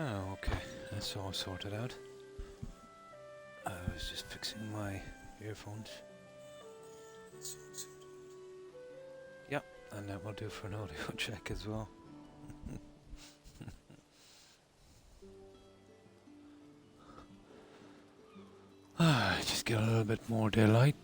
Oh, okay. That's all sorted out. I was just fixing my earphones. Yep, and that will do for an audio check as well. Just get a little bit more daylight.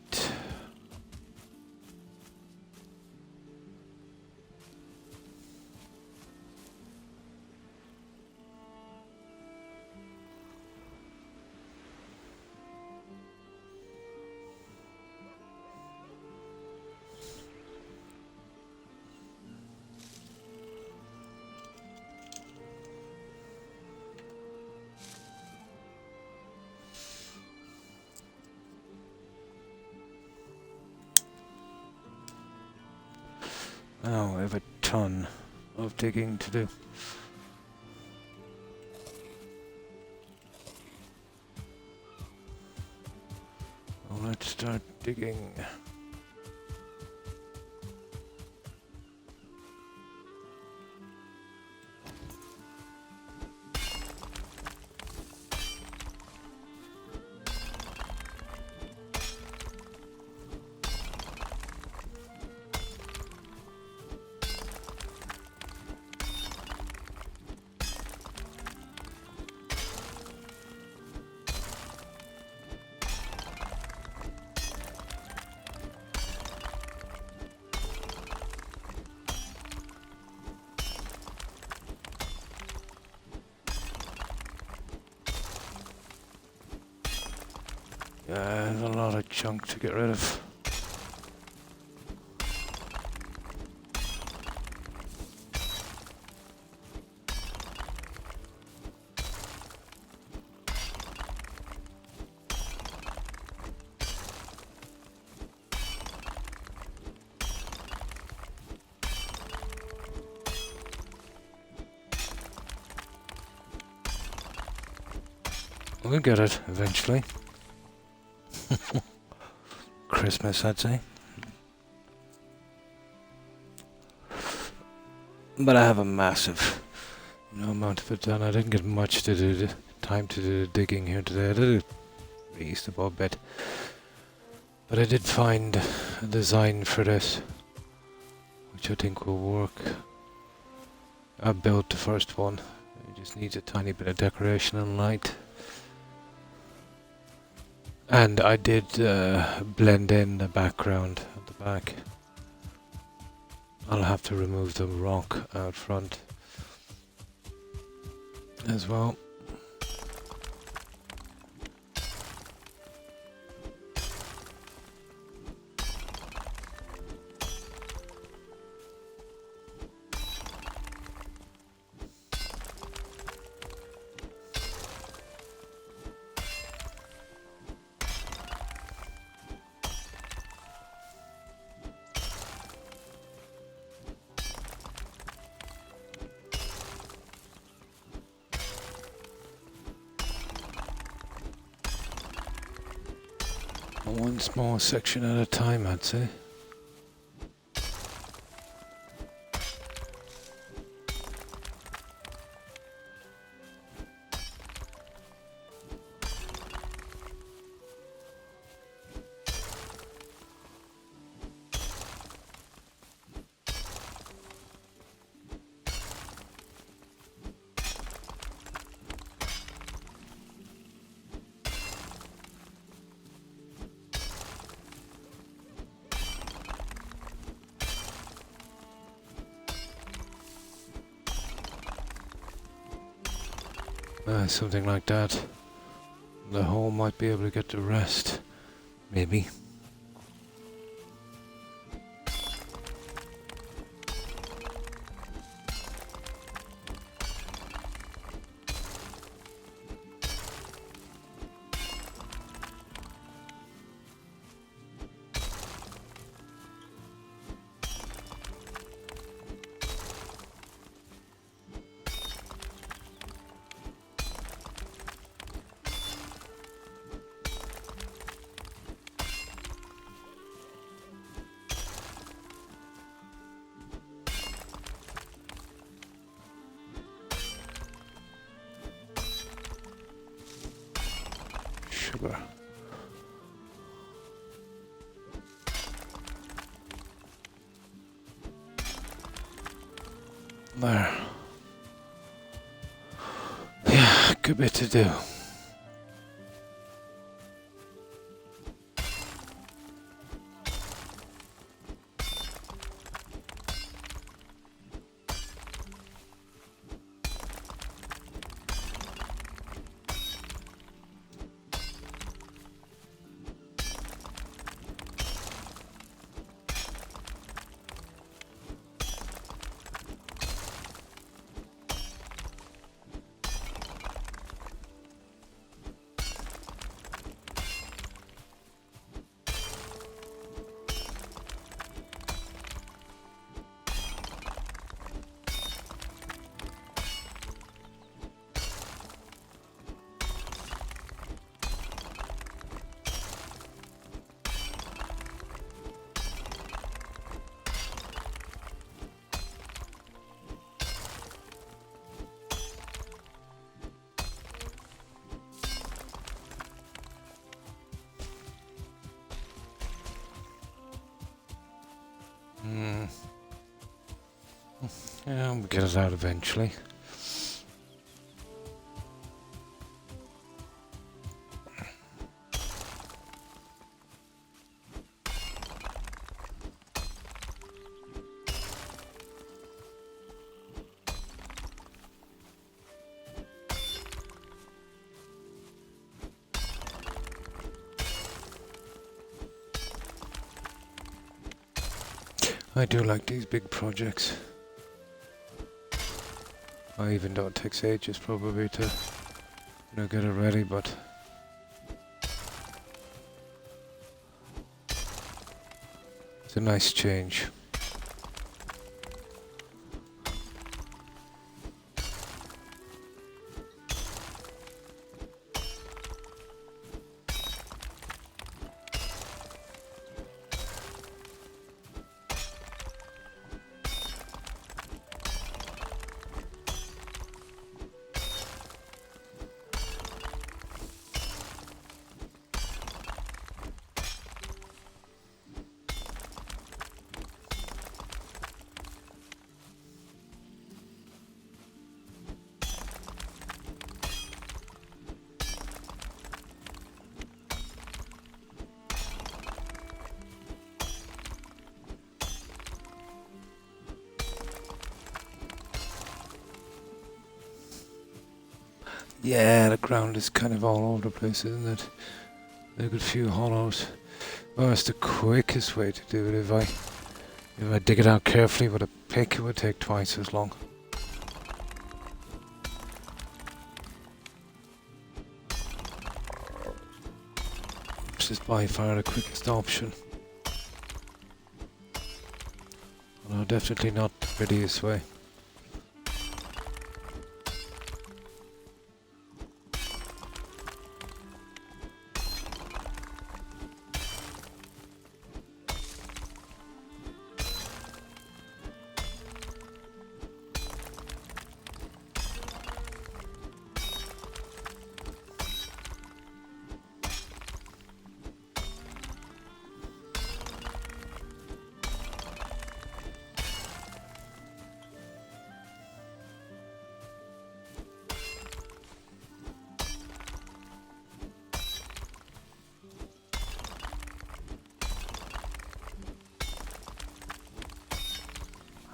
Oh, I have a ton of digging to do. Well, let's start digging. Yeah, there's a lot of junk to get rid of. We'll get it eventually. Christmas, I'd say. But I have a massive amount of it done. I didn't get much to do, time to do the digging here today. I did a reasonable bit. But I did find a design for this, which I think will work. I built the first one. It just needs a tiny bit of decoration and light. And I did blend in the background at the back. I'll have to remove the rock out front as well. One small section at a time, I'd say. Something like that. The hole might be able to get the rest. Maybe. there. Yeah, good bit to do. Yeah, we'll get it out eventually. I do like these big projects. Even though it takes ages probably to get it ready, but it's a nice change. Yeah, the ground is kind of all over the place, isn't it? There's a good few hollows. Oh, it's the quickest way to do it. If I dig it out carefully with a pick, it would take twice as long. This is by far the quickest option. No, definitely not the prettiest way.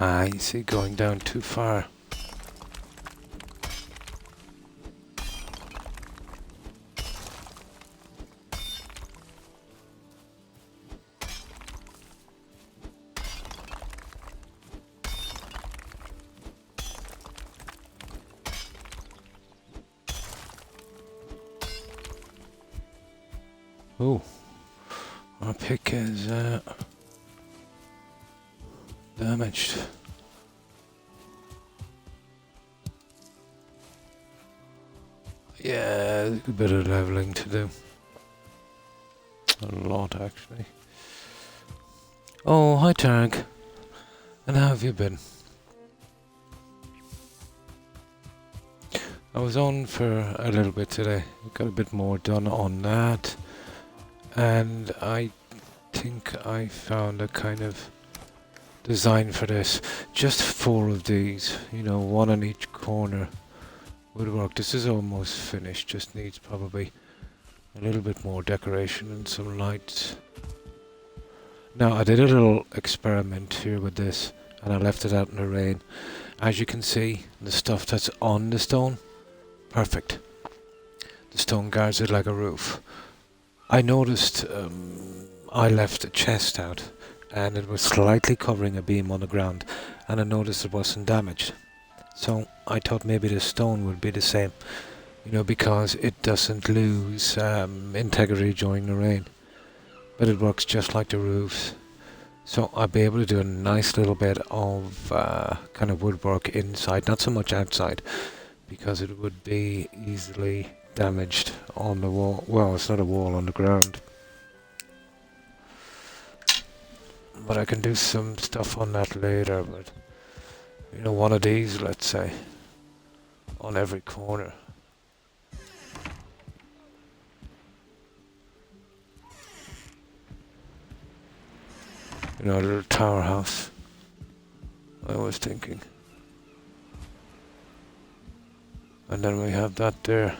Ah, you see, going down too far. Oh, our pick is damaged. Yeah, there's a bit of leveling to do. A lot, actually. Oh, hi Targ. And how have you been? I was on for a little bit today. Got a bit more done on that. And I think I found a kind of designed for this. Just 4 of these, you know, 1 on each corner would work. This is almost finished, just needs probably a little bit more decoration and some lights. Now, I did a little experiment here with this, and I left it out in the rain. As you can see, the stuff that's on the stone, perfect. The stone guards it like a roof. I noticed I left a chest out, and it was slightly covering a beam on the ground, and I noticed it wasn't damaged. So I thought maybe the stone would be the same, you know, because it doesn't lose integrity during the rain. But it works just like the roofs. So I'll be able to do a nice little bit of kind of woodwork inside, not so much outside, because it would be easily damaged on the wall. Well, it's not a wall, on the ground. But I can do some stuff on that later, but you know, one of these, let's say, on every corner. You know, a little tower house, I was thinking. And then we have that there,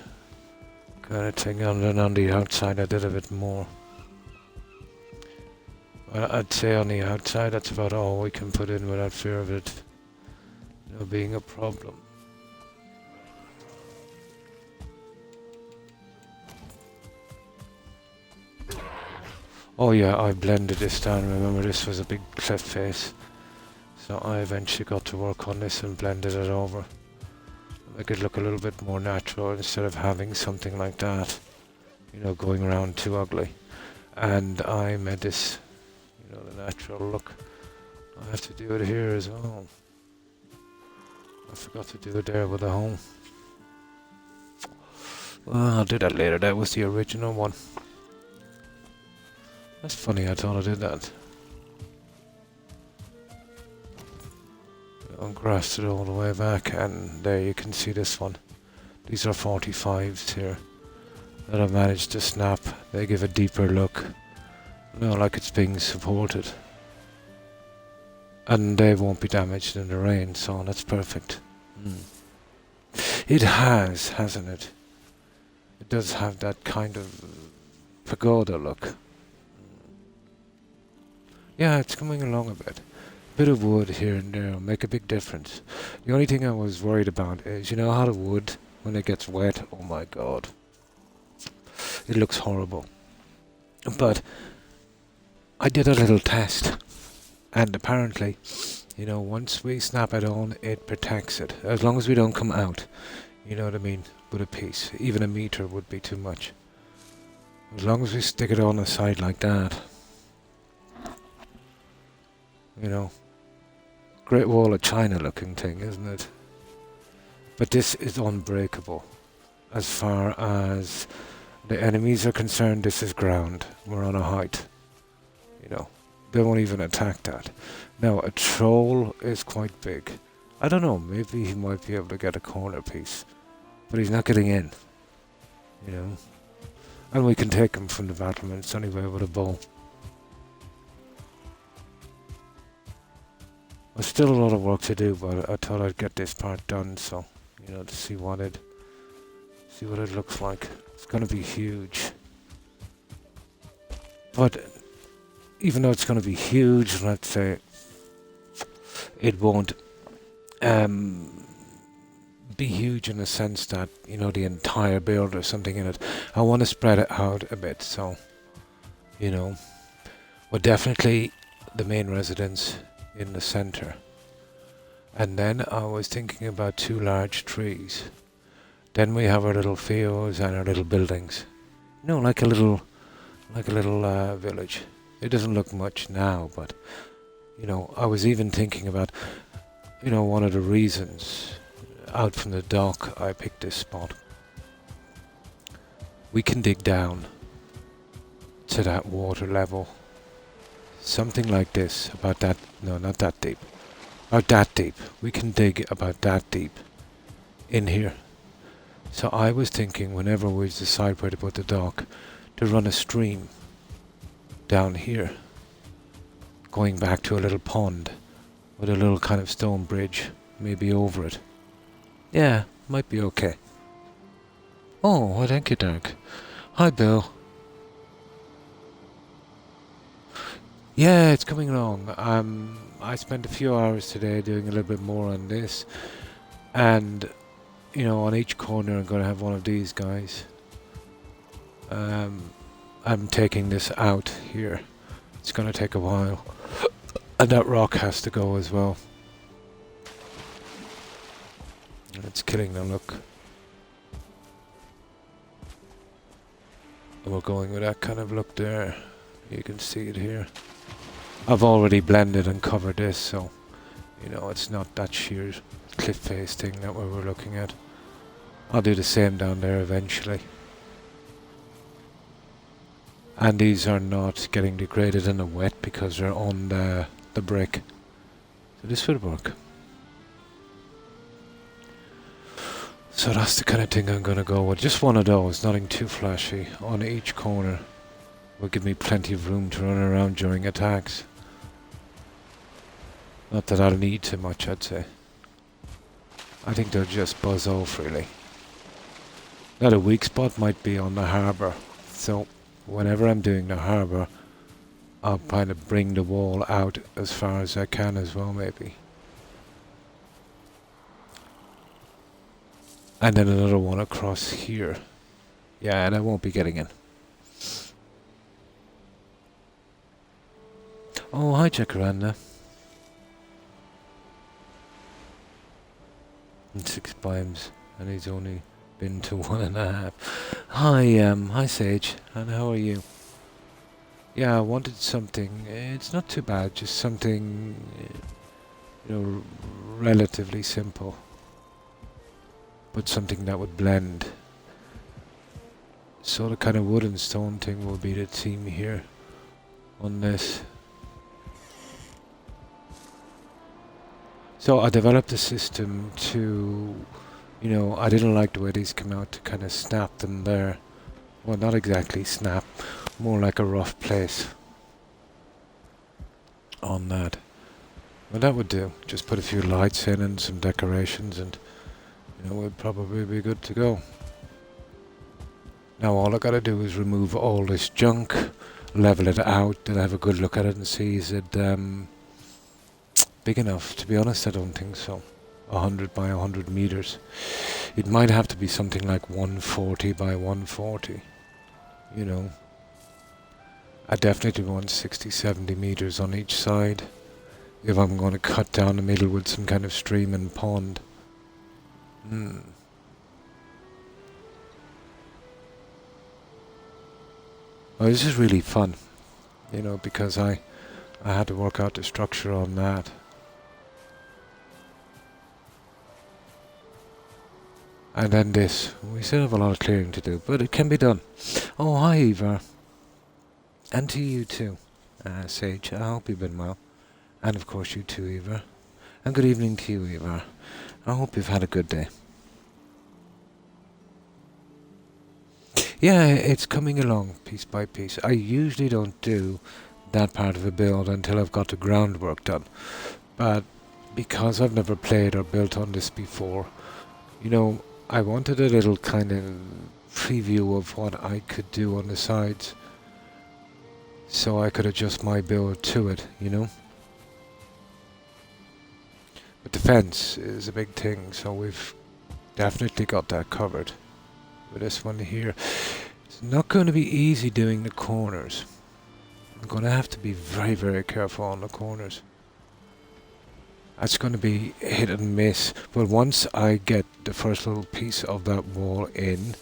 kind of thing, and then on the outside I did a bit more. Well, I'd say on the outside that's about all we can put in without fear of it, you know, being a problem. Oh yeah, I blended this down. Remember, this was a big cliff face, so I eventually got to work on this and blended it over. Make it look a little bit more natural instead of having something like that, you know, going around too ugly. And I made this, you know, the natural look. I have to do it here as well. I forgot to do it there with the home. Well, I'll do that later. That was the original one. That's funny, I thought I did that. Ungrassed it all the way back, and there you can see this one. These are 45s here that I managed to snap. They give a deeper look, you know, like it's being supported. And they won't be damaged in the rain, so that's perfect. It has, hasn't it? It does have that kind of pagoda look. Yeah, it's coming along a bit. Bit of wood here and there will make a big difference. The only thing I was worried about is, you know how the wood, when it gets wet, oh my god, it looks horrible. But I did a little test, and apparently, you know, once we snap it on, it protects it. As long as we don't come out, you know what I mean, with a piece. Even a meter would be too much. As long as we stick it on the side like that, you know, Great Wall of China looking thing, isn't it? But this is unbreakable. As far as the enemies are concerned, this is ground. We're on a height. You know, they won't even attack that. Now, a troll is quite big. I don't know, maybe he might be able to get a corner piece. But he's not getting in. You know? And we can take him from the battlements anyway with a bow. There's still a lot of work to do, but I thought I'd get this part done, so, you know, to see what it looks like. It's gonna be huge. But even though it's gonna be huge, let's say, it won't be huge in the sense that, you know, the entire build or something in it. I want to spread it out a bit, so, you know, but definitely the main residence in the center. And then I was thinking about 2 large trees. Then we have our little fields and our little buildings. You know, like a little village. It doesn't look much now, but, you know, I was even thinking about, you know, one of the reasons out from the dock I picked this spot. We can dig down to that water level. Something like this, about that, no, not that deep. About that deep. We can dig about that deep in here. So I was thinking, whenever we decide where to put the dock, to run a stream down here, going back to a little pond with a little kind of stone bridge, maybe over it. Yeah, might be okay. Oh, well, thank you, Derek. Hi, Bill. Yeah, it's coming along. I spent a few hours today doing a little bit more on this, and you know, on each corner I'm going to have one of these guys. I'm taking this out here. It's going to take a while, and that rock has to go as well. It's killing the look. And we're going with that kind of look there. You can see it here. I've already blended and covered this, so you know it's not that sheer cliff face thing that we were looking at. I'll do the same down there eventually. And these are not getting degraded in the wet because they're on the brick. So this will work. So that's the kind of thing I'm going to go with. Just one of those, nothing too flashy, on each corner. Will give me plenty of room to run around during attacks. Not that I'll need too much, I'd say. I think they'll just buzz off, really. Now the weak spot might be on the harbour. So whenever I'm doing the harbour, I'll kind of bring the wall out as far as I can as well, maybe. And then another one across here. Yeah, and I won't be getting in. Oh, hi, Jacaranda. And 6 times, and he's only been to 1.5. Hi Sage, and how are you? Yeah, I wanted something. It's not too bad, just something, you know, relatively simple. But something that would blend. So the kind of wood and stone thing will be the theme here on this. So I developed a system to, you know, I didn't like the way these come out, to kind of snap them there. Well, not exactly snap, more like a rough place on that. Well, that would do. Just put a few lights in and some decorations, and you know, we'd probably be good to go. Now all I gotta do is remove all this junk, level it out, and have a good look at it and see is it big enough. To be honest, I don't think so. 100 by 100 meters. It might have to be something like 140 by 140. You know. I definitely want 60-70 meters on each side if I'm going to cut down the middle with some kind of stream and pond. Well, this is really fun, you know, because I had to work out the structure on that. And then this. We still have a lot of clearing to do, but it can be done. Oh, hi, Eva. And to you too, Sage. I hope you've been well. And of course you too, Eva. And good evening to you, Eva. I hope you've had a good day. Yeah, it's coming along piece by piece. I usually don't do that part of a build until I've got the groundwork done. But because I've never played or built on this before, you know, I wanted a little kind of preview of what I could do on the sides, so I could adjust my build to it, you know. But the fence is a big thing, so we've definitely got that covered with this one here. It's not going to be easy doing the corners. I'm going to have to be very, very careful on the corners. That's going to be hit and miss, but once I get the first little piece of that wall in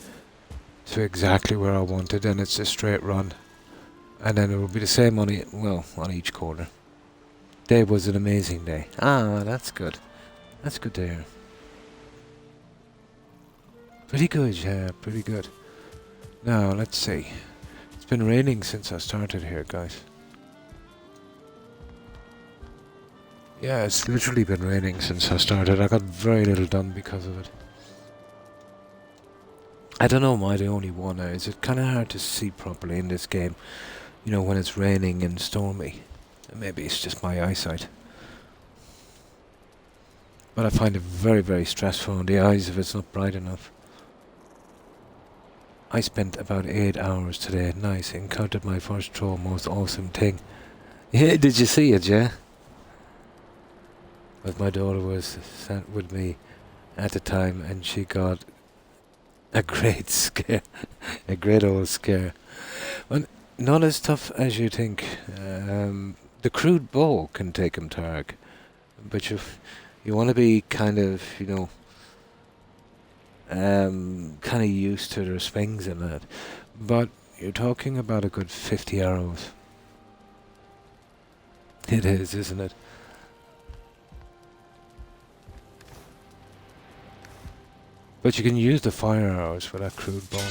to exactly where I want it, then it's a straight run. And then it will be the same on each corner. Today was an amazing day. Ah, that's good. That's good to hear. Pretty good, yeah, pretty good. Now, let's see. It's been raining since I started here, guys. Yeah, it's literally been raining since I started. I got very little done because of it. I don't know, am I the only one? Is it kind of hard to see properly in this game? You know, when it's raining and stormy. Maybe it's just my eyesight. But I find it very, very stressful on the eyes if it's not bright enough. I spent about 8 hours today. Nice. Encountered my first troll. Most awesome thing. Yeah, did you see it, yeah? But my daughter was sat with me at the time and she got a great scare. A great old scare. Well, not as tough as you think. The crude bow can take him, Targ. But you want to be kind of, you know, kind of used to their swings and that. But you're talking about a good 50 arrows. It is, isn't it? But you can use the fire arrows for that crude bow.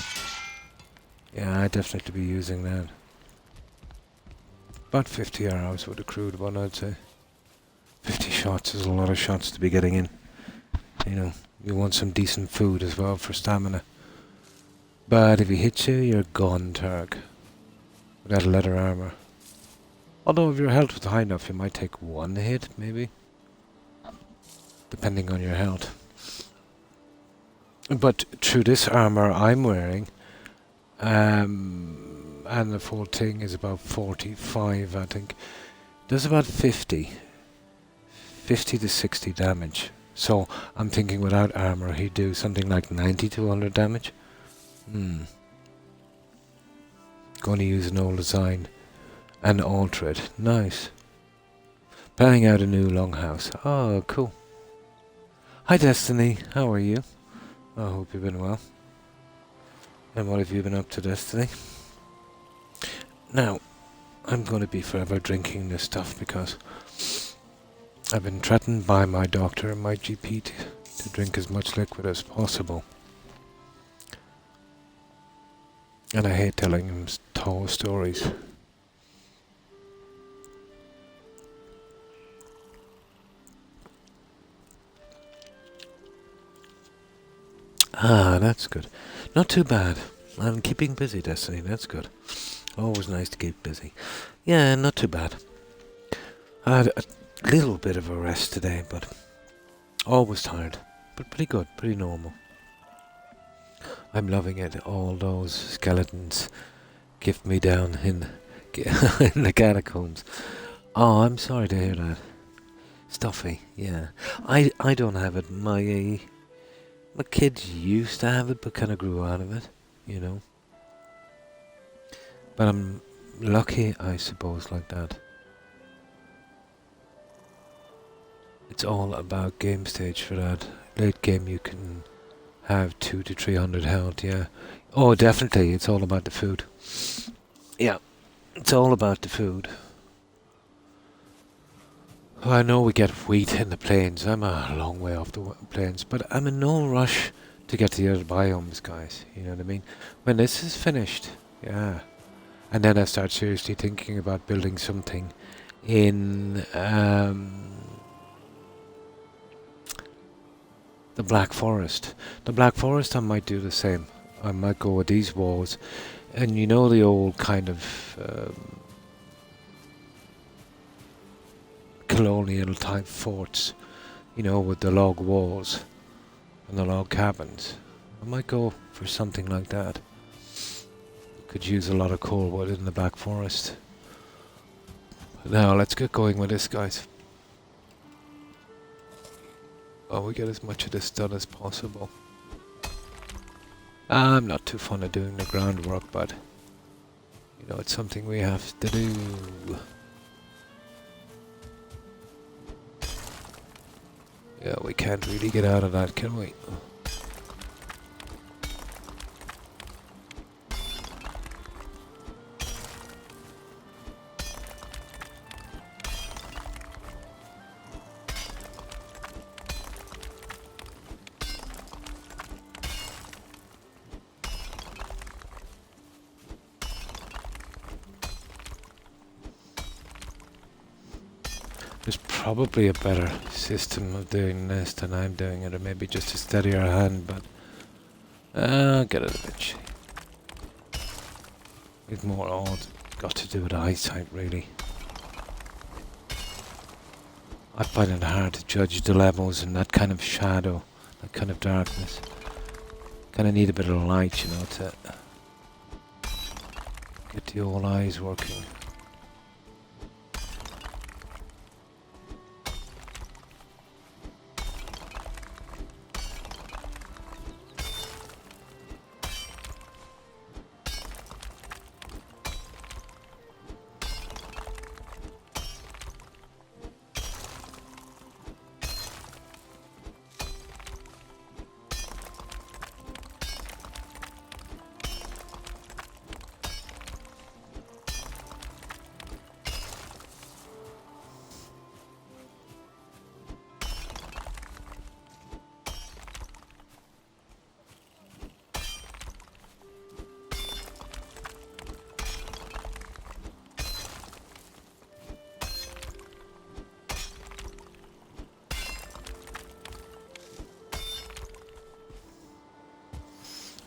Yeah, I'd definitely be using that. About 50 arrows with a crude one, I'd say. 50 shots is a lot of shots to be getting in. You know, you want some decent food as well for stamina. But if he hits you, you're gone, Targ. Without leather armor. Although if your health was high enough, you might take one hit, maybe. Depending on your health. But through this armor I'm wearing, and the full thing is about 45, I think. Does about 50 to 60 damage. So I'm thinking without armor he'd do something like 90 to 100 damage. Going to use an old design and alter it. Nice. Planning out a new longhouse. Oh, cool. Hi Destiny, how are you? I hope you've been well. And what have you been up to, Destiny? Now, I'm going to be forever drinking this stuff because I've been threatened by my doctor and my GP to drink as much liquid as possible. And I hate telling him tall stories. Ah, that's good. Not too bad. I'm keeping busy, Destiny. That's good. Always nice to keep busy. Yeah, not too bad. I had a little bit of a rest today, but always tired. But pretty good, pretty normal. I'm loving it. All those skeletons gift me down in the catacombs. Oh, I'm sorry to hear that. Stuffy, yeah. I don't have it. My kids used to have it, but kind of grew out of it, you know. But I'm lucky, I suppose, like that. It's all about game stage for that. Late game you can have 200 to 300 health, yeah. Oh, definitely, it's all about the food. Yeah, it's all about the food. Well, I know we get wheat in the plains. I'm a long way off the plains, but I'm in no rush to get to the other biomes, guys. You know what I mean? When this is finished, yeah. And then I start seriously thinking about building something in the Black Forest. The Black Forest, I might do the same. I might go with these walls. And you know the old kind of colonial type forts, you know, with the log walls and the log cabins. I might go for something like that. Could use a lot of coal wood in the Black Forest. Now let's get going with this, guys. Oh, we get as much of this done as possible. I'm not too fond of doing the groundwork, but you know, it's something we have to do. Yeah, we can't really get out of that, can we? There's probably a better system of doing this than I'm doing it, or maybe just a steadier hand, but I'll get it eventually. It's more all got to do with eyesight, really. I find it hard to judge the levels in that kind of shadow, that kind of darkness. Kind of need a bit of light, you know, to get the old eyes working.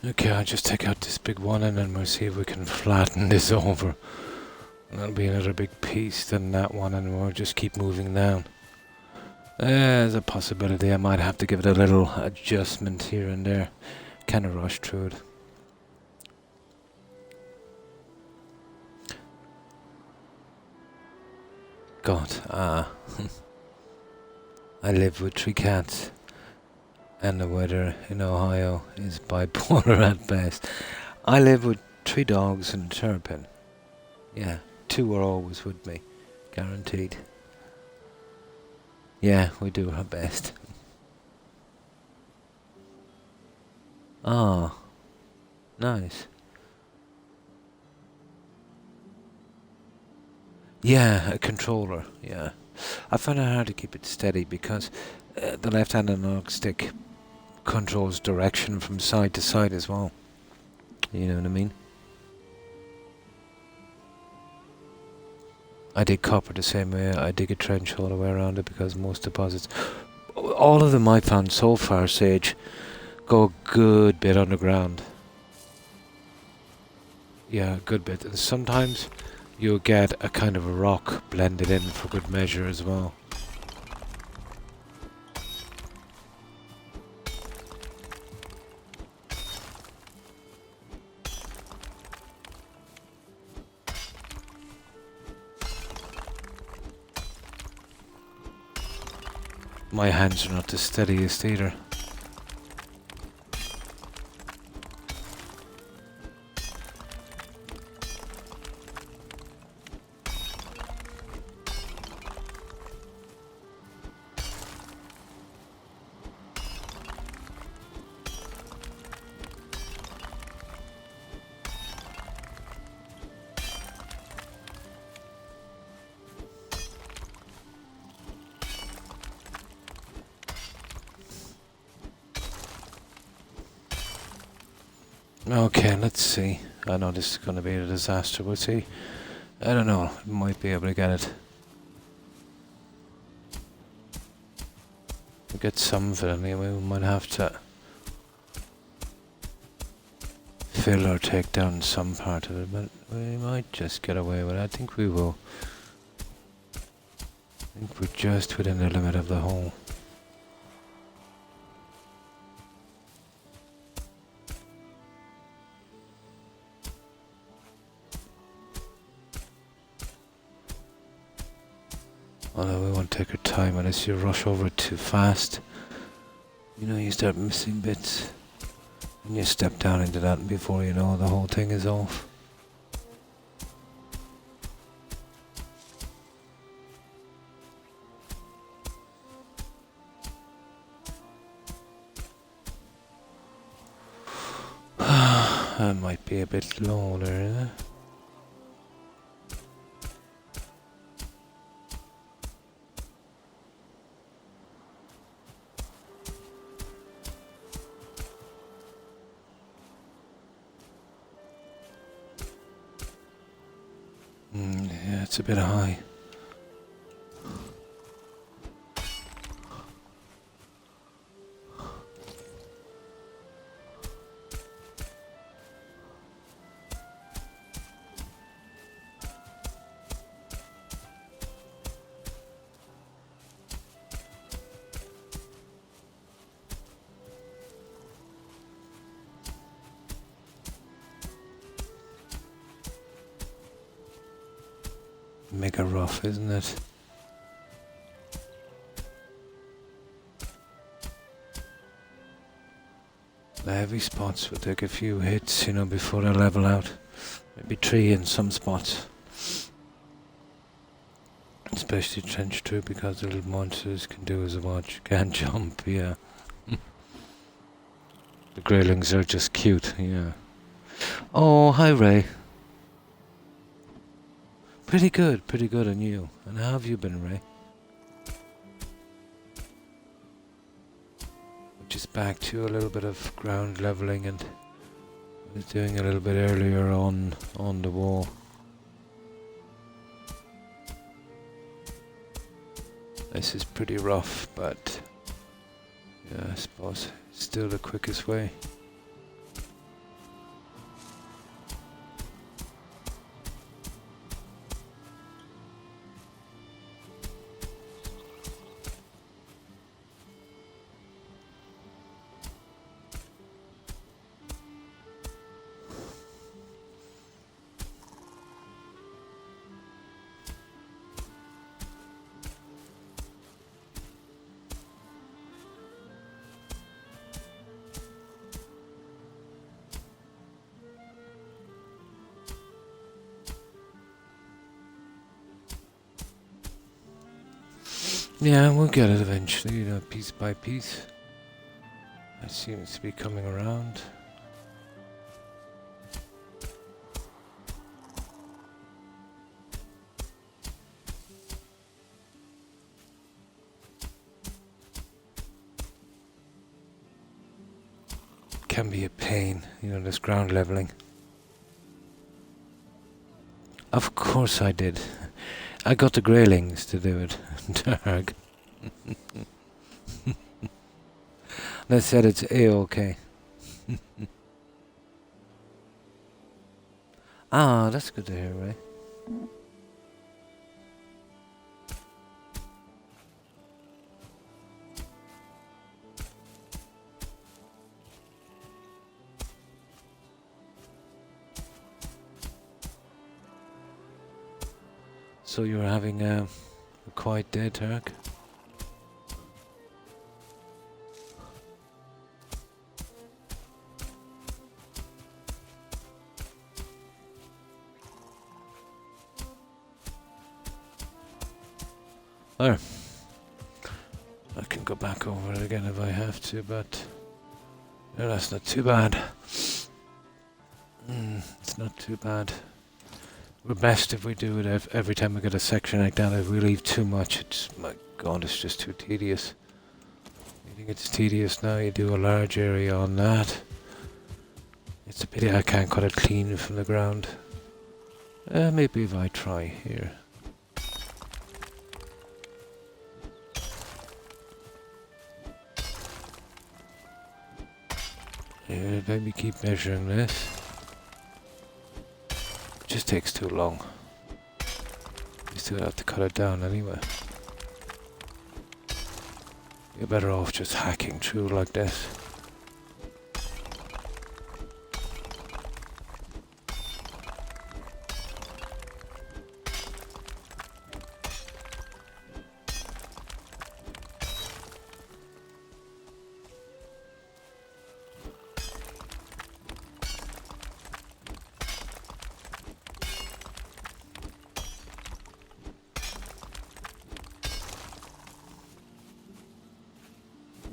Okay, I'll just take out this big one and then we'll see if we can flatten this over. And that'll be another big piece, then that one, and we'll just keep moving down. There's a possibility I might have to give it a little adjustment here and there. Kind of rush through it. God, I live with 3 cats. And the weather in Ohio is bipolar at best. I live with 3 dogs and a terrapin. Yeah, 2 are always with me. Guaranteed. Yeah, we do our best. Ah, nice. Yeah, a controller, yeah. I find it hard to keep it steady because the left-hand analog stick controls direction from side to side as well. You know what I mean? I dig copper the same way. I dig a trench all the way around it because most deposits, all of them I found so far, Sage, go a good bit underground. Yeah, a good bit. And sometimes you'll get a kind of a rock blended in for good measure as well. My hands are not the steadiest either. Okay, let's see. I know this is going to be a disaster. We'll see. I don't know. Might be able to get it. We'll get some of it anyway. We might have to fill or take down some part of it, but we might just get away with it. I think we will. I think we're just within the limit of the hole. Although we won't take our time unless you rush over it too fast. You know, you start missing bits. And you step down into that and before you know the whole thing is off. That might be a bit low there, isn't it? Yeah, it's a bit high. mega rough, isn't it? The heavy spots will take a few hits, you know, before they level out. Maybe 3 in some spots. Especially trench 2 because the little monsters can do as much. Can't jump, yeah. The Greylings are just cute, yeah. Oh, hi Ray. Pretty good on you. And how have you been, Ray? Just back to a little bit of ground leveling, and I was doing a little bit earlier on the wall. This is pretty rough, but yeah, I suppose it's still the quickest way. Yeah, we'll get it eventually, you know, piece by piece. It seems to be coming around. Can be a pain, you know, this ground leveling. Of course I did. I got the Greylings to do it. Darg. They said it's A-OK. Ah, that's good to hear, Ray. So you're having a quiet day, Turk? There. I can go back over it again if I have to, but no, that's not too bad. It's not too bad. We're best if we do it every time we get a section like that. If we leave too much, it's, my god, it's just too tedious. You think it's tedious now? You do a large area on that. It's a pity I can't cut it clean from the ground. Maybe if I try here. Yeah, maybe keep measuring this. Just takes too long. You still have to cut it down anyway. You're better off just hacking through like this.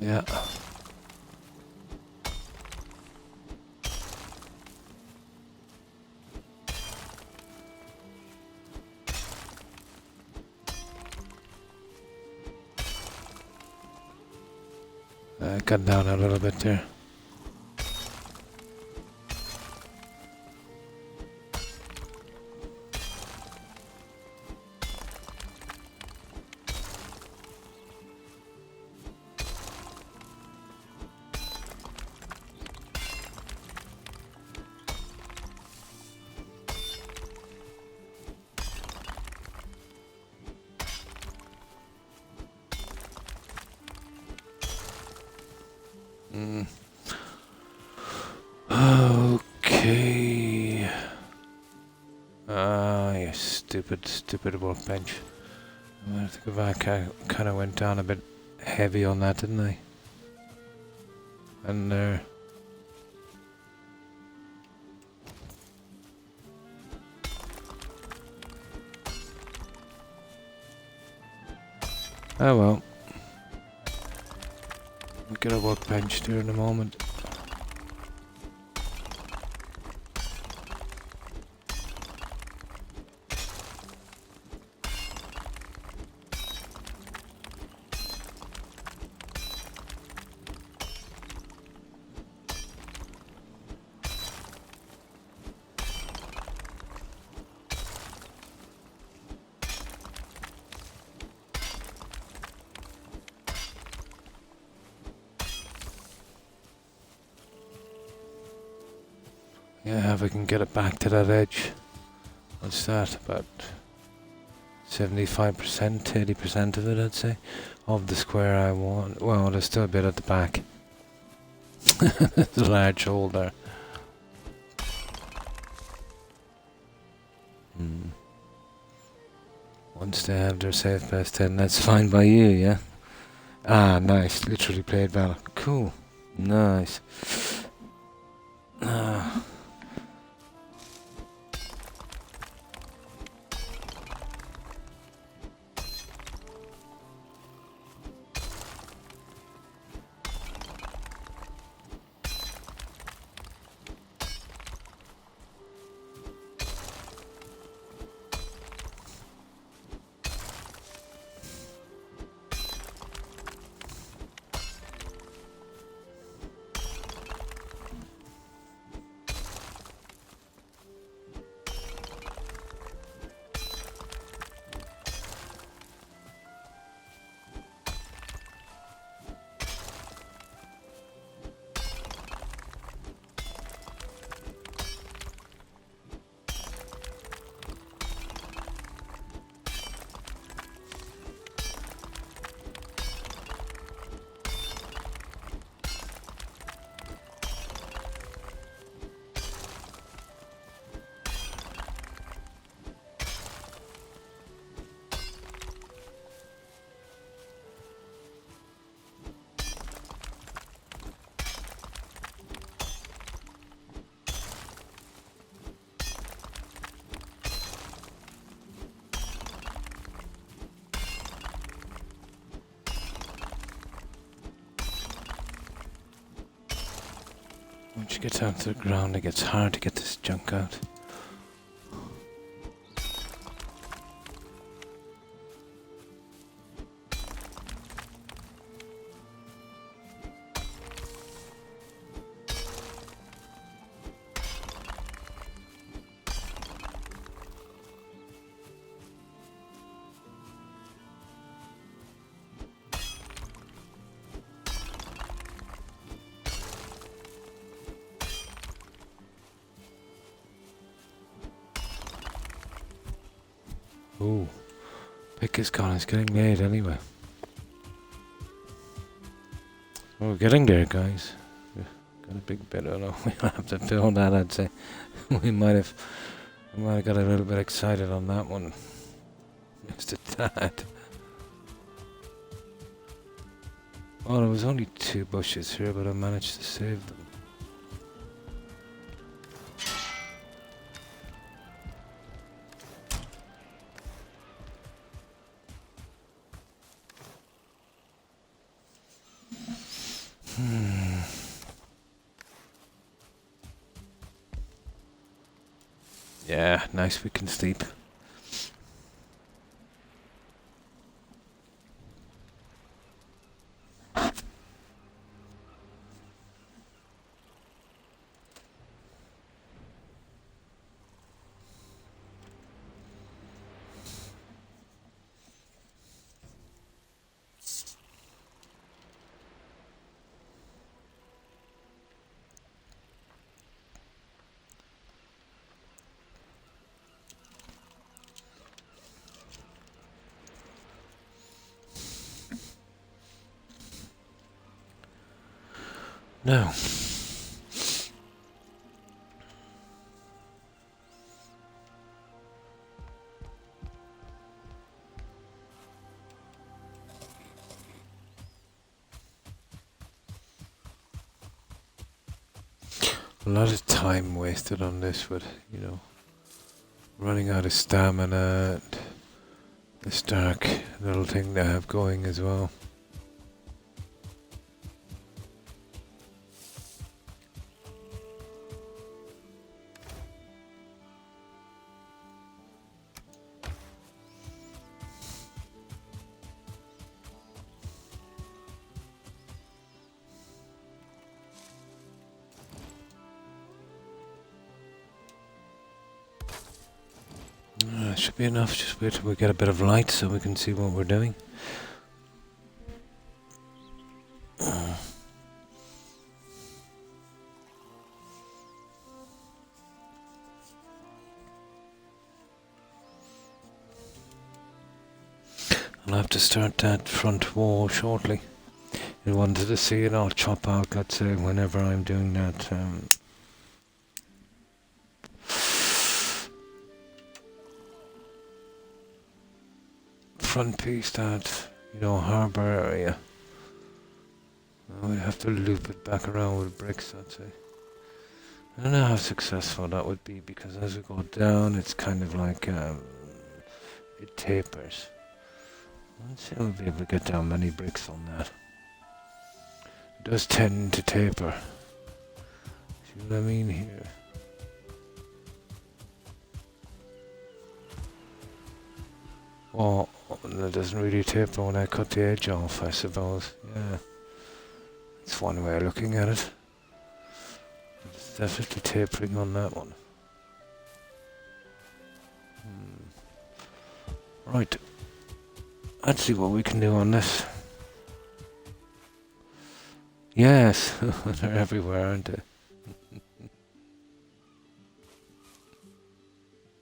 Yeah. Cut down a little bit there. Okay. Ah, you stupid stupid workbench. I'm gonna have to go back. I kind of went down a bit heavy on that, didn't I? And oh well. We'll get a workbench there in a moment. Yeah, if I can get it back to that edge. What's that? About 75%, 80% of it, I'd say, of the square I want. Well, there's still a bit at the back. There's a large hole there. Once they have their safe past 10, that's fine by you, yeah? Ah, nice. Literally played Valor. Cool. Nice. Ah. Once you get down to the ground, it gets hard to get this junk out. Ooh, pick is gone. It's getting late anyway. We're getting there, guys. We've got a big bit. Oh no, we have to fill that. I'd say we might have got a little bit excited on that one, just a tad. Oh, there was only 2 bushes here, but I managed to save them. Yeah, nice, we can sleep. No. A lot of time wasted on this, but, you know, running out of stamina and this dark little thing they have going as well. Should be enough. Just wait till we get a bit of light so we can see what we're doing. I'll have to start that front wall shortly. If you wanted to see it, I'll chop out, let's say, whenever I'm doing that. Front piece, that, you know, harbour area. We'd have to loop it back around with bricks, I'd say. I don't know how successful that would be, because as we go down, it's kind of like, it tapers. Let's see if we'll be able to get down many bricks on that. It does tend to taper. See what I mean here? Oh, it doesn't really taper when I cut the edge off, I suppose. Yeah. That's one way of looking at it. It's definitely tapering on that one. Right. Let's see what we can do on this. Yes, they're everywhere, aren't they?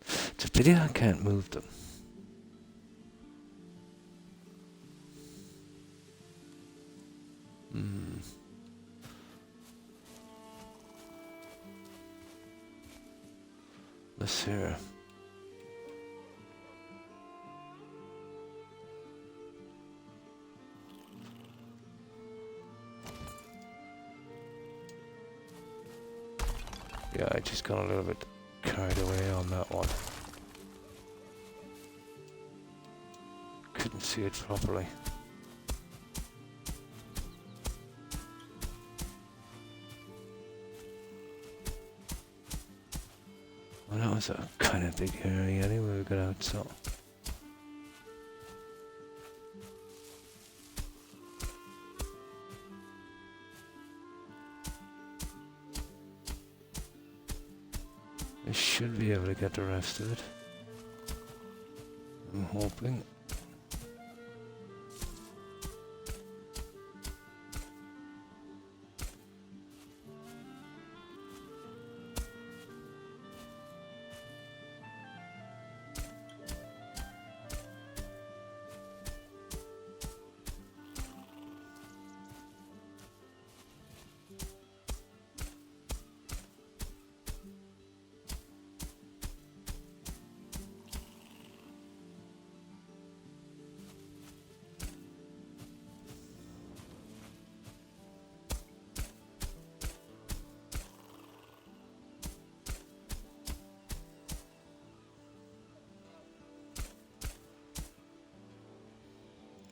It's a pity I can't move them. Let's see here. Yeah, I just got a little bit carried away on that one. Couldn't see it properly. Well, that was a kind of big area anyway we got out, so. I should be able to get the rest of it. I'm hoping.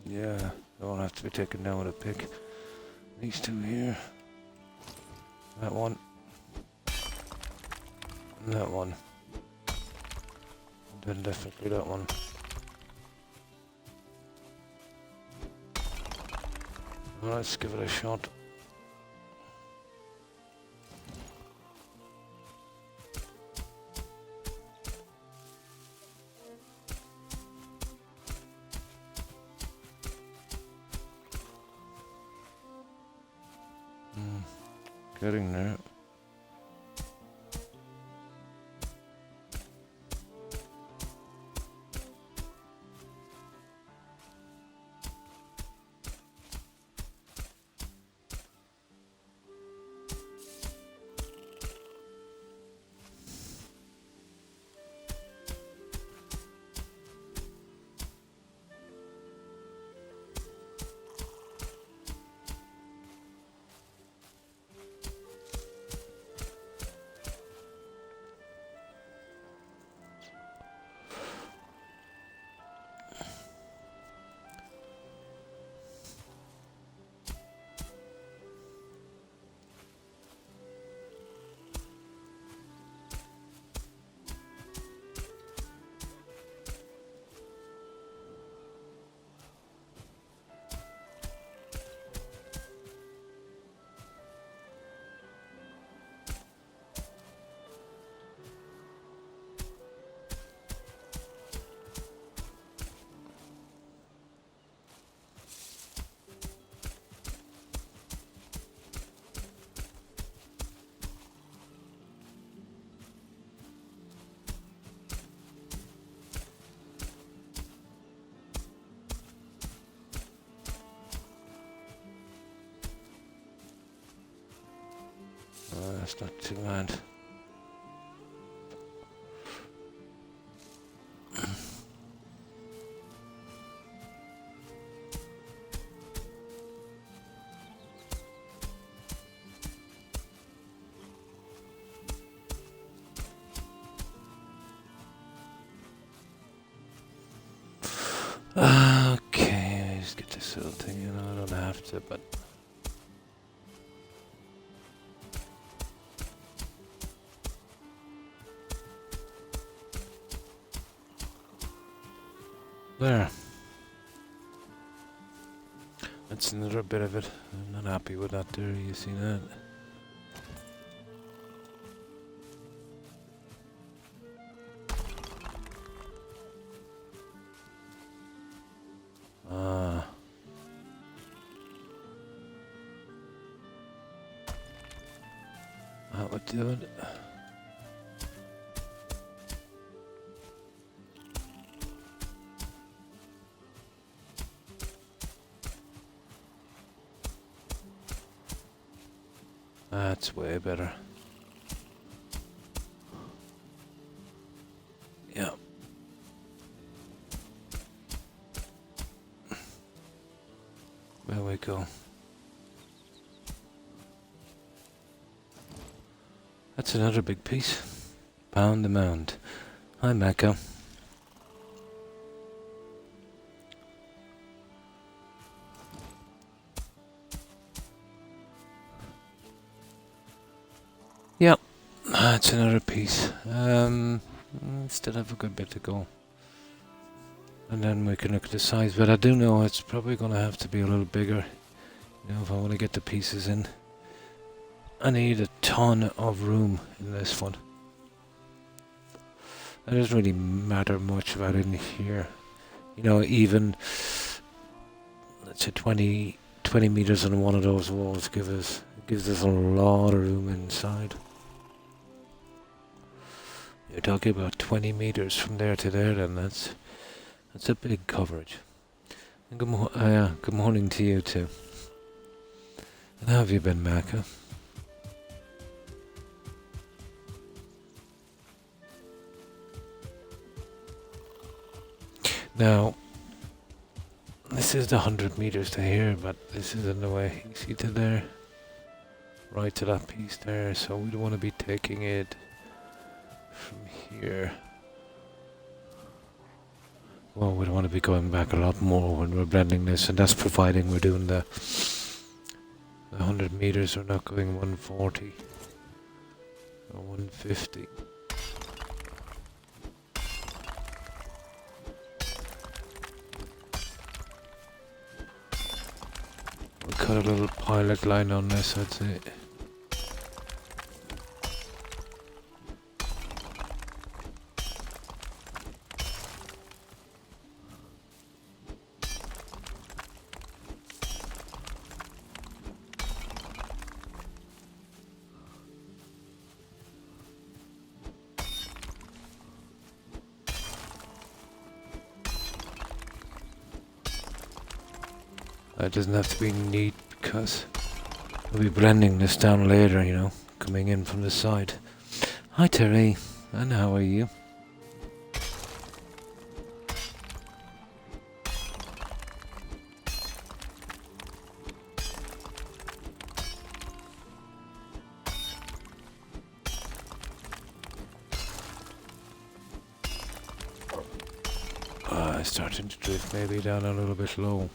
Yeah, they won't have to be taken down with a pick. These two here. That one. And that one. And then definitely that one. Well, let's give it a shot. Getting there. That's not too bad. Okay, let's get this little thing in. I don't have to, but there. That's another bit of it. I'm not happy with that there, you see that? Ah. That would do it. That's way better. Yeah. There we go. That's another big piece. Pound the mound. Hi, Mecca. Yep, that's another piece. Still have a good bit to go. And then we can look at the size, but I do know it's probably going to have to be a little bigger. You know, if I want to get the pieces in. I need a ton of room in this one. It doesn't really matter much about in here. You know, even, let's say 20 meters on one of those walls gives us a lot of room inside. You're talking about 20 meters from there to there, then that's a big coverage. And good morning to you too. And how have you been, Maka? Now, this is the 100 meters to here, but this is in the way. You see to there? Right to that piece there, so we don't want to be taking it from here. Well, we don't want to be going back a lot more when we're blending this, and that's providing we're doing the 100 meters, we're not going 140 or 150. We'll cut a little pilot line on this, I'd say. It doesn't have to be neat because we'll be blending this down later, you know, coming in from the side. Hi Terry, and how are you? It's starting to drift maybe down a little bit low.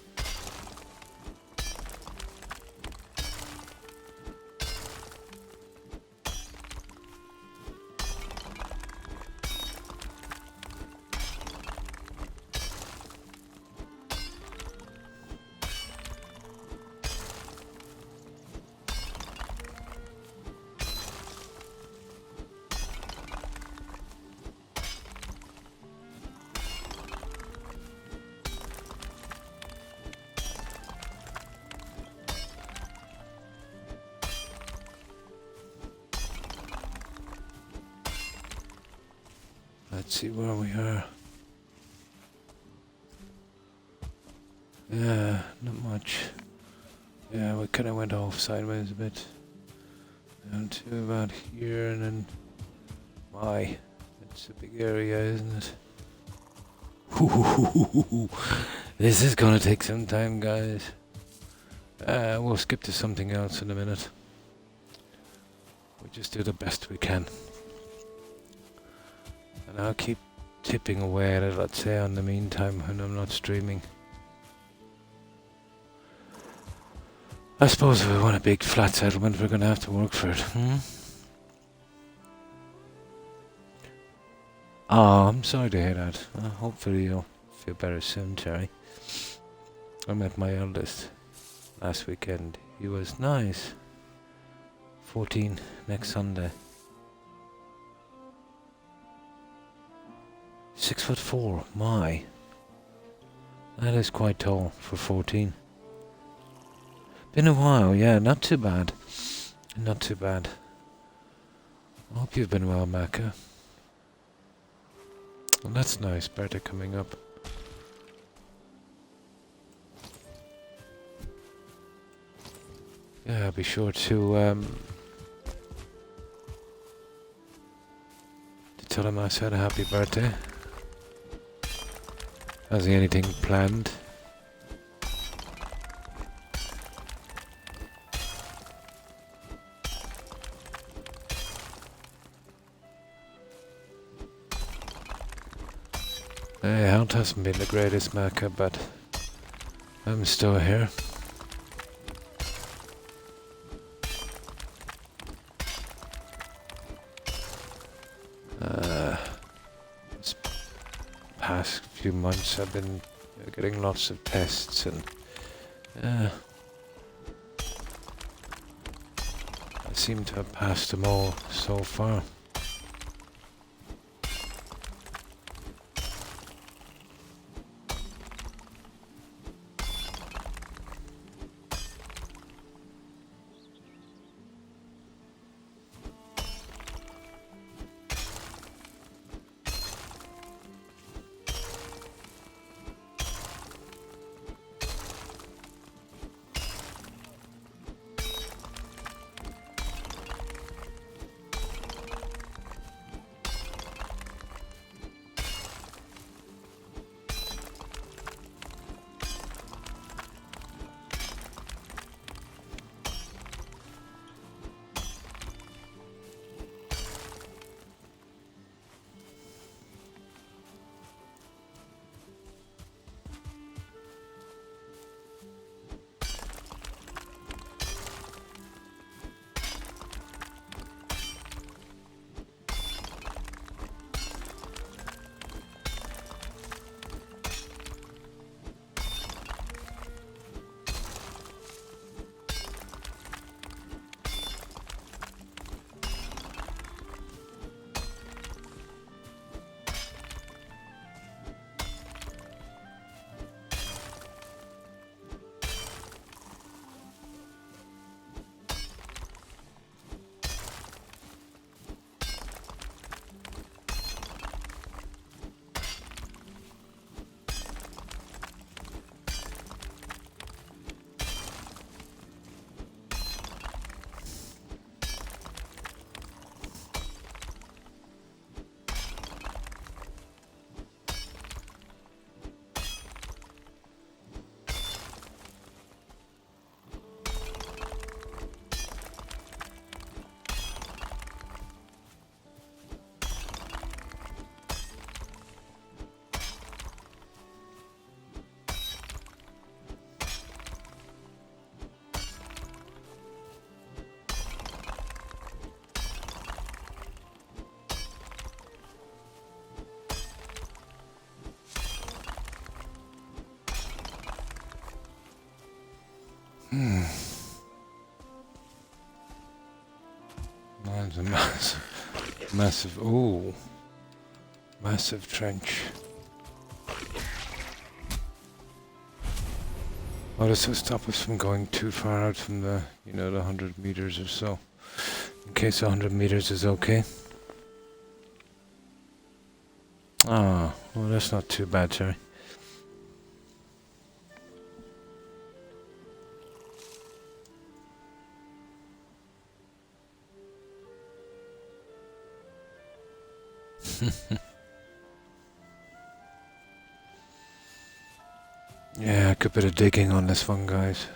Let's see where we are. Yeah, not much. Yeah, we kind of went off sideways a bit. Down to about here, and then my, it's a big area, isn't it? This is gonna take some time, guys. We'll skip to something else in a minute. We'll just do the best we can. And I'll keep tipping away at it, let's say, on the meantime when I'm not streaming. I suppose if we want a big flat settlement, we're gonna have to work for it. Oh, I'm sorry to hear that. Hopefully you'll feel better soon, Terry. I met my eldest last weekend. He was nice. 14 next Sunday. 6'4", my. That is quite tall for 14. Been a while, yeah, not too bad. Not too bad. I hope you've been well, Maka. Well, that's nice, birthday coming up. Yeah, I'll be sure to tell him I said a happy birthday. Has he anything planned? Health hasn't been the greatest, Maka, but I'm still here. This past few months I've been getting lots of tests, and I seem to have passed them all so far. Mine's a massive trench. Oh, this will stop us from going too far out from the, the 100 meters or so. In case 100 meters is okay. Ah, well, that's not too bad, Terry. Yeah, a good bit of digging on this one, guys.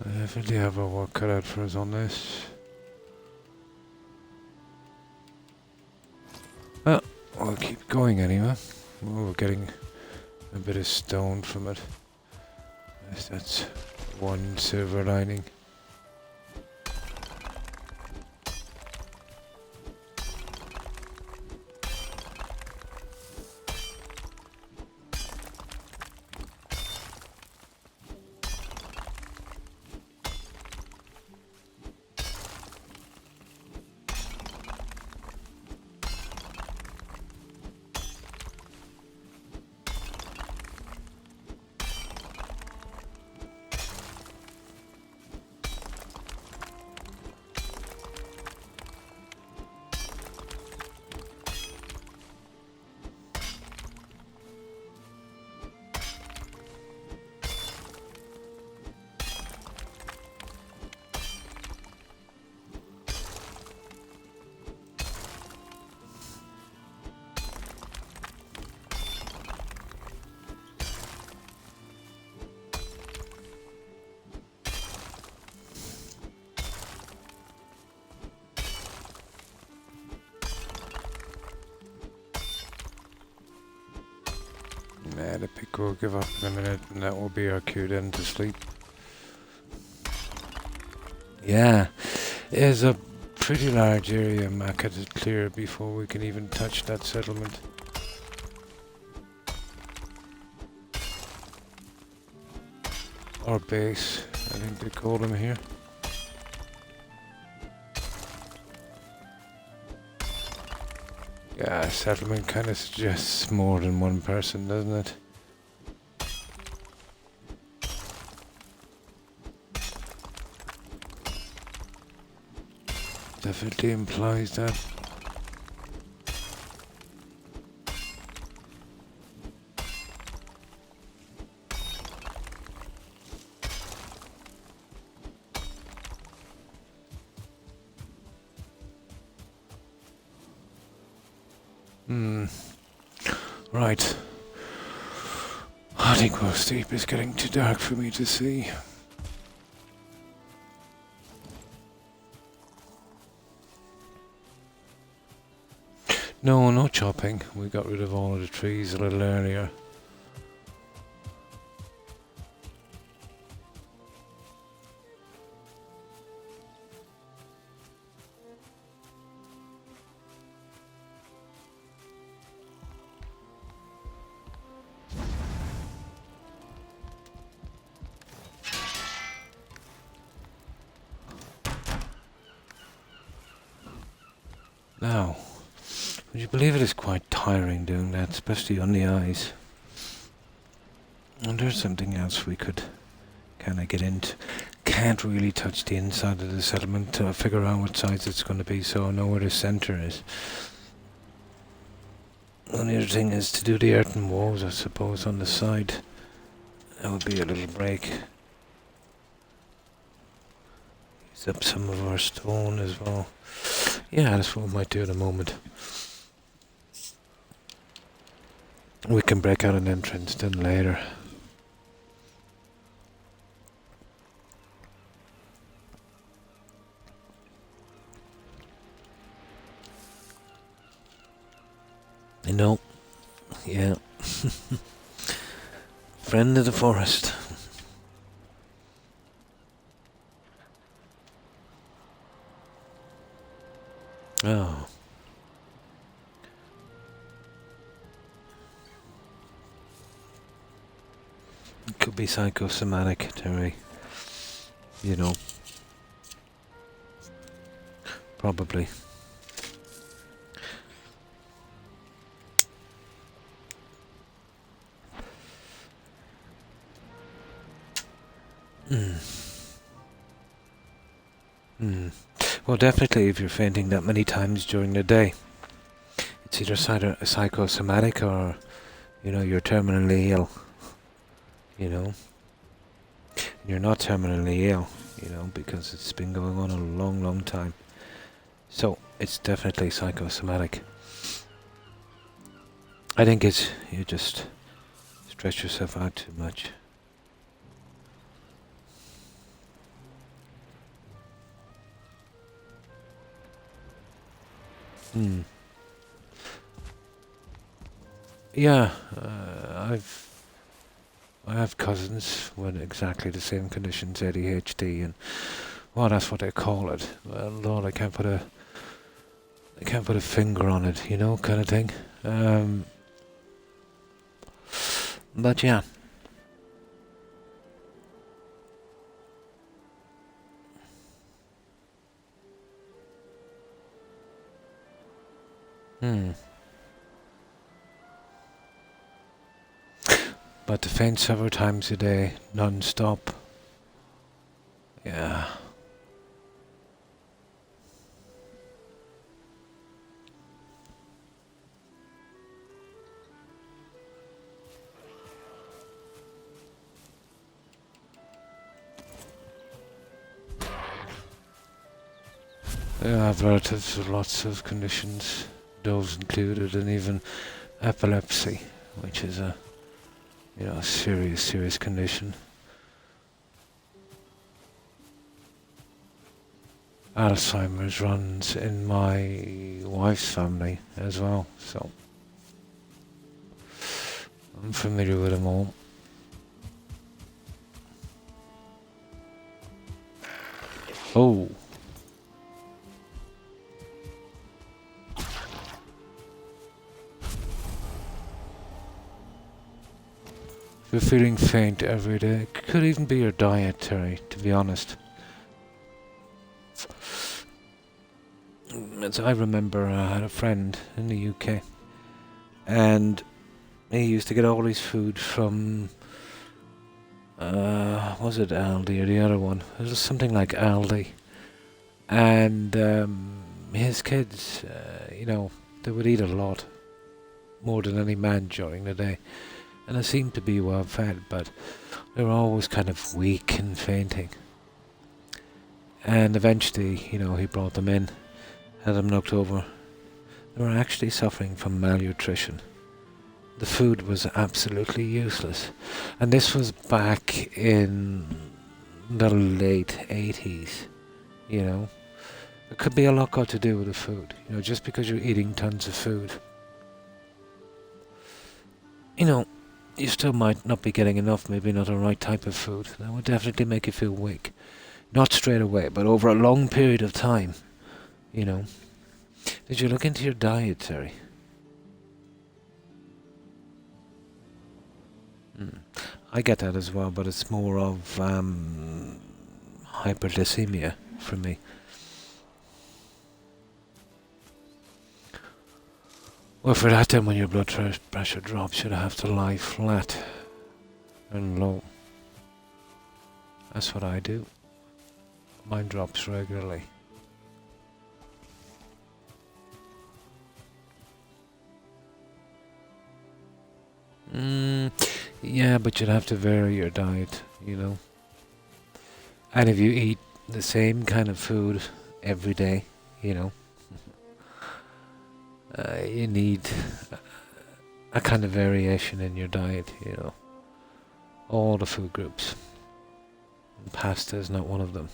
I definitely have our work cut out for us on this. Well, we'll keep going anyway. Oh, we're getting a bit of stone from it. Yes, that's one silver lining. Nah, the pig will give up in a minute and that will be our cue then to sleep. Yeah, there's a pretty large area Maka to clear before we can even touch that settlement. Or base, I think they call them here. Yeah, settlement kind of suggests more than one person, doesn't it? Definitely implies that. Right. I think we'll sleep. It's getting too dark for me to see. No, no chopping. We got rid of all of the trees a little earlier. Now, would you believe it is quite tiring doing that, especially on the eyes. And there's something else we could kind of get into. Can't really touch the inside of the settlement to figure out what size it's going to be, so I know where the centre is. And the other thing is to do the earthen walls, I suppose, on the side. That would be a little break. Use up some of our stone as well. Yeah, that's what we might do in a moment. We can break out an entrance then later. No. Yeah. Friend of the forest. Oh. It could be psychosomatic, Terry. You know. Probably. Well, definitely if you're fainting that many times during the day, it's either psychosomatic or, you know, you're terminally ill. You know, you're not terminally ill, you know, because it's been going on a long, long time. So it's definitely psychosomatic. I think it's you just stretch yourself out too much. Hmm. Yeah, I have cousins with exactly the same conditions, ADHD, and well, that's what they call it. Well, Lord, I can't put a finger on it, you know, kind of thing. But yeah. Hmm. But to faint several times a day, non-stop. Yeah. I have relatives with lots of conditions, those included, and even epilepsy, which is a serious condition. Alzheimer's runs in my wife's family as well, so I'm familiar with them all. Oh. If you're feeling faint every day, it could even be your diet, Terry, to be honest. As I remember, I had a friend in the UK, and he used to get all his food from, was it Aldi or the other one? It was something like Aldi. And his kids, they would eat a lot, more than any man during the day. And they seemed to be well fed, but they were always kind of weak and fainting. And eventually, he brought them in, had them looked over. They were actually suffering from malnutrition. The food was absolutely useless. And this was back in the late 80s, It could be a lot got to do with the food, just because you're eating tons of food. You still might not be getting enough, maybe not the right type of food. That would definitely make you feel weak. Not straight away, but over a long period of time, Did you look into your diet, Terry? I get that as well, but it's more of hyperglycemia for me. Well, for that then when your blood pressure drops, you'd have to lie flat and low. That's what I do. Mine drops regularly. Yeah, but you'd have to vary your diet, And if you eat the same kind of food every day, you need a kind of variation in your diet, All the food groups. And pasta is not one of them.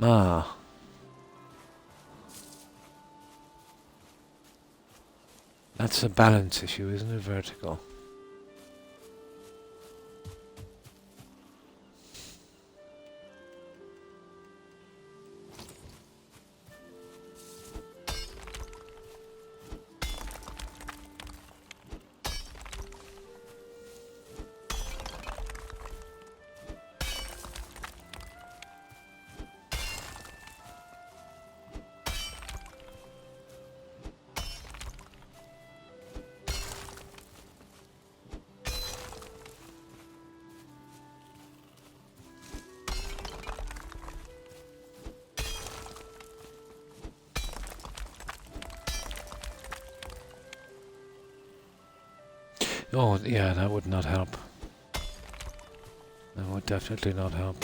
Ah. That's a balance issue, isn't it, vertical? Oh, yeah, that would not help. That would definitely not help.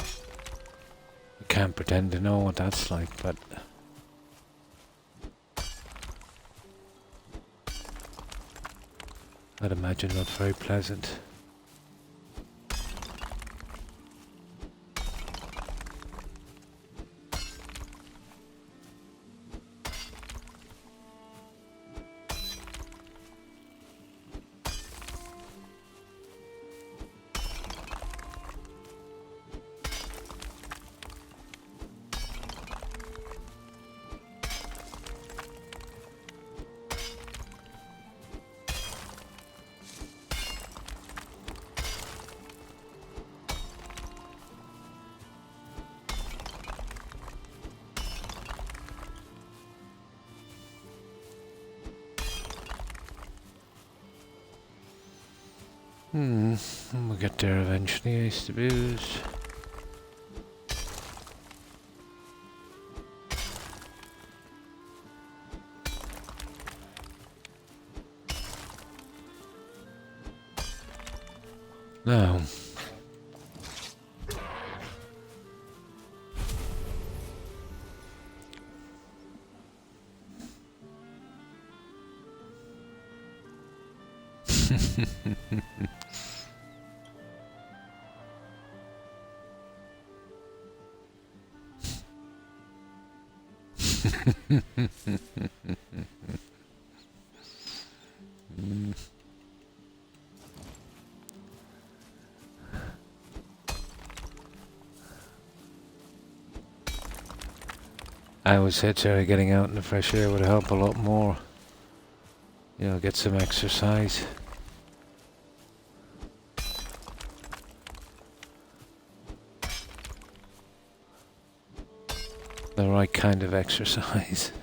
can't pretend to know what that's like, but I'd imagine not very pleasant. We'll get there eventually, I suppose. Now, I always said, Jerry, getting out in the fresh air would help a lot more. You know, get some exercise. The right kind of exercise.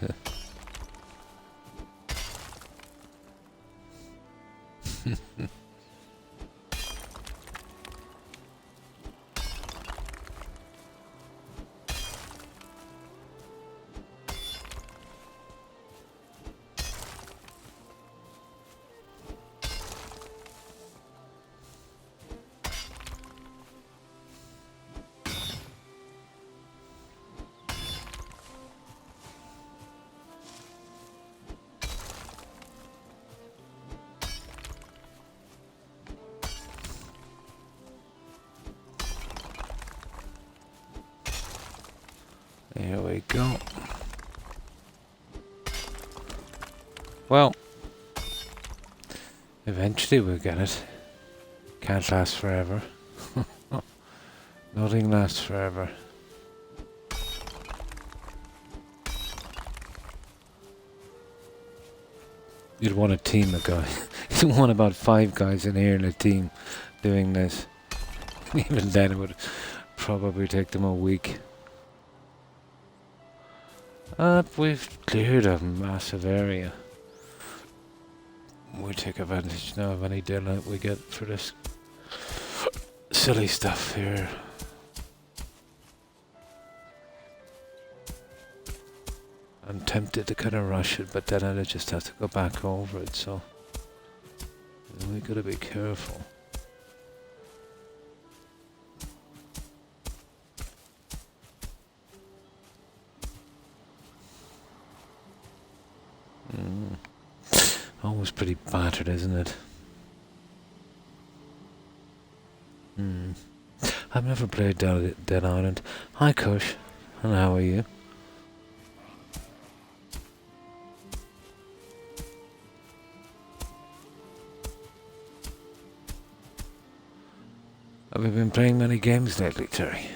Here we go. Well, eventually we'll get it. Can't last forever. Nothing lasts forever. You'd want a team of guys. You'd want about 5 guys in here in a team doing this. Even then it would probably take them a week. We've cleared a massive area. We'll take advantage now of any daylight we get for this silly stuff here. I'm tempted to kind of rush it, but then I'd just have to go back over it, so we gotta be careful. Always pretty battered, isn't it? I've never played Dead Island. Hi, Kush. And how are you? Have you been playing many games lately, Terry?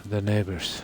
The neighbors.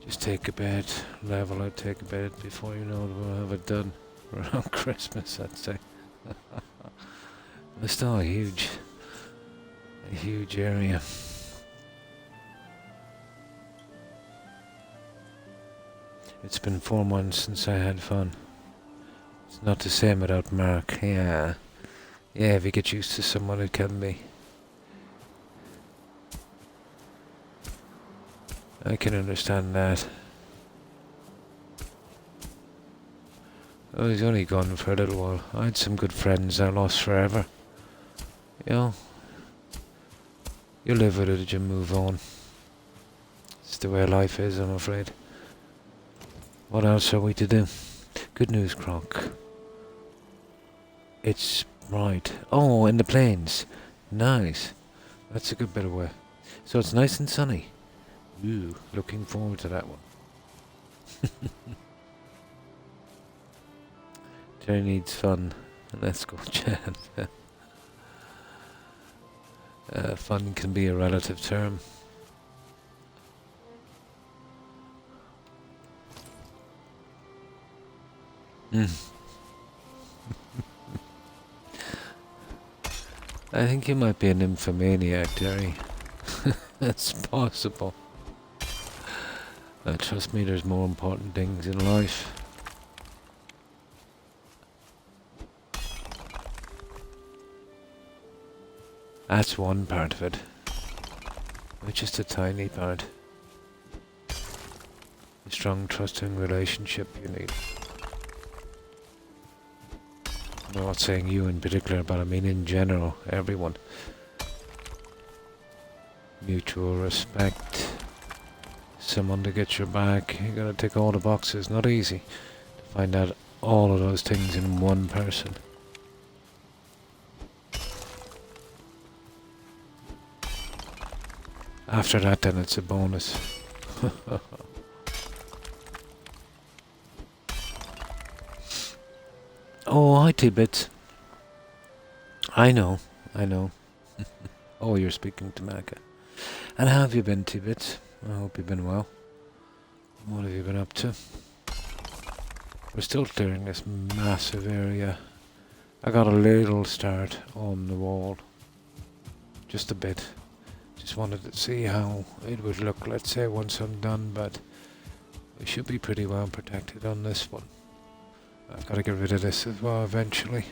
Just take a bed, level out, take a bed before you know it, we'll have it done around Christmas, I'd say. It's still a huge area. It's been 4 months since I had fun. It's not the same without Mark, yeah. Yeah, if you get used to someone, it can be. I can understand that. Oh, he's only gone for a little while. I had some good friends I lost forever. You know, you live with it, you move on. It's the way life is, I'm afraid. What else are we to do? Good news, Croc. It's right. Oh, in the plains. Nice. That's a good bit away. So it's nice and sunny. Ooh, looking forward to that one. Jerry needs fun. Let's go, Chad. Fun can be a relative term. I think you might be an nymphomaniac, Jerry. That's possible. Trust me, there's more important things in life. That's one part of it. But just a tiny part. A strong, trusting relationship you need. I'm not saying you in particular, but I mean in general, everyone. Mutual respect. Someone to get your back. You gotta tick all the boxes. Not easy to find out all of those things in one person. After that, then it's a bonus. Oh, hi, T-Bits. I know. Oh, you're speaking to Maka. And how have you been, T-Bits? I hope you've been well. What have you been up to? We're still clearing this massive area. I got a little start on the wall. Just a bit. Just wanted to see how it would look, let's say, once I'm done, but we should be pretty well protected on this one. I've got to get rid of this as well eventually.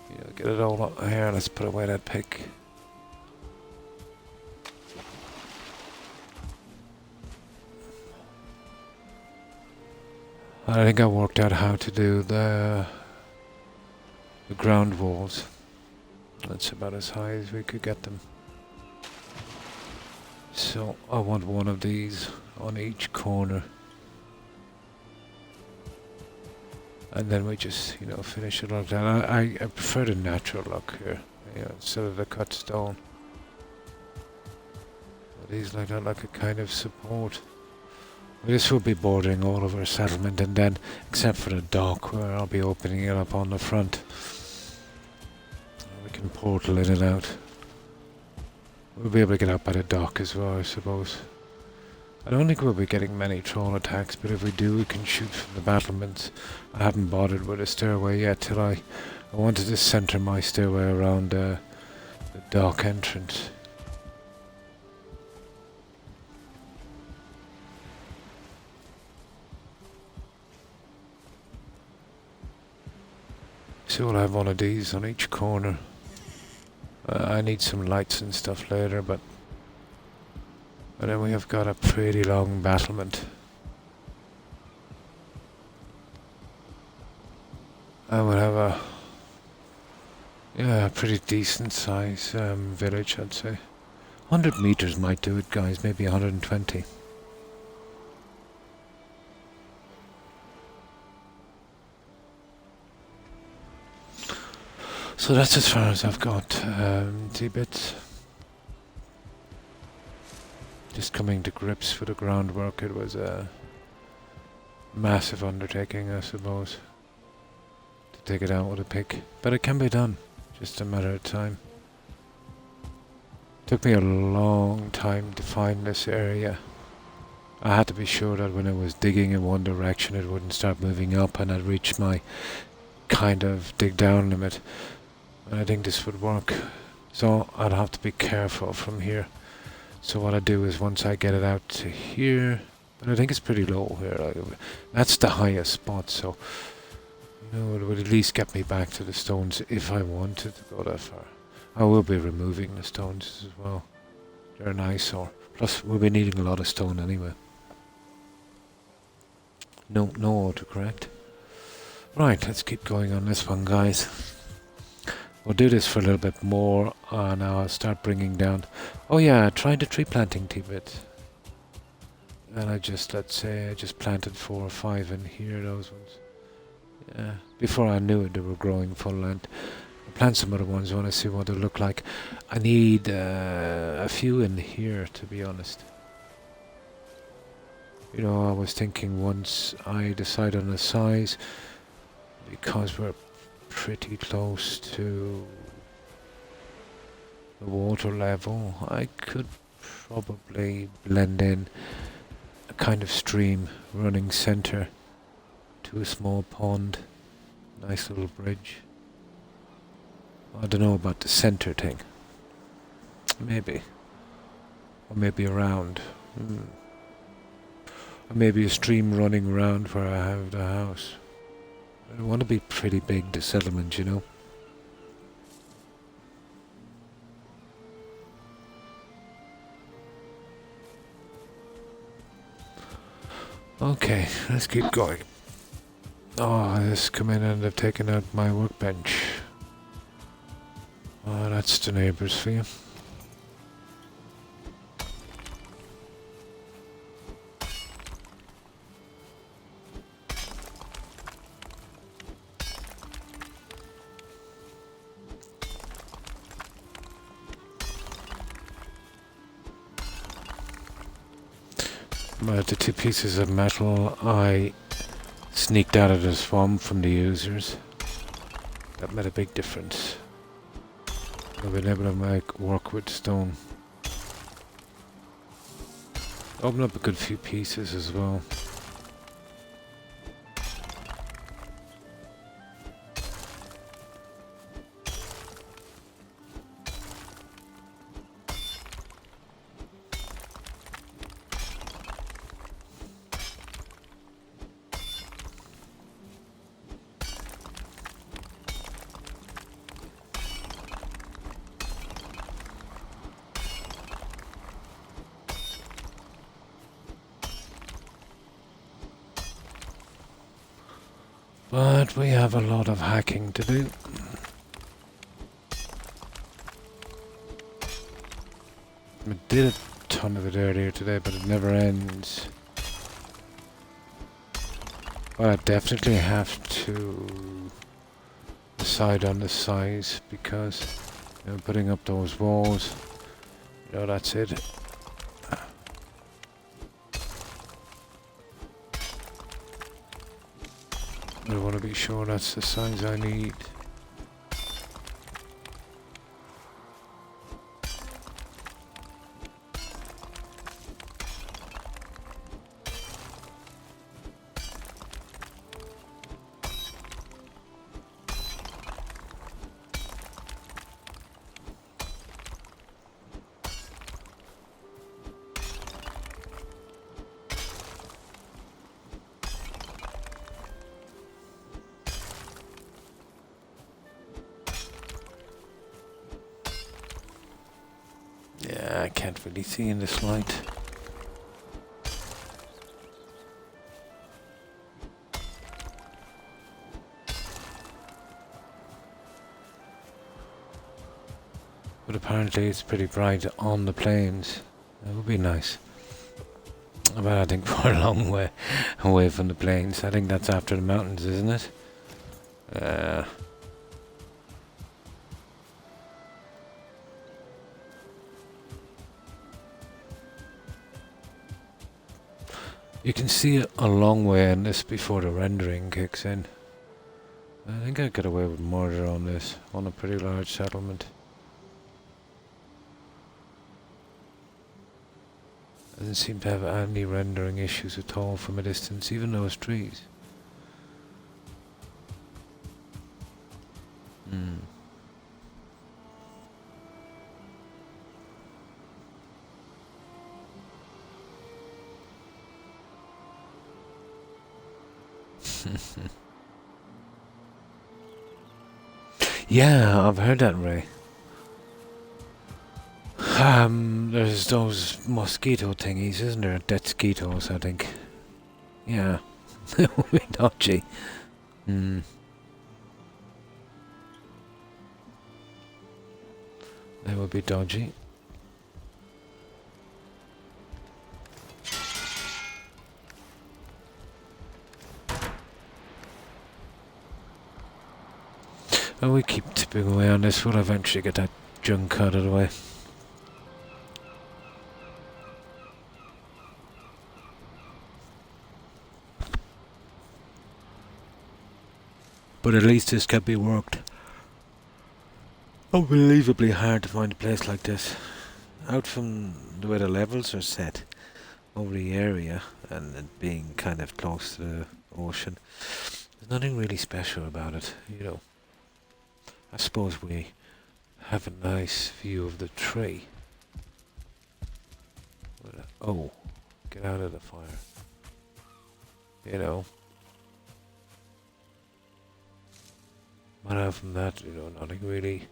You know, get it all up here. Let's put away that pick. I think I worked out how to do the ground walls. That's about as high as we could get them. So I want one of these on each corner. And then we just, you know, finish it like that. I prefer the natural look here, you know, instead of the cut stone. These like that, like a kind of support. This will be bordering all of our settlement, and then, except for the dock, where I'll be opening it up on the front. We can portal in and out. We'll be able to get out by the dock as well, I suppose. I don't think we'll be getting many troll attacks, but if we do, we can shoot from the battlements. I haven't bothered with a stairway yet till I wanted to centre my stairway around the dock entrance. So we'll have one of these on each corner. I need some lights and stuff later, but then we have got a pretty long battlement. I would have a pretty decent size village, I'd say. 100 meters might do it, guys, maybe 120. So that's as far as I've got, T-Bits. Just coming to grips with the groundwork, it was a massive undertaking, I suppose, to take it out with a pick. But it can be done, just a matter of time. Took me a long time to find this area. I had to be sure that when I was digging in one direction it wouldn't start moving up and I'd reach my kind of dig down limit. And I think this would work. So I'd have to be careful from here. So what I do is once I get it out to here, but I think it's pretty low here. That's the highest spot, so you know, it would at least get me back to the stones if I wanted to go that far. I will be removing the stones as well. They're an eyesore. Plus, we'll be needing a lot of stone anyway. No autocorrect. Right, let's keep going on this one, guys. We'll do this for a little bit more, and I'll start bringing down... Oh yeah, I tried the tree planting tidbit. And let's say I just planted 4 or 5 in here, those ones. Yeah, before I knew it, they were growing full length. I'll plant some other ones, I want to see what they look like. I need a few in here, to be honest. You know, I was thinking once I decide on the size, because we're pretty close to the water level, I could probably blend in a kind of stream running center to a small pond. Nice little bridge. I don't know about the center thing. Maybe. Or maybe around. Or maybe a stream running around where I have the house. I want to be pretty big, the settlement, you know. Okay, let's keep going. Oh, this come in and they've taken out my workbench. Oh, that's the neighbours for you. But the 2 pieces of metal I sneaked out of the swamp from the users. That made a big difference. I've been able to work with stone. Open up a good few pieces as well. But we have a lot of hacking to do. I did a ton of it earlier today, but it never ends. But I definitely have to decide on the size, because you know, putting up those walls, you know, that's it. I want to be sure that's the size I need. Yeah, I can't really see in this light. But apparently it's pretty bright on the plains. That would be nice. But I think we're a long way away from the plains. I think that's after the mountains, isn't it? You can see a long way in this before the rendering kicks in. I think I get away with murder on this, on a pretty large settlement. I didn't seem to have any rendering issues at all from a distance, even those trees. Yeah, I've heard that, Ray. There's those mosquito thingies, isn't there? Dead mosquitoes, I think. Yeah. It would be dodgy. Hmm. That would be dodgy. Oh, we keep tipping away on this. We'll eventually get that junk out of the way. But at least this can be worked. Unbelievably hard to find a place like this. Out from the way the levels are set over the area and it being kind of close to the ocean, there's nothing really special about it, you know. I suppose we have a nice view of the tree. Oh, get out of the fire. You know. But other than that, you know, nothing really.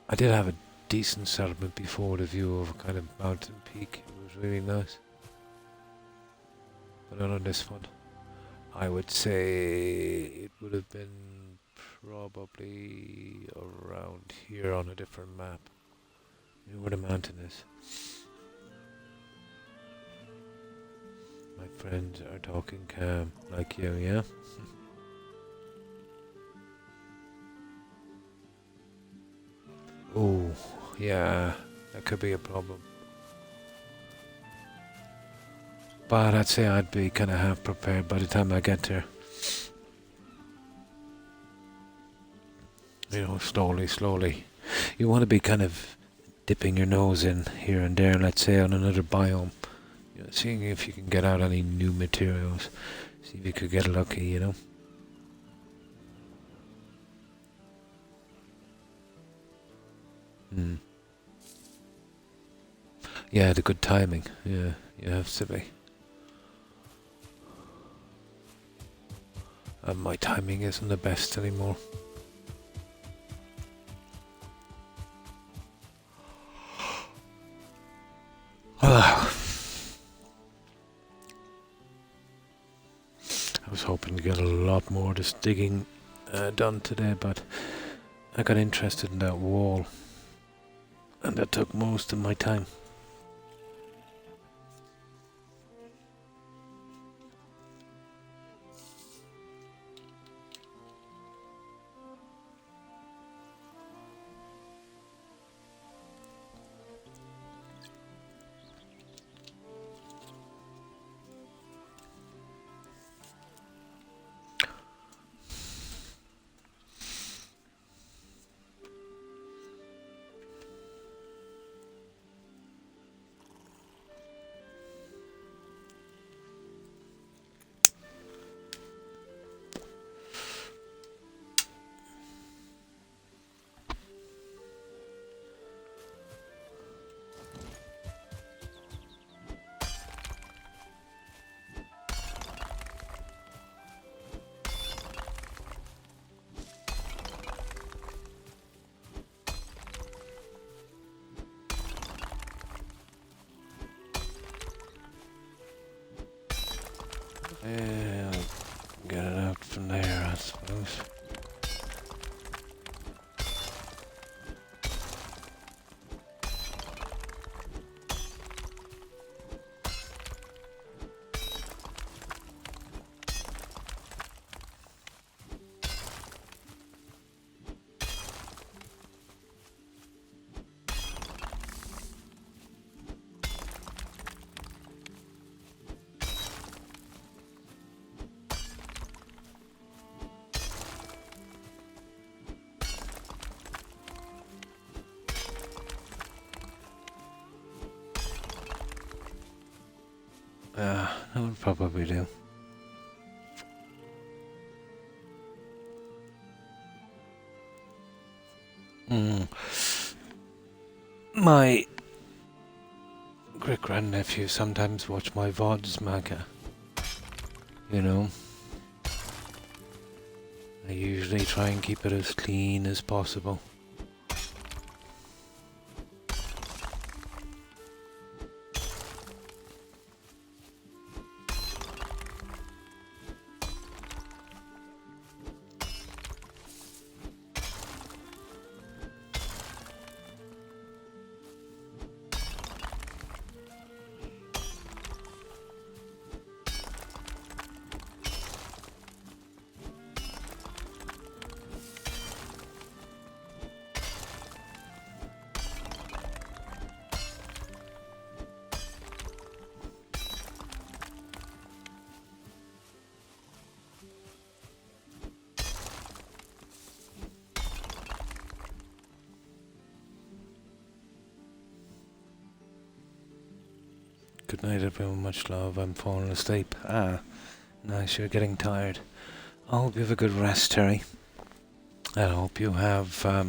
I did have a decent settlement before, the view of a kind of mountain peak. It was really nice. But not on this one. I would say it would have been probably around here on a different map. You know where the mountain is. My friends are talking calm, like you, yeah? Oh, yeah, that could be a problem. But I'd say I'd be kind of half prepared by the time I get there. You know, slowly. You want to be kind of dipping your nose in here and there, let's say on another biome. You know, seeing if you can get out any new materials. See if you could get lucky, you know. Hmm. Yeah, the good timing. Yeah, you have to be. And my timing isn't the best anymore. I was hoping to get a lot more of this digging done today, but I got interested in that wall, and that took most of my time. Yeah, I'll get it out from there, I suppose. That would probably do. My great-grandnephew sometimes watch my VODs, Maka. You know? I usually try and keep it as clean as possible. Good night everyone, much love, I'm falling asleep. Nice, you're getting tired. I hope you have a good rest, Terry. I hope you have a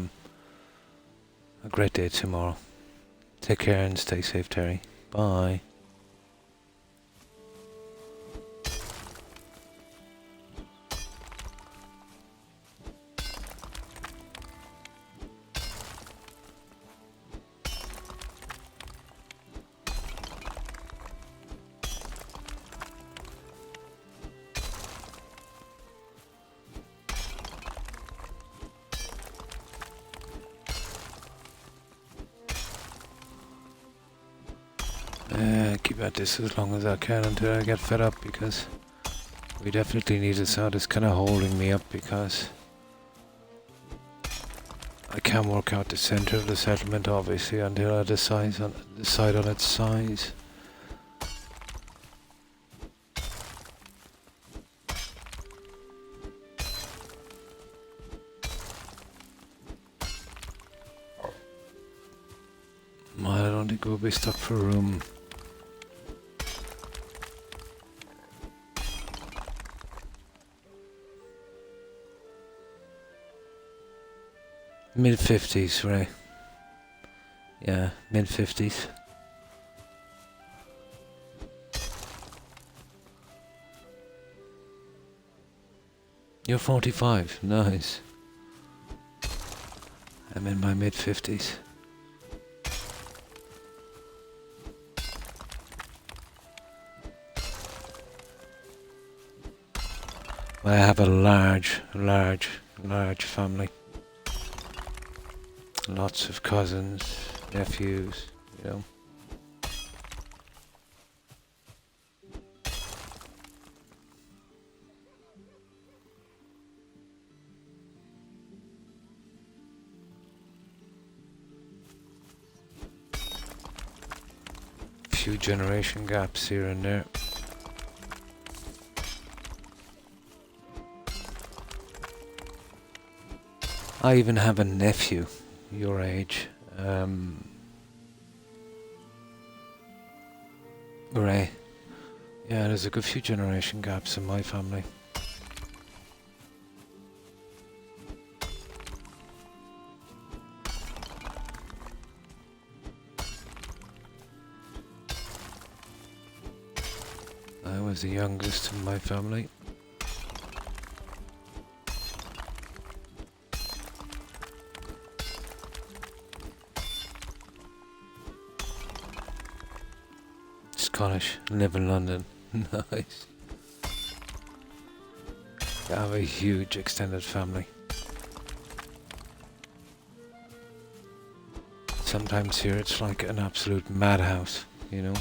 great day tomorrow. Take care and stay safe, Terry. Bye. Keep at this as long as I can until I get fed up, because we definitely need this out. It's kind of holding me up because I can't work out the center of the settlement, obviously, until I decide on its size. I don't think we'll be stuck for room. Mid-50s, Ray. Yeah, mid-50s. You're 45, nice. I'm in my mid-50s. I have a large family. Lots of cousins, nephews, you know. Few generation gaps here and there. I even have a nephew your age, Ray. Yeah, there's a good few generation gaps in my family. I was the youngest in my family. Scottish, live in London. Nice. I have a huge extended family. Sometimes here it's like an absolute madhouse, you know.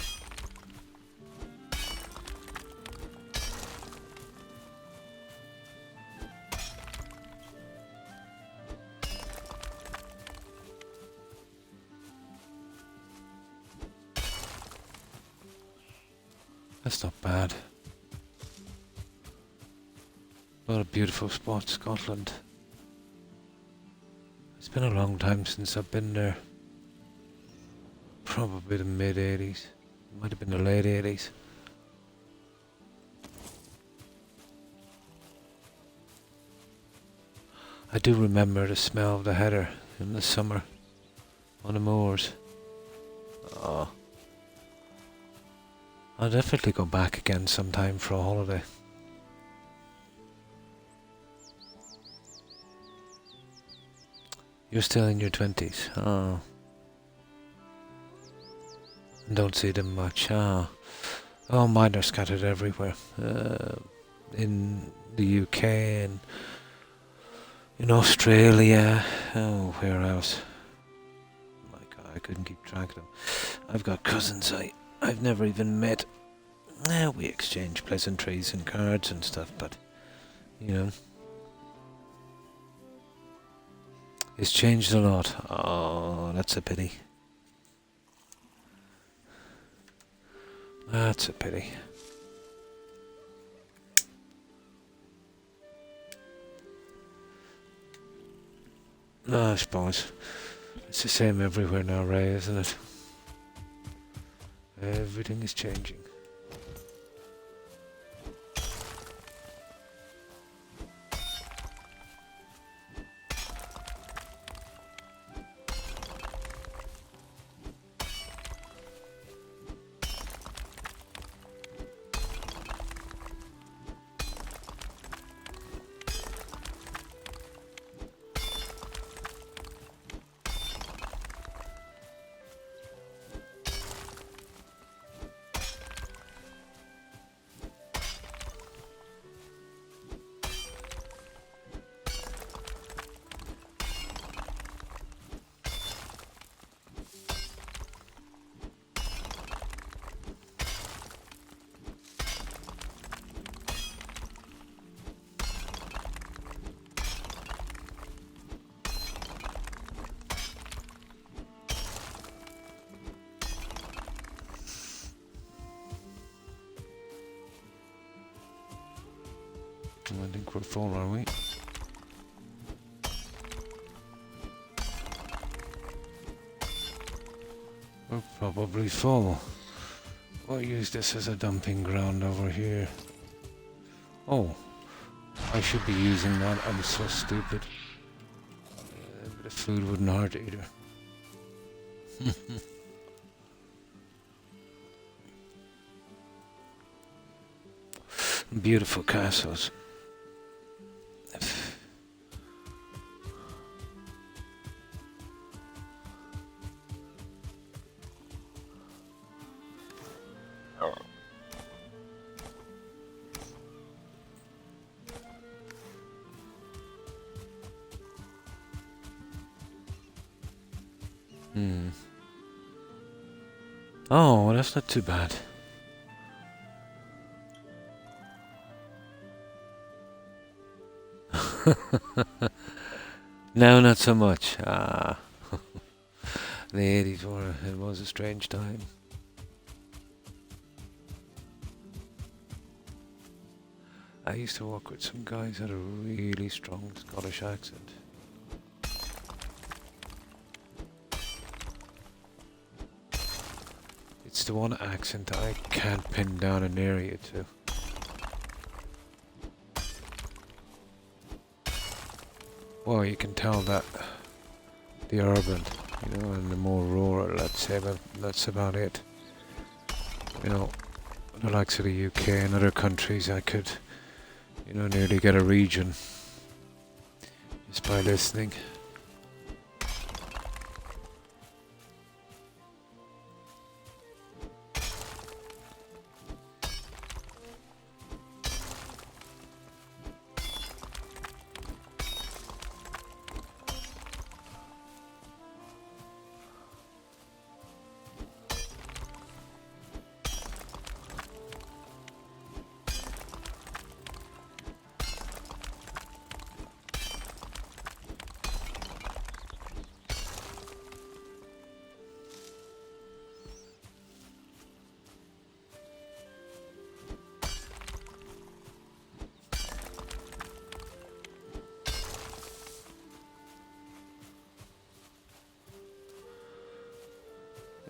That's not bad. A lot of beautiful spots, Scotland. It's been a long time since I've been there. Probably the mid-80s. Might have been the late 80s. I do remember the smell of the heather in the summer on the moors. Oh. I'll definitely go back again sometime for a holiday. You're still in your 20s. Oh. Don't see them much. Oh. Oh, mine are scattered everywhere. In the UK and in Australia. Oh, where else? My God, I couldn't keep track of them. I've got cousins I've never even met. We exchange pleasantries and cards and stuff, but, you know, it's changed a lot. Oh, that's a pity. That's a pity. I suppose. It's the same everywhere now, Ray, isn't it? Everything is changing. I think we're full, are we? We're probably full. We'll use this as a dumping ground over here. Oh, I should be using that. I'm so stupid. But the food wouldn't hurt either. Beautiful castles. Oh, that's not too bad. No, not so much. The 80s were, it was a strange time. I used to work with some guys who had a really strong Scottish accent. It's the one accent I can't pin down an area to. Well, you can tell that the urban, you know, and the more rural, let's say, but that's about it. You know, the likes of the UK and other countries, I could, you know, nearly get a region just by listening.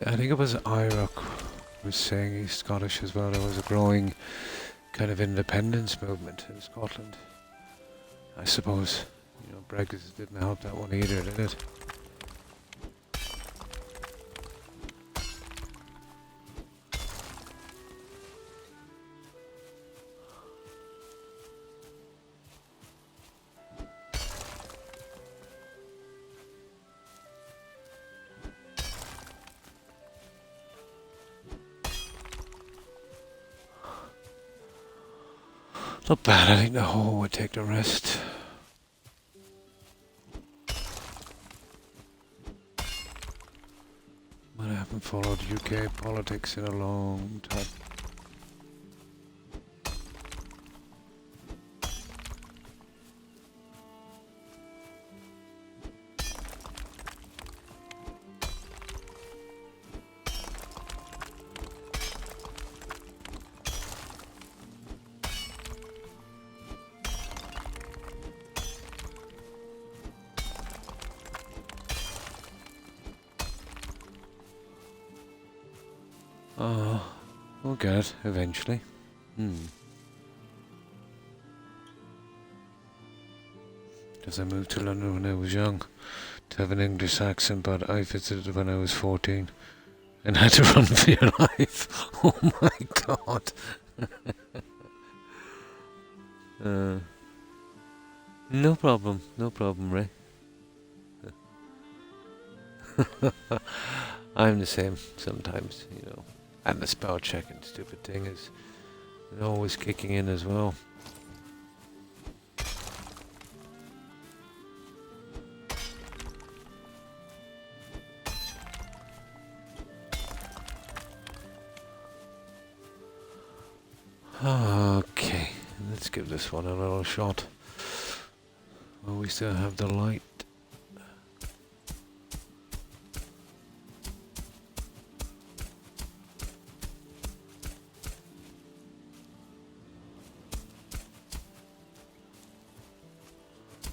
I think it was Ira was saying he's Scottish as well. There was a growing kind of independence movement in Scotland. I suppose, you know, Brexit didn't help that one either, did it? Not bad, I think the whole would take the rest. But I haven't followed UK politics in a long time. We'll get it eventually. Because I moved to London when I was young to have an English accent, but I visited when I was 14 and had to run for your life. Oh my god. No problem, Ray. I'm the same sometimes, you know. And the spell checking stupid thing is always kicking in as well. Okay, let's give this one a little shot. Well, we still have the light.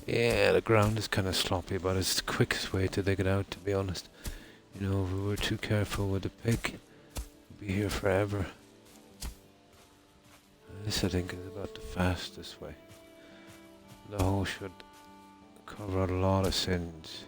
Yeah, the ground is kind of sloppy, but it's the quickest way to dig it out, to be honest. You know, if we were too careful with the pick, we'd be here forever. This, I think, is about the fastest way. The hole should cover a lot of sins.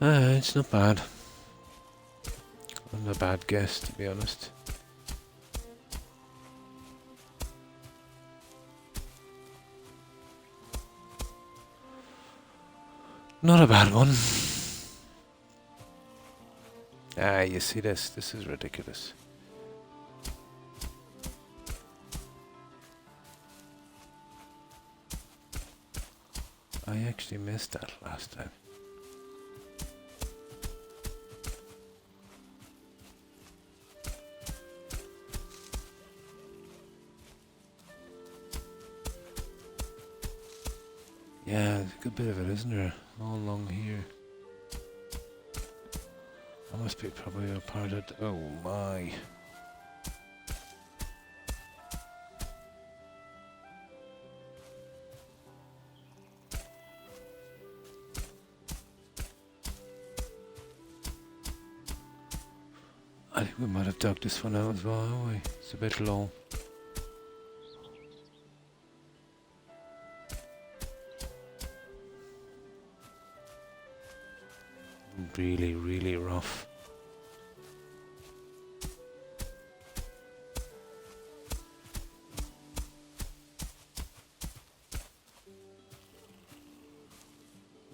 It's not bad. I'm a bad guess, to be honest. Not a bad one. You see this? This is ridiculous. I actually missed that last time. Yeah, there's a good bit of it, isn't there? All along here. That must be probably a part of... Oh my. I think we might have dug this one out as well, haven't we? It's a bit low. Really, really rough.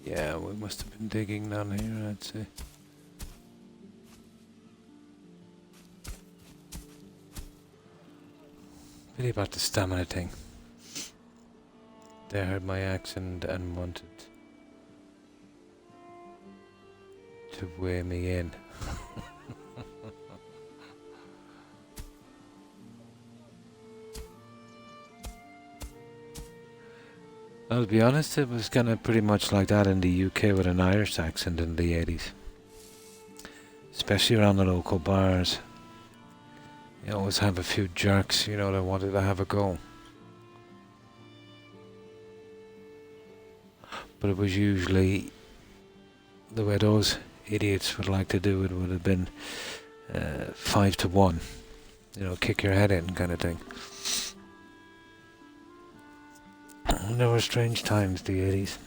Yeah, we must have been digging down here, I'd say. Pity about the stamina thing. They heard my accent and wanted to weigh me in. I'll be honest, it was kind of pretty much like that in the UK with an Irish accent in the 80s. Especially around the local bars. You always have a few jerks, you know, that wanted to have a go. But it was usually the way those idiots would like to do it would have been 5-1. You know, kick your head in kind of thing. There were strange times, the 80s.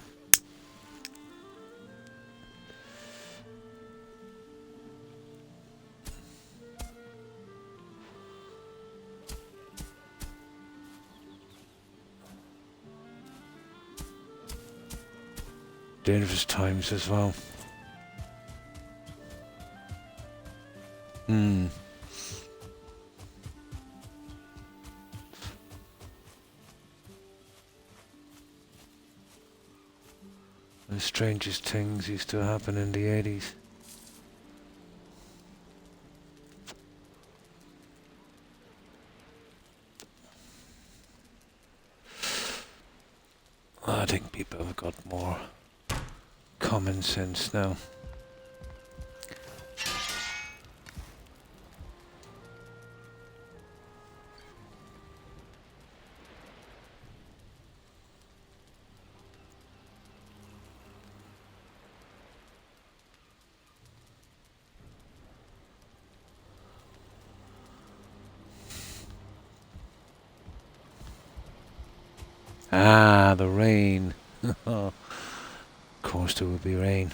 Dangerous times as well. Hmm. The strangest things used to happen in the 80s. I think people have got more common sense now. Ah, the rain. Of course there will be rain.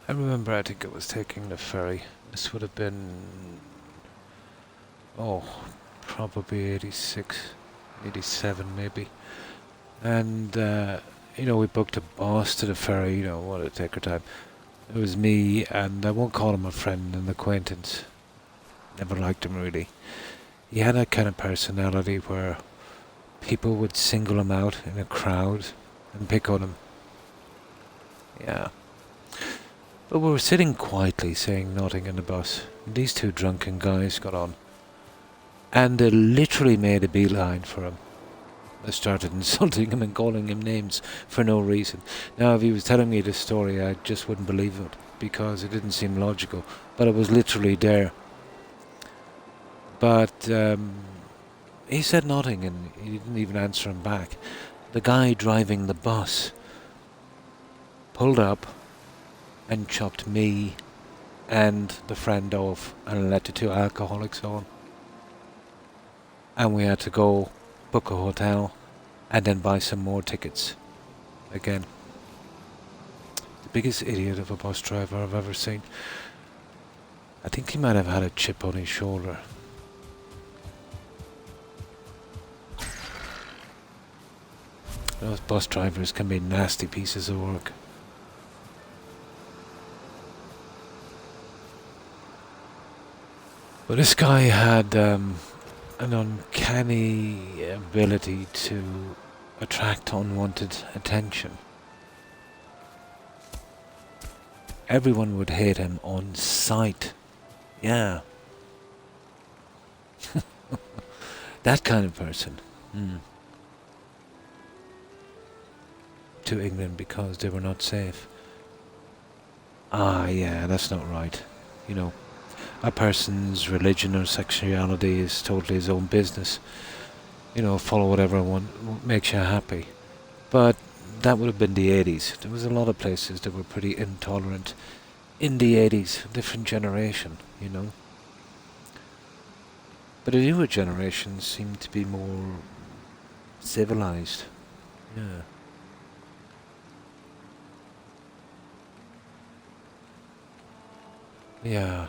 I remember, I think it was taking the ferry. This would have been, oh, probably 86, 87 maybe. And, you know, we booked a bus to the ferry, you know, what a take our time. It was me, and I won't call him a friend, an acquaintance. Never liked him really. He had that kind of personality where people would single him out in a crowd and pick on him. Yeah. But we were sitting quietly, saying nothing in the bus. And these two drunken guys got on. And they literally made a beeline for him. They started insulting him and calling him names for no reason. Now, if he was telling me this story, I just wouldn't believe it, because it didn't seem logical. But it was literally there. But he said nothing, and he didn't even answer him back. The guy driving the bus pulled up and chopped me and the friend off and let the two alcoholics on. And we had to go book a hotel and then buy some more tickets again. The biggest idiot of a bus driver I've ever seen. I think he might have had a chip on his shoulder. Those bus drivers can be nasty pieces of work. But this guy had an uncanny ability to attract unwanted attention. Everyone would hate him on sight. Yeah. That kind of person. To England because they were not safe. Ah, yeah, that's not right. You know, a person's religion or sexuality is totally his own business. You know, follow whatever one makes you happy. But that would have been the 80s. There was a lot of places that were pretty intolerant in the 80s, different generation, you know. But the newer generation seemed to be more civilized. Yeah. Yeah.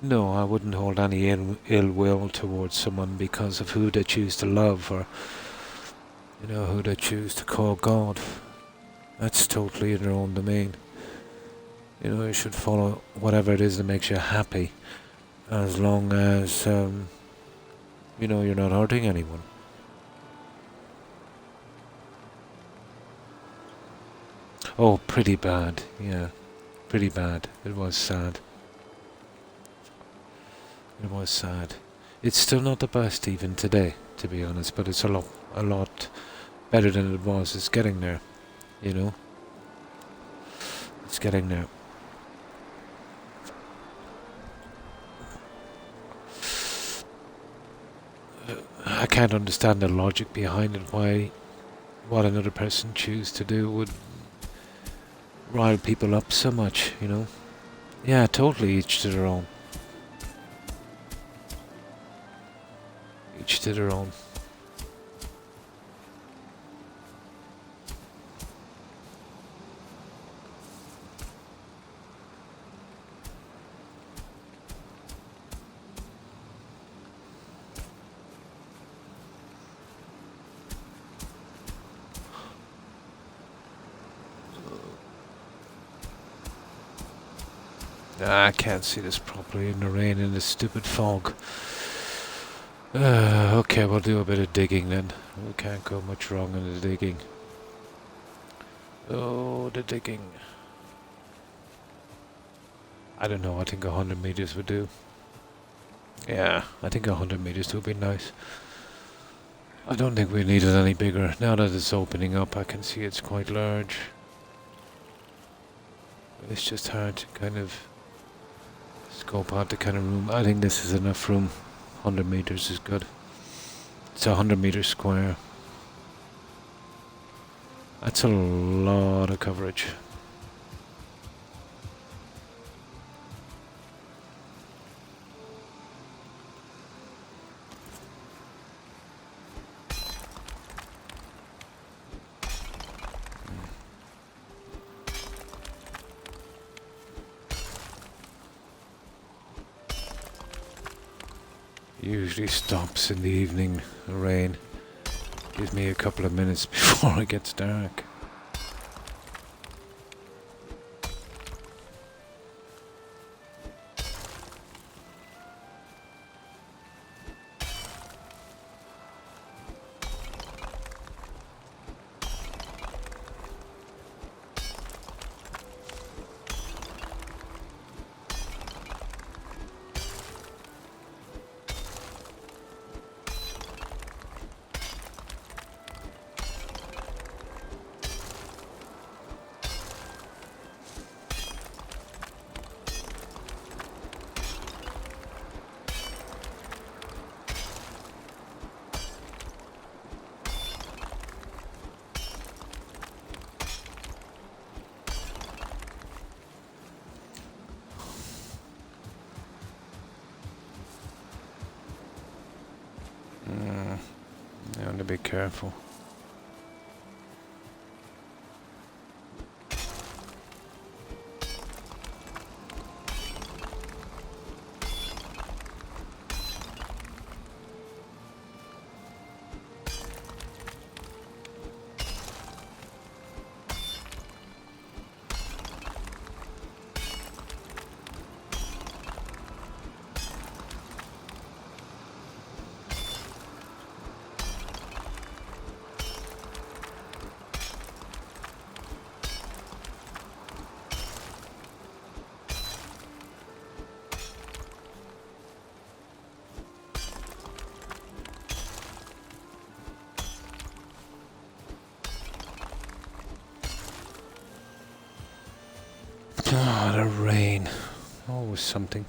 No, I wouldn't hold any ill will towards someone because of who they choose to love, or, you know, who they choose to call God. That's totally in their own domain. You know, you should follow whatever it is that makes you happy, as long as, you know, you're not hurting anyone. Oh, pretty bad, yeah. Pretty bad. It was sad. It was sad. It's still not the best even today, to be honest, but it's a lot better than it was. It's getting there, you know? It's getting there. I can't understand the logic behind it, why what another person choose to do would rile people up so much, you know? Yeah, totally, each to their own. Each to their own. I can't see this properly in the rain and this stupid fog. Okay, we'll do a bit of digging then. We can't go much wrong in the digging. Oh, the digging. I don't know, I think 100 meters would do. Yeah, I think 100 meters would be nice. I don't think we need it any bigger. Now that it's opening up, I can see it's quite large. It's just hard to kind of scope out the kind of room. I think this is enough room. 100 meters is good. It's 100 meters square. That's a lot of coverage. Usually stops in the evening, the rain. Gives me a couple of minutes before it gets dark. You want to be careful. Oh, the rain. Always something.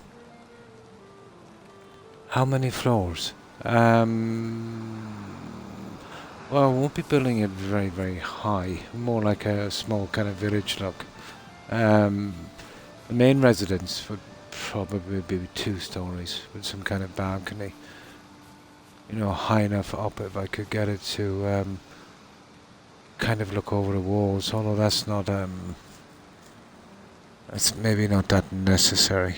How many floors? Well, I won't be building it very, very high. More like a small kind of village look. The main residence would probably be 2 stories with some kind of balcony. You know, high enough up if I could get it to kind of look over the walls. Although that's not that's maybe not that necessary.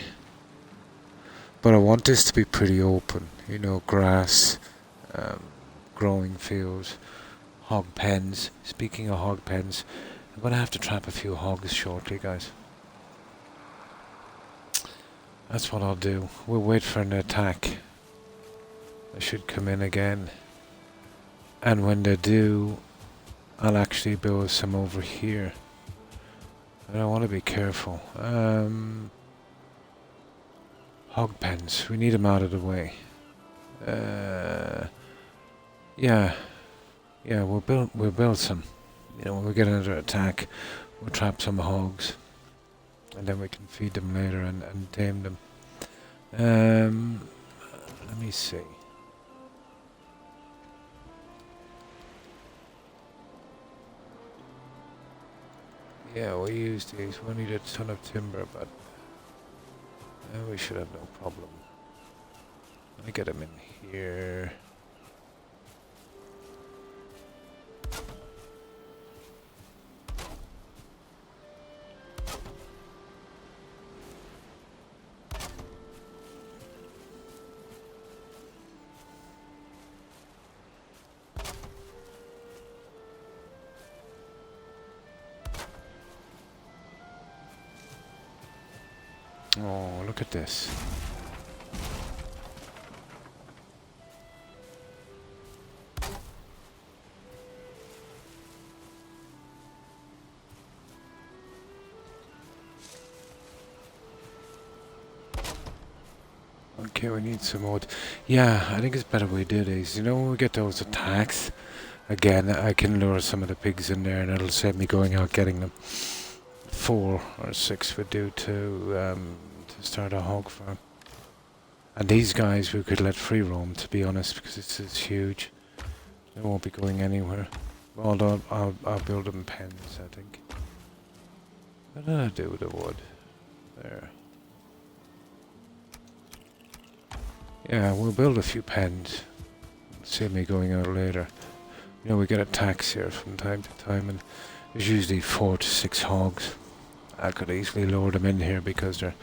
But I want this to be pretty open, you know, grass, growing fields, hog pens. Speaking of hog pens, I'm going to have to trap a few hogs shortly, guys. That's what I'll do. We'll wait for an attack. They should come in again. And when they do, I'll actually build some over here. And I want to be careful. Hog pens. We need them out of the way. Yeah. Yeah, we'll build some. You know, when we get under attack, we'll trap some hogs. And then we can feed them later and tame them. Let me see. Yeah, we use these. We need a ton of timber, but we should have no problem. Let me get them in here. Oh, look at this. Okay, we need some wood. Yeah, I think it's better we do these. You know, when we get those attacks, again, I can lure some of the pigs in there and it'll save me going out getting them. 4 or 6 would do to start a hog farm. And these guys we could let free roam, to be honest, because this is huge. They won't be going anywhere. Although I'll build them pens, I think. What did I do with the wood? There. Yeah, we'll build a few pens. Save me going out later. You know, we get attacks here from time to time, and there's usually 4 to 6 hogs. I could easily lure them in here because they'll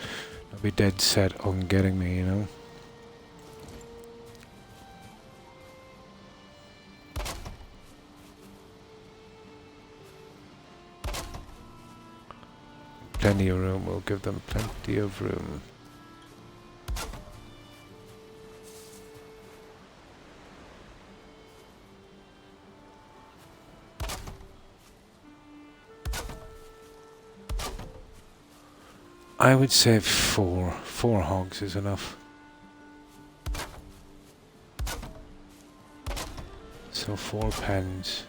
be dead set on getting me, you know. Plenty of room, we'll give them plenty of room. I would say 4. 4 hogs is enough. So 4 pens.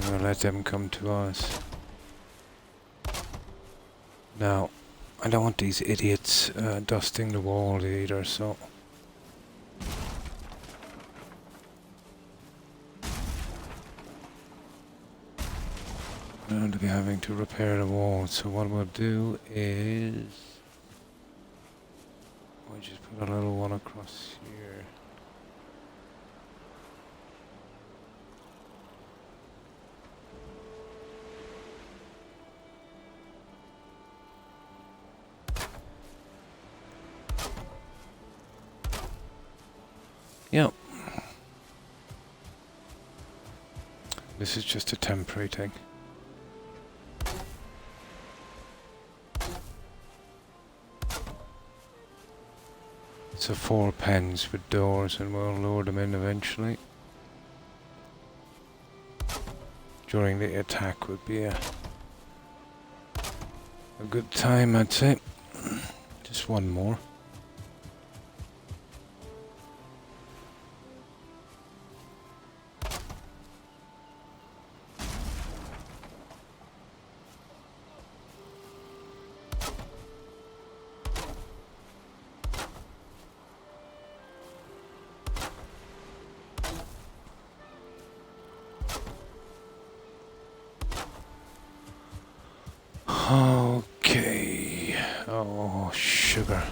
We'll let them come to us. Now, I don't want these idiots dusting the wall either, so... I'm going to be having to repair the wall, so what we'll do is... we'll just put a little one across here. Yep. This is just a temporary thing. So 4 pens with doors and we'll lure them in eventually. During the attack would be a good time, I'd say. Just 1 more. Okay. Oh, sugar.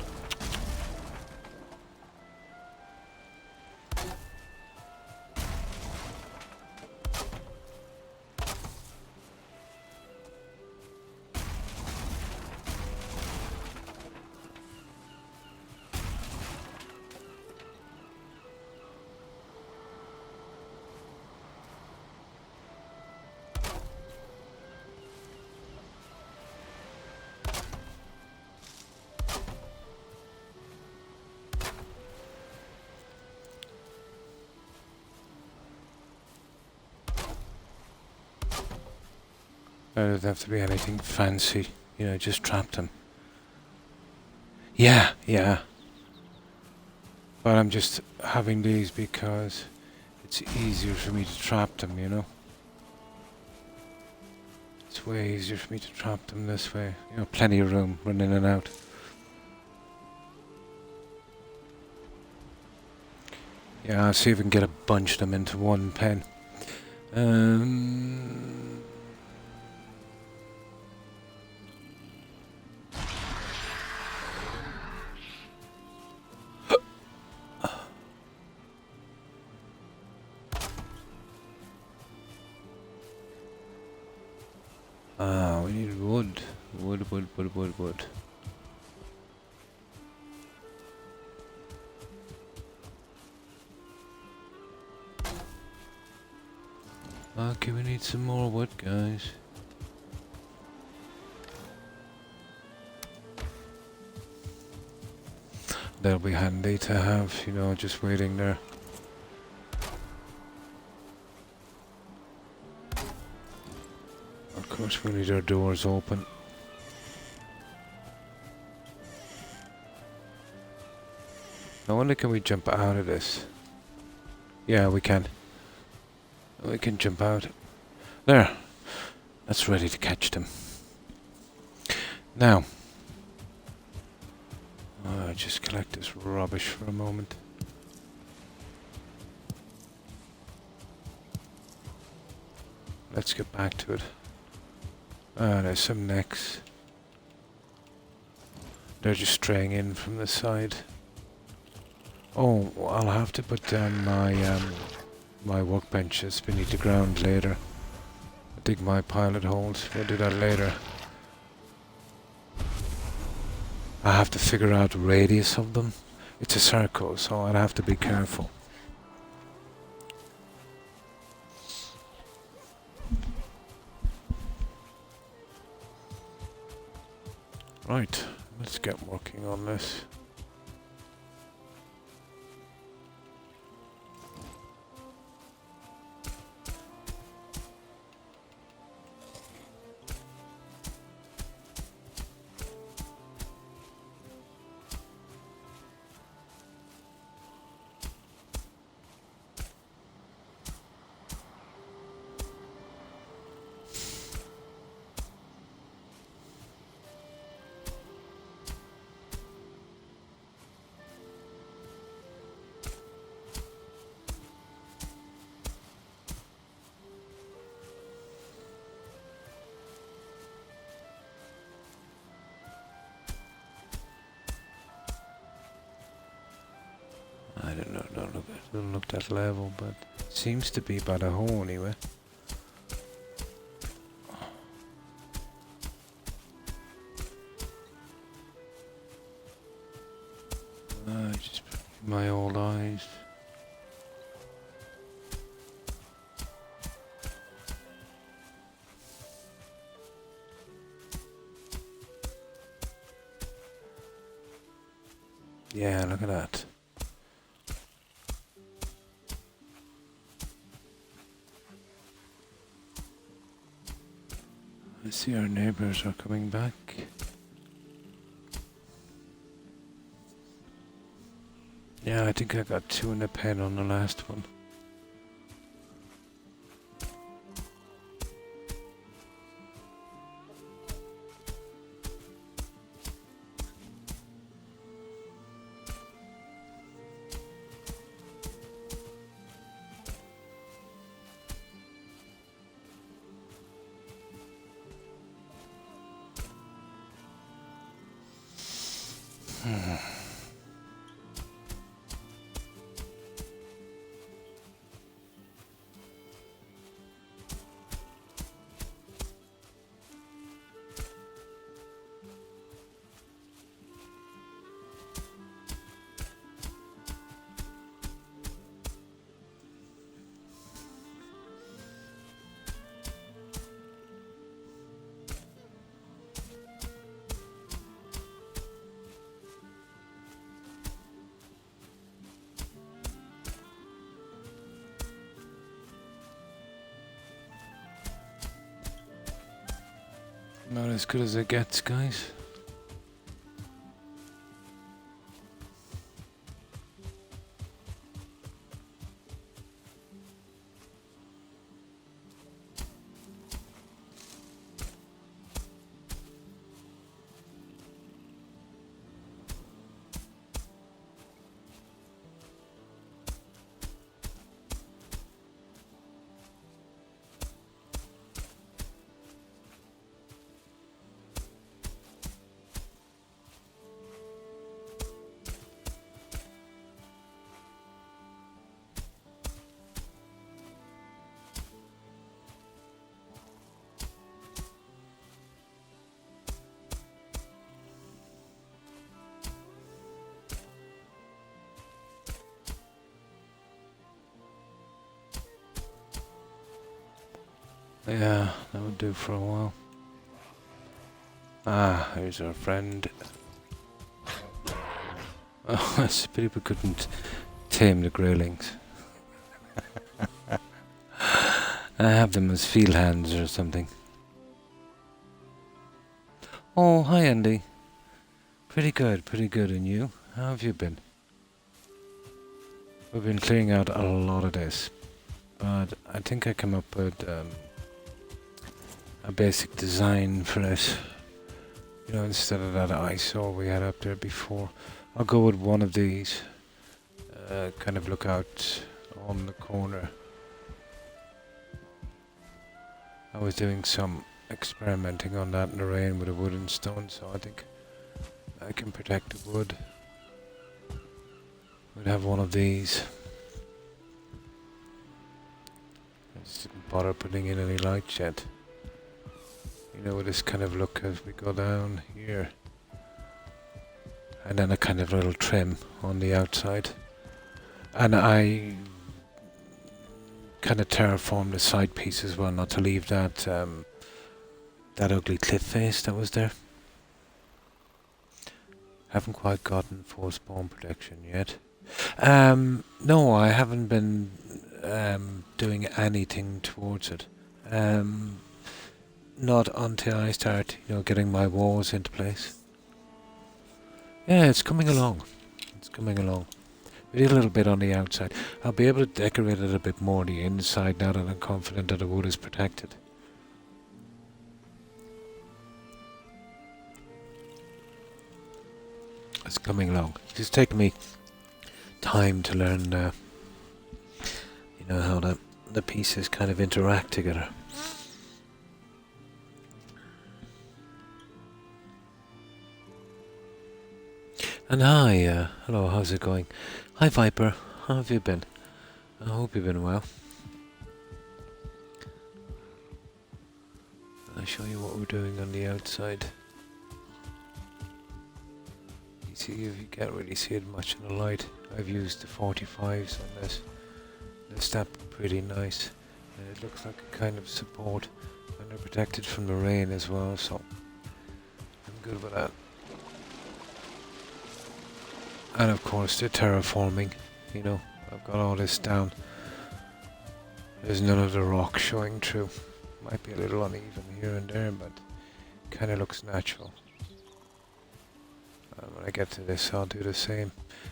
It doesn't have to be anything fancy, you know, just trap them. Yeah. But I'm just having these because it's easier for me to trap them, you know. It's way easier for me to trap them this way. You know, plenty of room, run in and out. Yeah, I'll see if we can get a bunch of them into 1 pen. Ah, we need wood. Wood. Okay, we need some more wood, guys. That'll be handy to have, you know, just waiting there. Of course, we need our doors open. I wonder, can we jump out of this? Yeah, we can. We can jump out. There. That's ready to catch them. Now. Just collect this rubbish for a moment. Let's get back to it. There's some necks. They're just straying in from the side. Oh, I'll have to put down my workbench that's beneath the ground later. Dig my pilot holes. We'll do that later. I have to figure out the radius of them. It's a circle, so I'll have to be careful. Right, let's get working on this. I don't know, don't look that level, but it seems to be by the hole anyway. Just my old eyes. Yeah, look at that. I see our neighbors are coming back. Yeah, I think I got 2 in the pen on the last one. Not as good as it gets, guys. Yeah, that would do for a while. Ah, here's our friend. Oh, it's a pity we couldn't tame the Greylings. Have them as field hands or something. Oh, hi Andy. Pretty good, and you? How have you been? We've been clearing out a lot of this, but I think I come up with a basic design for it. You know, instead of that eyesore we had up there before, I'll go with one of these. Kind of look out on the corner. I was doing some experimenting on that in the rain with a wood and stone, so I think I can protect the wood. We'd have one of these. I just didn't bother putting in any lights yet. You know, with this kind of look as we go down here. And then a kind of little trim on the outside. And I kind of terraformed the side piece as well, not to leave that that ugly cliff face that was there. Haven't quite gotten full spawn protection yet. No, I haven't been doing anything towards it. Not until I start, you know, getting my walls into place. Yeah, it's coming along. It's coming along. We did a little bit on the outside. I'll be able to decorate it a bit more on the inside now that I'm confident that the wood is protected. It's coming along. It's taken me time to learn, you know, how the pieces kind of interact together. And hi, hello, how's it going? Hi Viper, how have you been? I hope you've been well. I'll show you what we're doing on the outside. You see, you can't really see it much in the light. I've used the 45s on this. They snap pretty nice. And it looks like a kind of support. And they're protected from the rain as well, so I'm good with that. And of course the terraforming, you know, I've got all this down. There's none of the rock showing through. Might be a little uneven here and there, but kind of looks natural. When I get to this, I'll do the same.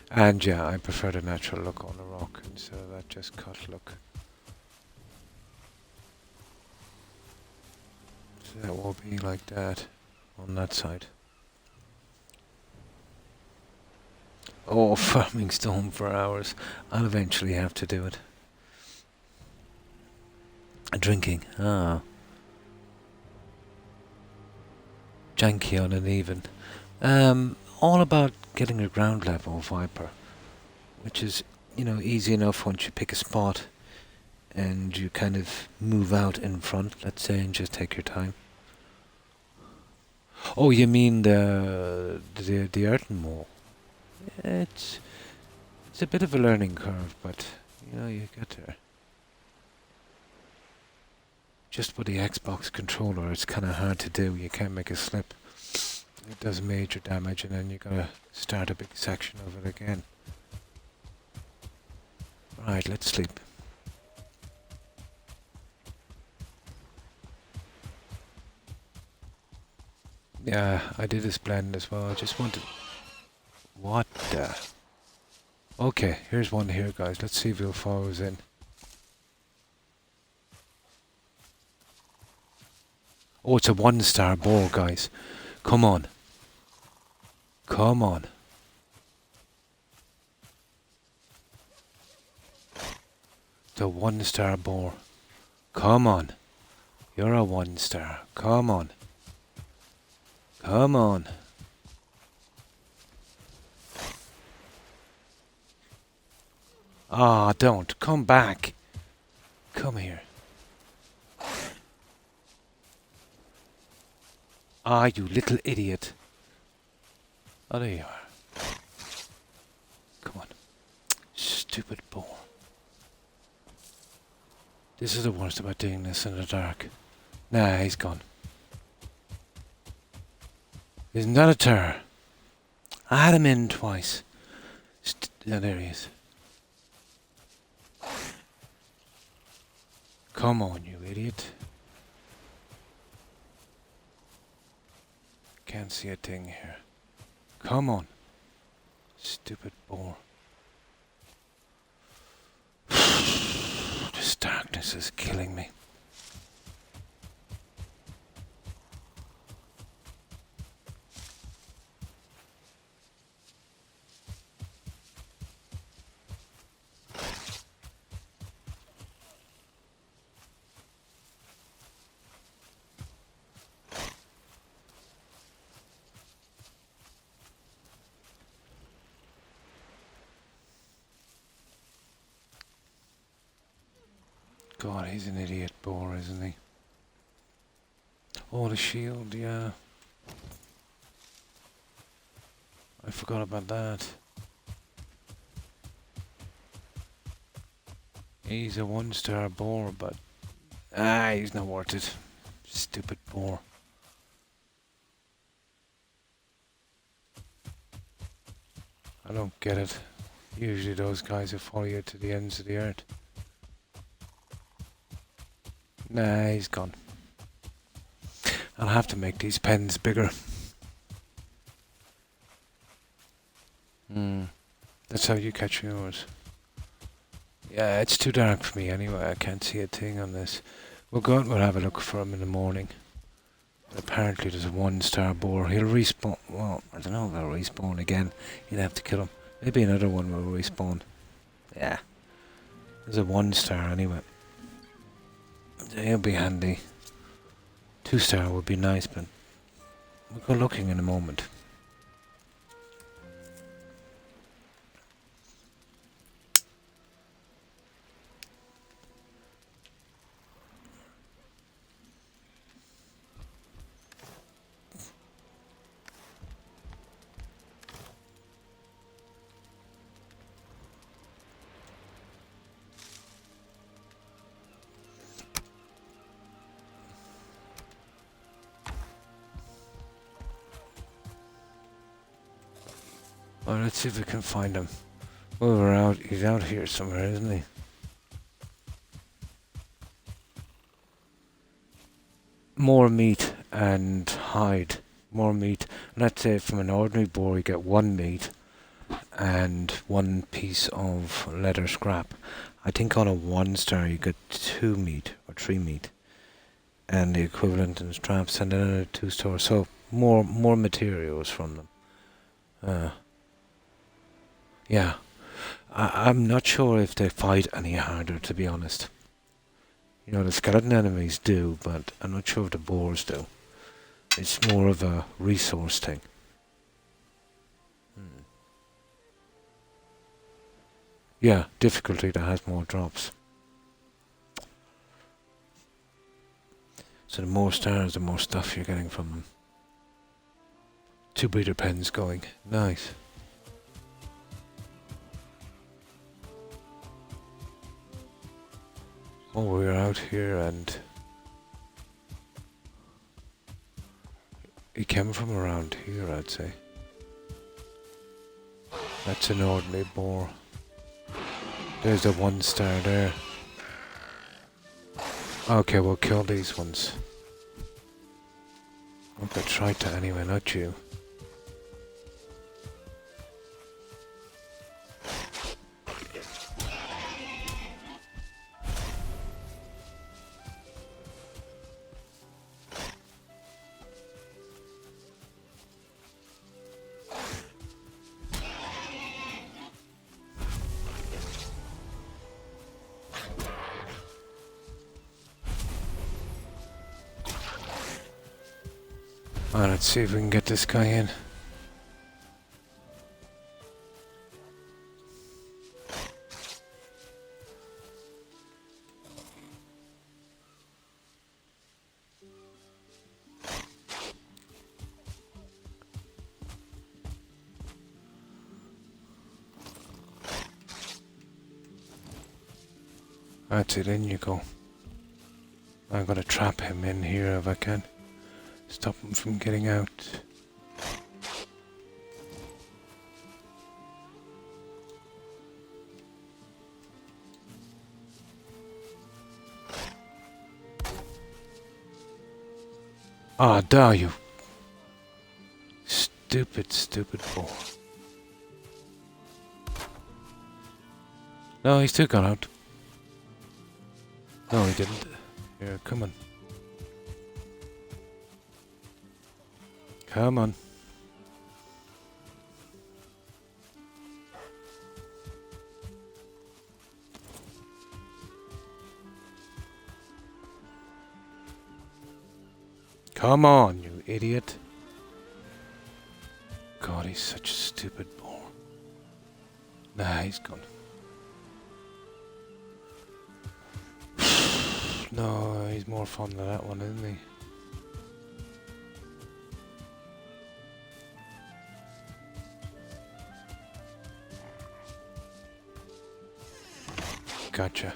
And yeah, I prefer the natural look on the rock instead of that just cut look. So that will be like that on that side. Oh, farming stone for hours. I'll eventually have to do it. Drinking. Ah. Janky on uneven. All about getting a ground level Viper. Which is, you know, easy enough once you pick a spot. And you kind of move out in front, let's say, and just take your time. Oh, you mean the earthen wall? It's a bit of a learning curve, but you know, you get there. Just with the Xbox controller, it's kind of hard to do. You can't make a slip. It does major damage, and then you gotta start a big section of it again. Right, let's sleep. Yeah, I did this blend as well. I just wanted. What the? Okay, here's one here, guys. Let's see if he'll follow us in. Oh, it's a 1-star ball, guys. Come on. Come on. It's a 1-star ball. Come on. You're a 1-star. Come on. Come on. Ah, don't. Come back. Come here. Ah, you little idiot. Oh, there you are. Come on. Stupid ball. This is the worst about doing this in the dark. Nah, he's gone. Isn't that a terror? I had him in twice. Yeah, there he is. Come on, you idiot. Can't see a thing here. Come on. Stupid boar. This darkness is killing me. God, he's an idiot boar, isn't he? Oh, the shield, yeah. I forgot about that. He's a 1-star boar, but... he's not worth it. Stupid boar. I don't get it. Usually those guys will follow you to the ends of the earth. Nah, he's gone. I'll have to make these pens bigger. That's how you catch yours. Yeah, it's too dark for me anyway. I can't see a thing on this. We'll go out and we'll have a look for him in the morning. Apparently there's a 1-star boar. He'll respawn. Well, I don't know if he'll respawn again. You'd have to kill him. Maybe another one will respawn. Yeah. There's a 1-star anyway. He'll be handy. 2-star would be nice, but we'll go looking in a moment. Well, let's see if we can find him. Well, we're out. He's out here somewhere, isn't he? More meat and hide. More meat. Let's say from an ordinary boar you get 1 meat and 1 piece of leather scrap. I think on a 1-star you get 2 meat or 3 meat. And the equivalent in straps, and then another 2-star. So more materials from them. Yeah. I'm not sure if they fight any harder, to be honest. You know, the skeleton enemies do, but I'm not sure if the boars do. It's more of a resource thing. Yeah, difficulty that has more drops. So the more stars, the more stuff you're getting from them. 2 breeder pens going. Nice. Oh, we're out here and... he came from around here, I'd say. That's an ordinary boar. There's the 1-star there. Okay, we'll kill these ones. Okay, try to anyway, not you. Alright, let's see if we can get this guy in. That's it, in you go. I'm gonna trap him in here if I can. Stop him from getting out. Ah, da you. Stupid, stupid boy. No, he still got out. No, he didn't. Here, come on. Come on. Come on, you idiot. God, he's such a stupid boy. Nah, he's gone. No, he's more fun than that one, isn't he? Gotcha.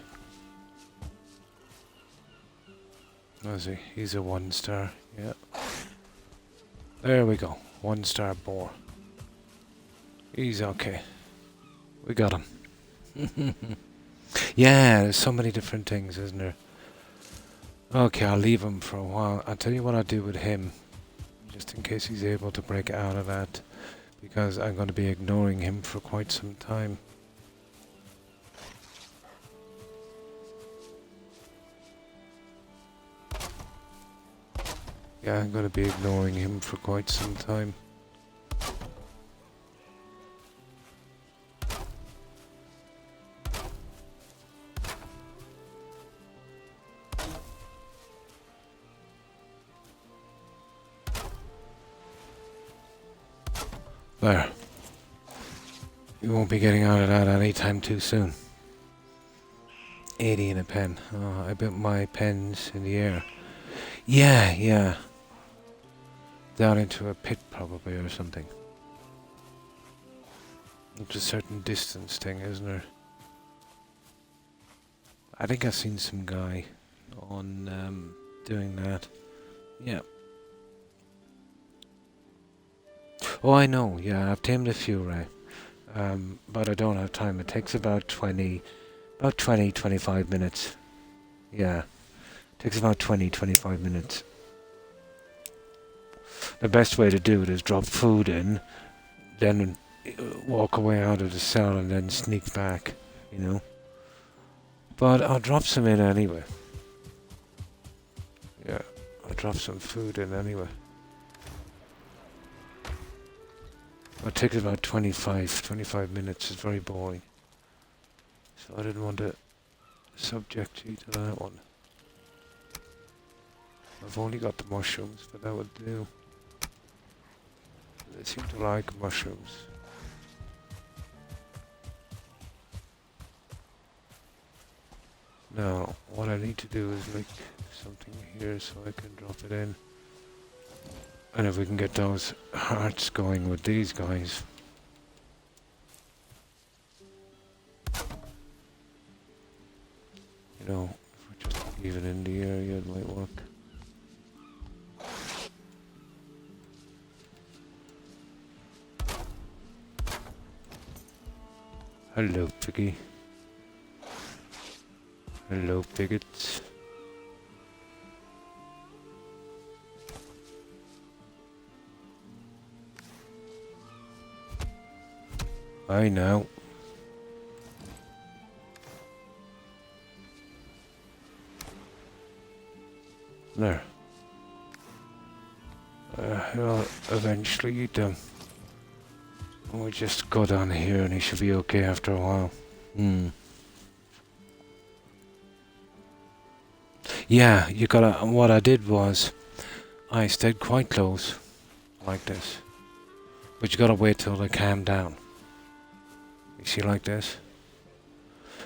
Was he? He's a 1-star. Yeah. There we go. 1-star boar. He's okay. We got him. Yeah, there's so many different things, isn't there? Okay, I'll leave him for a while. I'll tell you what I'll do with him, just in case he's able to break out of that, because I'm going to be ignoring him for quite some time. Yeah, I'm going to be ignoring him for quite some time. There. You won't be getting out of that anytime too soon. 80 in a pen. Oh, I bet my pen's in the air. Yeah, yeah. Down into a pit probably or something. It's a certain distance thing, isn't there? I think I've seen some guy on doing that. Yeah. Oh, I know. Yeah, I've tamed a few, right? But I don't have time. It takes about 25 minutes. Yeah. It takes about 25 minutes. The best way to do it is drop food in, then walk away out of the cell and then sneak back, you know. But I'll drop some in anyway. Yeah, I'll drop some food in anyway. It takes about 25 minutes. It's very boring. So I didn't want to subject you to that one. I've only got the mushrooms, but that would do. They seem to like mushrooms. Now, what I need to do is make something here so I can drop it in. And if we can get those hearts going with these guys. You know, if we just leave it in the area, it might work. Hello, piggy. Hello, bigots. I know. There. He'll eventually eat them. We'll just go down here and he should be okay after a while. Yeah, you gotta. What I did was, I stayed quite close, like this. But you gotta wait till they calm down. You see, like this?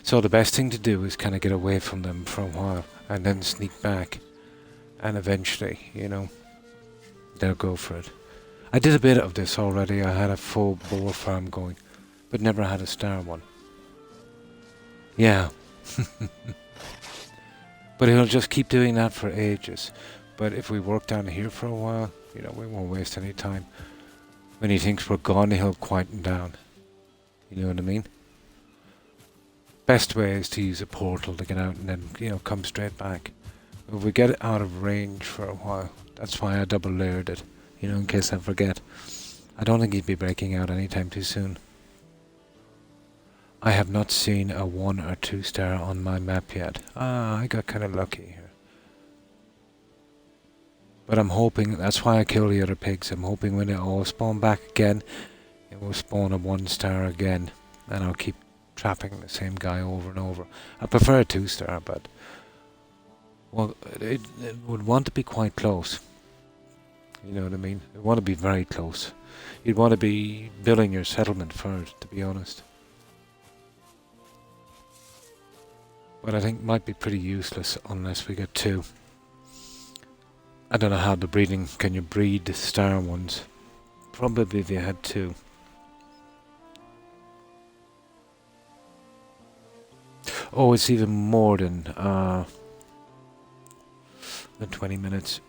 So the best thing to do is kind of get away from them for a while, and then sneak back. And eventually, you know, they'll go for it. I did a bit of this already. I had a full boar farm going, but never had a star one. Yeah. But he'll just keep doing that for ages. But if we work down here for a while, you know, we won't waste any time. When he thinks we're gone, he'll quieten down. You know what I mean? Best way is to use a portal to get out and then, you know, come straight back. If we get it out of range for a while, that's why I double layered it, you know, in case I forget. I don't think he'd be breaking out anytime too soon. I have not seen a 1 or 2 star on my map yet. Ah, I got kind of lucky here. But I'm hoping, that's why I kill the other pigs. I'm hoping when they all spawn back again, it will spawn a 1 star again. And I'll keep trapping the same guy over and over. I prefer a 2 star, but... well, it would want to be quite close. You know what I mean? It would want to be very close. You'd want to be building your settlement first, to be honest. But I think it might be pretty useless unless we get 2. I don't know how the breeding... can you breed the star ones? Probably if you had 2. Oh, it's even more than 20 minutes.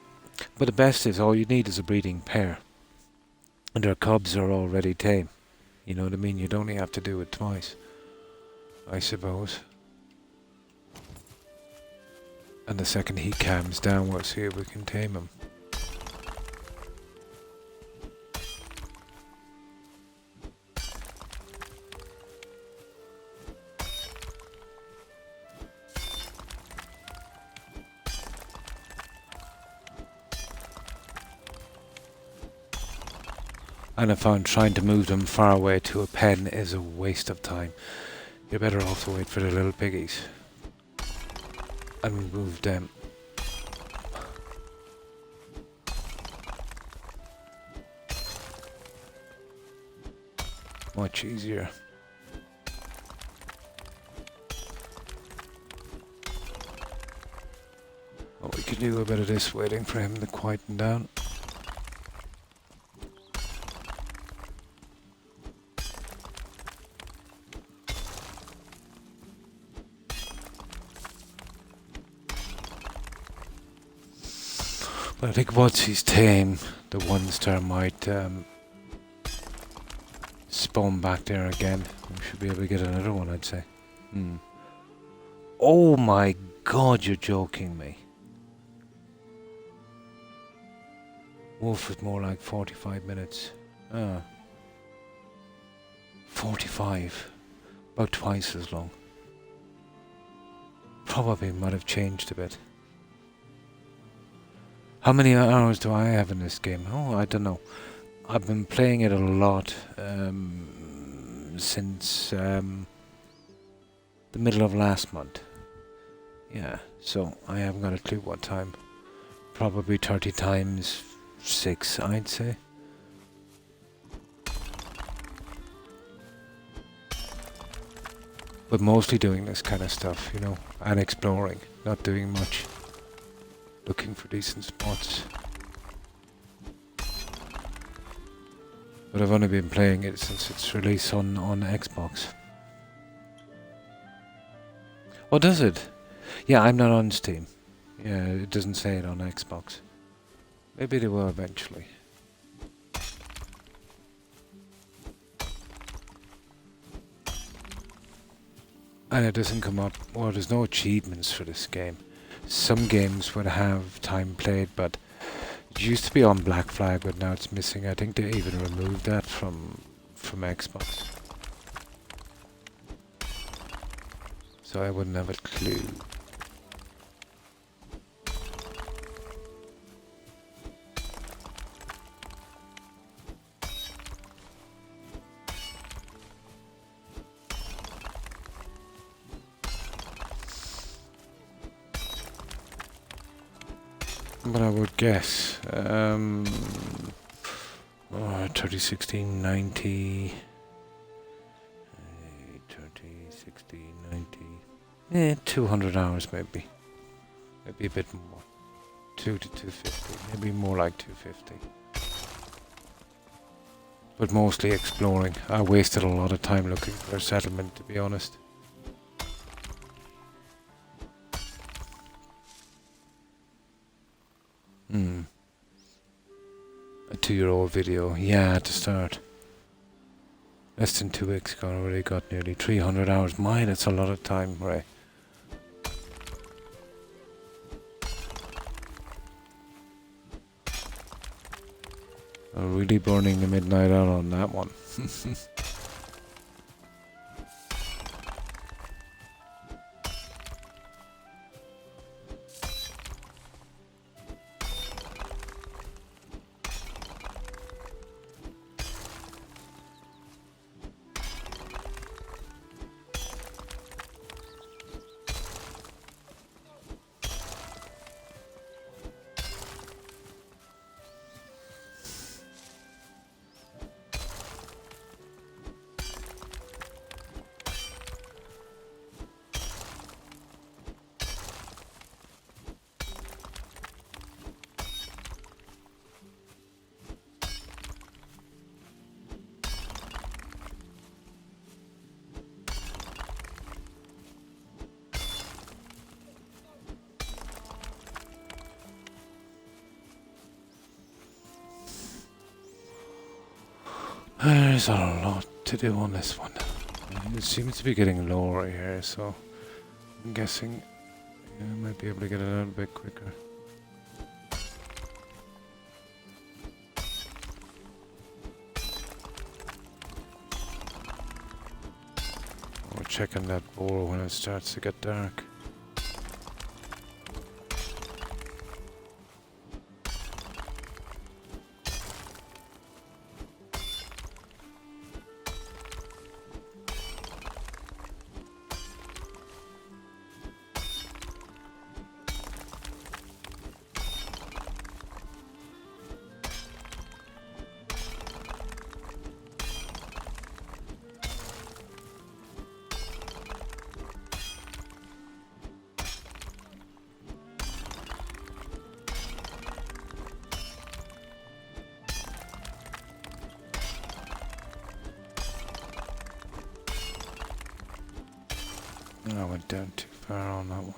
But the best is all you need is a breeding pair. And their cubs are already tame. You know what I mean? You'd only have to do it twice, I suppose. And the second he calms down, we'll see if we can tame him. And I found trying to move them far away to a pen is a waste of time. You're better off to wait for the little piggies. And move them. Much easier. What we could do a bit of this, waiting for him to quieten down. But I think once he's tame, the 1 star might spawn back there again. We should be able to get another one, I'd say. Oh my god, you're joking me. Wolf is more like 45 minutes. 45. About twice as long. Probably might have changed a bit. How many hours do I have in this game? Oh, I don't know. I've been playing it a lot since the middle of last month. Yeah, so I haven't got a clue what time. Probably 30 times 6, I'd say. But mostly doing this kind of stuff, you know, and exploring, not doing much. Looking for decent spots. But I've only been playing it since its release on Xbox. Oh, does it? Yeah, I'm not on Steam. Yeah, it doesn't say it on Xbox. Maybe they will eventually. And it doesn't come up, well, there's no achievements for this game. Some games would have time played, but it used to be on Black Flag, but now it's missing. I think they even removed that from Xbox. So I wouldn't have a clue. But I would guess, 30, 16, 90, 30, 60, 90, 200 hours maybe. Maybe a bit more. 2 to 250, maybe more like 250. But mostly exploring. I wasted a lot of time looking for a settlement, to be honest. A 2-year-old video. Yeah, to start. Less than 2 weeks ago, I already got nearly 300 hours. My, that's a lot of time, Ray. I'm really burning the midnight out on that one. There's a lot to do on this one. It seems to be getting lower here, so I'm guessing I might be able to get it out a bit quicker. We're checking that bowl when it starts to get dark. I went down too far on that one.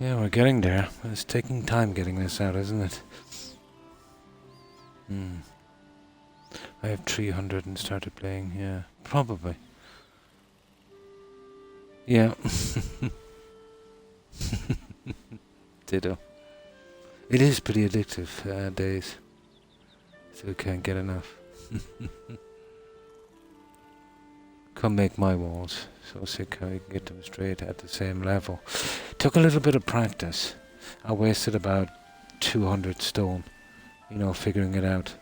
Yeah, we're getting there. It's taking time getting this out, isn't it? I have 300 and started playing, yeah. Probably. Yeah. Ditto. It is pretty addictive, days. So we can't get enough. Come make my walls. So sick how you can get them straight at the same level. Took a little bit of practice. I wasted about 200 stone, figuring it out.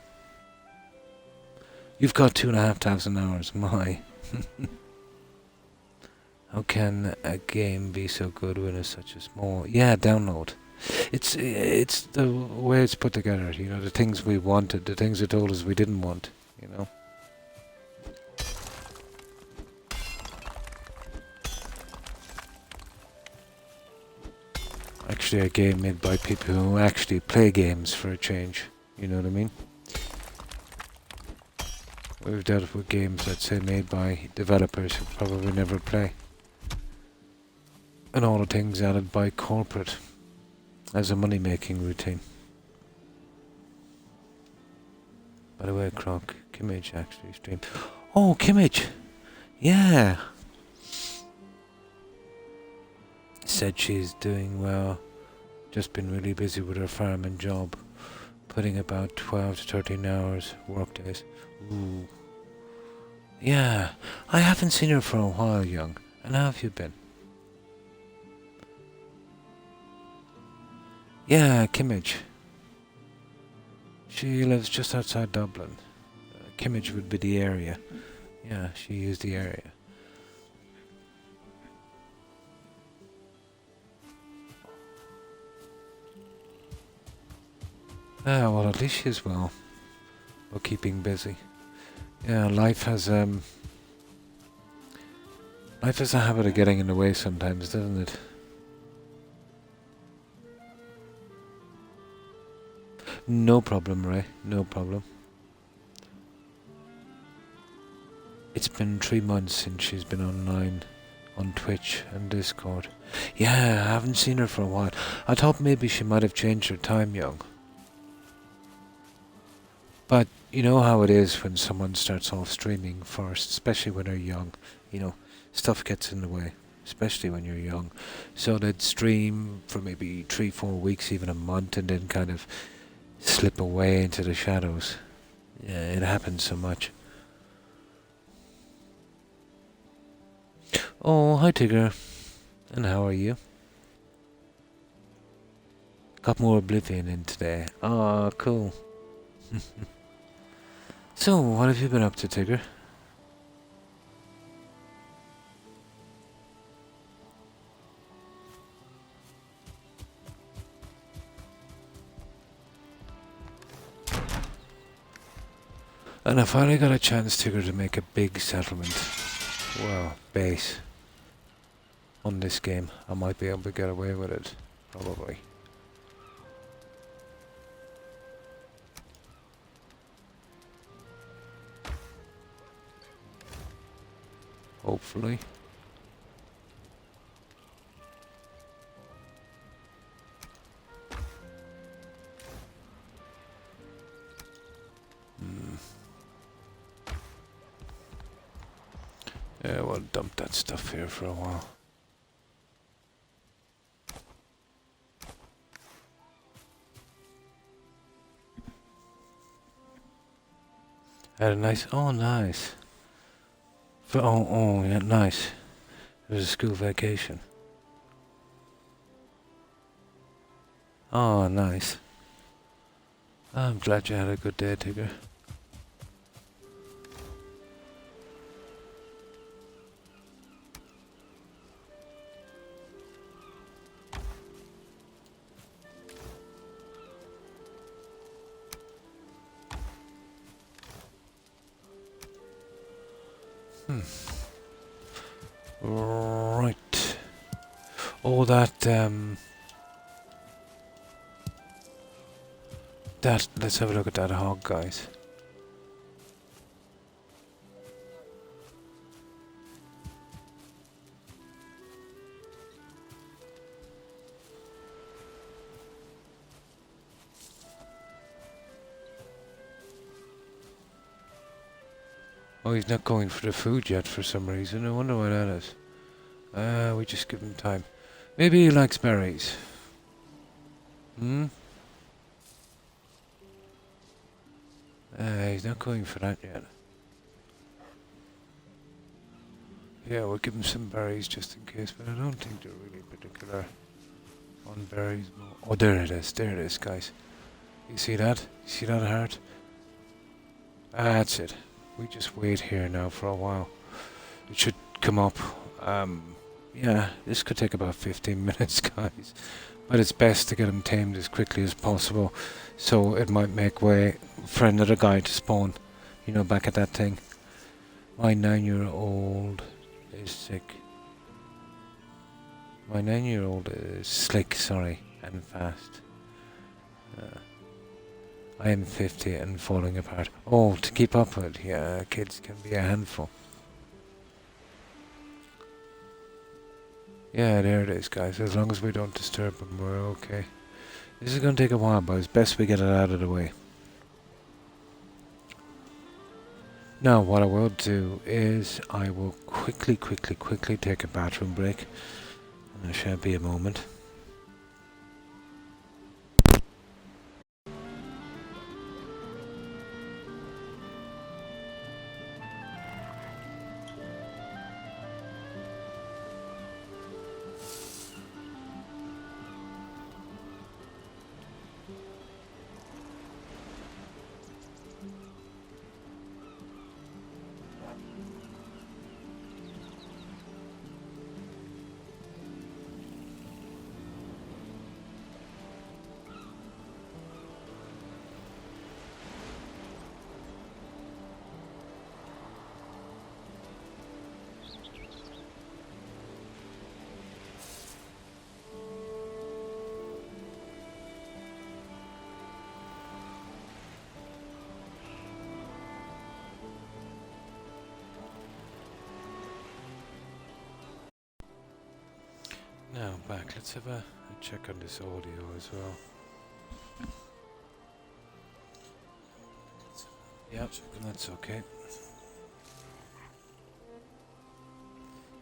You've got 2,500 hours, my. How can a game be so good when it's such a small... Yeah, download. It's the way it's put together, the things we wanted, the things it told us we didn't want, Actually a game made by people who actually play games for a change, you know what I mean? We've dealt with games, let's say, made by developers who probably never play. And all the things added by corporate as a money-making routine. By the way, Croc, Kimmage actually streamed. Oh, Kimmage! Yeah! said she's doing well. Just been really busy with her farm and job. Putting about 12 to 13 hours work days. Ooh. Yeah, I haven't seen her for a while, young. And how have you been? Yeah, Kimmage. She lives just outside Dublin. Kimmage would be the area. Yeah, she used the area. Ah, well, at least she's well. Or keeping busy. Yeah, life has a habit of getting in the way sometimes, doesn't it? No problem, Ray. No problem. It's been 3 months since she's been online on Twitch and Discord. Yeah, I haven't seen her for a while. I thought maybe she might have changed her time, young. But you know how it is when someone starts off streaming first, especially when they're young. You know, stuff gets in the way, especially when you're young. So they'd stream for maybe 3-4 weeks, even a month, and then kind of slip away into the shadows. Yeah, it happens so much. Oh, hi Tigger. And how are you? Got more Oblivion in today. Oh, cool. So, what have you been up to, Tigger? And I finally got a chance, Tigger, to make a big settlement. Well, base. On this game. I might be able to get away with it. Probably. Hopefully. Yeah, we'll dump that stuff here for a while. Had a nice... Oh, nice. Oh, yeah, nice. It was a school vacation. Oh, nice. I'm glad you had a good day, Tigger. Right. Oh, let's have a look at that hog, guys. Oh, he's not going for the food yet for some reason. I wonder why that is. We just give him time. Maybe he likes berries. Hmm? He's not going for that yet. Yeah, we'll give him some berries just in case, but I don't think they're really particular on berries. Oh, there it is. There it is, guys. You see that? You see that heart? That's it. We just wait here now for a while. It should come up. Yeah, this could take about 15 minutes, guys. But it's best to get him tamed as quickly as possible, so it might make way for another guy to spawn, you know, back at that thing. My 9-year-old is sick. My 9-year-old is slick, sorry, and fast. I am 50 and falling apart. Oh, to keep up with, yeah, kids can be a handful. Yeah, there it is, guys. As long as we don't disturb them, we're okay. This is going to take a while, but it's best we get it out of the way. Now, what I will do is I will quickly take a bathroom break. I shall be a moment. Now back, let's have a check on this audio as well. Yep, that's okay.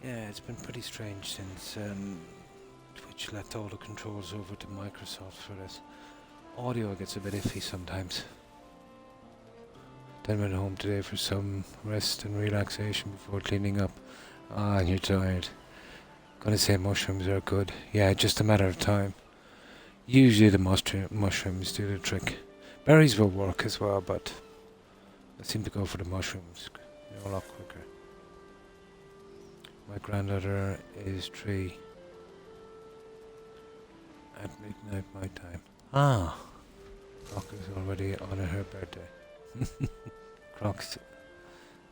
Yeah, it's been pretty strange since Twitch let all the controls over to Microsoft for this. Audio gets a bit iffy sometimes. Then went home today for some rest and relaxation before cleaning up. Ah, and you're tired. Gonna say mushrooms are good. Yeah, just a matter of time. Usually the mushrooms do the trick. Berries will work as well, but I seem to go for the mushrooms. They're a lot quicker. My granddaughter is 3 at midnight my time. Ah, Croc is already on her birthday. Croc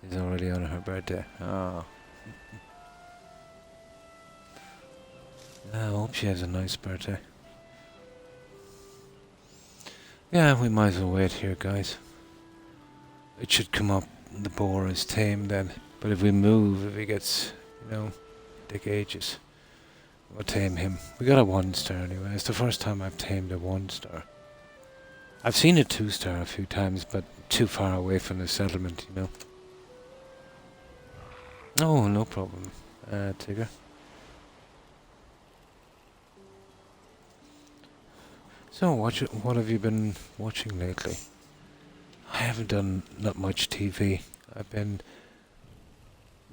is already on her birthday. Ah. I hope she has a nice birthday. Yeah, we might as well wait here, guys. It should come up, the boar is tame then. But if we move, if he gets, take ages, we'll tame him. We got a 1-star anyway. It's the first time I've tamed a 1-star. I've seen a 2-star a few times, but too far away from the settlement, Oh, no problem, Tigger. So, what have you been watching lately? I haven't done not much TV. I've been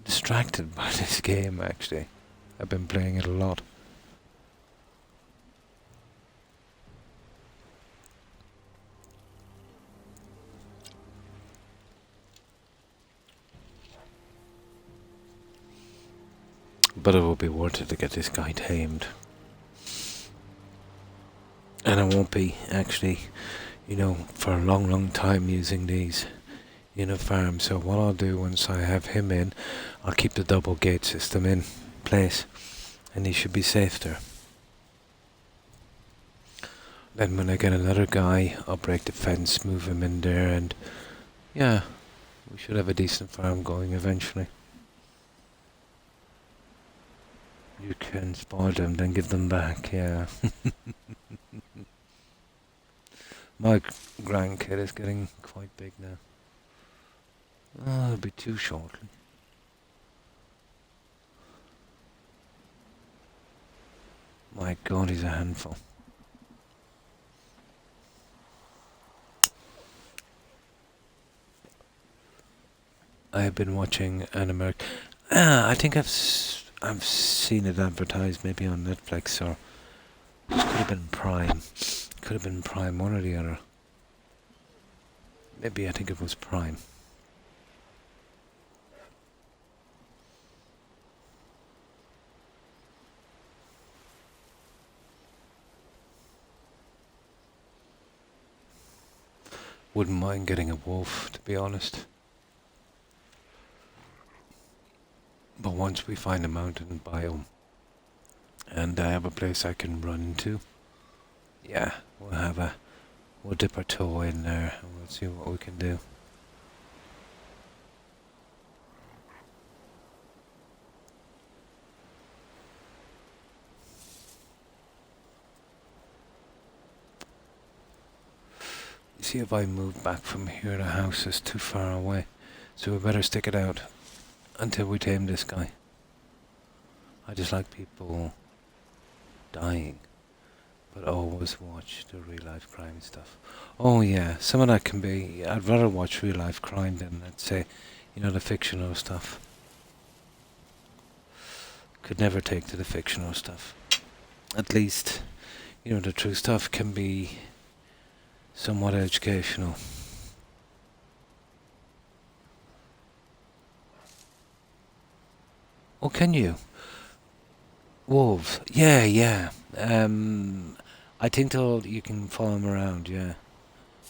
distracted by this game, actually. I've been playing it a lot. But it will be worth it to get this guy tamed. And I won't be, actually, for a long, long time using these in a farm. So what I'll do once I have him in, I'll keep the double gate system in place. And he should be safe there. Then when I get another guy, I'll break the fence, move him in there, and yeah, we should have a decent farm going eventually. You can spoil them, then give them back, yeah. My grandkid is getting quite big now. Oh, it'll be 2 shortly. My God, he's a handful. I have been watching an American... I think I've seen it advertised maybe on Netflix, or it could have been Prime. Could have been Prime, one or the other. Maybe I think it was Prime. Wouldn't mind getting a wolf, to be honest. But once we find a mountain biome and I have a place I can run to, yeah, we'll dip our toe in there and we'll see what we can do. You see, if I move back from here, the house is too far away, so we better stick it out until we tame this guy. I just like people dying. But always watch the real life crime stuff. Oh yeah, some of that can be. I'd rather watch real life crime than, let's say, the fictional stuff. Could never take to the fictional stuff. At least, the true stuff can be somewhat educational. Oh, can you? Wolves. Yeah, yeah. I think you can follow them around, yeah.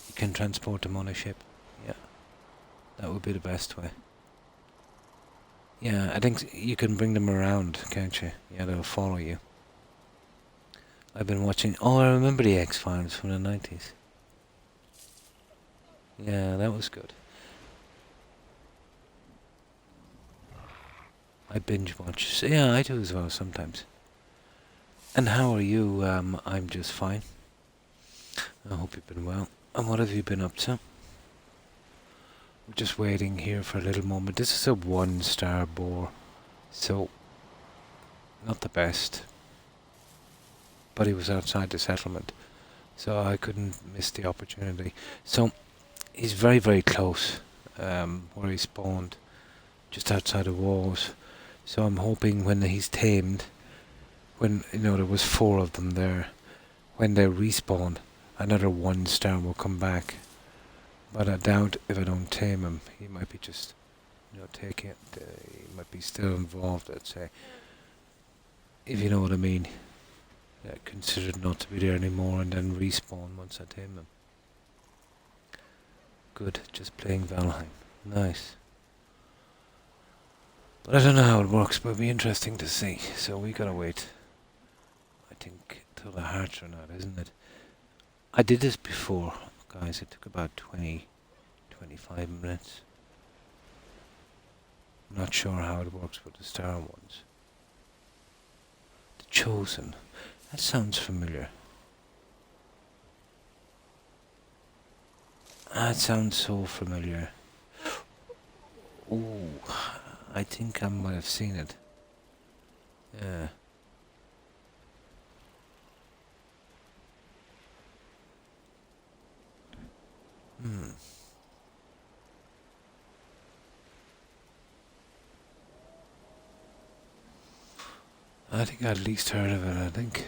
You can transport them on a ship. Yeah. That would be the best way. Yeah, I think you can bring them around, can't you? Yeah, they'll follow you. I've been watching... Oh, I remember the X-Files from the 90s. Yeah, that was good. I binge watch. So, yeah, I do as well sometimes. And how are you? I'm just fine. I hope you've been well. And what have you been up to? We're just waiting here for a little moment. This is a 1-star bore, so not the best. But he was outside the settlement, so I couldn't miss the opportunity. So he's very, very close where he spawned, just outside the walls. So I'm hoping when he's tamed, when there was 4 of them there, when they respawn, another 1-star will come back. But I doubt if I don't tame him, he might be just, taking it. He might be still involved, I'd say. If you know what I mean. Considered not to be there anymore and then respawn once I tame him. Good, just playing Valheim. Nice. But I don't know how it works, but it'll be interesting to see. So we gotta wait. I think till the hearts run out, isn't it? I did this before, guys. It took about 25 minutes. I'm not sure how it works with the star ones. The Chosen. That sounds familiar. That sounds so familiar. Ooh, I think I might have seen it. Yeah. I think I at least heard of it, I think.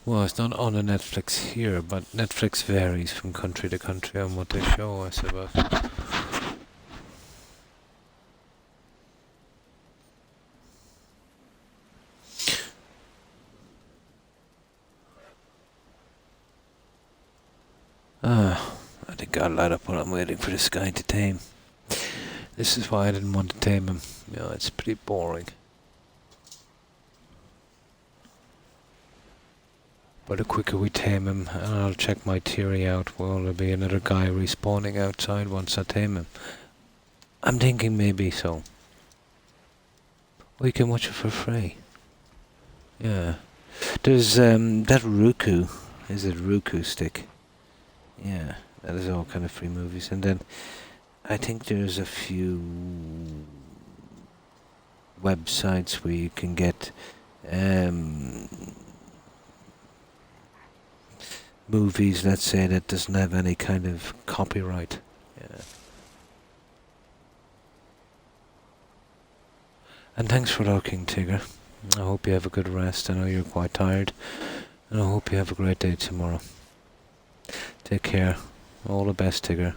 Well, it's not on a Netflix here, but Netflix varies from country to country on what they show, I suppose. I think I'll light up while I'm waiting for this guy to tame. This is why I didn't want to tame him. It's pretty boring. But the quicker we tame him, and I'll check my theory out, well, there'll be another guy respawning outside once I tame him. I'm thinking maybe so. We can watch it for free. Yeah. There's that Roku. Is it Roku stick? Yeah, that is all kind of free movies. And then I think there's a few websites where you can get movies, let's say, that doesn't have any kind of copyright. Yeah. And thanks for looking, Tigger. I hope you have a good rest. I know you're quite tired. And I hope you have a great day tomorrow. Take care. All the best, Tigger.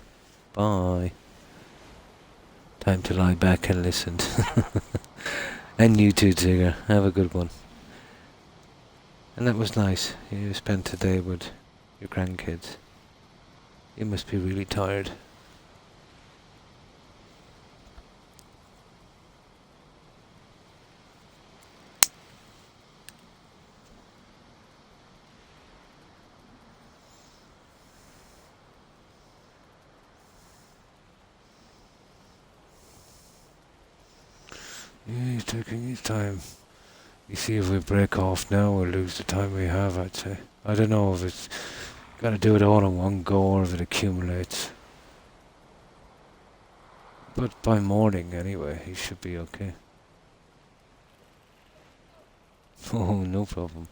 Bye. Time to lie back and listen. And you too, Tigger. Have a good one. And that was nice. You spent today with your grandkids. You must be really tired. Yeah, he's taking his time. You see, if we break off now, we'll lose the time we have, I'd say. I don't know if it's got to do it all in one go or if it accumulates. But by morning, anyway, he should be okay. Oh, no problem.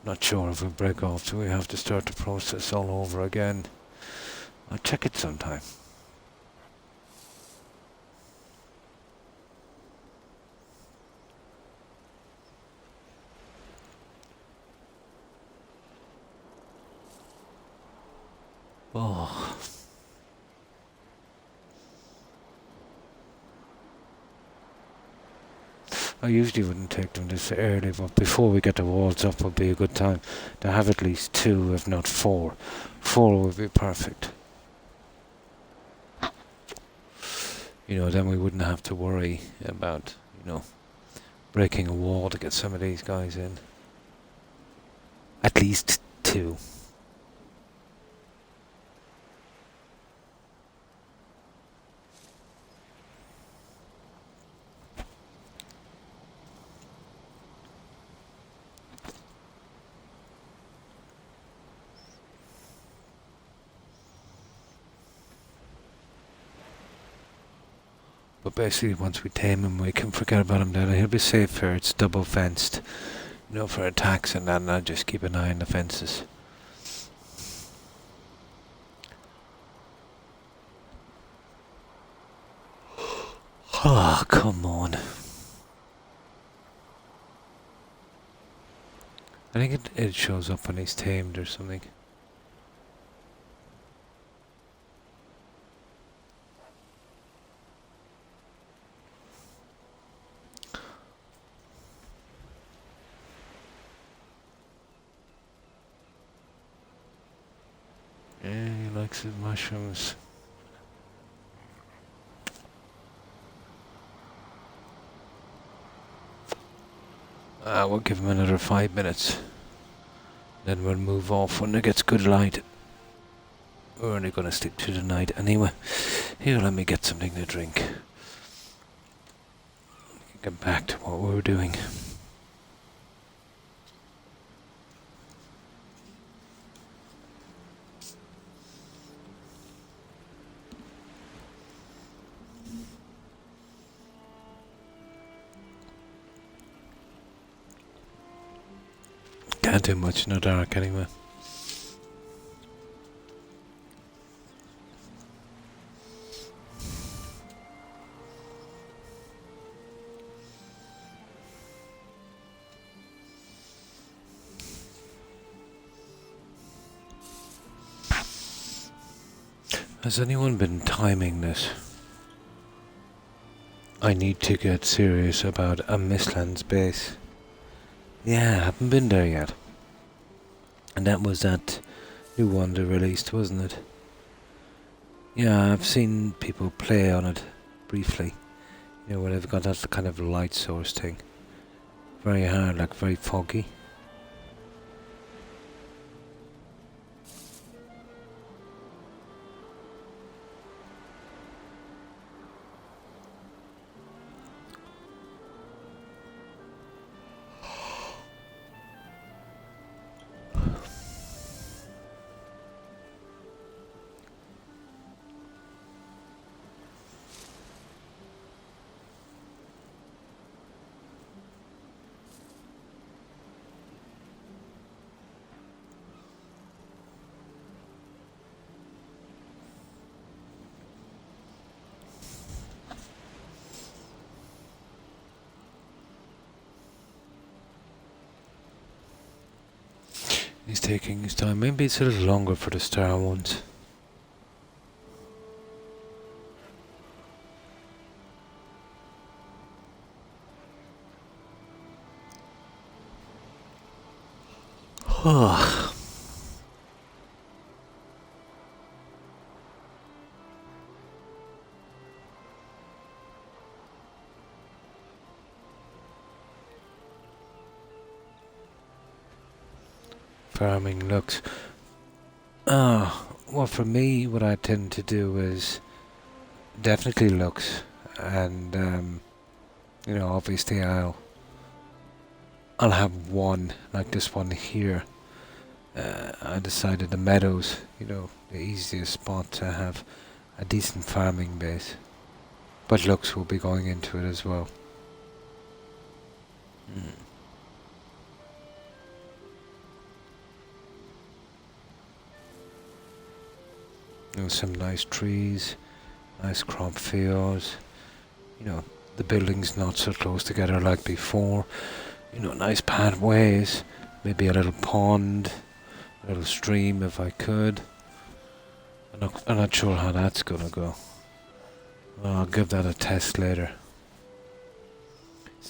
Not sure if we break off, so we have to start the process all over again. I'll check it sometime. Oh. I usually wouldn't take them this early, but before we get the walls up would be a good time to have at least 2, if not 4. 4 would be perfect. Then we wouldn't have to worry about, breaking a wall to get some of these guys in. At least 2. But basically, once we tame him, we can forget about him then. He'll be safe here. It's double fenced, for attacks and that, and I'll just keep an eye on the fences. Oh, come on. I think it shows up when he's tamed or something. Yeah, he likes his mushrooms. We'll give him another 5 minutes. Then we'll move off when it gets good light. We're only going to stick to the night anyway. Here, let me get something to drink. Get back to what we were doing. Can't do much in the dark anyway. Has anyone been timing this? I need to get serious about a Mistlands base. Yeah, I haven't been there yet. And that was that new one they released, wasn't it? Yeah, I've seen people play on it briefly. Where they've got that kind of light source thing. Very hard, like very foggy. He's taking his time. Maybe it's a little longer for the star ones. Farming looks. Well, for me, what I tend to do is definitely looks, and obviously I'll I'll have one like this one here. I decided the meadows, you know, the easiest spot to have a decent farming base. But looks will be going into it as well. Mm. You know, some nice trees, nice crop fields. You know, the buildings not so close together like before. You know, nice pathways, maybe a little pond, a little stream if I could. I'm not sure how that's gonna go. I'll give that a test later.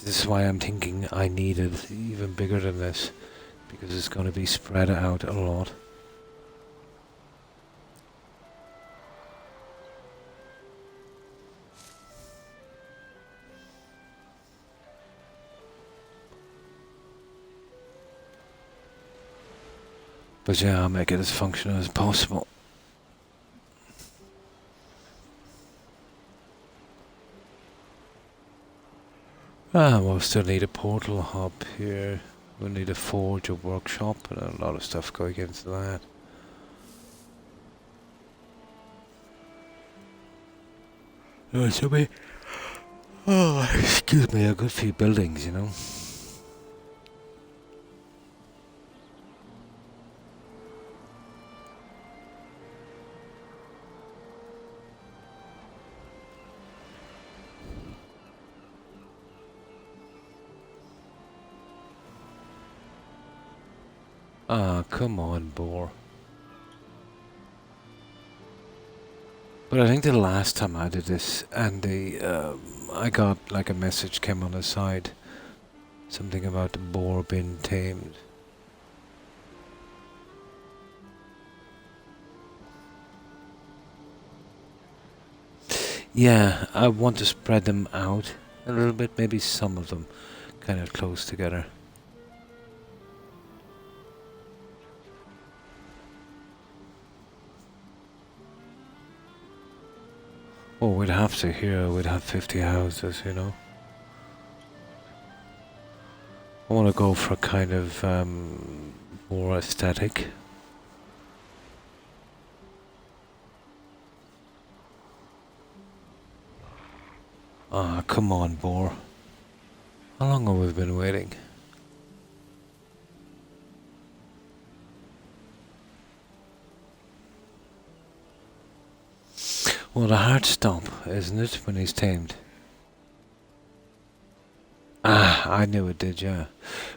This is why I'm thinking I need it even bigger than this, because it's going to be spread out a lot. But yeah, I'll make it as functional as possible. We'll still need a portal hub here. We'll need a forge, a workshop, and a lot of stuff going into that. Should be, excuse me, a good few buildings, you know. Come on, boar. But I think the last time I did this, and I got like a message came on the side, something about the boar being tamed. Yeah, I want to spread them out a little bit, maybe some of them kind of close together. Oh, we'd have to here, we'd have 50 houses, you know. I want to go for kind of more aesthetic. Ah, come on, boar. How long have we been waiting? Well, the heart stop, isn't it, when he's tamed? Ah, I knew it did, yeah.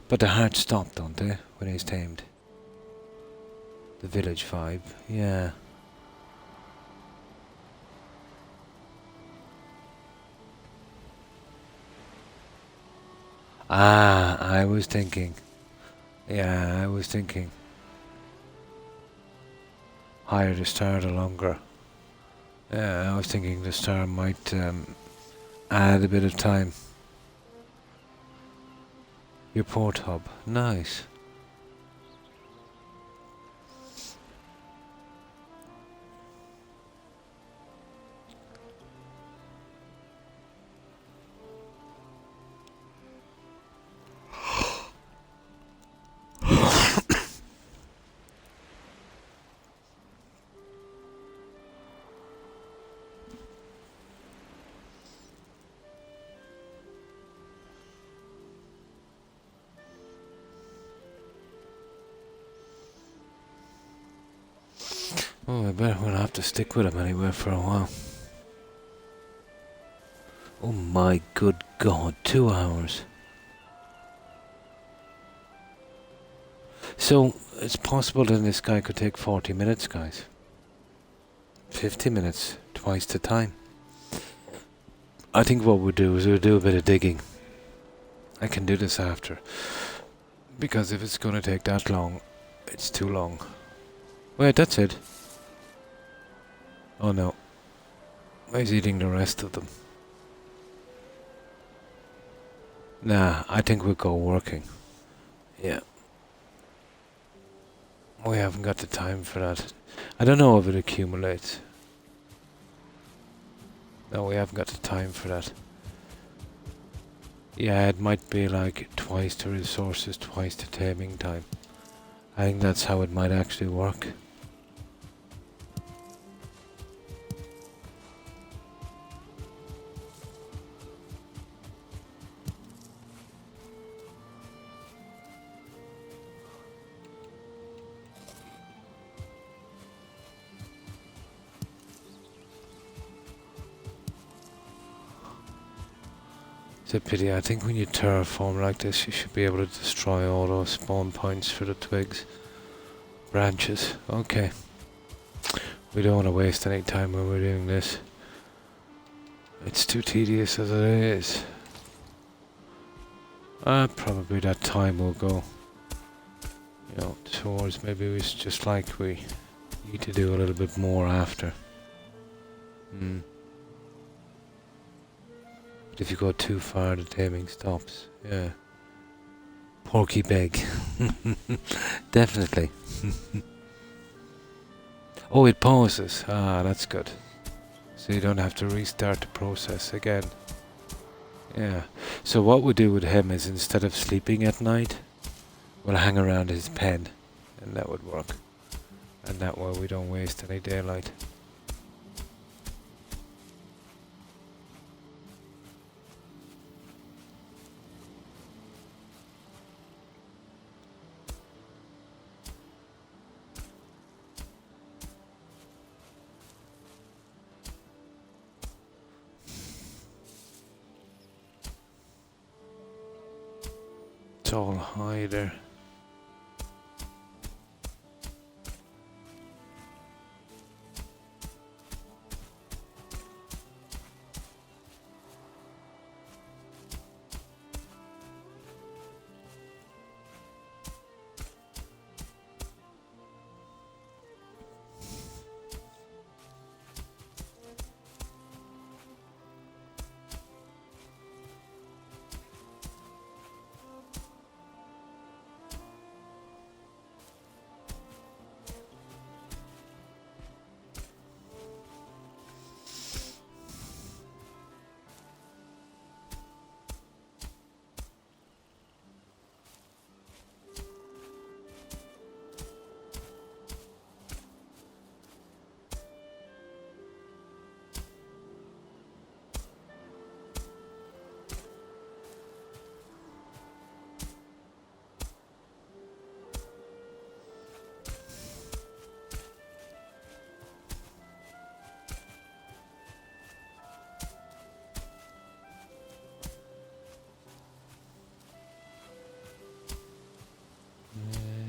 But the heart stop, don't they, when he's tamed? The village vibe, yeah. Ah, I was thinking. Yeah, I was thinking. Higher the star, the longer. Yeah, I was thinking the star might add a bit of time. Your port hub, nice. Oh, I bet we'll have to stick with him anyway for a while. Oh my good god, 2 hours. So, it's possible that this guy could take 40 minutes, guys. 50 minutes, twice the time. I think what we'll do is we'll do a bit of digging. I can do this after. Because if it's going to take that long, it's too long. Wait, that's it. Oh no. He's eating the rest of them. Nah, I think we'll go working. Yeah. We haven't got the time for that. I don't know if it accumulates. No, we haven't got the time for that. Yeah, it might be like twice the resources, twice the taming time. I think that's how it might actually work. It's a pity. I think when you terraform like this, you should be able to destroy all those spawn points for the twigs. Branches. Okay. We don't want to waste any time when we're doing this. It's too tedious as it is. Probably that time will go, you know, towards maybe it's just like we need to do a little bit more after. But if you go too far, the taming stops. Yeah. Porky Beg. Definitely. Oh, it pauses. Ah, that's good. So you don't have to restart the process again. Yeah. So what we do with him is instead of sleeping at night, we'll hang around his pen, and that would work. And that way we don't waste any daylight. It's all high there.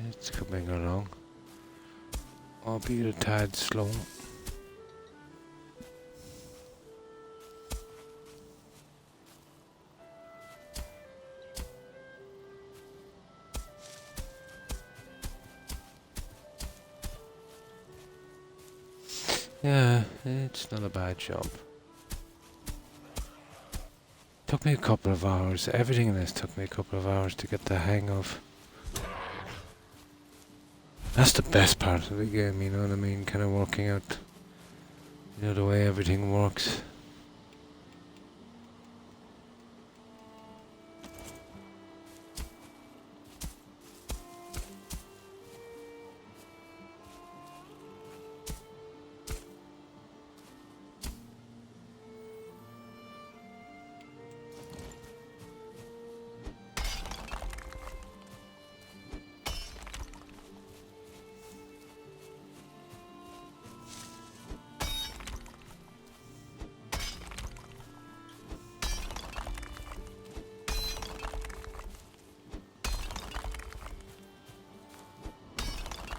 It's coming along. Albeit a tad slow. Yeah, it's not a bad job. Took me a couple of hours. Everything in this took me a couple of hours to get the hang of. That's the best part of the game, you know what I mean? Kind of working out, you know, the way everything works.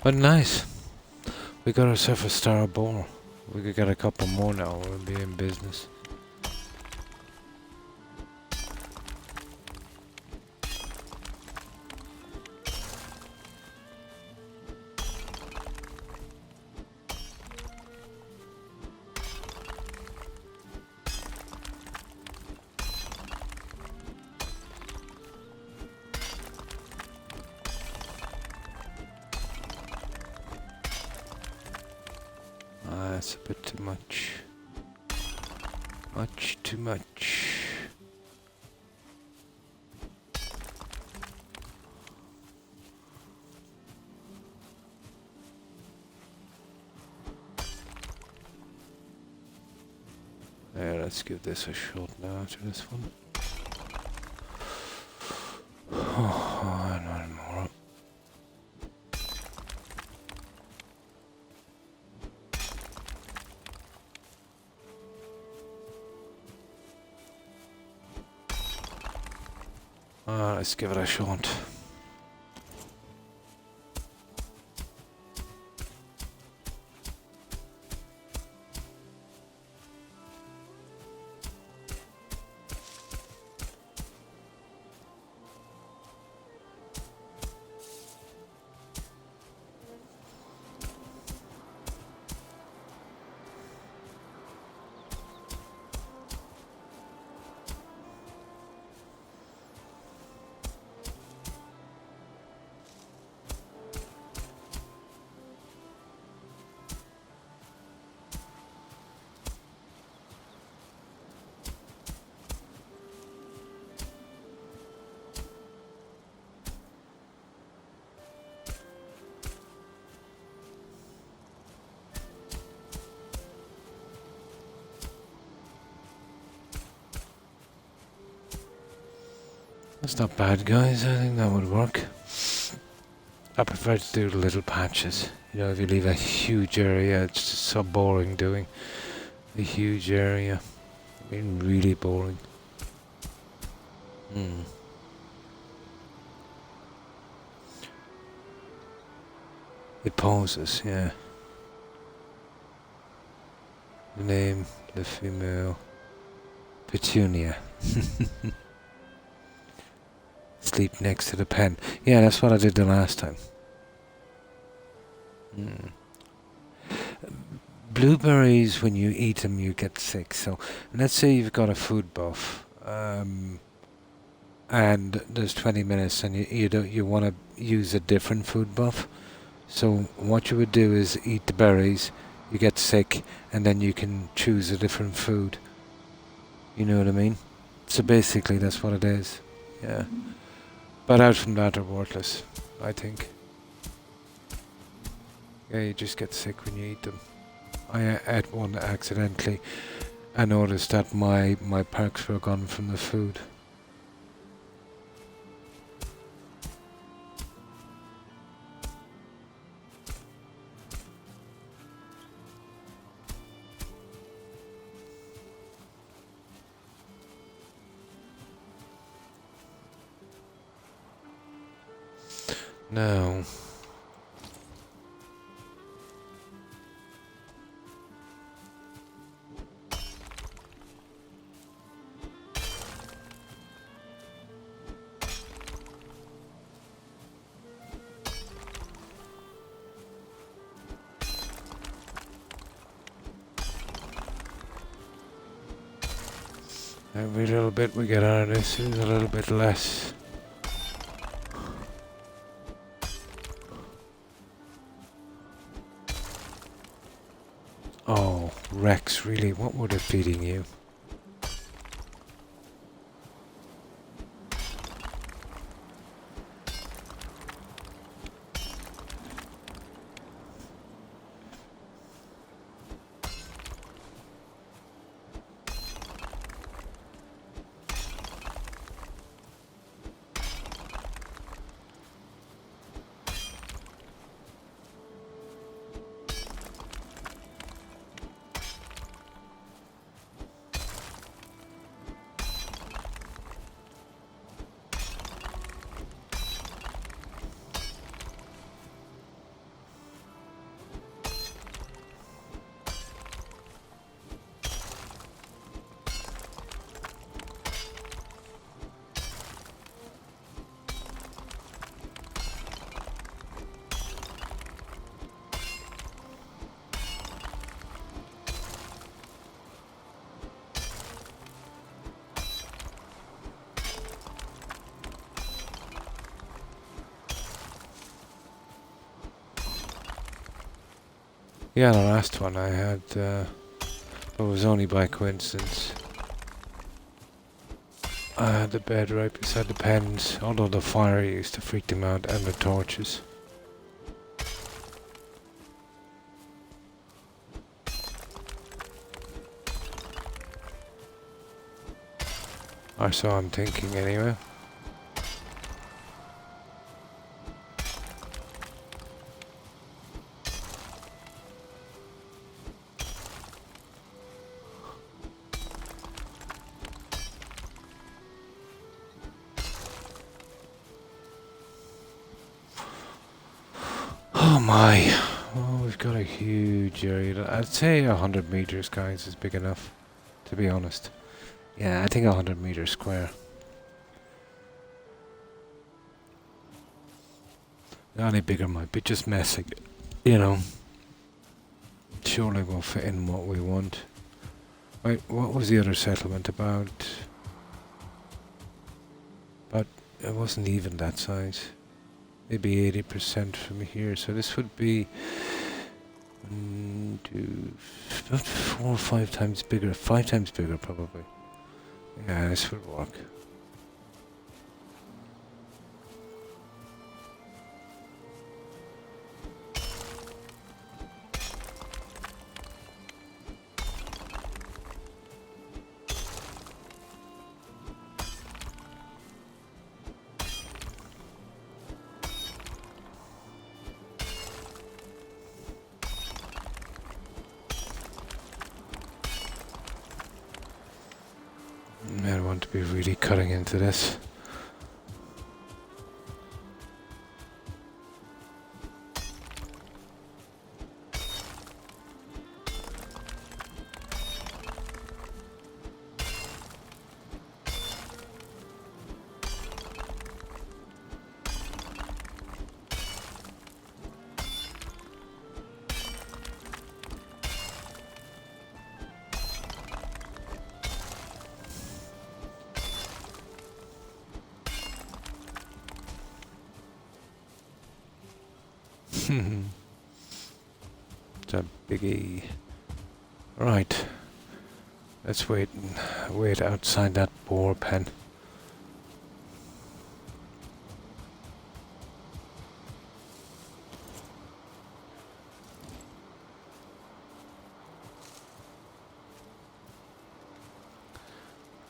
But nice. We got ourselves a star boar. We could get a couple more now. We'll be in business. That's a bit too much. Much too much. let's give this a shot now after this one. Oh, not anymore. Let's give it a shot. That's not bad, guys. I think that would work. I prefer to do little patches. You know, if you leave a huge area, it's just so boring doing a huge area. I mean, really boring. It pauses, yeah. The name, the female, Petunia. Sleep next to the pen. Yeah, that's what I did the last time. Blueberries, when you eat them, you get sick. So let's say you've got a food buff, and there's 20 minutes, and you want to use a different food buff. So what you would do is eat the berries, you get sick, and then you can choose a different food. You know what I mean? So basically, that's what it is. Yeah. But out from that, they're worthless, I think. Yeah, you just get sick when you eat them. I ate one accidentally. I noticed that my perks were gone from the food. No. Every little bit we get out of this is a little bit less. Oh, Rex, really? What were they feeding you? Yeah, the last one I had, it was only by coincidence. I had the bed right beside the pens, although the fire used to freak them out, and the torches. Or so I'm thinking anyway. Oh my. Oh, we've got a huge area. I'd say 100 meters, guys, is big enough, to be honest. Yeah, I think 100 meters square. Any bigger might be just messing, you know. Surely we'll fit in what we want. Right, what was the other settlement about? But it wasn't even that size. Maybe 80% from here. So this would be about 4 or 5 times bigger. 5 times bigger, probably. Yeah, this would work. I don't want to be really cutting into this. It's a biggie. Right. Let's wait outside that boar pen.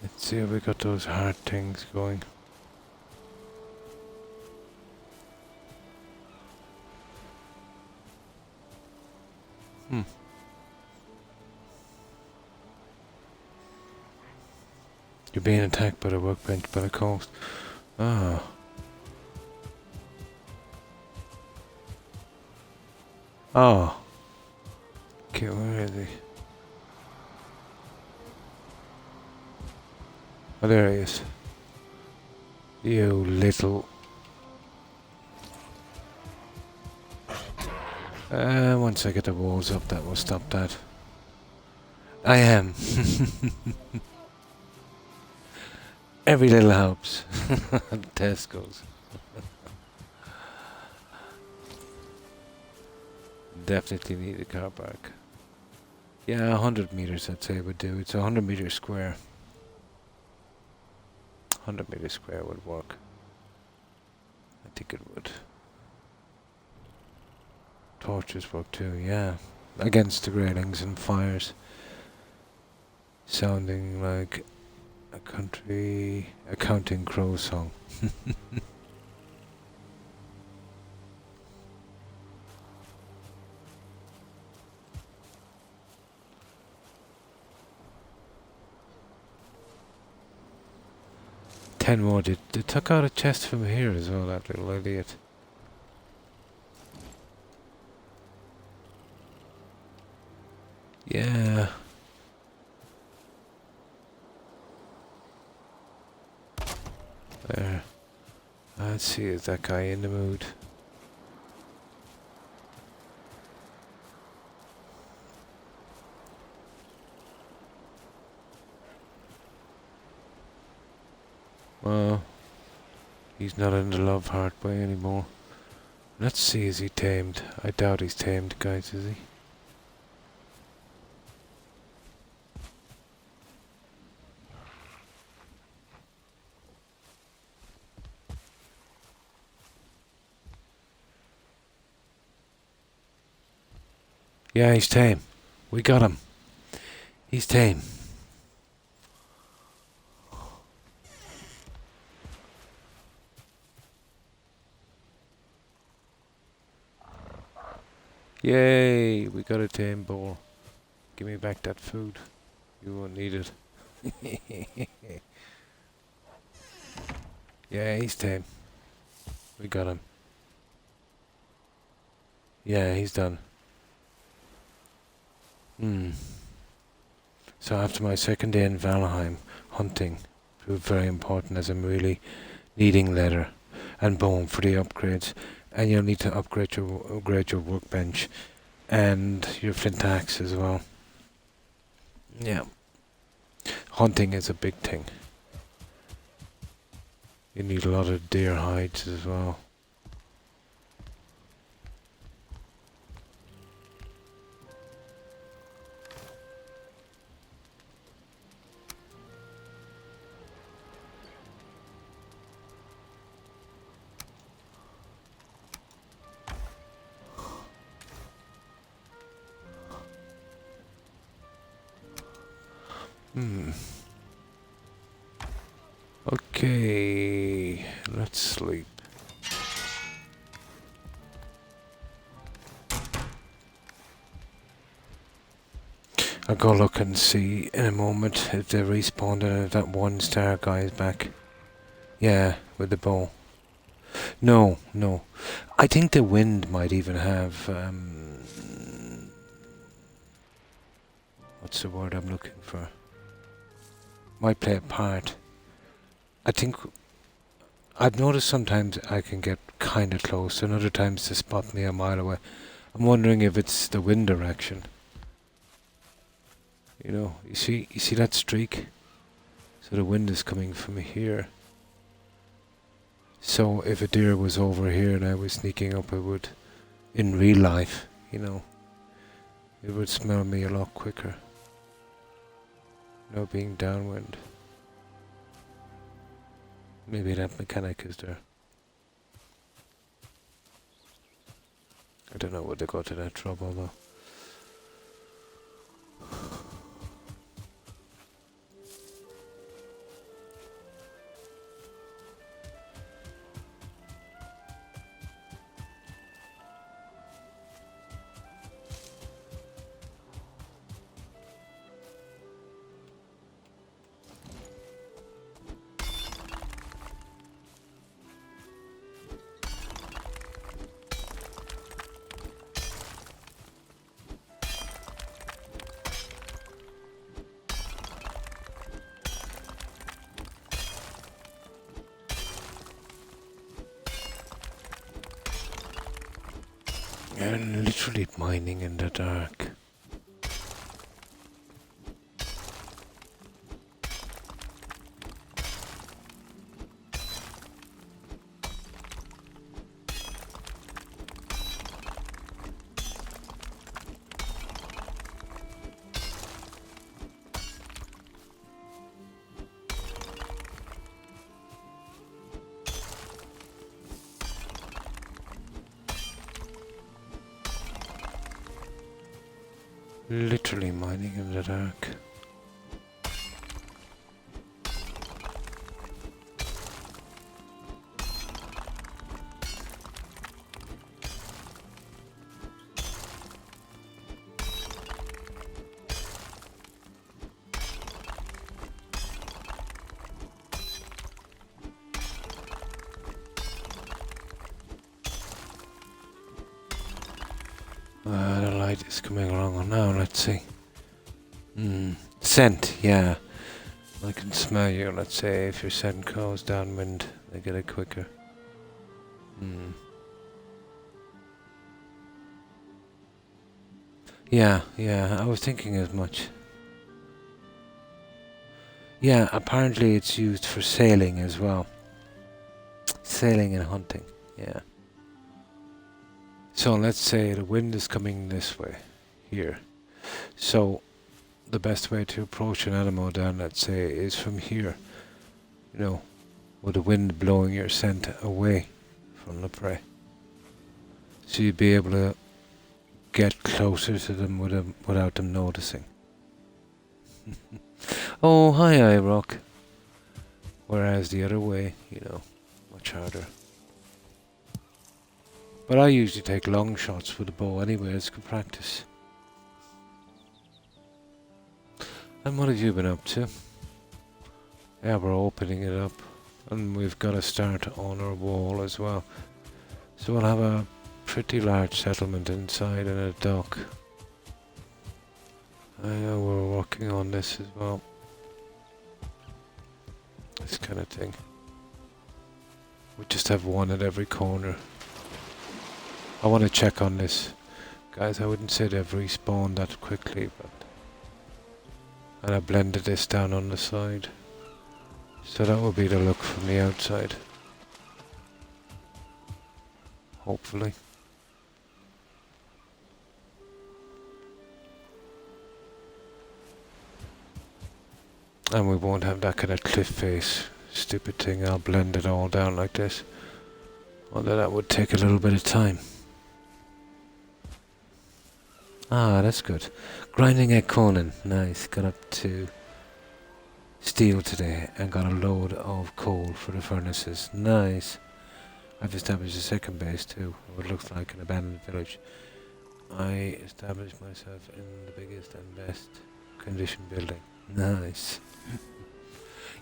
Let's see if we got those hard things going. You're being attacked by the workbench by the coast. Ah. Oh. Okay, where is he? Oh, there he is. You little... once I get the walls up, that will stop that. I am. Every little helps. Tesco's. Definitely need a car park. Yeah, 100 meters I'd say would do. It's 100 meters square. 100 meters square would work. I think it would. Torches work too, yeah. Against the railings and fires. Sounding like a Counting Crow song. Ten more. They took out a chest from here as well, that little idiot. Yeah. There. Let's see, is that guy in the mood? Well, he's not in the love heart way anymore. Let's see, is he tamed? I doubt he's tamed, guys, is he? Yeah, he's tame. We got him. He's tame. Yay! We got a tame boar. Give me back that food. You won't need it. Yeah, he's tame. We got him. Yeah, he's done. So after my second day in Valheim, hunting proved very important as I'm really needing leather and bone for the upgrades. And you'll need to upgrade your workbench and your flint axe as well. Yeah. Hunting is a big thing. You need a lot of deer hides as well. Okay, let's sleep. I'll go look and see in a moment if they respawned and if that 1-star guy is back. Yeah, with the bow. No. I think the wind might even have, what's the word I'm looking for? Might play a part. I think I've noticed sometimes I can get kind of close and other times they spot me a mile away. I'm wondering if it's the wind direction. You know, you see that streak? So the wind is coming from here. So if a deer was over here and I was sneaking up, it would, in real life, you know, it would smell me a lot quicker. No being downwind. Maybe that mechanic is there. I don't know would they go to that trouble though. And literally mining in the dark. Literally mining in the dark. The light is coming along now, let's see. Scent, yeah. I can smell you, let's say, if your scent goes downwind, they get it quicker. Yeah, I was thinking as much. Yeah, apparently it's used for sailing as well. Sailing and hunting, yeah. So let's say the wind is coming this way, here. So the best way to approach an animal down, let's say, is from here. You know, with the wind blowing your scent away from the prey. So you'd be able to get closer to them without them noticing. Oh, hi, Rock. Whereas the other way, you know, much harder. But I usually take long shots with the bow anyway, it's good practice. And what have you been up to? Yeah, we're opening it up. And we've got a start on our wall as well. So we'll have a pretty large settlement inside and a dock. I know we're working on this as well. This kind of thing. We just have one at every corner. I want to check on this. Guys, I wouldn't say they've respawned that quickly, but... And I blended this down on the side. So that will be the look from the outside. Hopefully. And we won't have that kind of cliff face. Stupid thing, I'll blend it all down like this. Although that would take a little bit of time. Ah, that's good. Grinding at Conan. Nice. Got up to steel today and got a load of coal for the furnaces. Nice. I've established a second base too. What looks like an abandoned village. I established myself in the biggest and best conditioned building. Nice.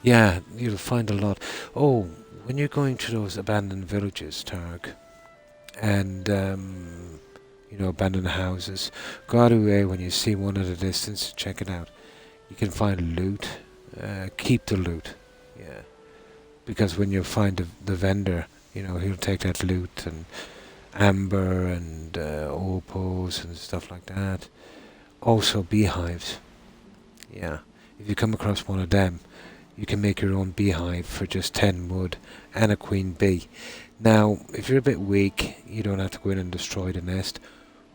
Yeah, you'll find a lot. Oh, when you're going to those abandoned villages, Targ, and you know, abandoned houses, go out of your way when you see one at a distance, check it out. You can find loot. Keep the loot. Yeah, because when you find the vendor, you know, he'll take that loot and amber and opals and stuff like that. Also beehives. Yeah, if you come across one of them, you can make your own beehive for just 10 wood and a queen bee. Now, if you're a bit weak, you don't have to go in and destroy the nest.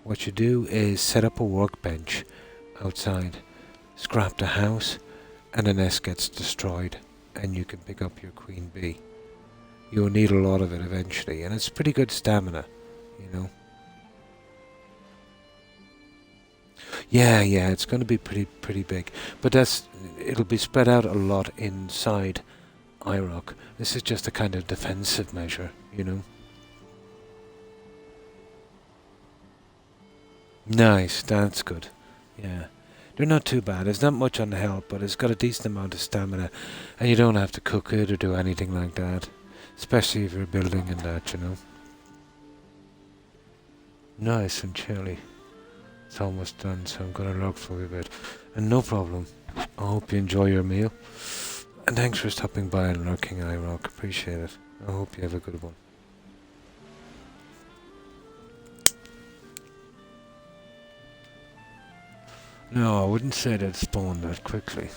What you do is set up a workbench outside, scrap the house, and the nest gets destroyed, and you can pick up your queen bee. You'll need a lot of it eventually, and it's pretty good stamina, you know. Yeah, it's going to be pretty big, but it'll be spread out a lot inside IROC. This is just a kind of defensive measure, you know. Nice, that's good. Yeah, they're not too bad. There's not much on the health, but it's got a decent amount of stamina, and you don't have to cook it or do anything like that, especially if you're building and that, you know. Nice and chilly. It's almost done, so I'm gonna log for a bit. And no problem. I hope you enjoy your meal. And thanks for stopping by and lurking, IROC. Appreciate it. I hope you have a good one. No, I wouldn't say they'd spawn that quickly.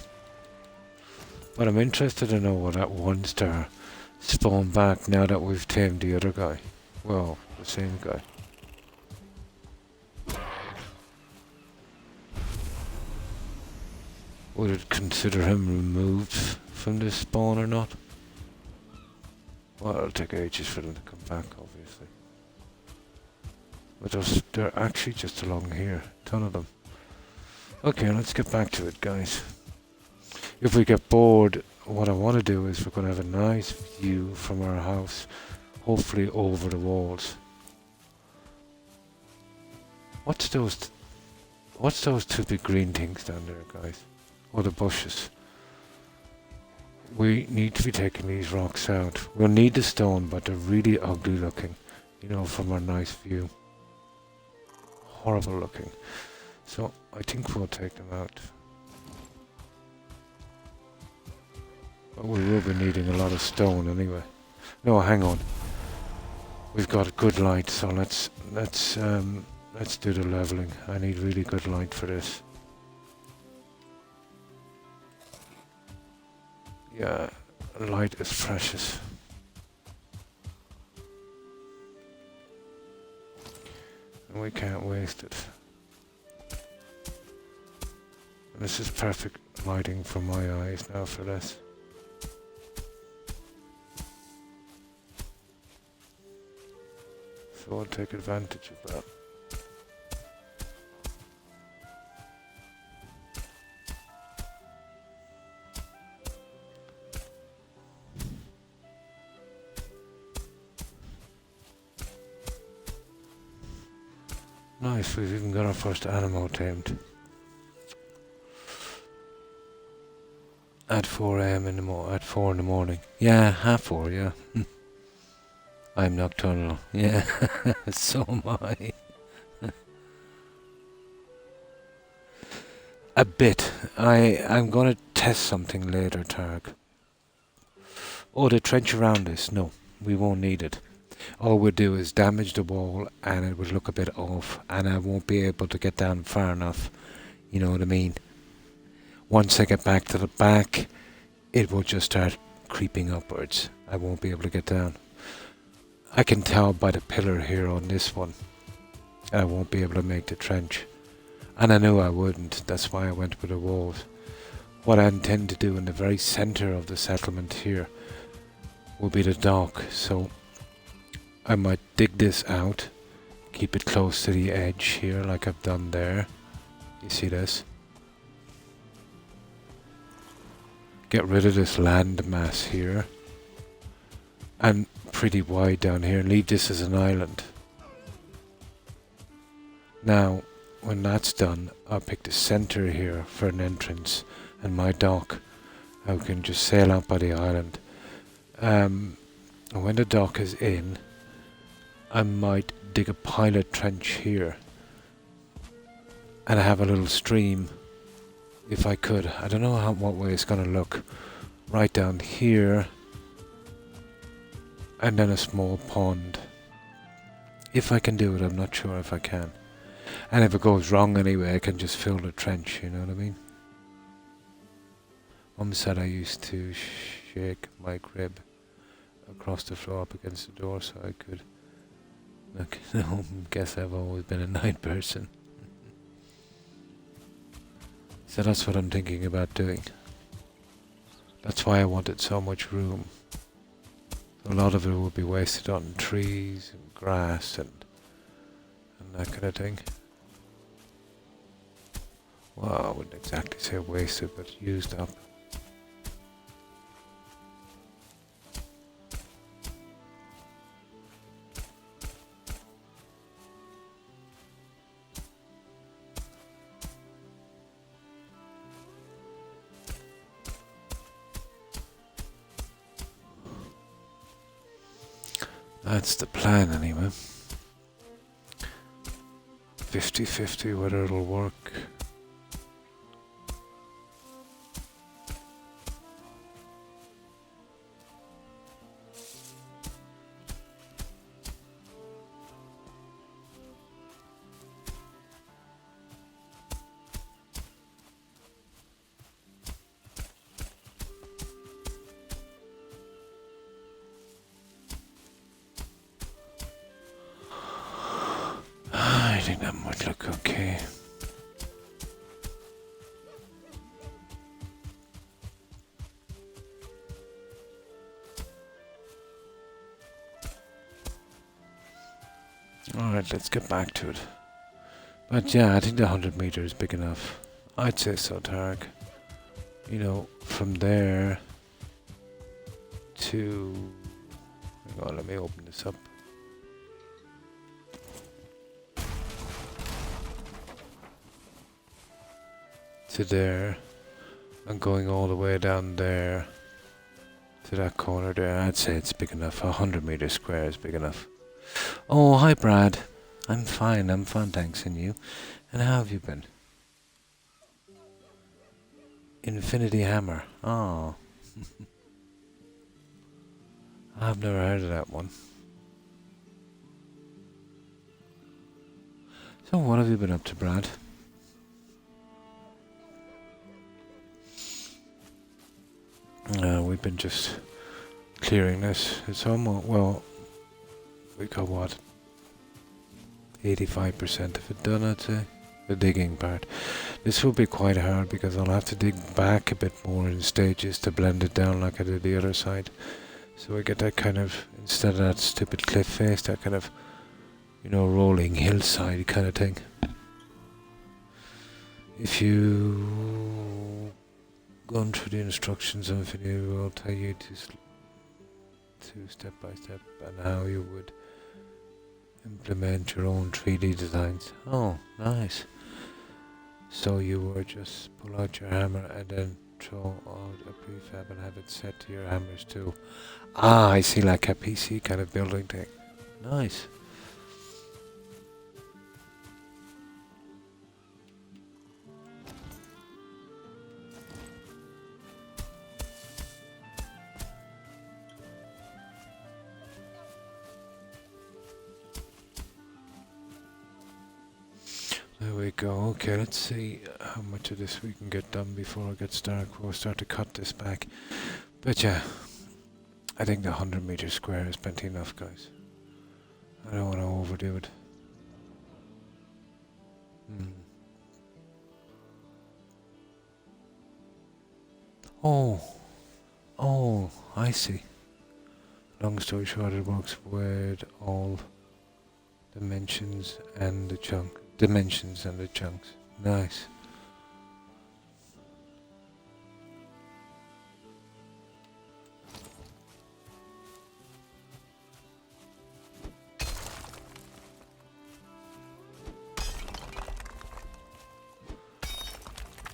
But I'm interested to know what that one star spawn back now that we've tamed the other guy. Well, the same guy. Would it consider him removed from this spawn or not? Well, it'll take ages for them to come back, obviously. But they're actually just along here. A ton of them. Okay, let's get back to it, guys. If we get bored, what I want to do is we're going to have a nice view from our house, hopefully over the walls. What's those two big green things down there, guys? Or the bushes. We need to be taking these rocks out. We'll need the stone, but they're really ugly looking, you know, from our nice view. Horrible looking. So I think we'll take them out. But we will be needing a lot of stone anyway. No, hang on. We've got good light, so let's do the leveling. I need really good light for this. Yeah, light is precious. And we can't waste it. And this is perfect lighting for my eyes now for this. So I'll take advantage of that. Nice, we've even got our first animal tamed. At 4 a.m. at 4 in the morning. Yeah, half 4, yeah. I'm nocturnal. Yeah, so am I. A bit. I'm gonna test something later, Targ. Oh, the trench around us? No, we won't need it. All we'll do is damage the wall and it will look a bit off and I won't be able to get down far enough. You know what I mean? Once I get back to the back, it will just start creeping upwards. I won't be able to get down. I can tell by the pillar here on this one. I won't be able to make the trench. And I knew I wouldn't, that's why I went with the walls. What I intend to do in the very centre of the settlement here will be the dock, so I might dig this out, keep it close to the edge here like I've done there. You see this? Get rid of this land mass here. And pretty wide down here, and leave this as an island. Now, when that's done, I'll pick the centre here for an entrance and my dock. I can just sail out by the island. And when the dock is in, I might dig a pilot trench here. And have a little stream, if I could. I don't know what way it's going to look. Right down here. And then a small pond. If I can do it, I'm not sure if I can. And if it goes wrong anyway, I can just fill the trench, you know what I mean? Mum said I used to shake my crib across the floor up against the door so I could look. I guess I've always been a night person. So that's what I'm thinking about doing. That's why I wanted so much room. A lot of it will be wasted on trees and grass and that kind of thing. Well, I wouldn't exactly say wasted, but used up. That's the plan anyway. 50-50 whether it'll work. I think that might look okay. Alright, let's get back to it. But yeah, I think the 100 meter is big enough. I'd say so, Tarek. You know, from there to... Hang on, let me open this up. To there, and going all the way down there to that corner there. I'd say it's big enough. 100 meters square is big enough. Oh, hi Brad. I'm fine, thanks, and you? And how have you been? Infinity Hammer. Oh. I've never heard of that one. So what have you been up to, Brad? We've been just clearing this. It's almost, well, we got what? 85% of it done, I'd say. The digging part. This will be quite hard because I'll have to dig back a bit more in stages to blend it down like I did the other side. So we get that kind of, instead of that stupid cliff face, that kind of, you know, rolling hillside kind of thing. If you gone through the instructions on video, will tell you to step by step and how you would Implement your own 3D designs. Oh, nice. So you were just pull out your hammer and then throw out a prefab and have it set to your hammers too. Ah, I see, like a PC kind of building thing. Nice. There we go. Okay, let's see how much of this we can get done before it gets dark. We'll start to cut this back. But yeah, I think the 100 meter square is plenty enough, guys. I don't want to overdo it. Oh, I see. Long story short, it works with all dimensions and the chunks. Nice.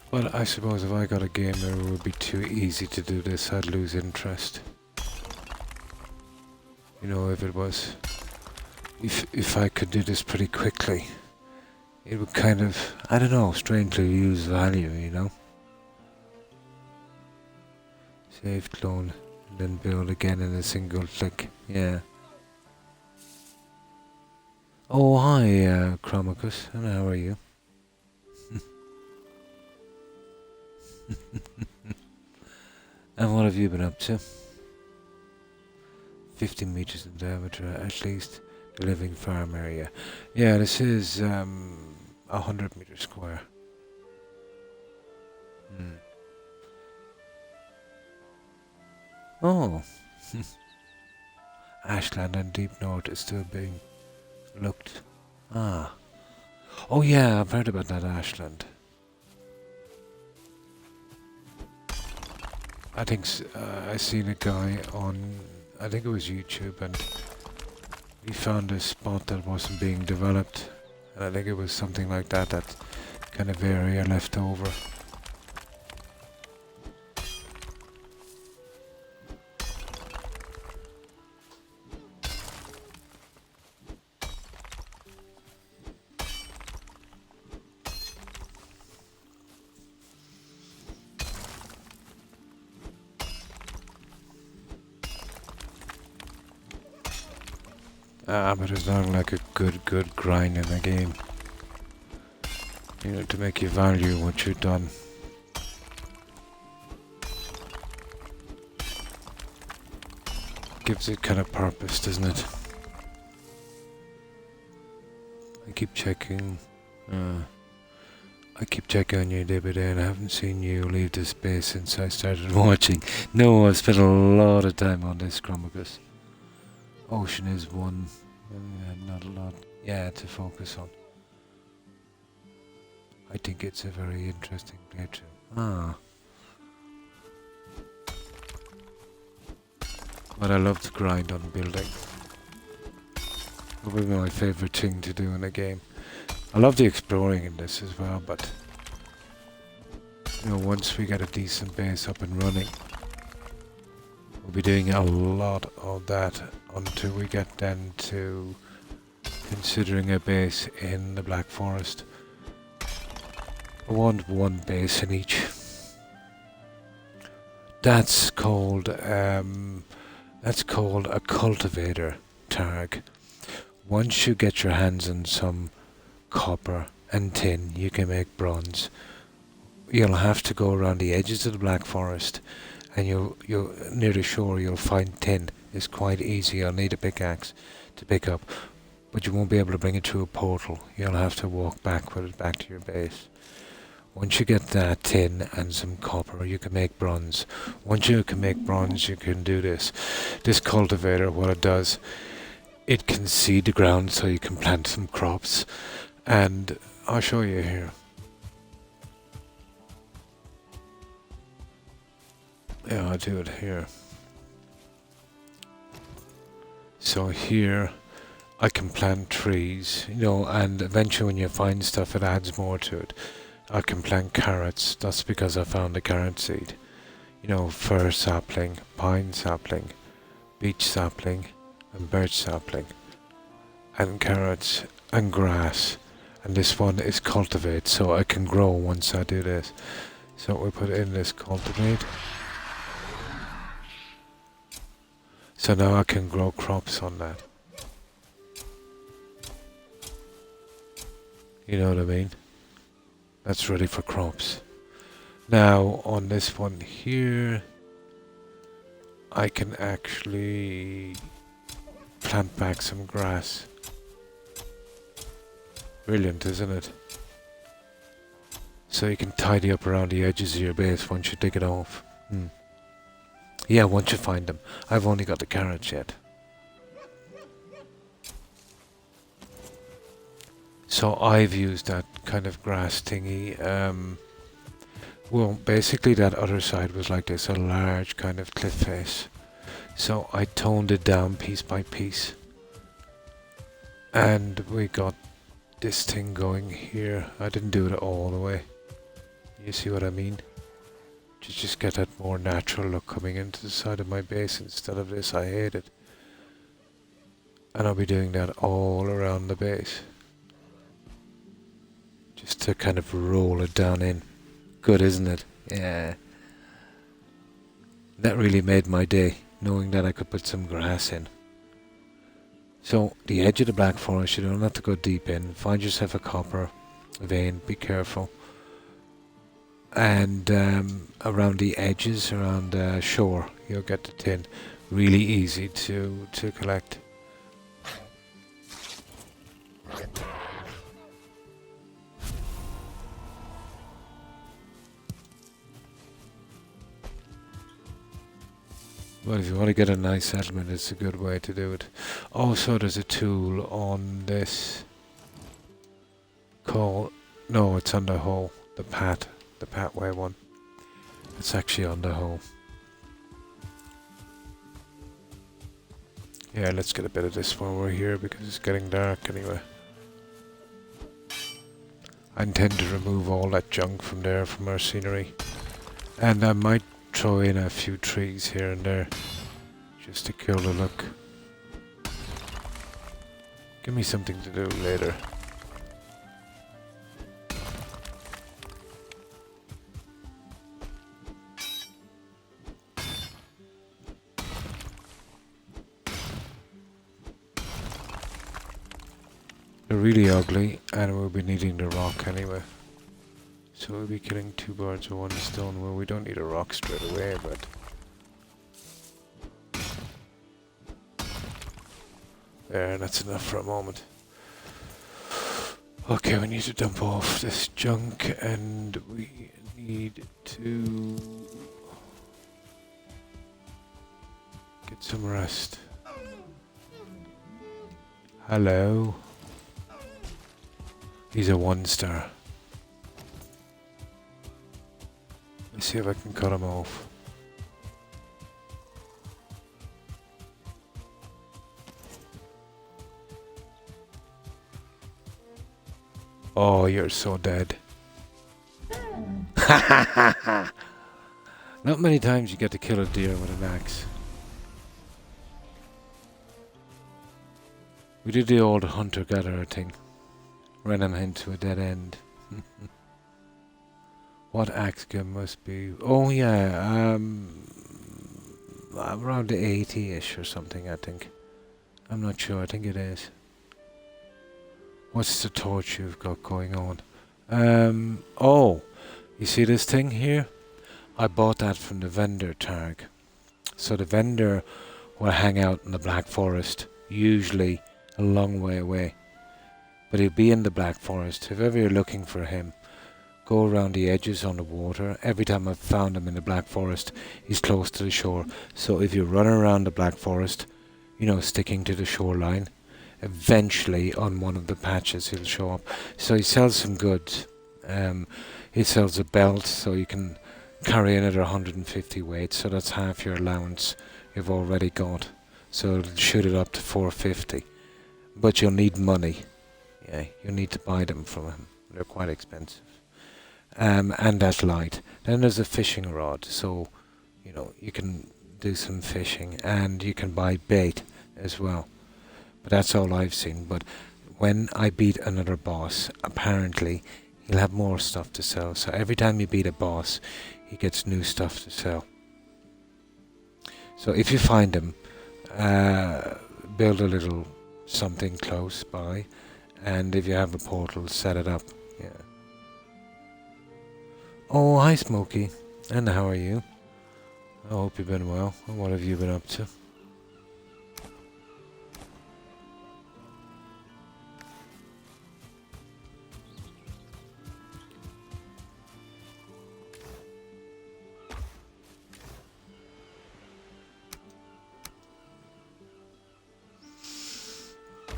Well, I suppose if I got a game where it would be too easy to do this, I'd lose interest. You know, if it was... If I could do this pretty quickly, it would kind of, I don't know, strangely lose value, you know? Save, clone, and then build again in a single click, yeah. Oh, hi, Chromicus, and how are you? And what have you been up to? 50 meters in diameter, at least. The living farm area. Yeah, this is 100 meters square. Oh. Ashland and Deep North is still being looked. Ah. Oh yeah, I've heard about that Ashland. I think I seen a guy on, I think it was YouTube, and he found a spot that wasn't being developed, and I think it was something like that, that kind of area left over. But it's not like a good grind in the game. You know, to make you value what you've done. Gives it kind of purpose, doesn't it? I keep checking on you day by day, and I haven't seen you leave this base since I started watching. No, I've spent a lot of time on this, Chromicus. Ocean is one. Not a lot, yeah, to focus on. I think it's a very interesting playthrough. Ah. But I love to grind on building. Probably my favorite thing to do in a game. I love the exploring in this as well, but you know, once we get a decent base up and running, we'll be doing a lot of that until we get then to considering a base in the Black Forest. I want one base in each. That's called a cultivator tag. Once you get your hands on some copper and tin, you can make bronze. You'll have to go around the edges of the Black Forest, and you'll near the shore you'll find tin. It's quite easy. You'll need a pickaxe to pick up, but you won't be able to bring it through a portal. You'll have to walk back with it back to your base. Once you get that tin and some copper, you can make bronze. Once you can make bronze, you can do this. This cultivator, what it does, it can seed the ground so you can plant some crops. And I'll show you here. Yeah, I'll do it here. So here, I can plant trees, you know, and eventually when you find stuff, it adds more to it. I can plant carrots. That's because I found a carrot seed. You know, fir sapling, pine sapling, beech sapling, and birch sapling, and carrots and grass. And this one is cultivate, so I can grow once I do this. So we put in this cultivate. So now I can grow crops on that. You know what I mean? That's ready for crops. Now on this one here, I can actually plant back some grass. Brilliant, isn't it? So you can tidy up around the edges of your base once you dig it off. Yeah, once you find them. I've only got the carrots yet. So I've used that kind of grass thingy. Well, basically that other side was like this, a large kind of cliff face. So I toned it down piece by piece. And we got this thing going here. I didn't do it all the way. You see what I mean? To just get that more natural look coming into the side of my base instead of this. I hate it. And I'll be doing that all around the base. Just to kind of roll it down in. Good, isn't it? Yeah. That really made my day, knowing that I could put some grass in. So, the edge of the Black Forest, you don't have to go deep in. Find yourself a copper vein, be careful. And around the edges, around the shore, you'll get the tin. Really easy to collect. Well, if you want to get a nice settlement, it's a good way to do it. Also, there's a tool on this called... No, it's on the hoe. The pathway one. It's actually on the hoe. Yeah, let's get a bit of this while we're here because it's getting dark anyway. I intend to remove all that junk from there from our scenery. And I might throw in a few trees here and there just to kill the look. Give me something to do later. They're really ugly and we'll be needing the rock anyway. So we'll be killing two birds with one stone. Well, we don't need a rock straight away, but... There, that's enough for a moment. Okay, we need to dump off this junk and we need to... get some rest. Hello. He's a 1-star. Let's see if I can cut him off. Oh, you're so dead. Not many times you get to kill a deer with an axe. We did the old hunter-gatherer thing. Ran him into a dead end. What axe game must be? Oh yeah, around the 80-ish or something, I think. I'm not sure, I think it is. What's the torch you've got going on? Oh, you see this thing here? I bought that from the vendor tag. So the vendor will hang out in the Black Forest, usually a long way away. But he'll be in the Black Forest. If ever you're looking for him, go around the edges on the water. Every time I've found him in the Black Forest, he's close to the shore. So if you run around the Black Forest, you know, sticking to the shoreline, eventually on one of the patches he'll show up. So he sells some goods. He sells a belt so you can carry another 150 weight. So that's half your allowance you've already got. So it'll shoot it up to 450. but you'll need money. Yeah, you'll need to buy them from him. They're quite expensive. And that's light. Then there's a fishing rod, so you know you can do some fishing, and you can buy bait as well. But that's all I've seen. But when I beat another boss, apparently he'll have more stuff to sell. So every time you beat a boss, he gets new stuff to sell. So if you find him, build a little something close by, and if you have a portal, set it up. Yeah. Oh, hi Smokey. And how are you? I hope you've been well. And what have you been up to?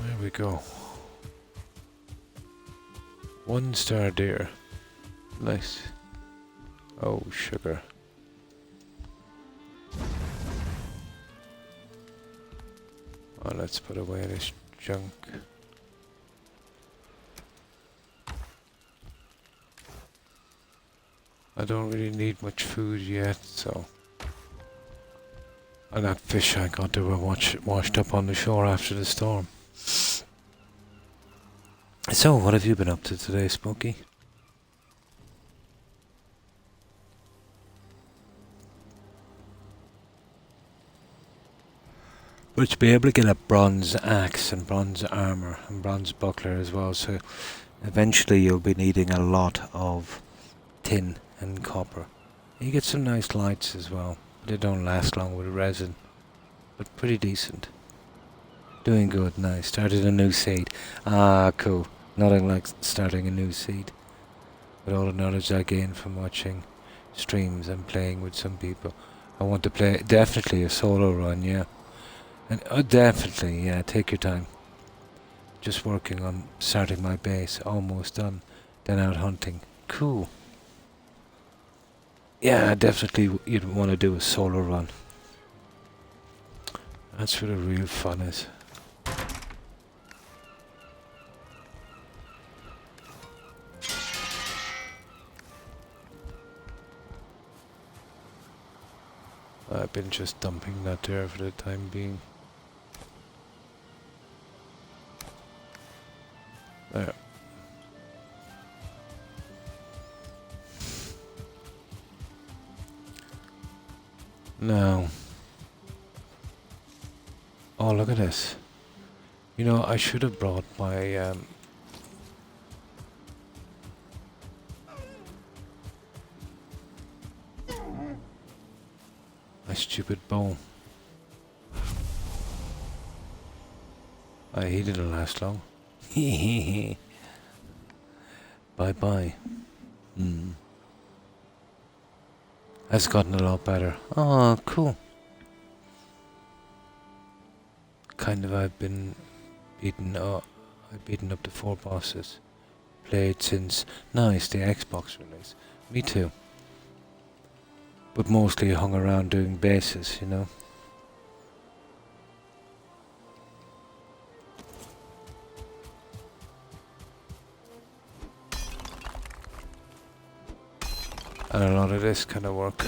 There we go. 1-star deer. Nice. Oh, sugar. Oh, let's put away this junk. I don't really need much food yet, so... And that fish I got, they were washed up on the shore after the storm. So, what have you been up to today, Smokey? But you'll be able to get a bronze axe and bronze armor and bronze buckler as well, so eventually you'll be needing a lot of tin and copper. You get some nice lights as well. They don't last long with resin, but pretty decent. Doing good, nice. Started a new seed. Ah, cool. Nothing like starting a new seed. With all the knowledge I gained from watching streams and playing with some people. I want to play definitely a solo run, yeah. And definitely, yeah, take your time. Just working on starting my base, almost done. Then out hunting. Cool. Yeah, definitely you'd want to do a solo run. That's where the real fun is. I've been just dumping that there for the time being. There. Now. Oh, look at this. You know, I should have brought my my stupid bow. He didn't last long. Bye bye. Has gotten a lot better. Oh, cool. Kind of, I've beaten up to 4 bosses. Played since, nice, the Xbox release. Me too. But mostly hung around doing bases, you know. And a lot of this kind of work.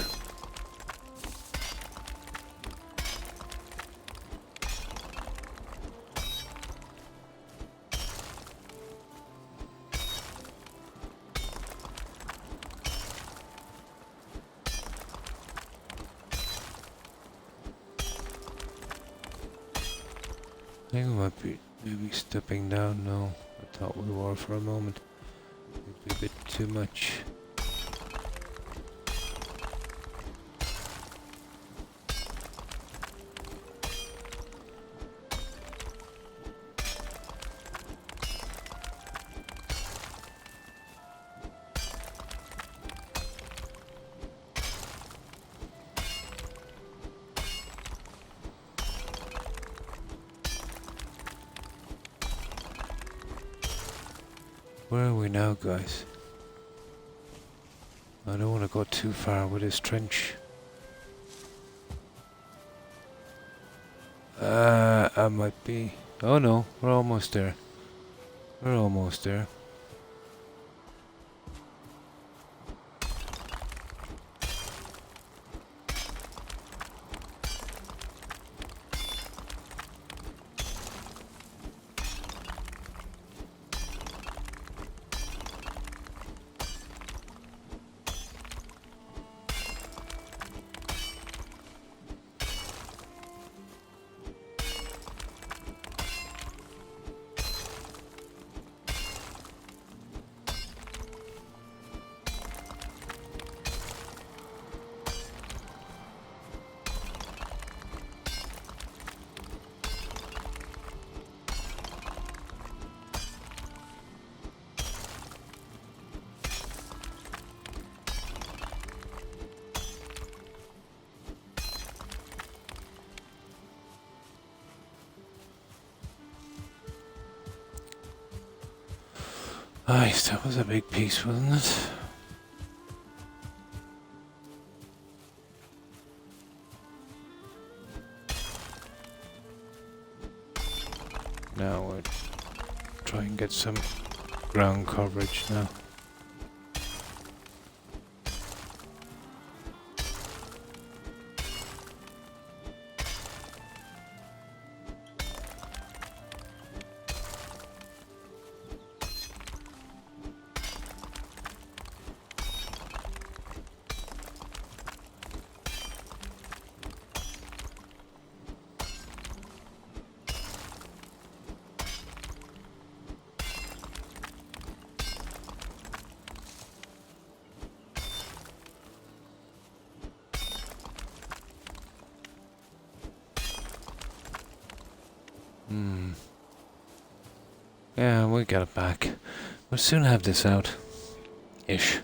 I think we might be maybe stepping down now. I thought we were for a moment. It'd be a bit too much. Where are we now, guys? I don't want to go too far with this trench. I might be Oh no, we're almost there. We're almost there. Nice, that was a big piece, wasn't it? Now we'll try and get some ground coverage now. Yeah, we'll get it back. We'll soon have this out. Ish.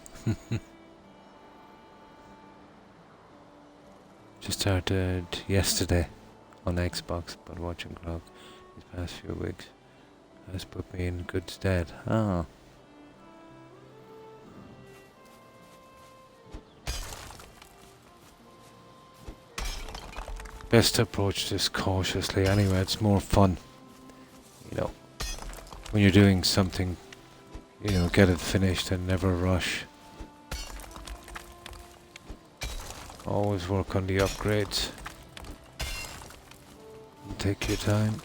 Just started yesterday on Xbox, but watching Croc these past few weeks has put me in good stead. Oh. Best to approach this cautiously anyway, it's more fun. You know, when you're doing something, you know, get it finished and never rush. Always work on the upgrades. And take your time.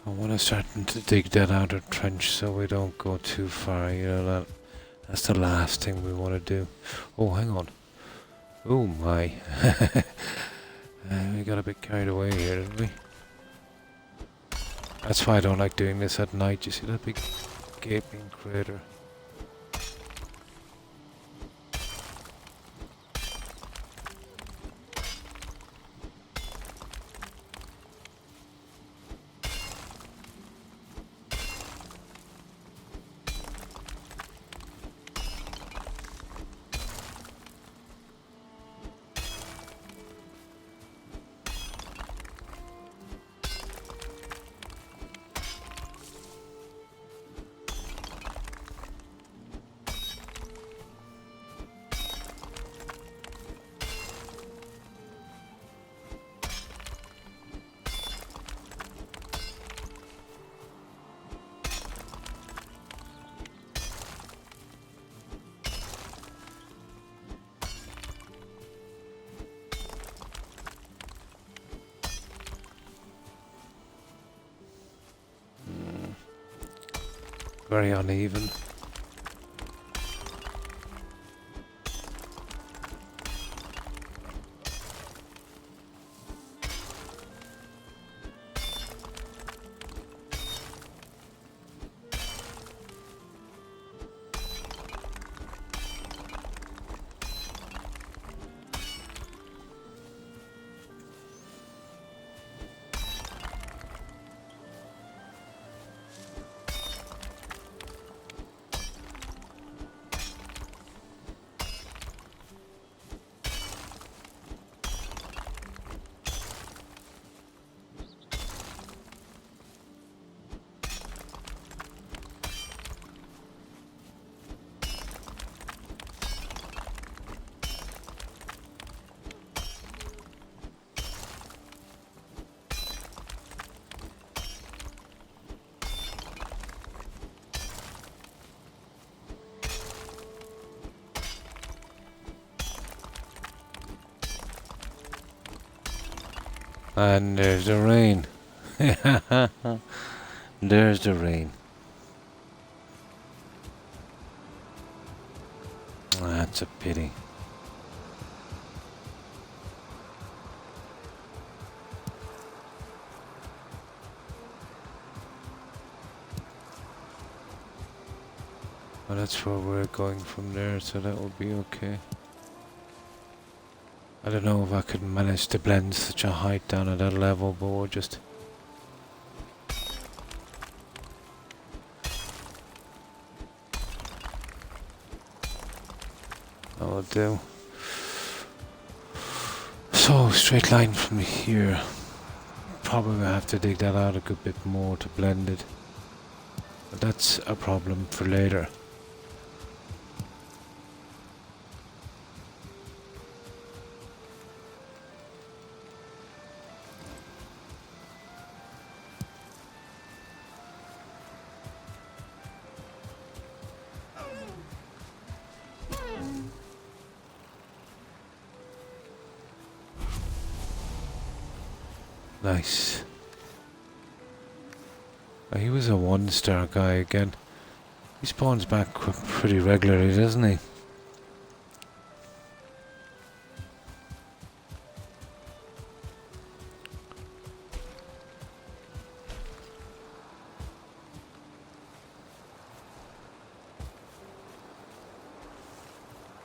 I want to start to dig that outer trench so we don't go too far, you know, that's the last thing we want to do. Oh, hang on. Oh my. We got a bit carried away here, didn't we? That's why I don't like doing this at night. You see that big gaping crater? Very uneven. And there's the rain. There's the rain. That's a pity. Well, that's where we're going from there, so that will be okay. I don't know if I could manage to blend such a height down at that level, but we'll just... That'll do. So, straight line from here. Probably have to dig that out a good bit more to blend it. But that's a problem for later. Nice. He was a 1-star guy again. He spawns back pretty regularly, doesn't he?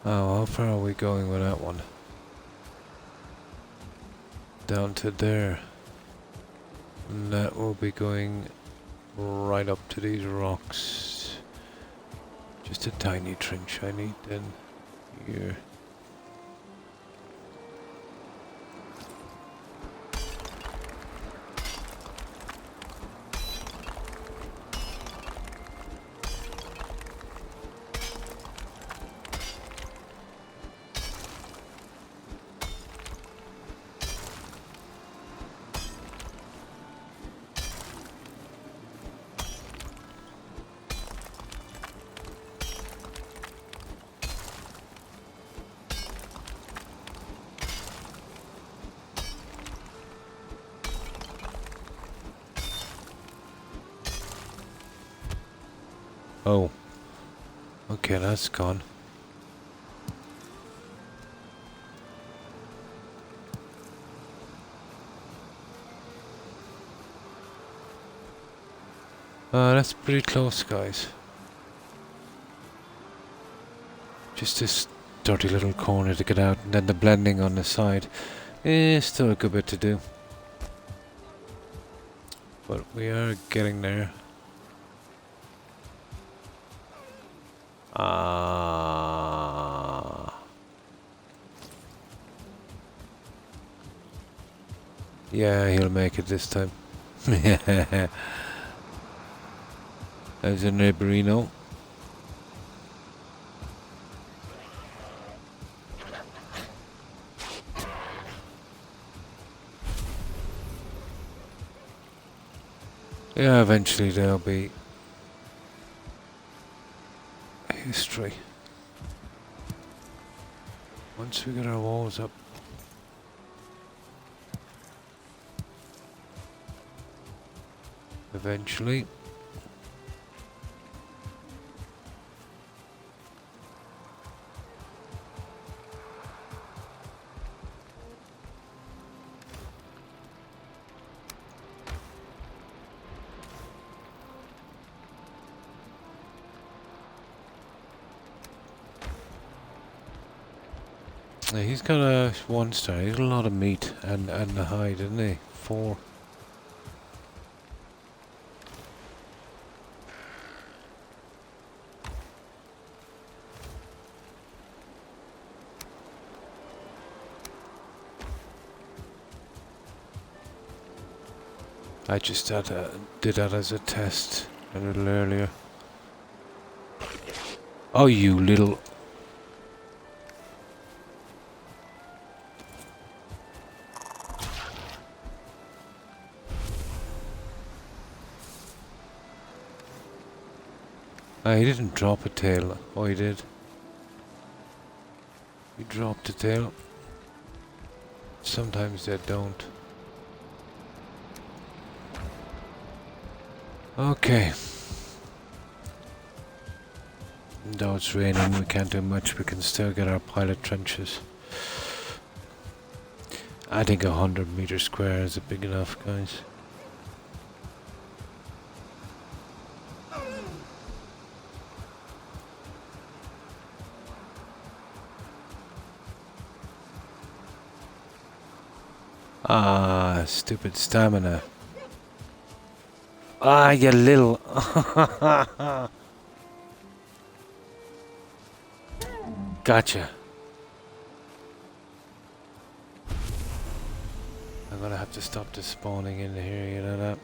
Oh, how far are we going with that one? Down to there. And that will be going right up to these rocks. Just a tiny trench I need then here. Oh. Okay, that's gone. That's pretty close, guys. Just this dirty little corner to get out, and then the blending on the side. Still a good bit to do. But we are getting there. Yeah, he'll make it this time. As a neighborino. Yeah, eventually there'll be history. Once we get our walls up. Eventually. Yeah, he's got a 1-star. He's got a lot of meat and the hide, isn't he? 4. I just did that as a test a little earlier. Oh, you little... he didn't drop a tail. Oh, he did. He dropped a tail. Sometimes they don't. Okay. Though it's raining, we can't do much. We can still get our pilot trenches. I think 100 meters square is big enough, guys. Ah, stupid stamina. Ah, you little... Gotcha. I'm gonna have to stop this spawning in here, you know that?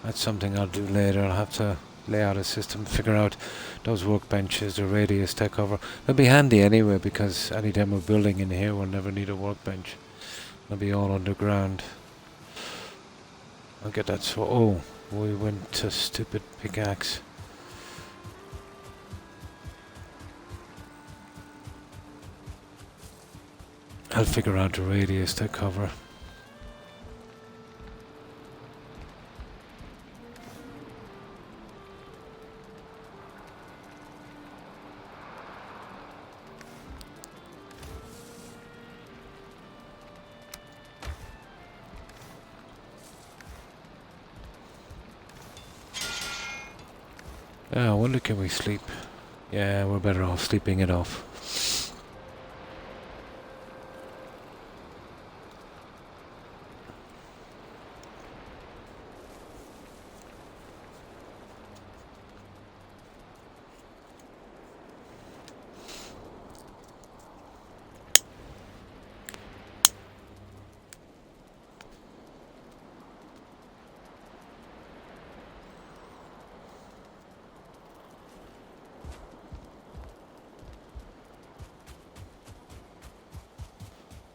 That's something I'll do later. I'll have to lay out a system, figure out those workbenches, the radius tech cover. They'll be handy anyway, because anytime we're building in here, we'll never need a workbench. They'll be all underground. I'll get that. So, oh, we went to stupid pickaxe. I'll figure out the radius tech cover. I wonder, can we sleep? Yeah, we're better off sleeping it off.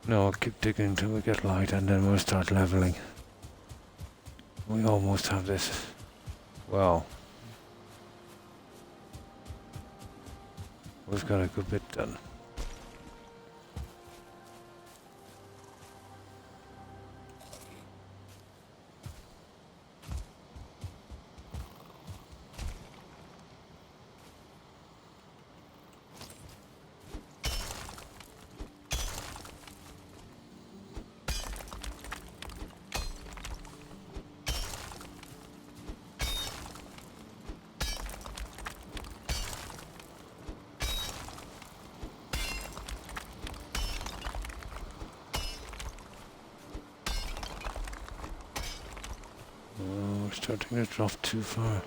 No, I'll keep digging until we get light and then we'll start leveling. We almost have this. Well, we've got a good bit done. Oh, we're starting to drop too far.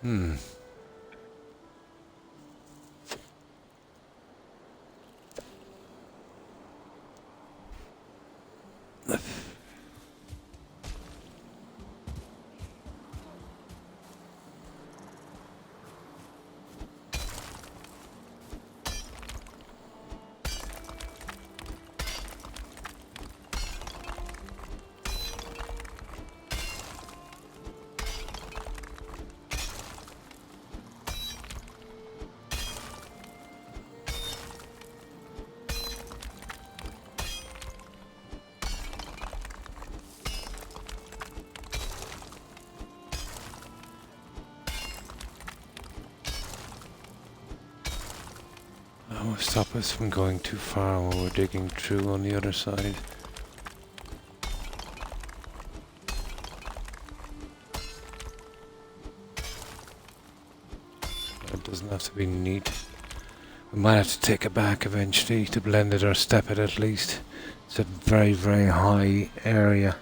Hmm. That will stop us from going too far while we're digging through on the other side. It doesn't have to be neat. We might have to take it back eventually to blend it or step it at least. It's a very, very high area.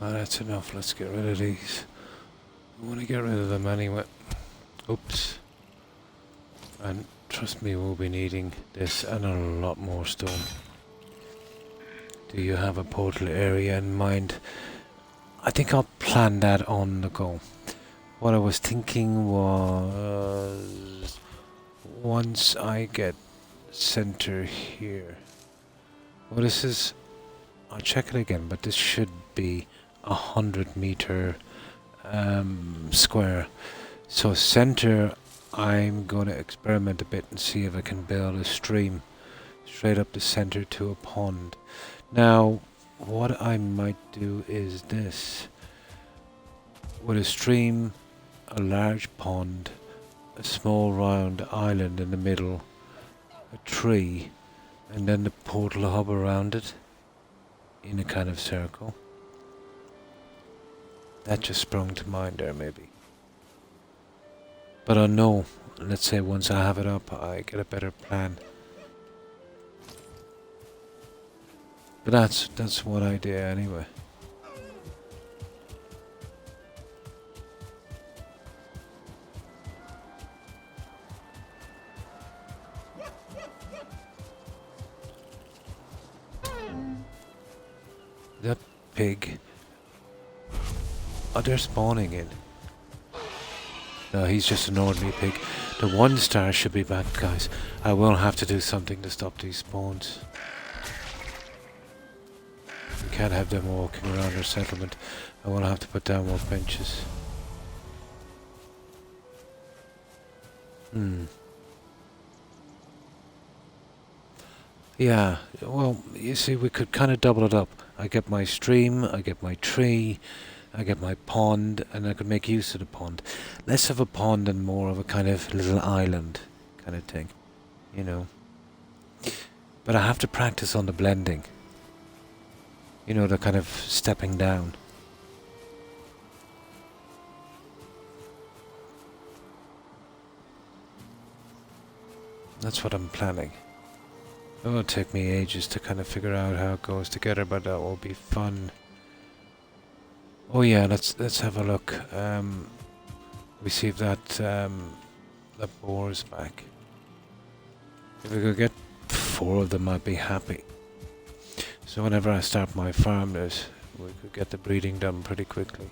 Oh, that's enough. Let's get rid of these. I want to get rid of them anyway. Oops. And trust me, we'll be needing this and a lot more stone. Do you have a portal area in mind? I think I'll plan that on the go. What I was thinking was once I get center here. Well, this is... I'll check it again, but this should be 100-meter square. So center, I'm going to experiment a bit and see if I can build a stream straight up the center to a pond. Now, what I might do is this. With a stream, a large pond, a small round island in the middle, a tree, and then the portal hub around it in a kind of circle. That just sprung to mind there, maybe. But I know, let's say once I have it up, I get a better plan. But that's one idea anyway. That pig. Oh, they're spawning in. No, he's just an ordinary pig. The 1 star should be back, guys. I will have to do something to stop these spawns. We can't have them walking around our settlement. I will have to put down more benches. Yeah, well, you see, we could kind of double it up. I get my stream, I get my tree, I get my pond, and I could make use of the pond. Less of a pond and more of a kind of little island kind of thing, you know. But I have to practice on the blending. You know, the kind of stepping down. That's what I'm planning. It will take me ages to kind of figure out how it goes together, but that will be fun. Oh yeah, let's have a look. We see if that boar's back. If we could get 4 of them, I'd be happy. So whenever I start my farm, we could get the breeding done pretty quickly.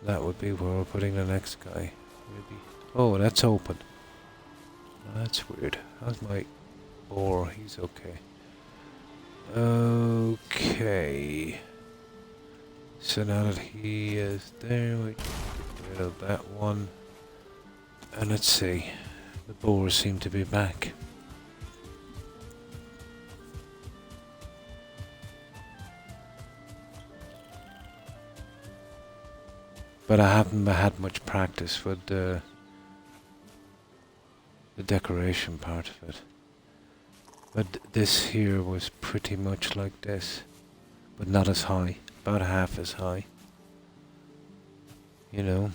That would be where we're putting the next guy. Maybe. Oh, that's open. That's weird. How's my boar? He's okay. Okay. So now that he is there, we can get rid of that one. And let's see. The boars seem to be back. But I haven't had much practice with the decoration part of it. But this here was pretty much like this, but not as high, about half as high. You know,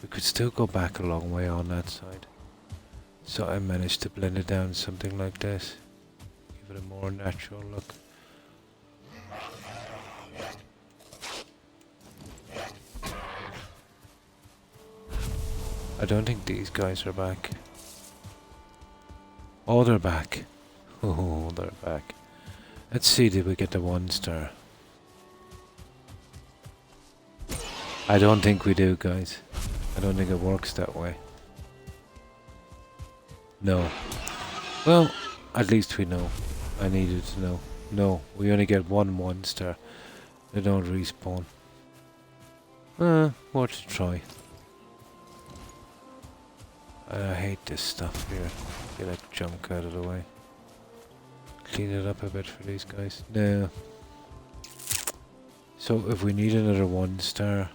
we could still go back a long way on that side. So I managed to blend it down something like this, give it a more natural look. I don't think these guys are back. Oh, they're back. Oh, they're back. Let's see, did we get the 1-star? I don't think we do, guys. I don't think it works that way. No. Well, at least we know. I needed to know. No, we only get 1-star. They don't respawn. Worth a try. I hate this stuff here. Get that junk out of the way. Clean it up a bit for these guys. No. So if we need another 1-star,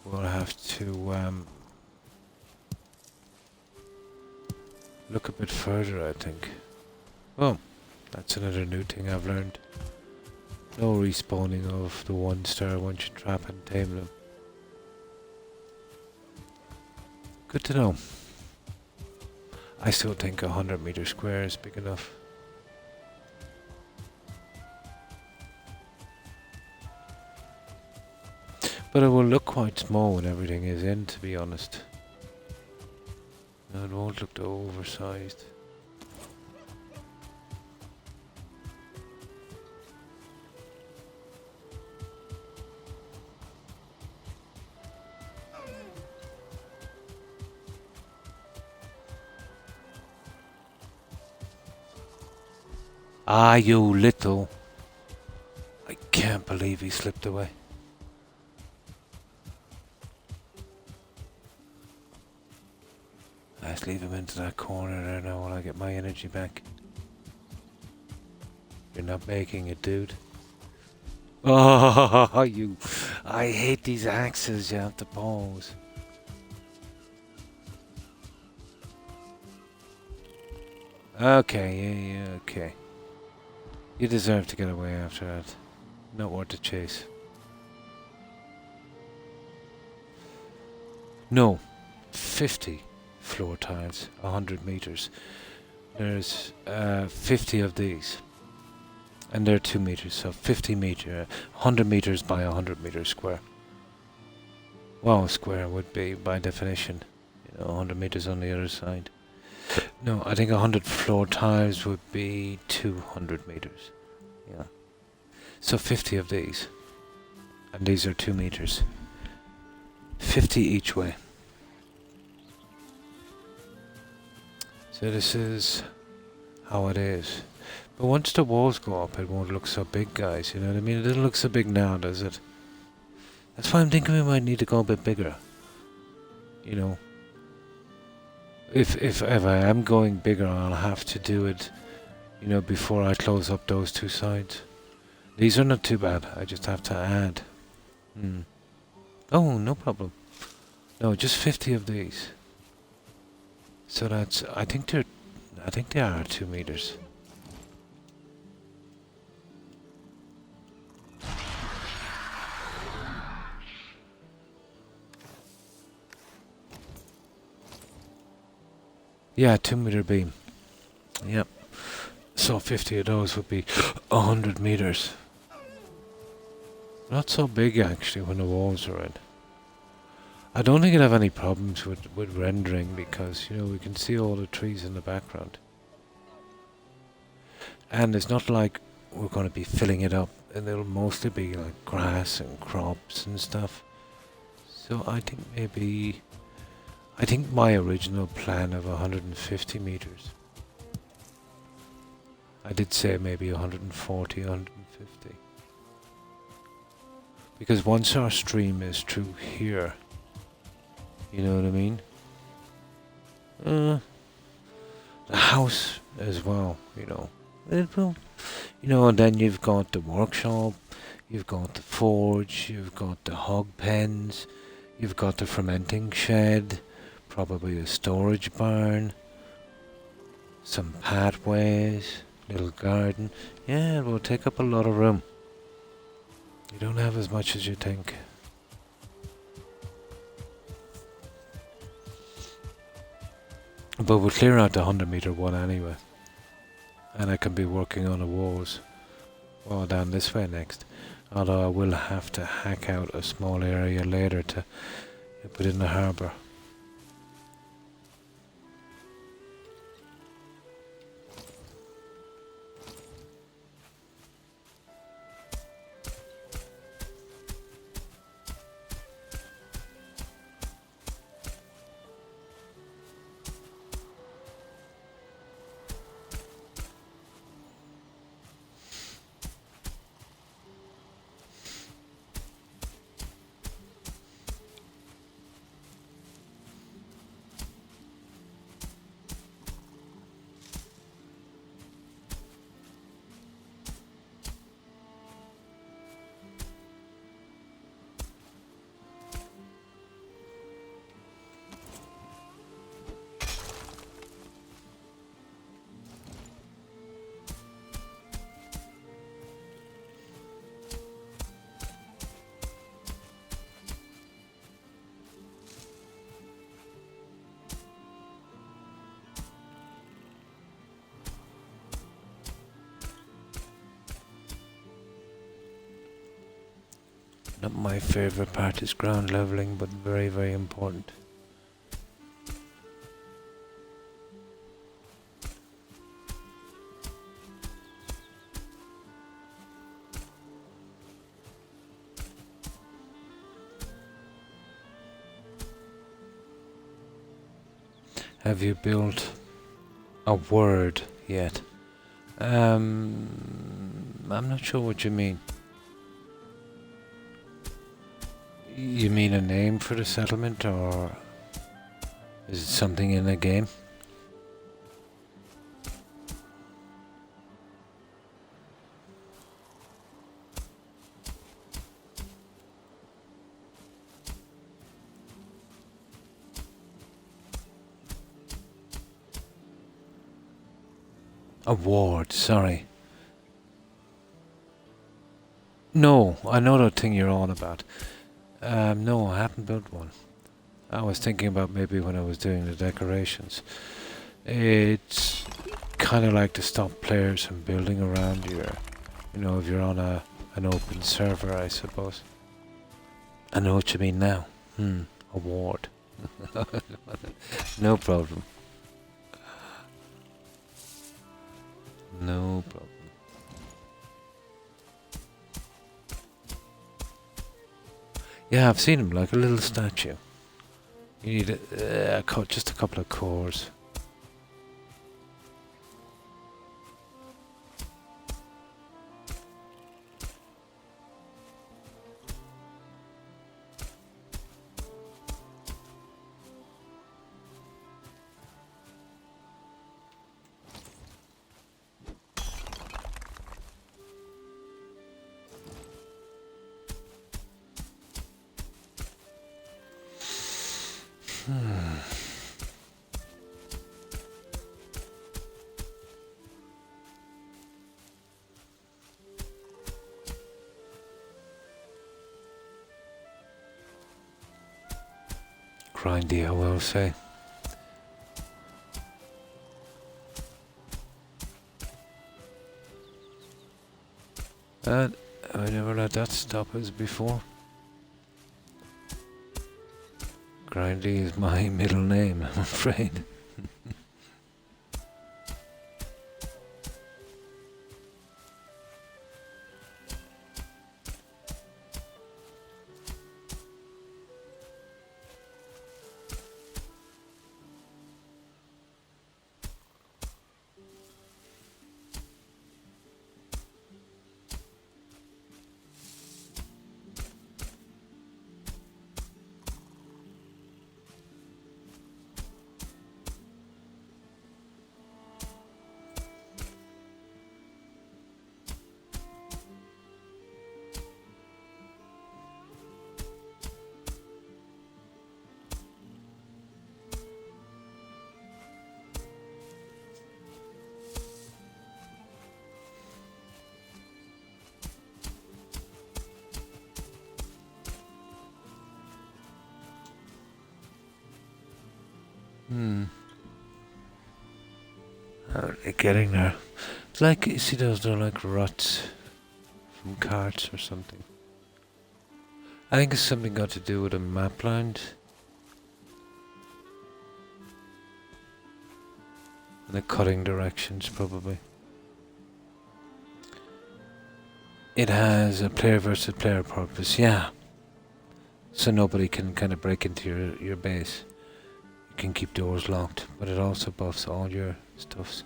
we'll have to look a bit further, I think. Oh, that's another new thing I've learned. No respawning of the 1-star once you trap and tame them. Good to know. I still think 100 meter square is big enough. But it will look quite small when everything is in, to be honest. No, it won't look too oversized. Ah, you little... I can't believe he slipped away. Let's leave him into that corner there now while I get my energy back. You're not making it, dude. Oh, you... I hate these axes you have to pose. Okay, yeah, okay. You deserve to get away after that. Not worth the chase. No. 50 floor tiles. 100 meters. There's 50 of these. And they're 2 meters, so 50 meter, 100 meters by 100 meters square. Well, square would be by definition. You know, 100 meters on the other side. No, I think 100 floor tiles would be 200 meters. Yeah. So 50 of these. And these are 2 meters. 50 each way. So this is how it is. But once the walls go up, it won't look so big, guys. You know what I mean? It doesn't look so big now, does it? That's why I'm thinking we might need to go a bit bigger. You know. If I am going bigger, I'll have to do it, you know, before I close up those 2 sides. These are not too bad. I just have to add. Oh, no problem. No, just 50 of these. So that's, I think they are 2 meters. Yeah, 2 meter beam. Yep. So 50 of those would be 100 meters. Not so big actually when the walls are in. I don't think it'd have any problems with rendering because, you know, we can see all the trees in the background. And it's not like we're going to be filling it up, and it'll mostly be like grass and crops and stuff. So I think my original plan of 150 meters. I did say maybe 140, 150. Because once our stream is through here, you know what I mean? The house as well, you know. It will, you know, and then you've got the workshop, you've got the forge, you've got the hog pens, you've got the fermenting shed, probably a storage barn, some pathways, little garden. Yeah, it will take up a lot of room. You don't have as much as you think. But we'll clear out the 100 meter one anyway. And I can be working on the walls. Well, down this way next. Although I will have to hack out a small area later to put in the harbour. Not my favourite part is ground levelling, but very, very important. Have you built a word yet? I'm not sure what you mean. You mean a name for the settlement, or is it something in a game? A ward, sorry. No, I know that thing you're on about. No, I haven't built one. I was thinking about maybe when I was doing the decorations. It's kind of like to stop players from building around you. You know, if you're on an open server, I suppose. I know what you mean now. A ward. No problem. No problem. Yeah, I've seen him, like a little statue. You need just a couple of cores. Grindy, I will say. I never let that stop us before. Grindy is my middle name, I'm afraid. Getting there. It's like, you see those, they're like ruts from carts or something. I think it's something got to do with a map land. And the cutting directions, probably. It has a player versus player purpose, yeah. So nobody can kind of break into your base. You can keep doors locked, but it also buffs all your stuffs.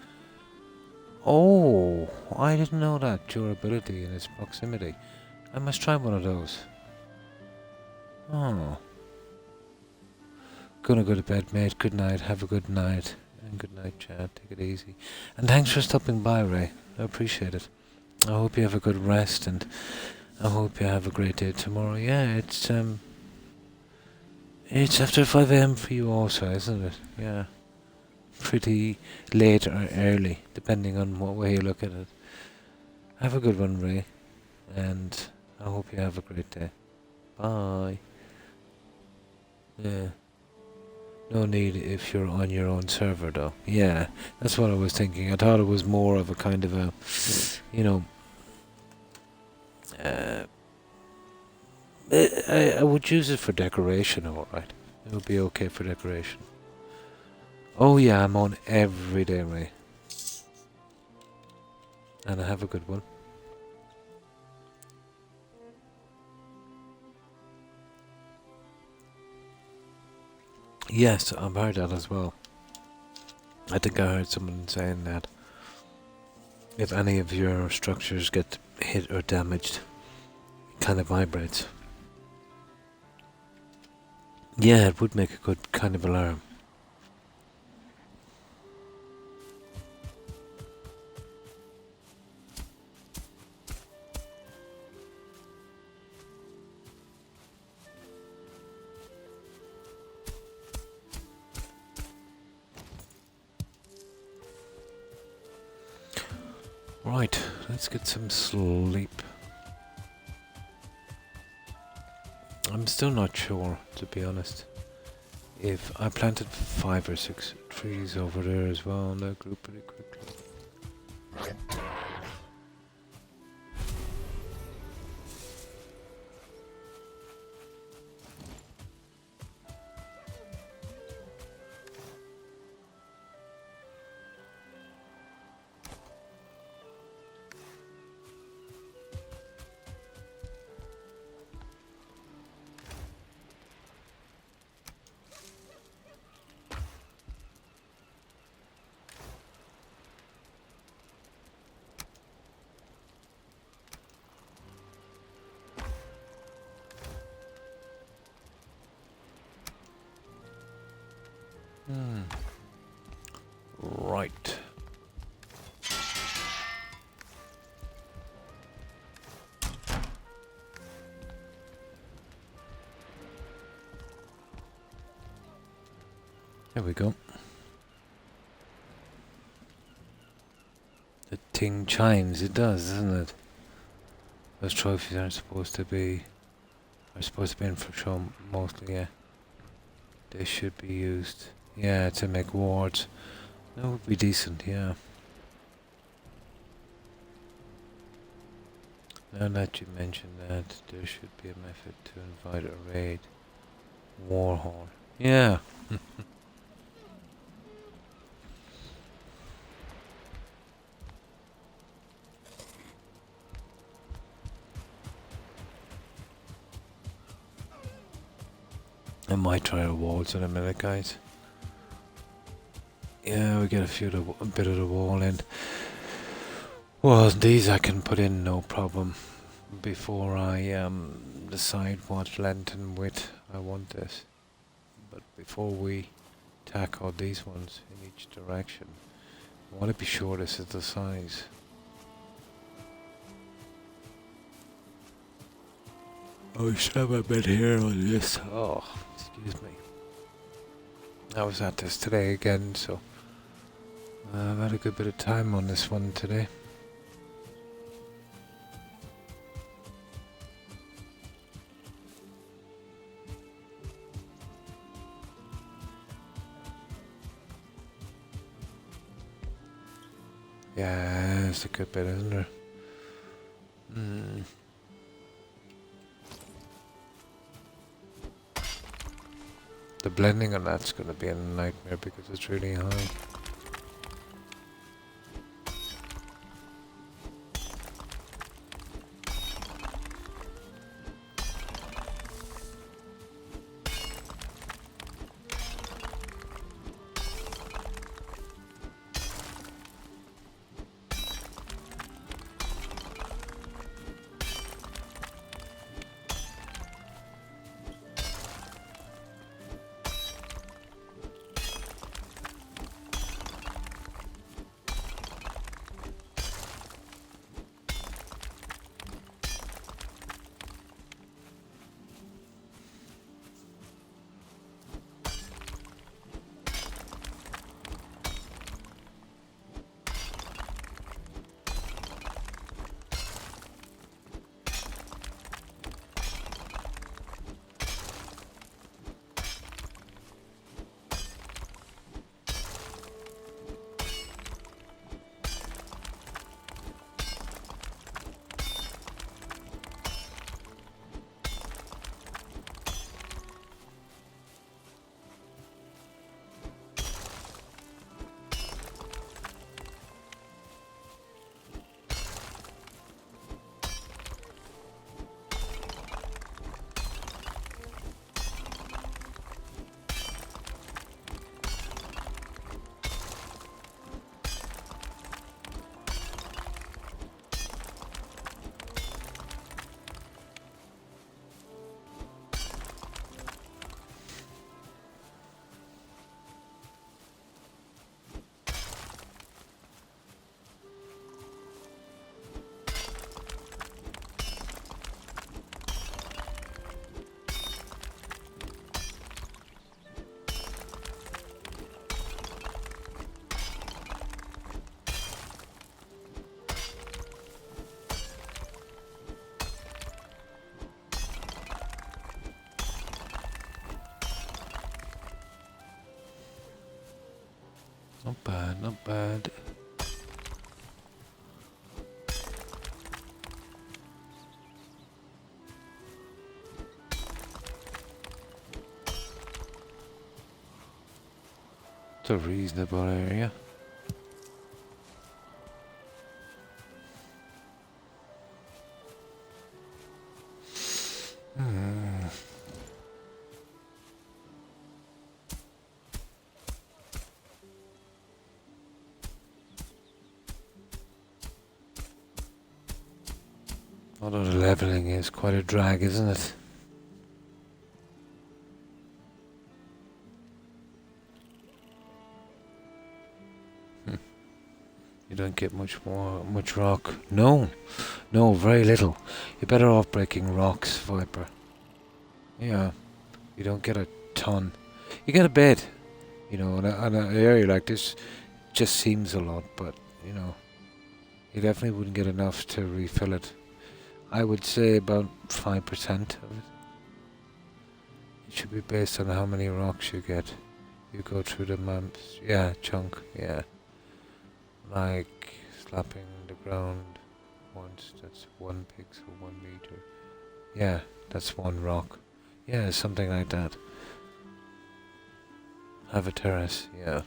Oh, I didn't know that. Durability and its proximity. I must try one of those. Oh. Gonna go to bed, mate. Good night. Have a good night. And good night, Chad. Take it easy. And thanks for stopping by, Ray. I appreciate it. I hope you have a good rest, and I hope you have a great day tomorrow. Yeah, it's after 5 AM for you also, isn't it? Yeah. Pretty late or early, depending on what way you look at it. Have a good one, Ray, and I hope you have a great day. Bye. Yeah. No need if you're on your own server, though. Yeah, that's what I was thinking. I thought it was more of a kind of a, you know, I would use it for decoration, alright. It would be okay for decoration. Oh yeah, I'm on every day, Ray. And I have a good one. Yes, I've heard that as well. I think I heard someone saying that if any of your structures get hit or damaged, it kind of vibrates. Yeah, it would make a good kind of alarm. Right, let's get some sleep. I'm still not sure, to be honest, if I planted 5 or 6 trees over there as well, and they grew pretty quickly. Right. There we go. The ting chimes, it does, doesn't it? Those trophies are supposed to be in for show mostly, yeah. They should be used, yeah, to make wards. That would be decent, yeah. Now that you mention that, there should be a method to invite a raid. Warhorn. Yeah. I might try a walls in a minute, guys. Yeah, we get a bit of the wall in. Well, these I can put in no problem before I decide what length and width I want this. But before we tackle these ones in each direction, I want to be sure this is the size. I should have a bit here on this. Oh, excuse me. I was at this today again, so I've had a good bit of time on this one today. Yeah, it's a good bit, isn't there? The blending on that's going to be a nightmare because it's really high. not bad. It's a reasonable area. Although the leveling is quite a drag, isn't it? You don't get much rock. No, very little. You're better off breaking rocks, Viper. Yeah, you don't get a ton. You get a bit, you know, and an area like this just seems a lot, but, you know, you definitely wouldn't get enough to refill it. I would say about 5% of it. It should be based on how many rocks you get. You go through the maps. Yeah, chunk, yeah. Like slapping the ground once, that's 1 pixel, 1 meter. Yeah, that's 1 rock. Yeah, something like that. Have a terrace, yeah.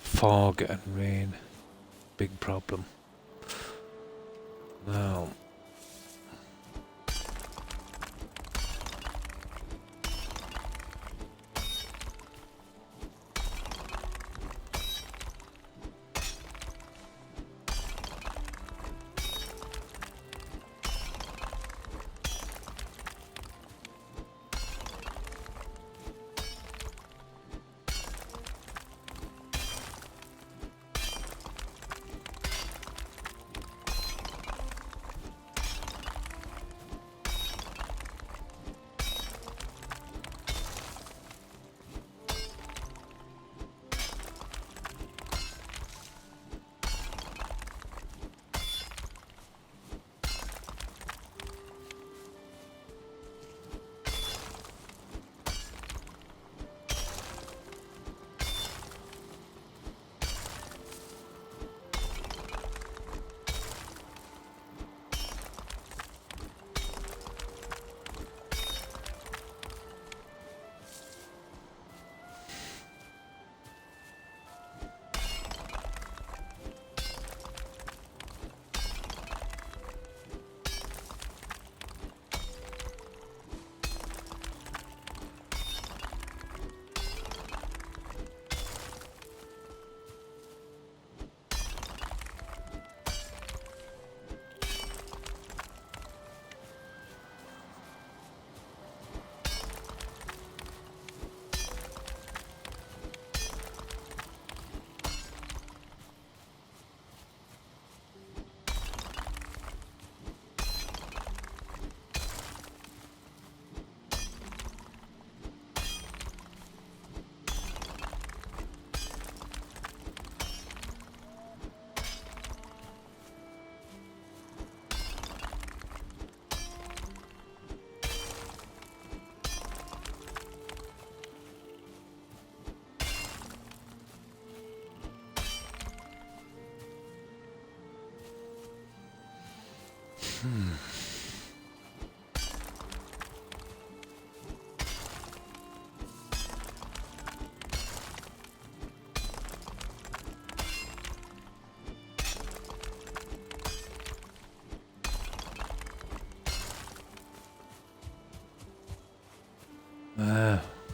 Fog and rain, big problem. Now,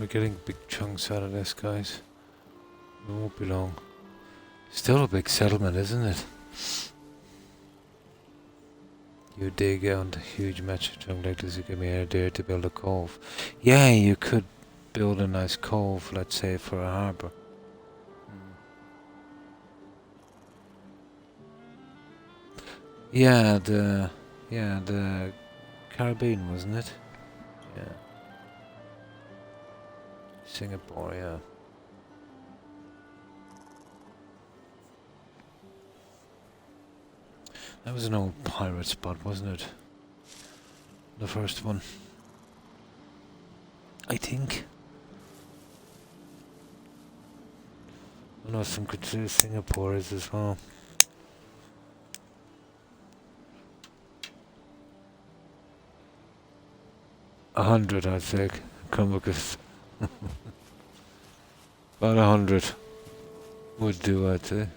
we're getting big chunks out of this, guys. It won't be long. Still a big settlement, isn't it? You dig out a huge match of chunk like this, you give me an idea to build a cove. Yeah, you could build a nice cove, let's say, for a harbour. Yeah, the Caribbean, wasn't it? Yeah. Singapore, yeah. That was an old pirate spot, wasn't it? The first one. I think. I know some could say Singapore is as well. $100, I'd say. Come look at about 100 would do, I'd say.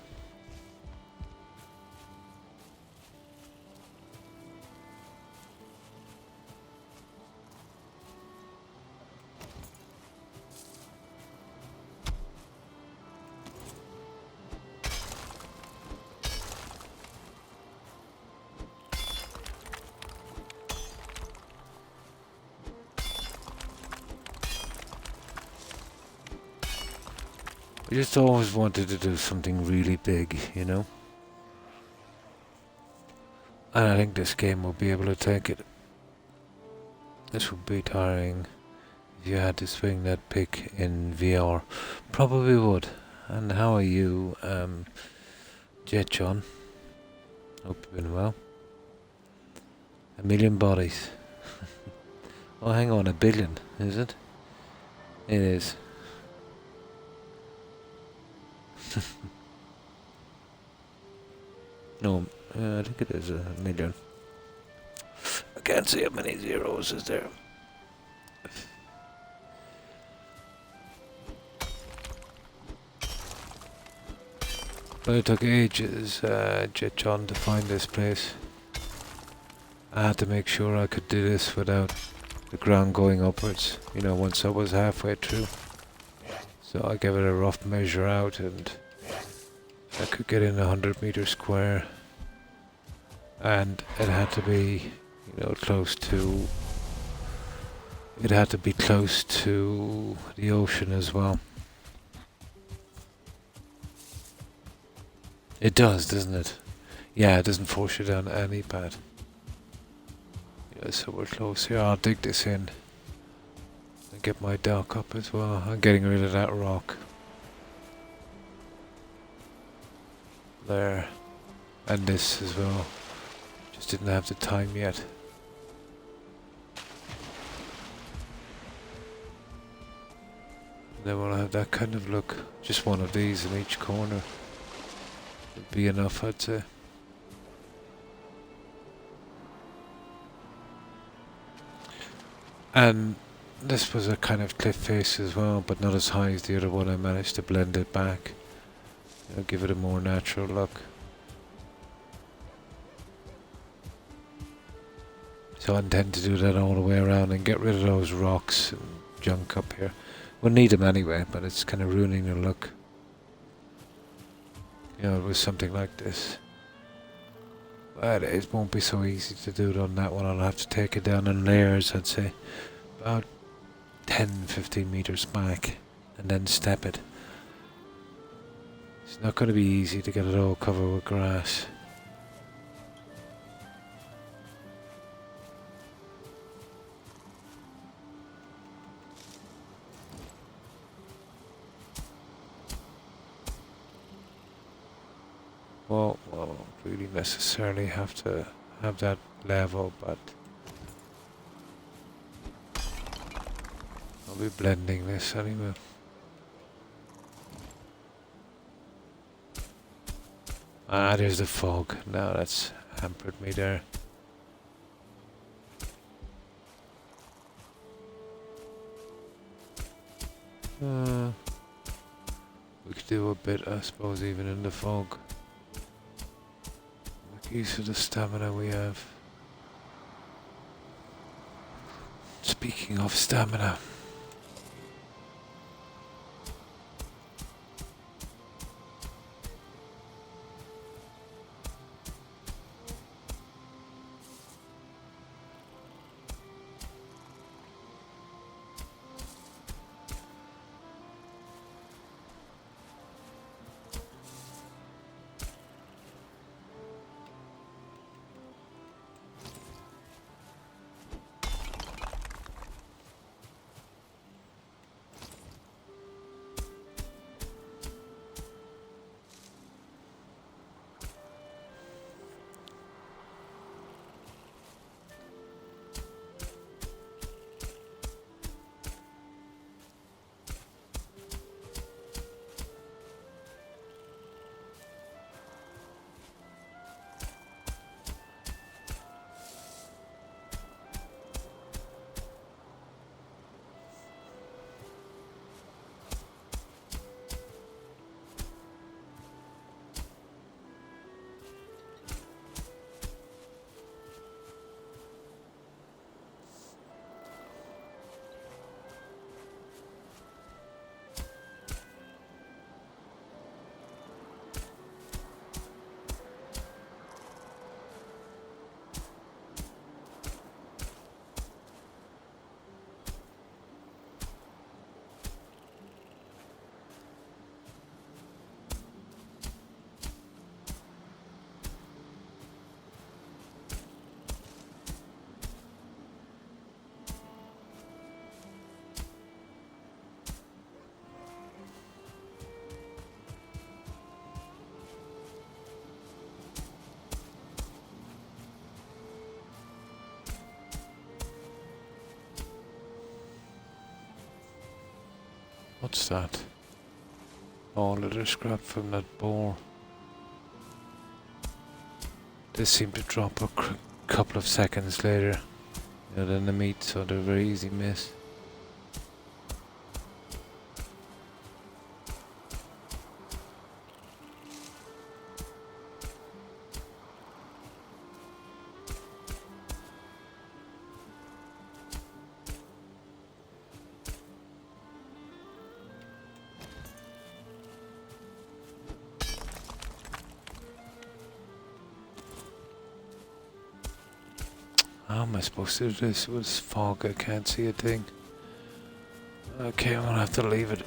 I just always wanted to do something really big, you know? And I think this game will be able to take it. This would be tiring if you had to swing that pick in VR. Probably would. And how are you, Jet John? Hope you've been well. 1 million bodies. Oh, hang on, 1 billion, is it? It is. No, I think it is 1 million. I can't see how many zeros is there. But it took ages, Jet John, to find this place. I had to make sure I could do this without the ground going upwards, you know, once I was halfway through. So I gave it a rough measure out and I could get in 100 meters square. And it had to be, you know, close to... It had to be close to the ocean as well. It does, doesn't it? Yeah, it doesn't force you down any pad. Yeah, so we're close here. I'll dig this in. And get my dock up as well. I'm getting rid of that rock. There. And this as well. Just didn't have the time yet. And then we'll have that kind of look. Just one of these in each corner. Would be enough, I'd say. And this was a kind of cliff face as well, but not as high as the other one. I managed to blend it back. You know, give it a more natural look. So I intend to do that all the way around and get rid of those rocks and junk up here. We'll need them anyway, but it's kind of ruining the look. You know, it was something like this. But it won't be so easy to do it on that one. I'll have to take it down in layers, I'd say. About 10-15 meters back. And then step it. It's not going to be easy to get it all covered with grass. Well, I don't really necessarily have to have that level, but I'll be blending this anyway. Ah, there's the fog. Now that's hampered me there. We could do a bit, I suppose, even in the fog. Use of the stamina we have. Speaking of stamina, What's that? Oh, little scrap from that boar. They seem to drop a couple of seconds later than the meat, so they're a very easy miss. How am I supposed to do this? It was fog, I can't see a thing. Okay, I'm gonna have to leave it.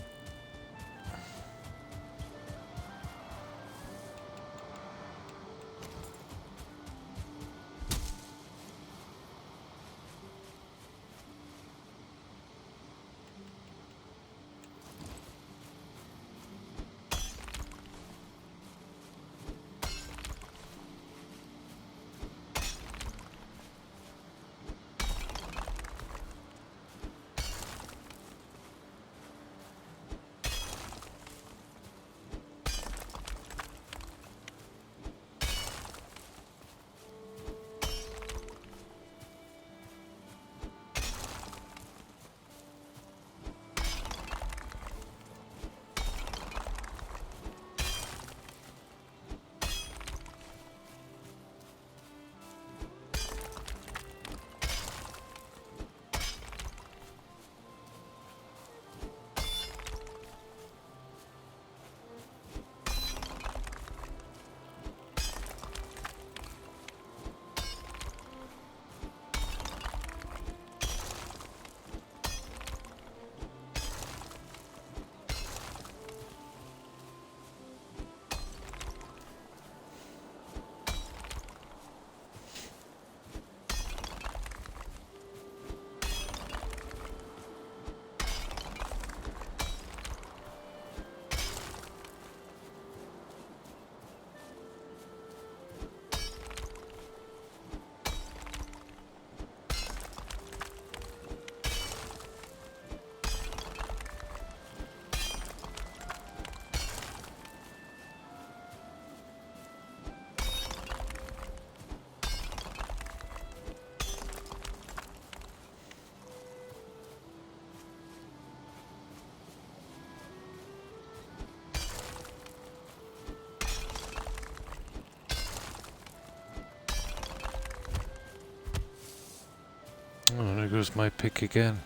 Oh, there goes my pick again.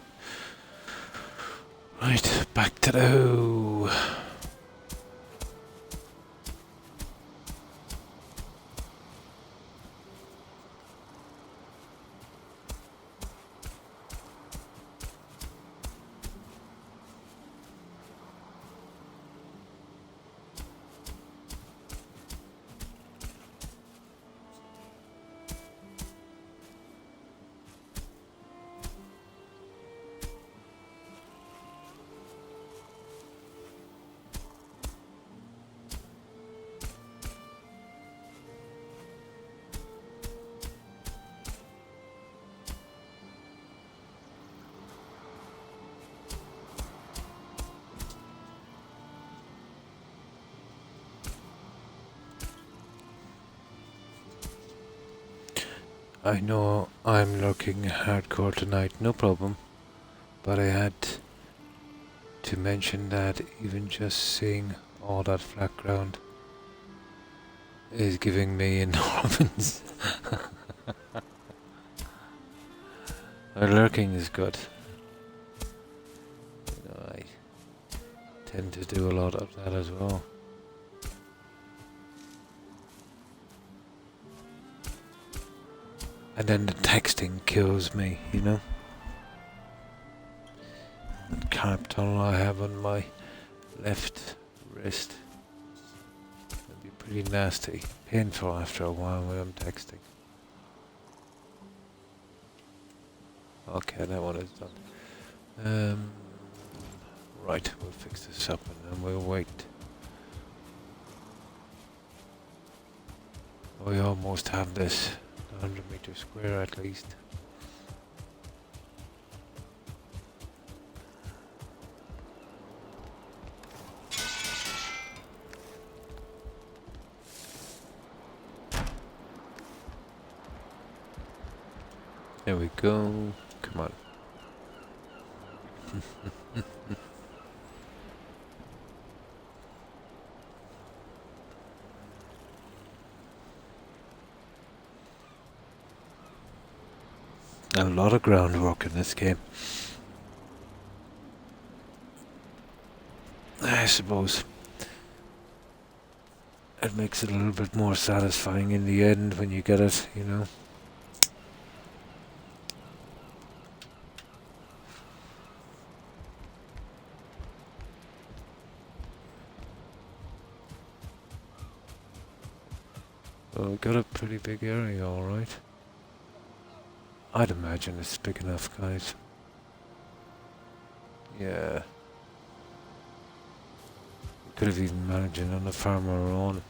Right, back to the hoe. I know I'm looking hardcore tonight, no problem. But I had to mention that even just seeing all that flat ground is giving me enormous. Lurking is good. You know, I tend to do a lot of that as well. And then the texting kills me, you know? That carp tunnel I have on my left wrist. It'd be pretty nasty. Painful after a while when I'm texting. Okay, that one is done. Right, we'll fix this up and then we'll wait. We almost have this 100 meters square at least. There we go. Come on. A lot of groundwork in this game. I suppose it makes it a little bit more satisfying in the end when you get it, you know. Well, we got a pretty big area, alright. I'd imagine it's big enough, guys. Yeah. We could have even managed it on a farm of our own.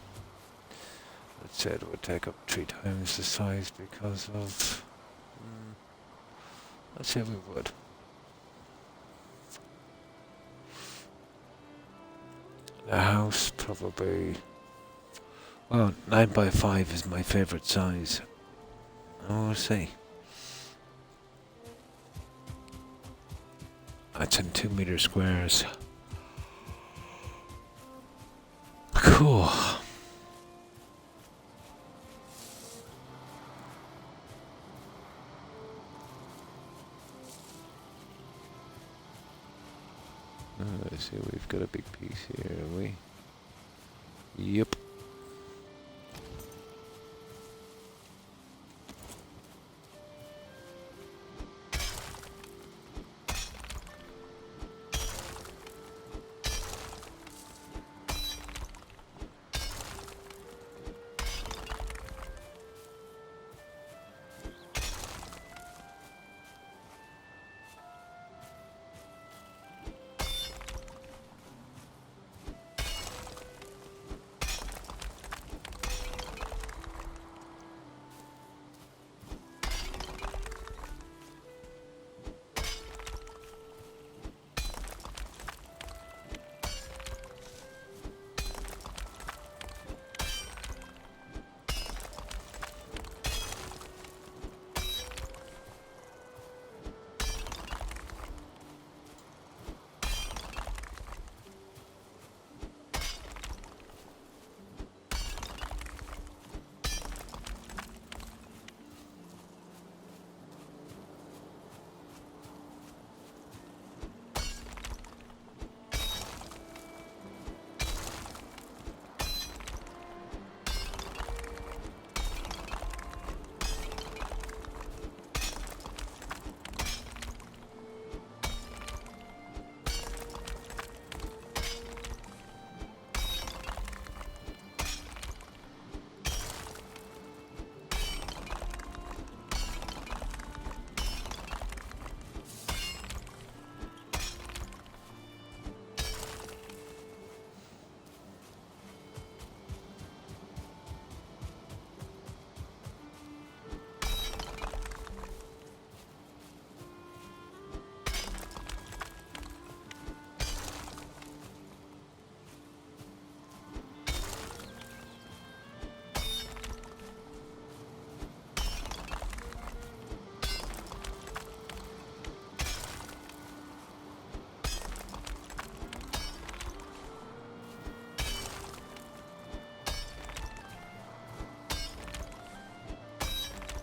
Let's say it would take up 3 times the size because of... let's say we would. The house probably... well, 9 by 5 is my favourite size. We'll see. That's in 2 meter squares. Cool. Let's see, we've got a big piece here, have we? Yep.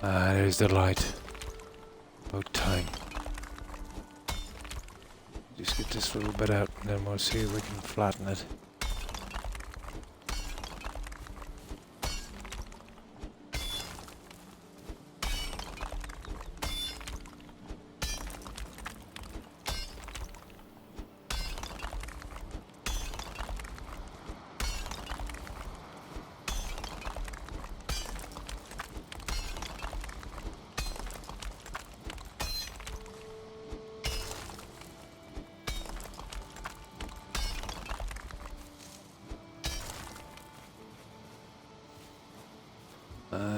There's the light. About time. Just get this little bit out and then we'll see if we can flatten it.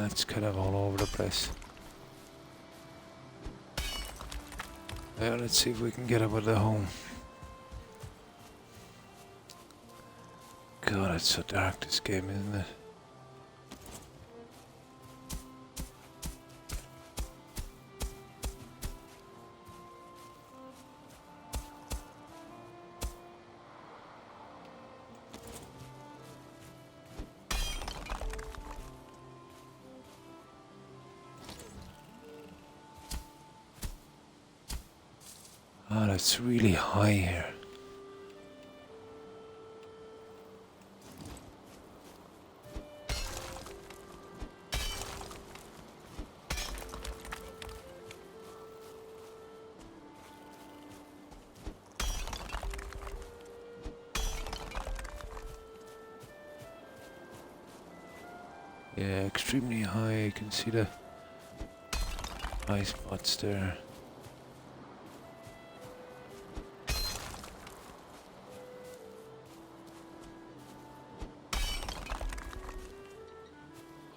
It's kind of all over the place. Yeah, let's see if we can get it with the home. God, it's so dark, this game, isn't it? it's really high here. Yeah, extremely high. You can see the high spots there.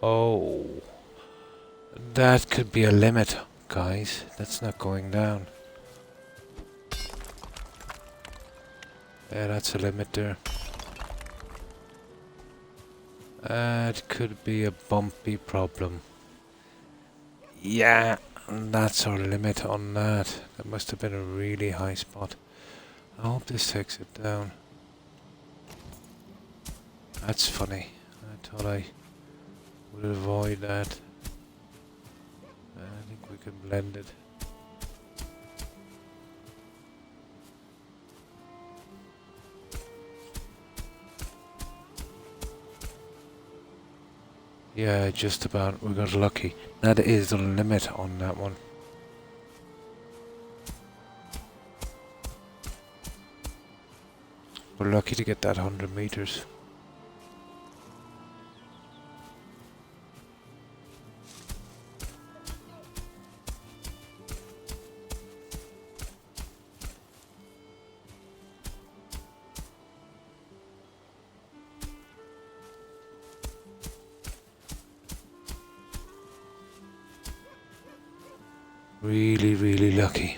Oh, that could be a limit, guys. That's not going down. Yeah, that's a limit there. It could be a bumpy problem. Yeah, that's our limit on that. That must have been a really high spot. I hope this takes it down. That's funny. I thought I would avoid that. I think we can blend it. Yeah, just about. We got lucky. That is the limit on that one. We're lucky to get that 100 meters. Really, really lucky.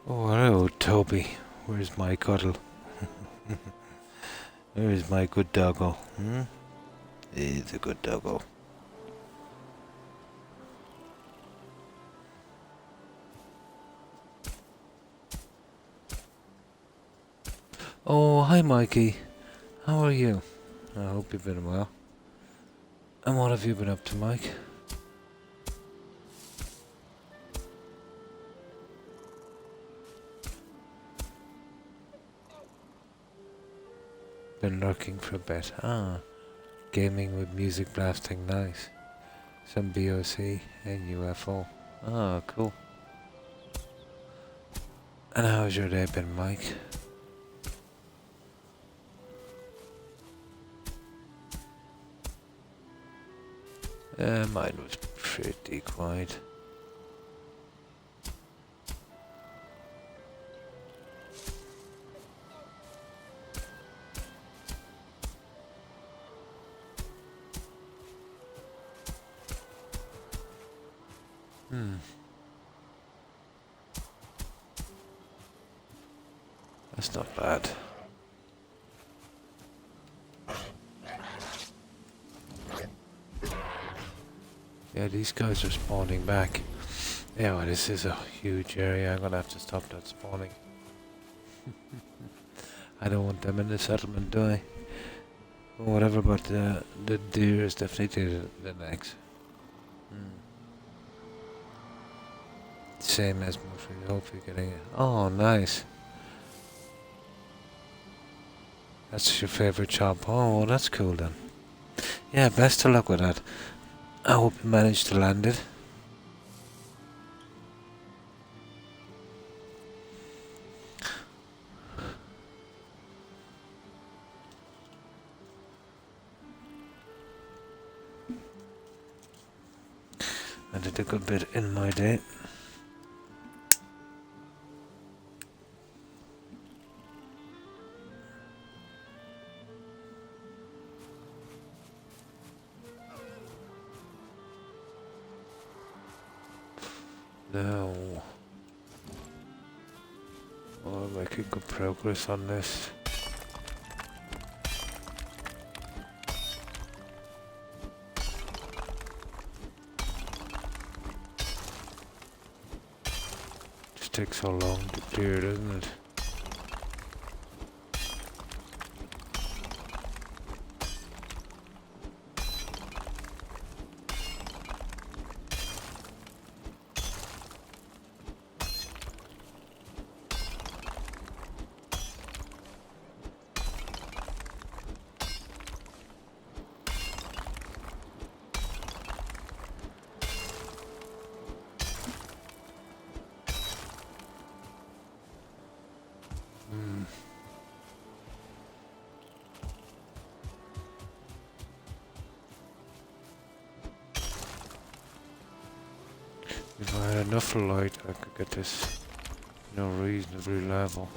Oh, hello, Toby. Where's my cuddle? Where's my good doggo? Hmm? He's a good doggo. Oh, hi, Mikey. How are you? I hope you've been well. And what have you been up to, Mike? Been lurking for a bit. Ah, gaming with music blasting, nice. Some BOC and UFO. Ah, cool. And how's your day been, Mike? Mine was pretty quiet. That's not bad. Yeah, these guys are spawning back. Yeah, well, this is a huge area. I'm gonna have to stop that spawning. I don't want them in the settlement, do I? Oh, whatever, but the deer is definitely the next. Same as most. We hope you're getting it. Oh, nice. That's your favorite chop. Oh, well, that's cool then. Yeah, best of luck with that. I hope you manage to land it. I did a good bit in my day. Now, I'm making good progress on this. Just takes so long to clear, doesn't it? If I had enough light, I could get this, reasonably level.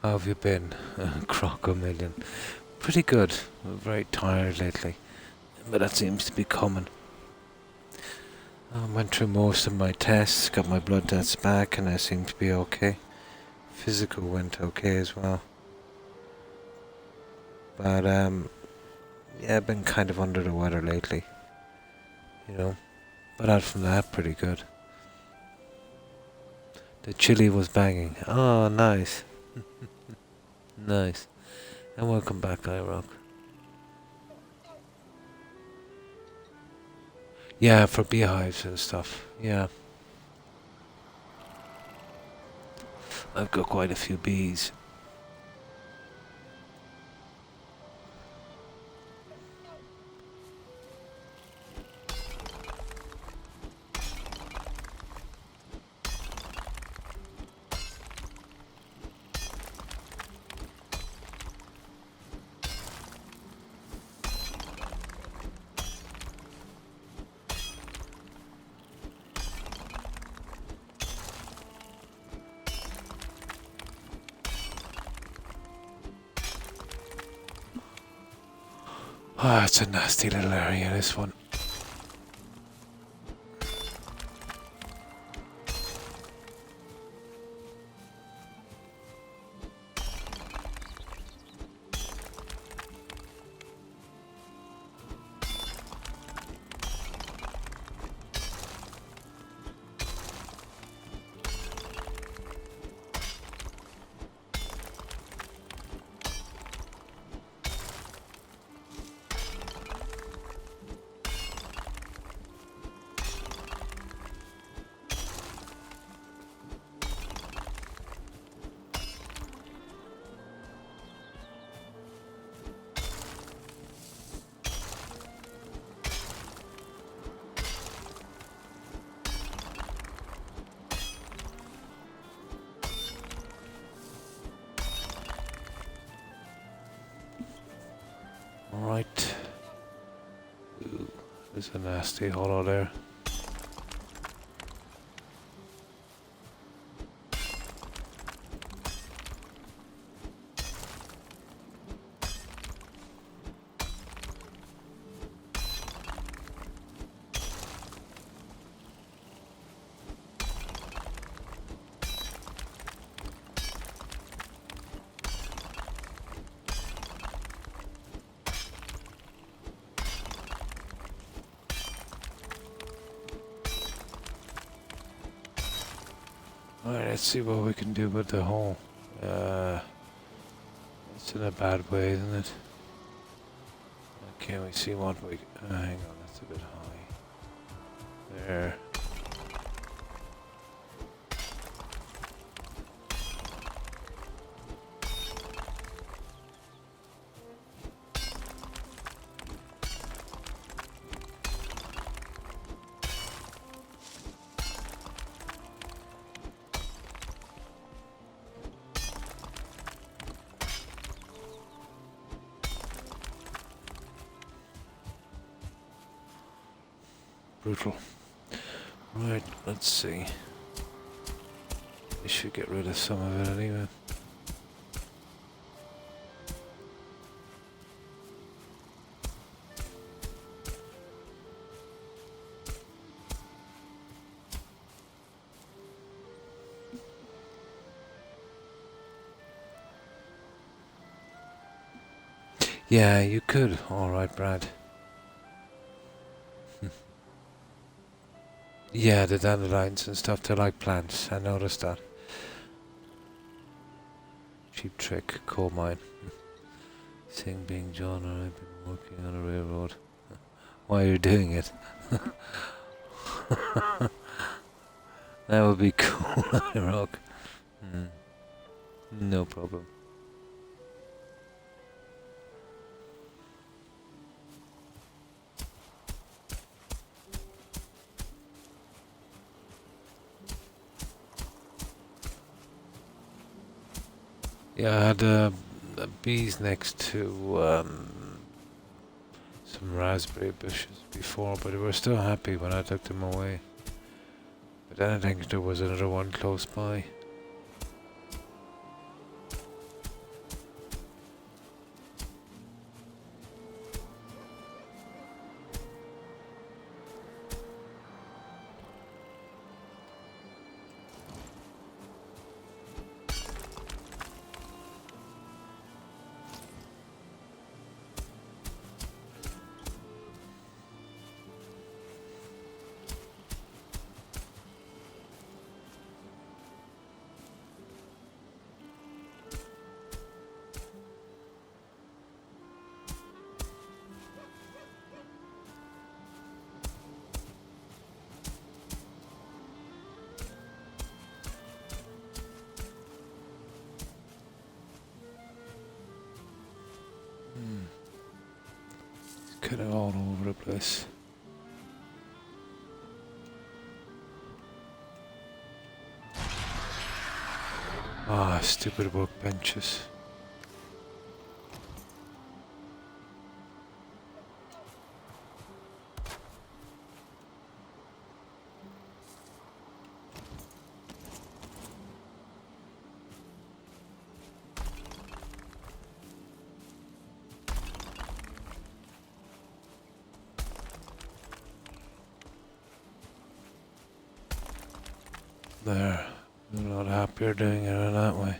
How have you been, Croc a million? Pretty good. I'm very tired lately, but that seems to be coming. I went through most of my tests, got my blood tests back, and I seem to be okay. Physical went okay as well. But, yeah, I've been kind of under the weather lately, But out from that, pretty good. The chili was banging. Oh, nice. Nice. And welcome back, iRock. Yeah, for beehives and stuff. Yeah. I've got quite a few bees. Ah, it's a nasty little area, this one. Right. Ooh, there's a nasty hollow there. Alright, let's see what we can do with the hole. It's in a bad way, isn't it? Okay, we see what we... hang on, that's a bit high. There. Brutal. Right, let's see. We should get rid of some of it anyway. Yeah, you could. Alright, Brad. Yeah, the dandelions and stuff, they like plants. I noticed that. Cheap trick, coal mine. Sing being John and I've been working on a railroad. Why are you doing it? That would be cool, Rock. No problem. Yeah, I had bees next to some raspberry bushes before, but they were still happy when I took them away. But then I think there was another one close by. Kind of all over the place. Ah, stupid workbenches. There. I'm a lot happier doing it in that way.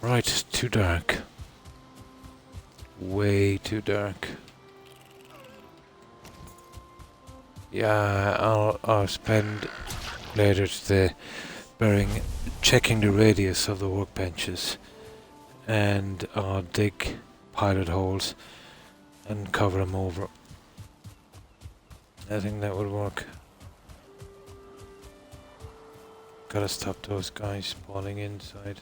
Right, too dark. Way too dark. Yeah, I'll spend later today checking the radius of the workbenches, and I'll dig pilot holes and cover them over. I think that would work. Gotta stop those guys spawning inside.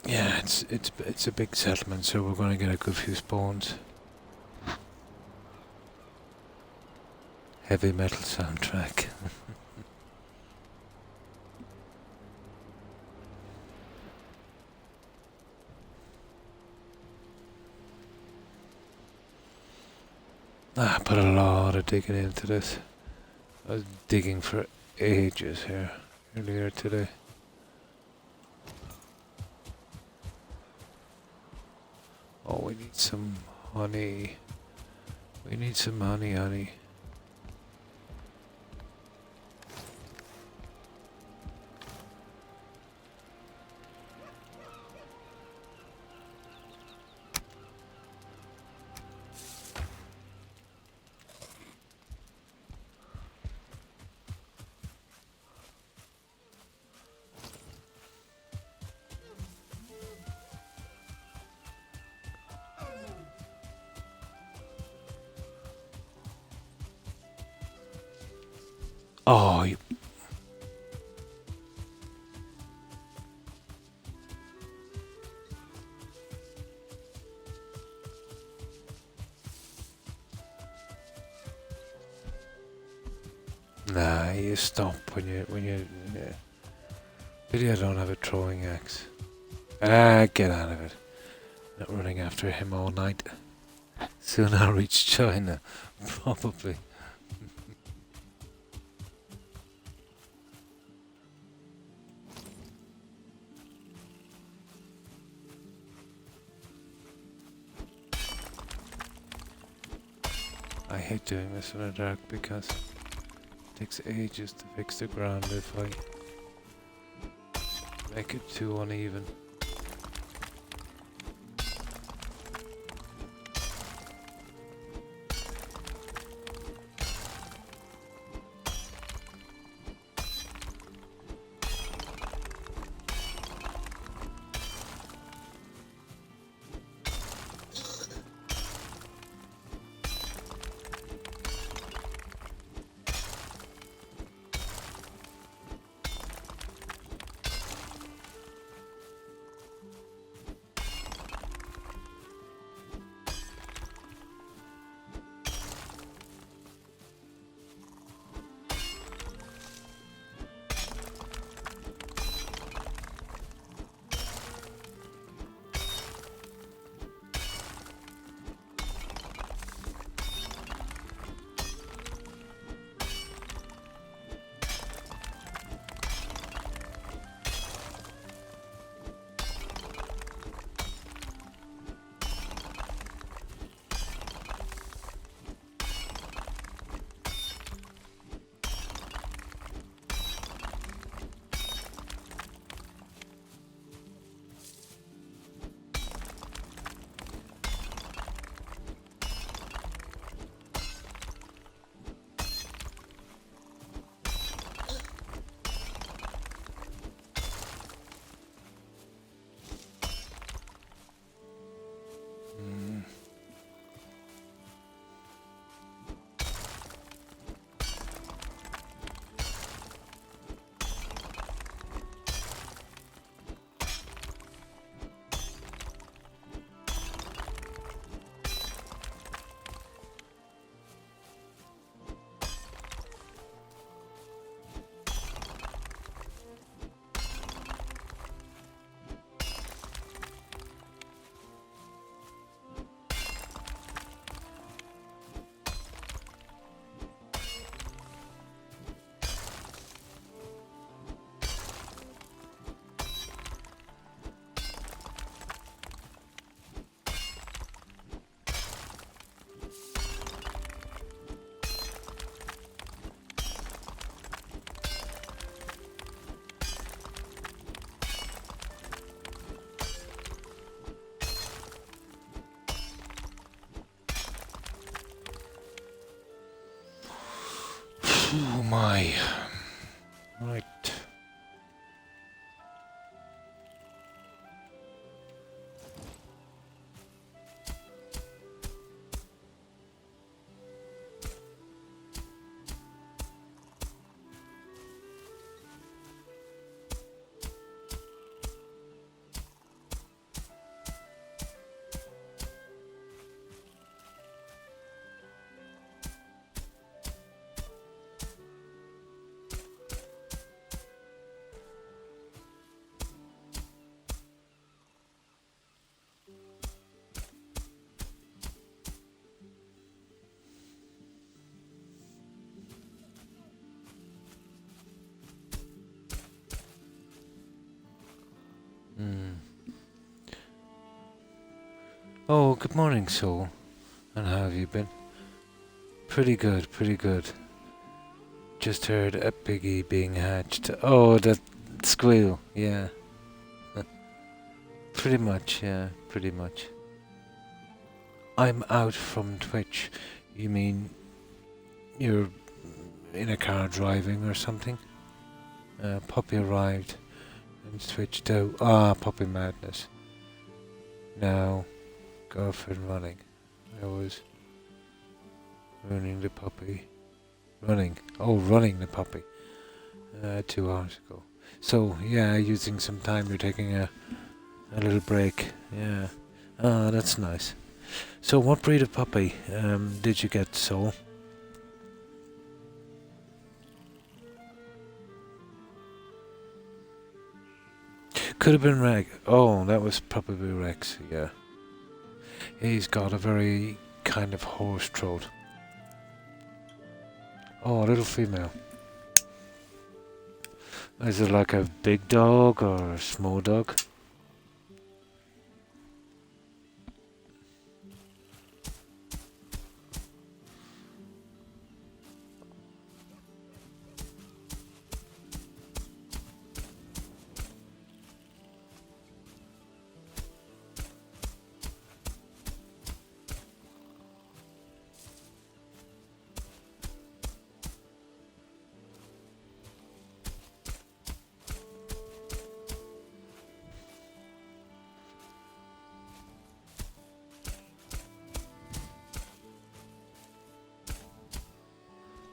Yeah, it's a big settlement, so we're gonna get a good few spawns. Heavy metal soundtrack. I put a lot of digging into this. I was digging for ages here earlier today. Oh, we need some honey. We need some honey. Oh, you... Nah, you stop when you... Yeah. Pity I don't have a throwing axe. Ah, get out of it. Not running after him all night. Soon I'll reach China. Probably. I hate doing this in the dark because it takes ages to fix the ground if I make it too uneven. Oh my. Right. Oh, good morning, Soul. And how have you been? Pretty good, pretty good. Just heard a piggy being hatched. Oh, that squeal, yeah. Pretty much, yeah, pretty much. I'm out from Twitch. You mean you're in a car driving or something? Puppy arrived and switched out. Ah, puppy madness. Now, girlfriend running. I was running the puppy. Running. Oh, running the puppy. 2 hours ago. So, yeah, using some time. You're taking a little break. Yeah. Ah, that's nice. So, what breed of puppy did you get, Soul? Could have been Reg. Oh, that was probably Rex, yeah. He's got a very kind of hoarse throat. Oh, a little female. Is it like a big dog or a small dog?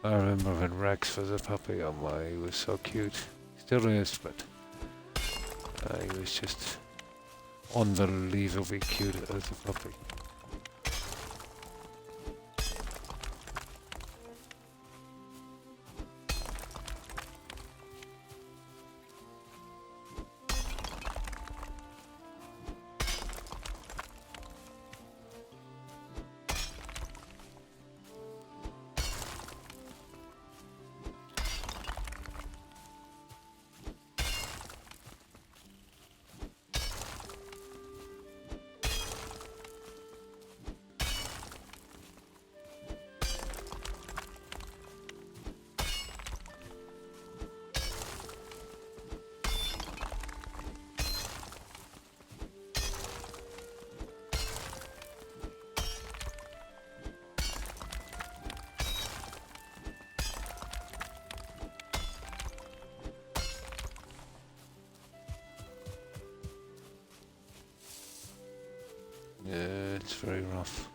I remember when Rex was a puppy. Oh my, he was so cute. Still is, but he was just unbelievably cute as a puppy. Yeah, it's very rough.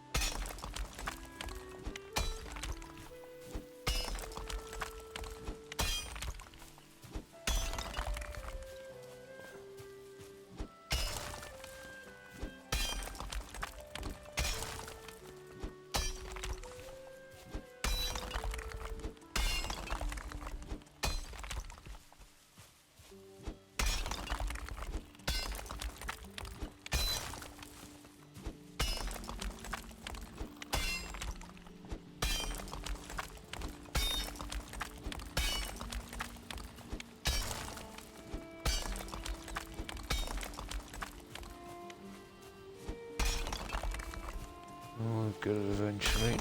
We'll get it eventually.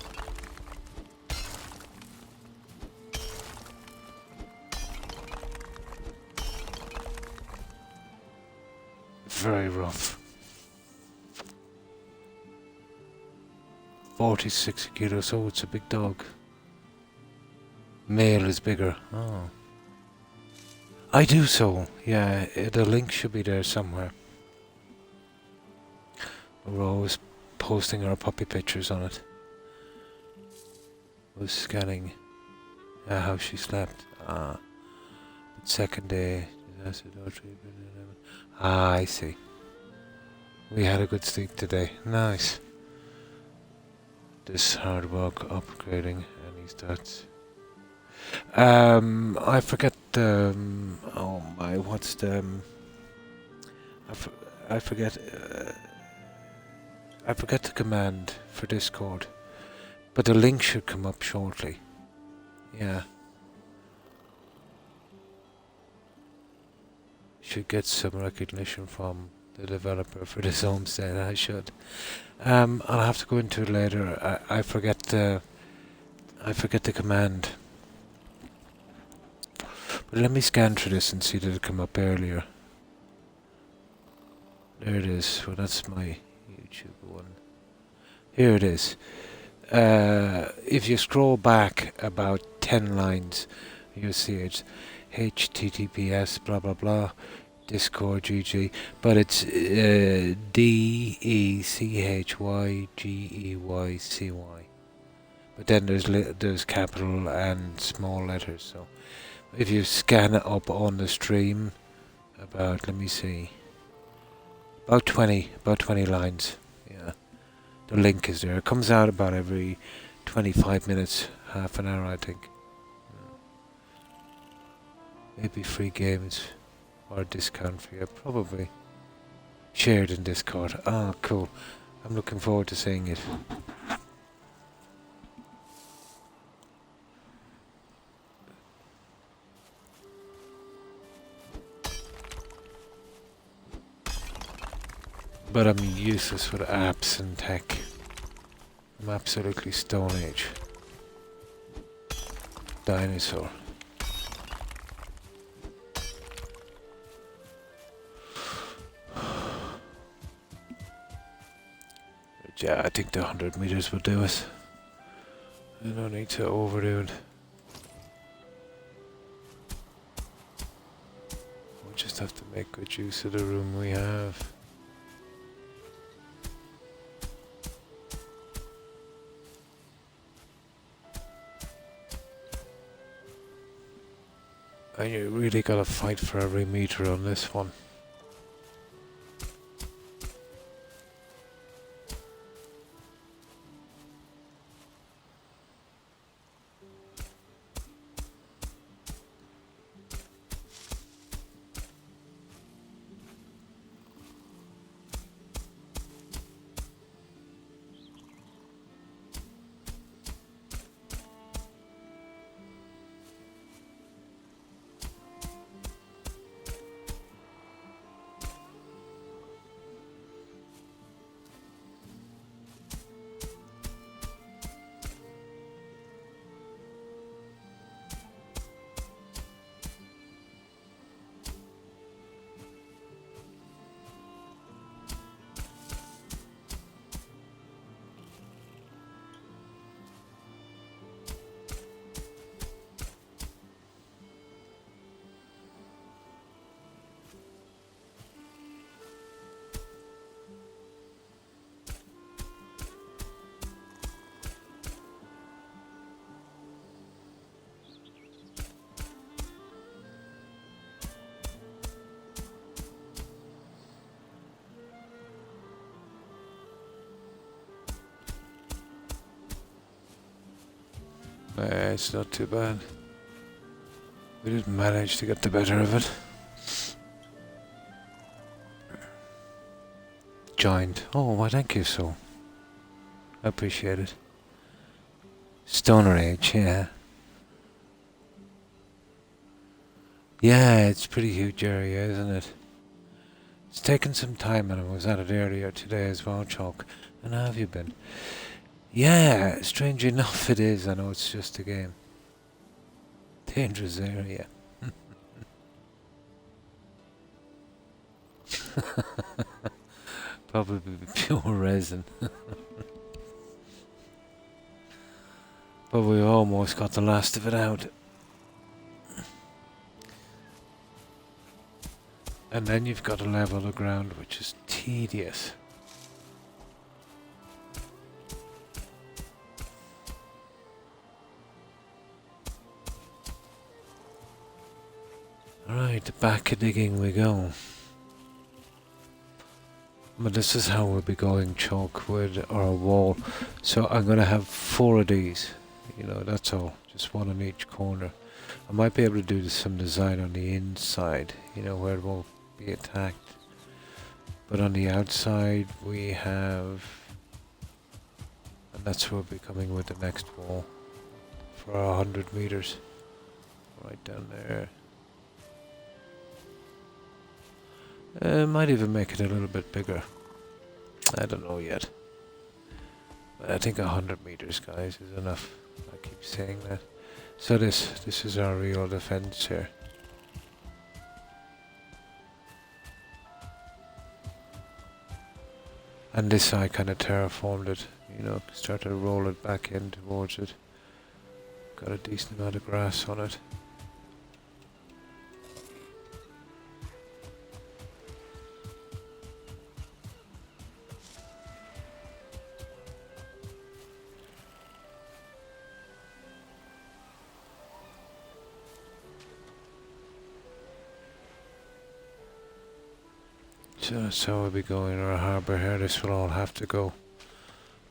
Very rough. 46 kilos, so it's a big dog. Male is bigger. Oh. I do so, yeah. The link should be there somewhere. We're always posting our puppy pictures on it. Was scanning how she slept. But second day, I see. We had a good sleep today. Nice. This hard work upgrading any stats. I forget the. Oh my, what's the. I forget. I forget the command for Discord, but the link should come up shortly. Yeah. Should get some recognition from the developer for this homestead. I should. I'll have to go into it later. I forget the command. But let me scan through this and see did it come up earlier. There it is. Well, that's my YouTube one. Here it is. If you scroll back about 10 lines, you'll see it's HTTPS blah blah blah Discord GG, but it's DECHYGEYCY. But then there's capital and small letters. So if you scan it up on the stream, about, let me see, about 20 lines. Yeah, the link is there. It comes out about every 25 minutes, half an hour, I think. Maybe free games or a discount for you, probably. Shared in Discord. Ah, cool. I'm looking forward to seeing it. But I'm useless with apps and tech. I'm absolutely Stone Age. Dinosaur. Yeah, I think the 100 meters will do it. I don't need to overdo it. We'll just have to make good use of the room we have. And you really gotta fight for every meter on this one. It's not too bad. We didn't manage to get the better of it. Joined. Oh, why thank you so. I appreciate it. Stoner Age, yeah. Yeah, it's pretty huge area, isn't it? It's taken some time, and I was at it earlier today as well, Chalk. And how have you been? Yeah, strange enough it is. I know it's just a game. Dangerous area. Probably pure resin. But we almost got the last of it out. And then you've got to level the ground, which is tedious. Right, back at digging we go. But this is how we'll be going, Chalk, with our wall. So I'm going to have 4 of these. You know, that's all. Just one on each corner. I might be able to do some design on the inside, you know, where it won't be attacked. But on the outside we have... And that's where we'll be coming with the next wall. For 100 meters. Right down there. Might even make it a little bit bigger. I don't know yet. But I think 100 meters, guys, is enough. I keep saying that. So this is our real defense here. And this I kind of terraformed it, you know, started to roll it back in towards it. Got a decent amount of grass on it. So that's how we'll be going to our harbour here. This will all have to go.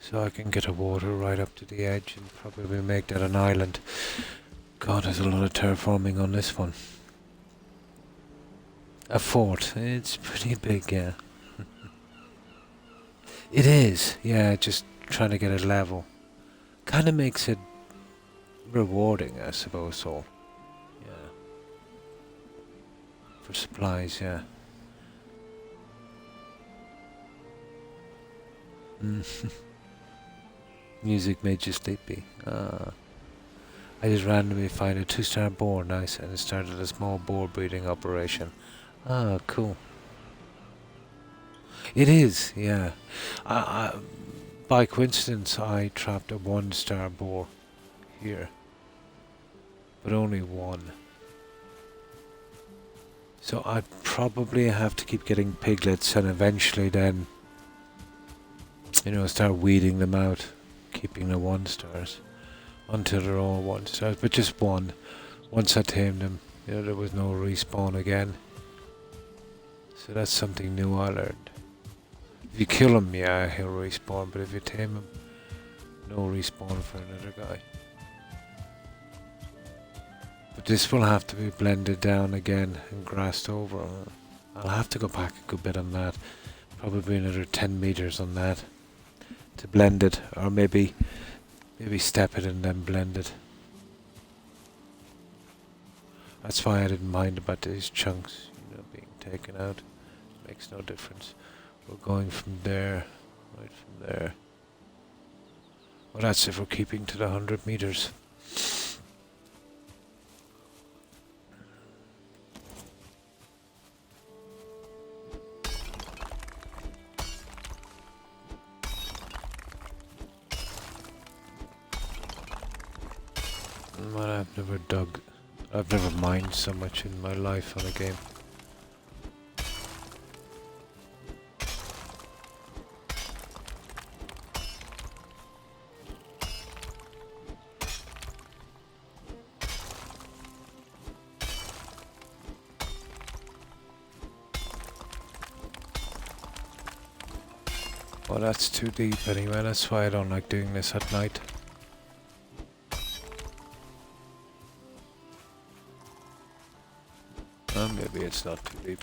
So I can get the water right up to the edge and probably make that an island. God, there's a lot of terraforming on this one. A fort. It's pretty big, yeah. It is, yeah, just trying to get it level. Kind of makes it rewarding, I suppose, so. Yeah. For supplies, yeah. Music made you sleepy. I just randomly find a 2-star boar, nice, and it started a small boar breeding operation. Ah, cool. It is, yeah. By coincidence, I trapped a 1-star boar here, but only one. So I'd probably have to keep getting piglets and eventually then, you know, start weeding them out, keeping the 1-stars until they're all 1-stars, but just one. Once I tamed them, you know, there was no respawn again. So that's something new I learned. If you kill him, yeah, he'll respawn, but if you tame him, no respawn for another guy. But this will have to be blended down again and grassed over. I'll have to go back a good bit on that. Probably another 10 meters on that to blend it, or maybe step it and then blend it. That's why I didn't mind about these chunks, you know, being taken out. Makes no difference. We're going from there, right from there. Well, that's if we're keeping to the 100 meters. Man, I've never mined so much in my life on a game. Well, that's too deep anyway, that's why I don't like doing this at night. Maybe it's not too deep.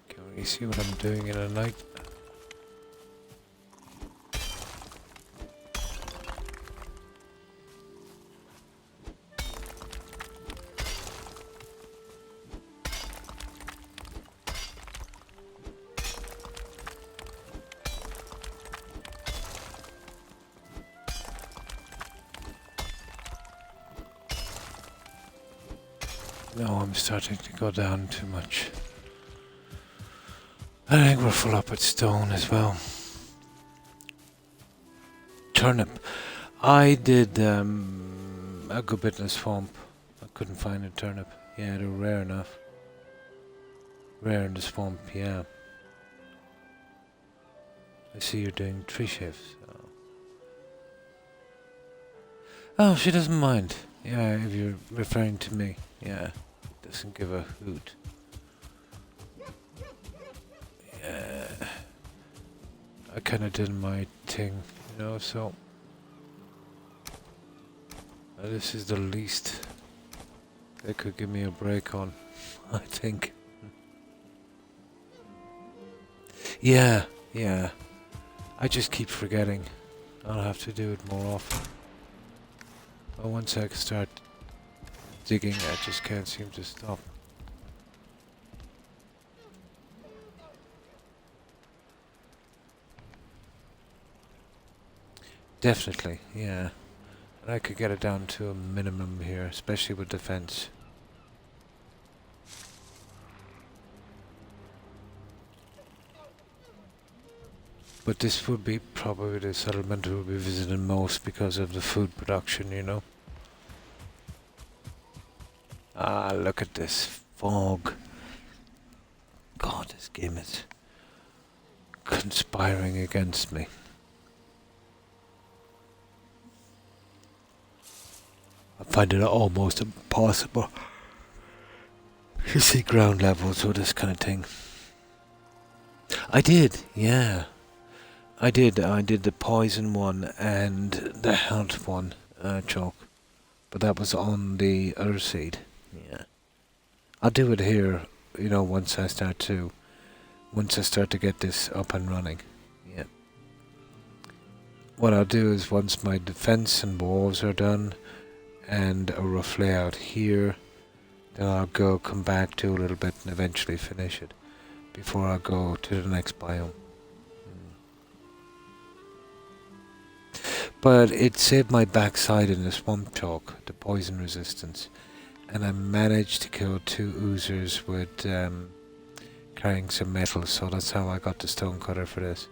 Can we see what I'm doing in a night? No, I'm starting to go down too much. I think we're full up with stone as well. Turnip. I did a good bit in the swamp. I couldn't find a turnip. Yeah, they're rare enough. Rare in the swamp, yeah. I see you're doing tree shifts. Oh, she doesn't mind. Yeah, if you're referring to me. Yeah, doesn't give a hoot. Yeah, I kind of did my thing, you know, so this is the least they could give me a break on, I think. Yeah, I just keep forgetting. I'll have to do it more often. But once I start digging, I just can't seem to stop. Definitely, yeah. And I could get it down to a minimum here, especially with defense. But this would be probably the settlement we'll be visiting most because of the food production, you know. Ah, look at this fog. God, this game is conspiring against me. I find it almost impossible to see ground levels or this kind of thing. I did, yeah. I did the poison one and the health one, chalk. But that was on the other seed. Yeah. I'll do it here, you know, once I start to get this up and running. Yeah. What I'll do is once my defense and walls are done and a rough layout here, then I'll come back to a little bit and eventually finish it before I go to the next biome. But it saved my backside in the swamp chalk, the poison resistance. And I managed to kill 2 oozers with carrying some metal, so that's how I got the stone cutter for this.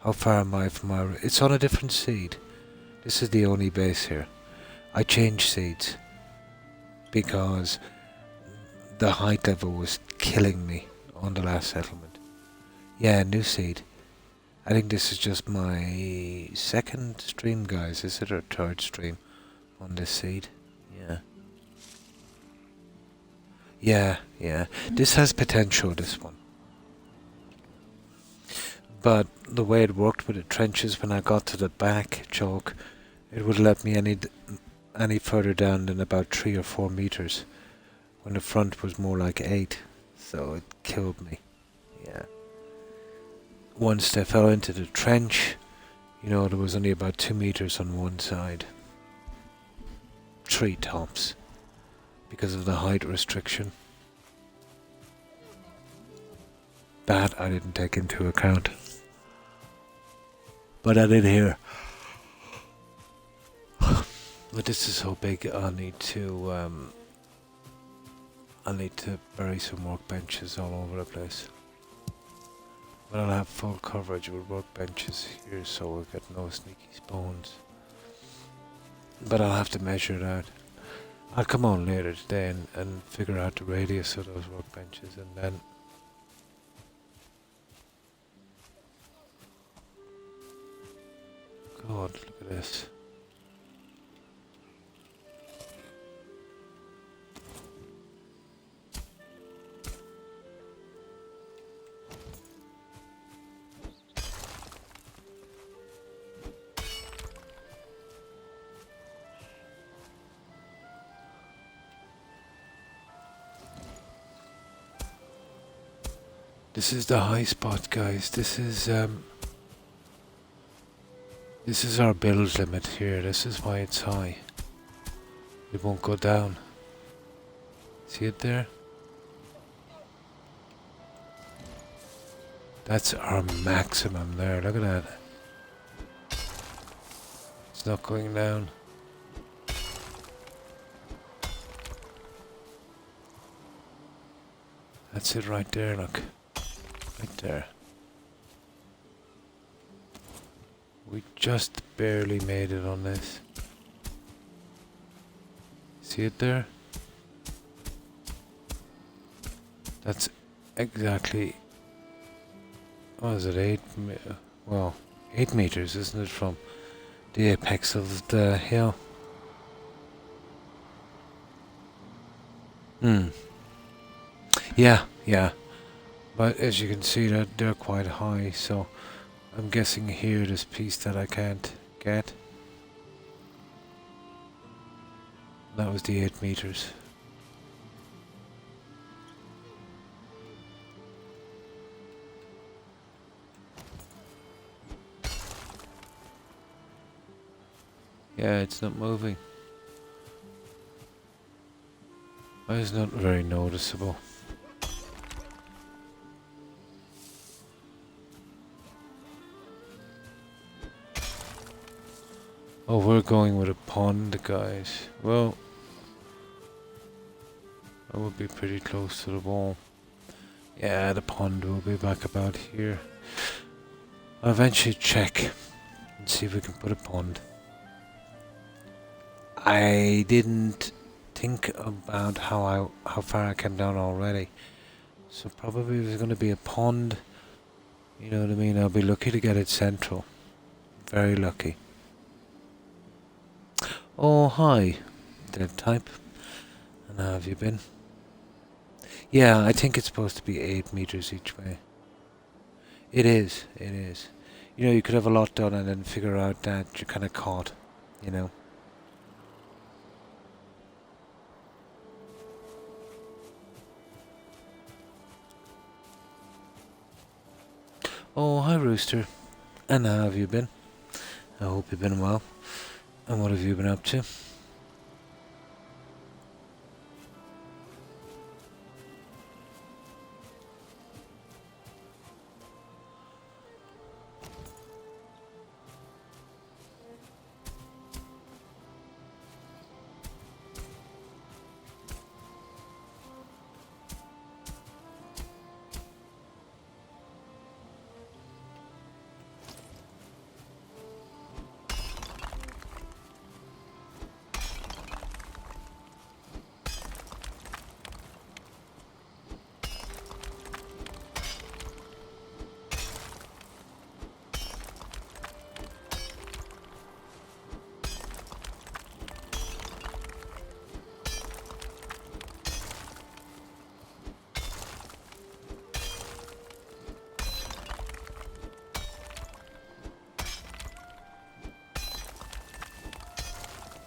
How far am I from our... It's on a different seed. This is the only base here. I changed seeds because the height level was killing me on the last settlement. Yeah, new seed. I think this is just my second stream, guys. Is it, or third stream on this seed? Yeah. Yeah. This has potential, this one. But the way it worked with the trenches when I got to the back chalk, it would let me any further down than about 3 or 4 meters, when the front was more like 8. So it killed me. Yeah. Once they fell into the trench, you know, there was only about 2 meters on one side. 3 tops. Because of the height restriction. That I didn't take into account. But I did here. But this is so big, I'll need to bury some workbenches all over the place. But I'll have full coverage with workbenches here, so we'll get no sneaky spawns. But I'll have to measure it out. I'll come on later today and figure out the radius of those workbenches, and then... God, look at this. This is the high spot, guys. This is our build limit here. This is why it's high. It won't go down. See it there? That's our maximum there. Look at that. It's not going down. That's it right there, look. Right there. We just barely made it on this. See it there? That's exactly... What is it, 8 meters, isn't it, from the apex of the hill? Yeah. But as you can see, that they're quite high, so I'm guessing here this piece that I can't get. That was the 8 meters. Yeah, it's not moving. It's not very noticeable. Oh, we're going with a pond, guys. Well, that would be pretty close to the wall. Yeah, the pond will be back about here. I'll eventually check and see if we can put a pond. I didn't think about how far I came down already. So probably there's going to be a pond. You know what I mean? I'll be lucky to get it central. Very lucky. Oh, hi, dead type. And how have you been? Yeah, I think it's supposed to be 8 meters each way. It is, it is. You know, you could have a lot done and then figure out that you're kind of caught, you know. Oh, hi, Rooster. And how have you been? I hope you've been well. And what have you been up to?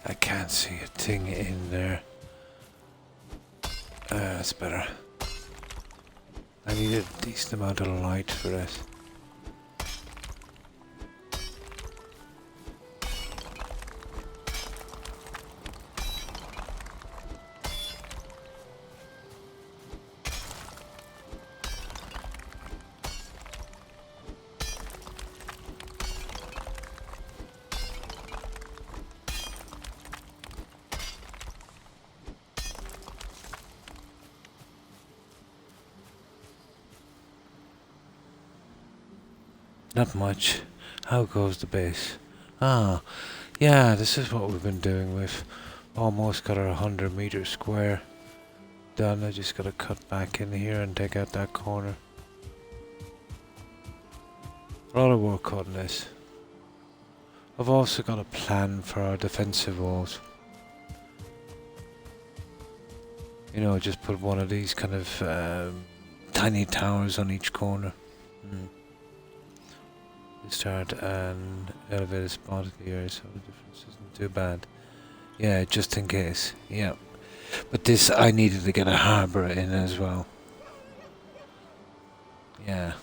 I can't see a thing in there. That's better. I need a decent amount of light for this. Not much. How goes the base? Ah, yeah, this is what we've been doing. We've almost got our 100 meter square done. I just gotta cut back in here and take out that corner. A lot of work on this. I've also got a plan for our defensive walls. You know, just put one of these kind of tiny towers on each corner. Start an elevator spot at the area, so the difference isn't too bad. Yeah, just in case. Yeah. But this, I needed to get a harbour in as well. Yeah.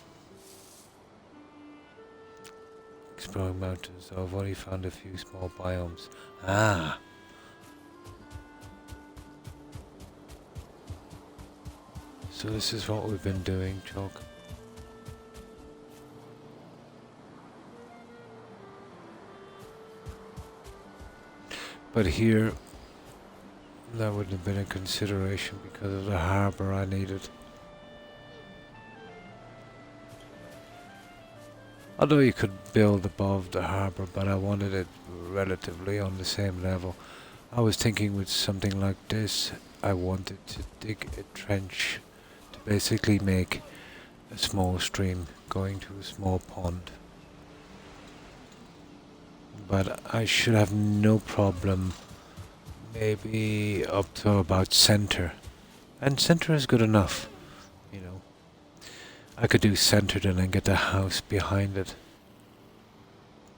Exploring mountains, so I've only found a few small biomes. Ah. So this is what we've been doing, Chalk. But here, that wouldn't have been a consideration because of the harbour I needed. Although you could build above the harbour, but I wanted it relatively on the same level. I was thinking with something like this, I wanted to dig a trench to basically make a small stream going to a small pond. But I should have no problem, maybe up to about center. And center is good enough, you know. I could do centered and then get the house behind it.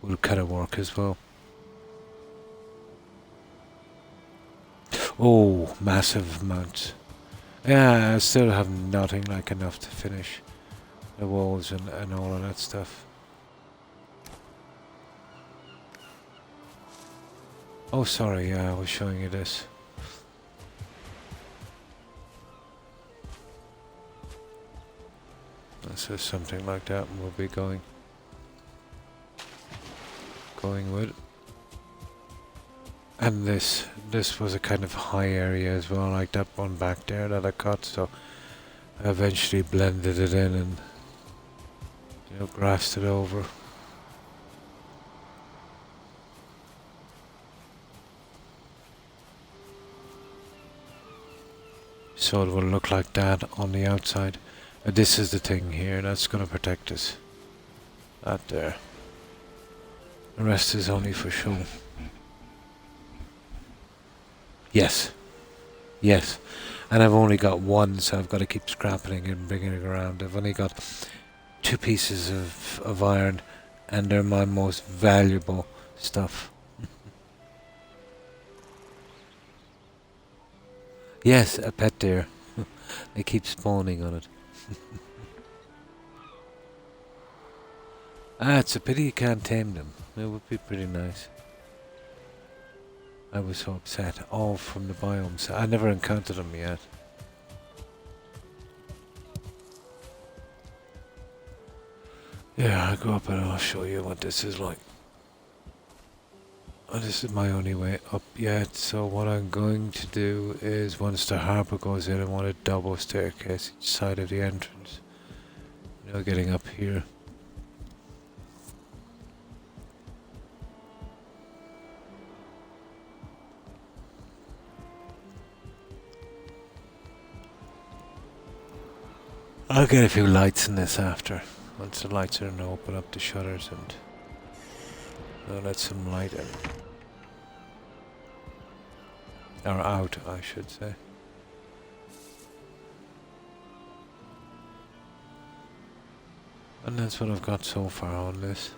Will kind of work as well. Oh, massive amounts. Yeah, I still have nothing like enough to finish the walls and all of that stuff. Oh, sorry, yeah, I was showing you this. So something like that we'll be going with. And this was a kind of high area as well, like that one back there that I cut, so I eventually blended it in and, you know, grassed it over. So it will look like that on the outside. This is the thing here, that's going to protect us. That there. The rest is only for show. Yes. Yes. And I've only got one, so I've got to keep scrapping and bringing it around. I've only got 2 pieces of iron, and they're my most valuable stuff. Yes, a pet deer. They keep spawning on it. It's a pity you can't tame them. It would be pretty nice. I was so upset. All from the biomes. I never encountered them yet. Yeah, I'll go up and I'll show you what this is like. Oh, this is my only way up yet, so what I'm going to do is once the harbour goes in, I want a double staircase each side of the entrance. You know, getting up here. I'll get a few lights in this after. Once the lights are in, I'll open up the shutters and I'll let some light in. Or out, I should say. And that's what I've got so far on this.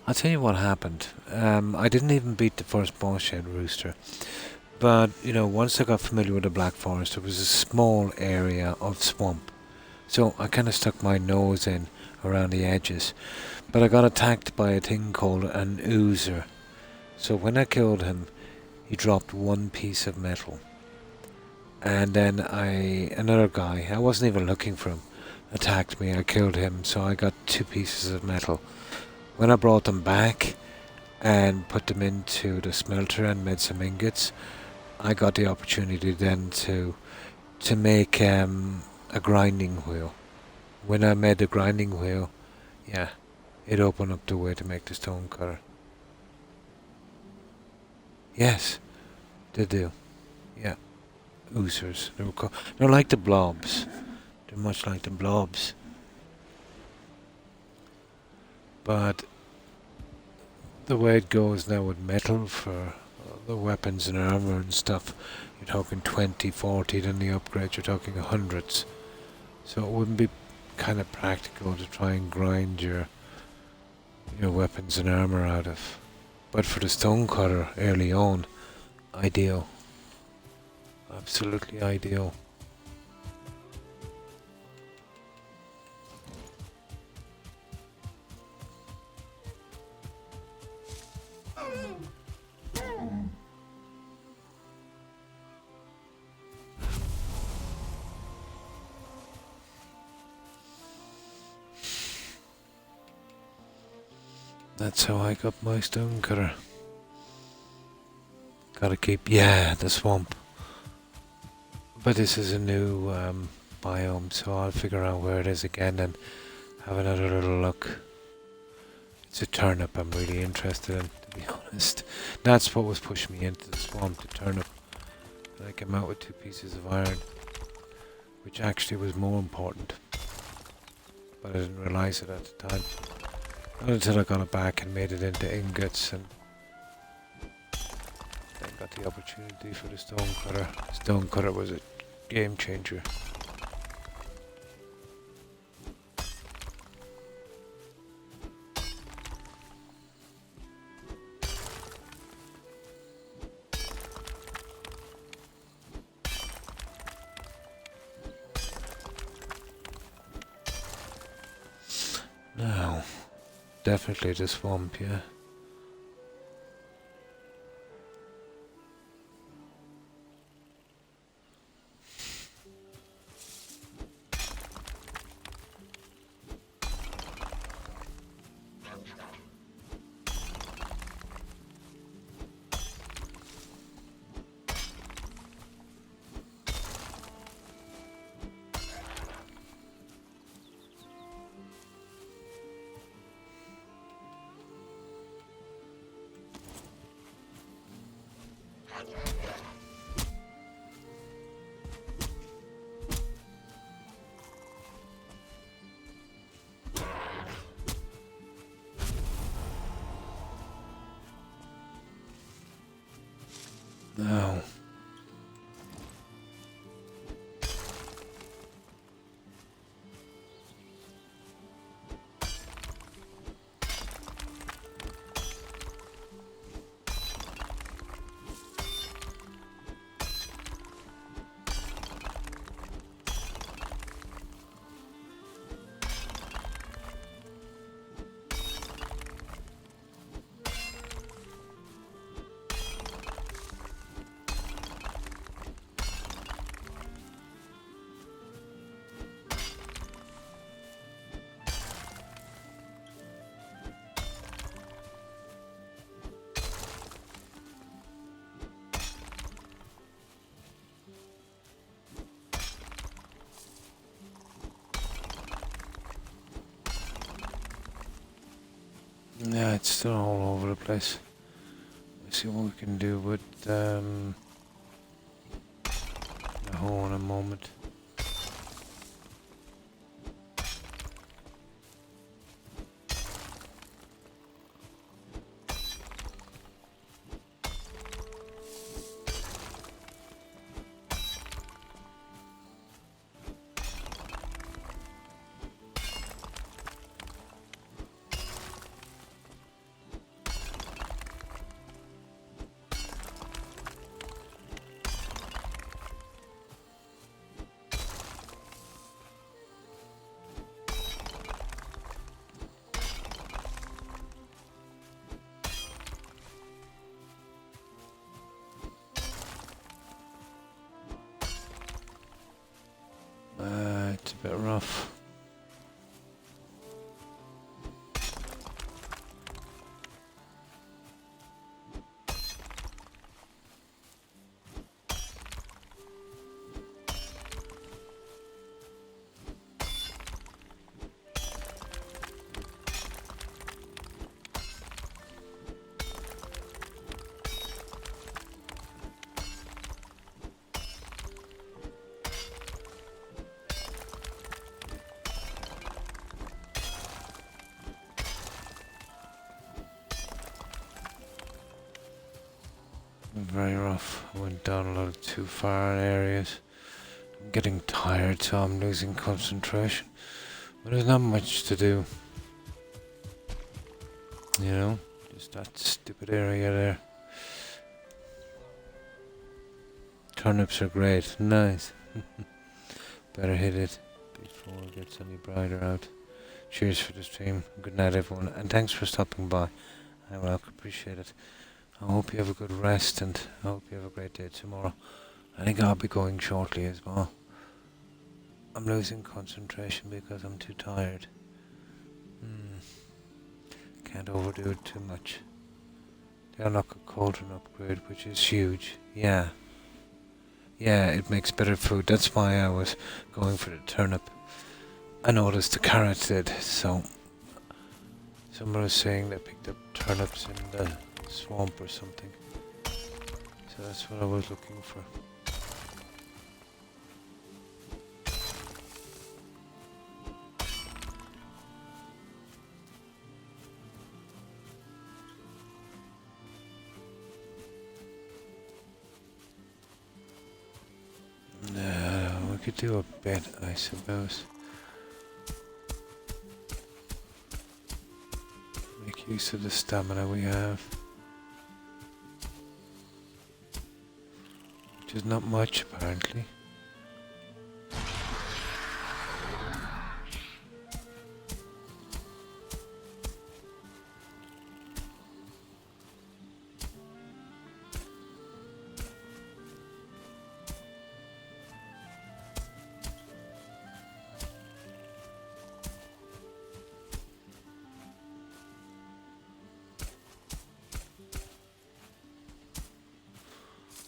I'll tell you what happened. I didn't even beat the first boss shed rooster. But, you know, once I got familiar with the Black Forest, there was a small area of swamp. So I kind of stuck my nose in around the edges. But I got attacked by a thing called an oozer. So when I killed him, he dropped 1 piece of metal. And then another guy, I wasn't even looking for him, attacked me. I killed him, so I got 2 pieces of metal. When I brought them back and put them into the smelter and made some ingots, I got the opportunity then to make a grinding wheel. When I made the grinding wheel, yeah, it opened up the way to make the stone cutter. Yes, they do. Yeah, oozers. They're like the blobs. They're much like the blobs. But the way it goes now with metal for the weapons and armor and stuff, you're talking 20, 40, then the upgrades you're talking hundreds. So it wouldn't be kind of practical to try and grind your weapons and armor out of. But for the stone cutter early on, ideal. Absolutely ideal. That's how I got my stone cutter. Gotta keep, the swamp. But this is a new biome, so I'll figure out where it is again and have another little look. It's a turnip I'm really interested in, to be honest. That's what was pushing me into the swamp, the turnip. And I came out with 2 pieces of iron, which actually was more important. But I didn't realise it at the time. Not until I got it back and made it into ingots and then got the opportunity for the stone cutter. Stone cutter was a game changer. Now, definitely the swamp, yeah. Oh. Yeah, it's still all over the place. Let's see what we can do with the hole in a moment. It's a bit rough. Very rough. I went down a little too far in areas. I'm getting tired, so I'm losing concentration. But there's not much to do. You know? Just that stupid area there. Turnips are great. Nice. Better hit it before it gets any brighter out. Cheers for the stream. Good night, everyone. And thanks for stopping by. I will appreciate it. I hope you have a good rest, and I hope you have a great day tomorrow. I think I'll be going shortly as well. I'm losing concentration because I'm too tired. Can't overdo it too much. They unlock a cauldron upgrade, which is huge. Yeah, it makes better food. That's why I was going for the turnip. I noticed the carrot did, so someone was saying they picked up turnips in the swamp or something. So that's what I was looking for. We could do a bit, I suppose. Make use of the stamina we have. Which is not much, apparently.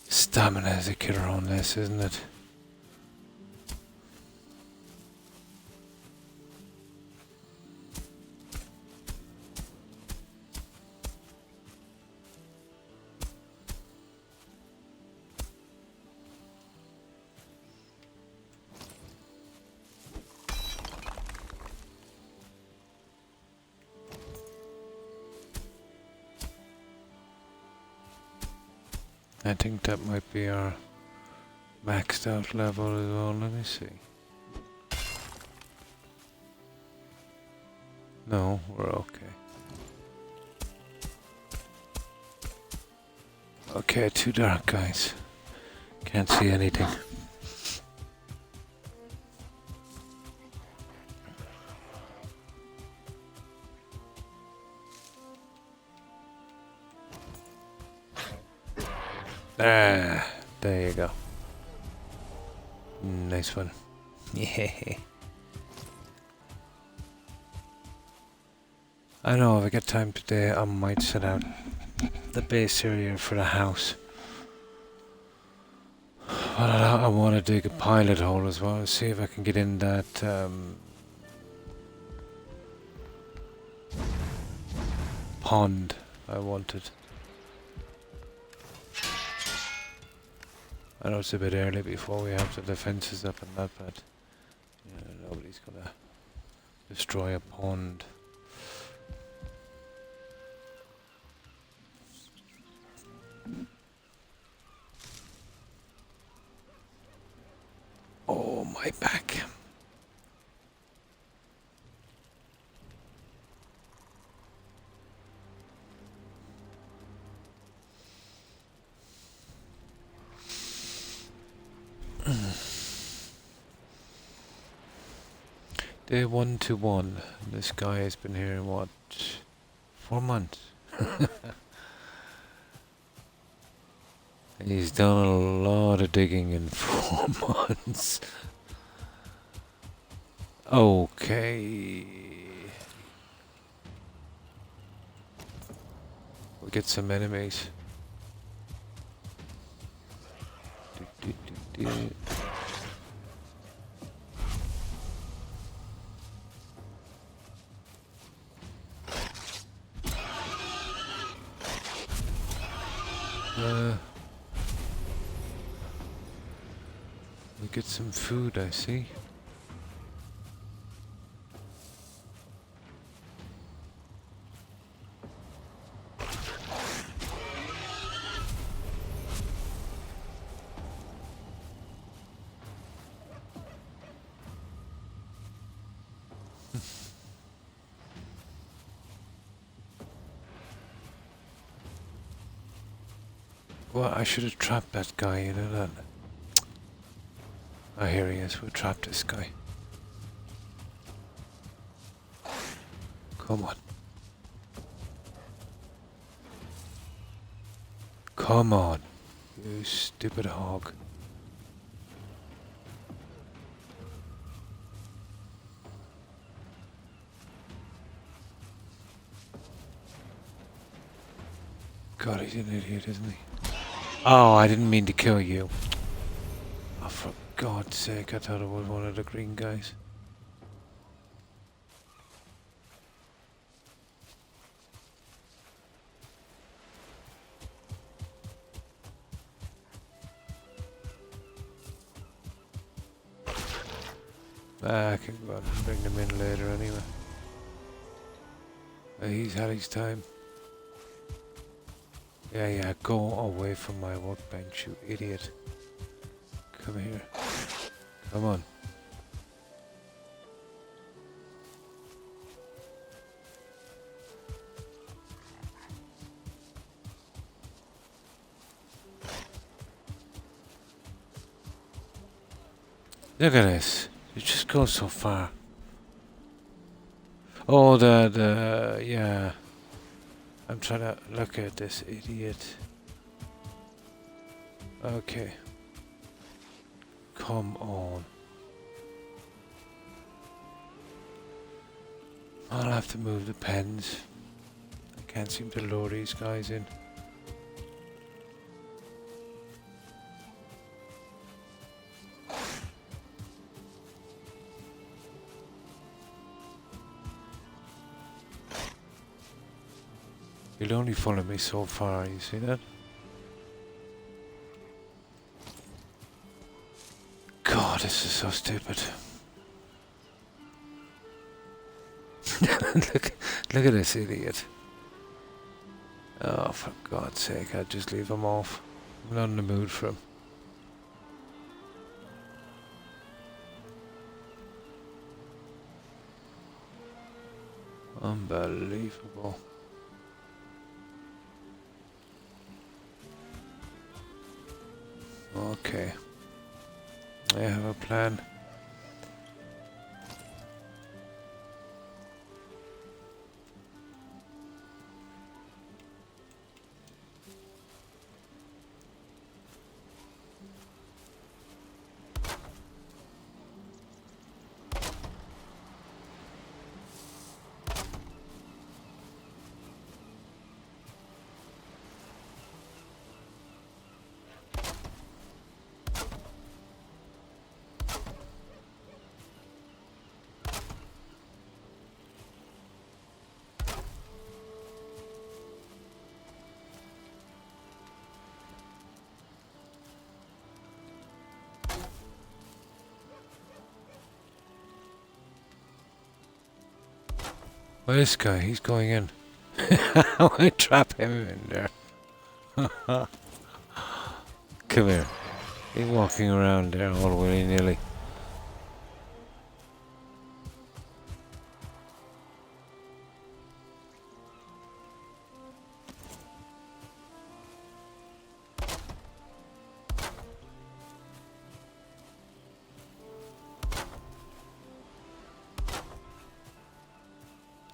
Stamina is a killer on this, isn't it? I think that might be our maxed out level as well. Let me see. No, we're okay. Okay, too dark, guys. Can't see anything. Ah, there you go. Nice one. Yeah. I know, if I get time today, I might set out the base area for the house. But I want to dig a pilot hole as well, see if I can get in that pond I wanted. I know it's a bit early before we have the defences up and that, but nobody's gonna destroy a pond. Oh, my back. Day 121. This guy has been here in what? 4 months. He's done a lot of digging in 4 months. Okay. We'll get some enemies. We get some food, I see. Well, I should have trapped that guy, you know that? Oh, here he is. We'll trap this guy. Come on. Come on, you stupid hog. God, he's an idiot, isn't he? Oh, I didn't mean to kill you. Oh, for God's sake, I thought it was one of the green guys. I can go out and bring them in later anyway. He's had his time. Yeah, go away from my workbench, you idiot. Come here. Come on. Look at this. You just go so far. Oh, yeah. I'm trying to look at this idiot. Okay. Come on. I'll have to move the pens. I can't seem to lure these guys in. You'll only follow me so far, you see that? God, this is so stupid. look at this idiot. Oh, for God's sake, I'd just leave him off. I'm not in the mood for him. Unbelievable. Okay. I have a plan. Well, this guy, he's going in. I trap him in there. Come here. He's walking around there all willy-nilly.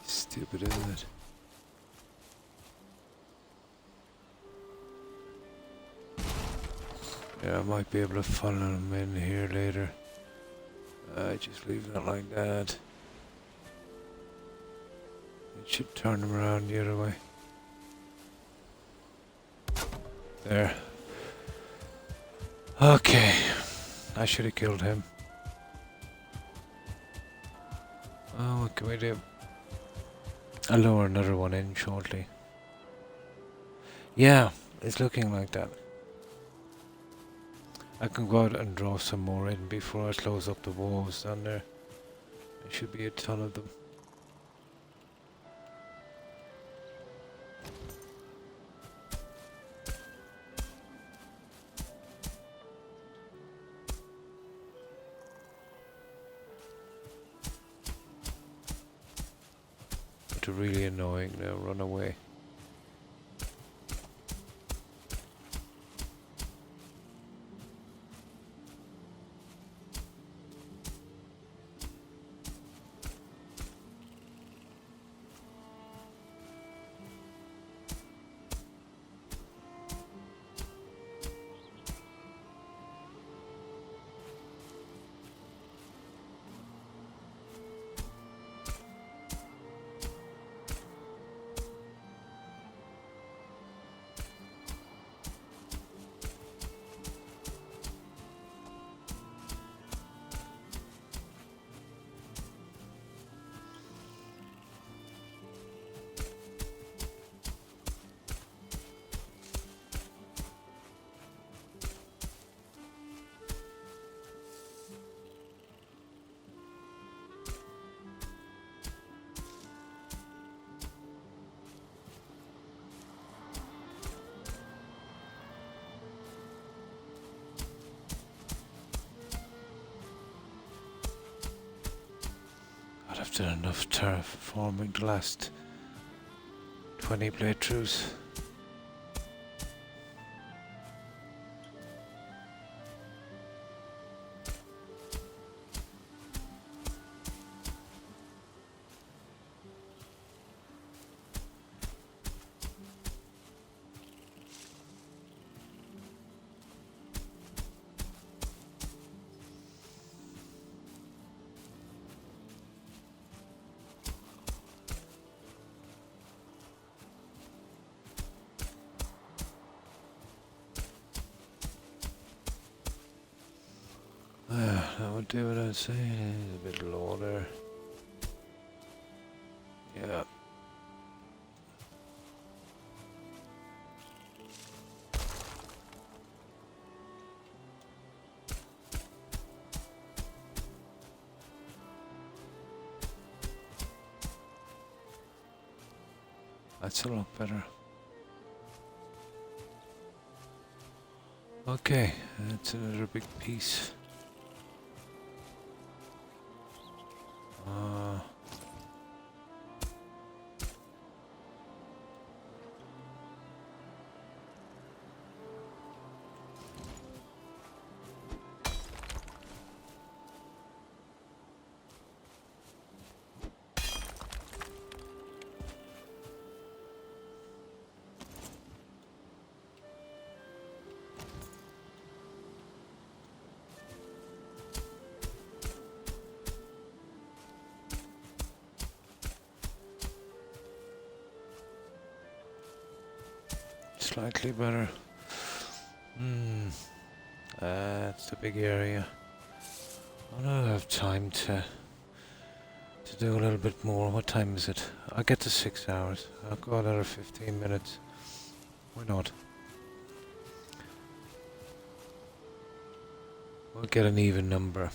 Stupid, isn't it? Yeah, I might be able to funnel him in here later. Just leave that like that. It should turn him around the other way. There. Okay. I should have killed him. Oh, what can we do? I'll lower another one in shortly. Yeah, it's looking like that. I can go out and draw some more in before I close up the walls down there. There should be a ton of them. But they're really annoying now, run away. I've done enough terraforming the last 20 playthroughs. That would do what I'd say. A bit low there. Yeah. That's a lot better. Okay, that's another big piece. Slightly better. That's the big area. I don't have time to do a little bit more. What time is it? I'll get to 6 hours. I'll go another 15 minutes. Why not? We'll get an even number.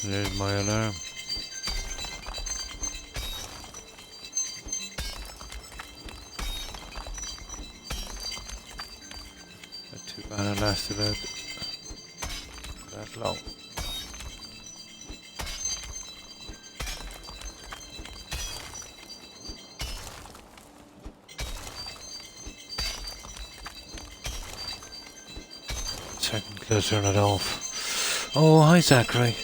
There's my alarm. Not too bad it lasted that long. Second, gotta turn it off. Oh, hi Zachary.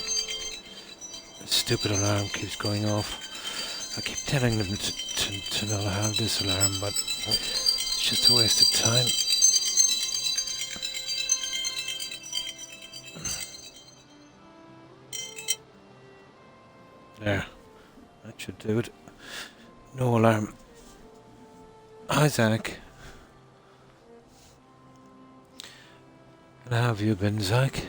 Stupid alarm keeps going off. I keep telling them to not have this alarm, but it's just a waste of time. There. That should do it. No alarm. Hi Zach. And how have you been, Zach?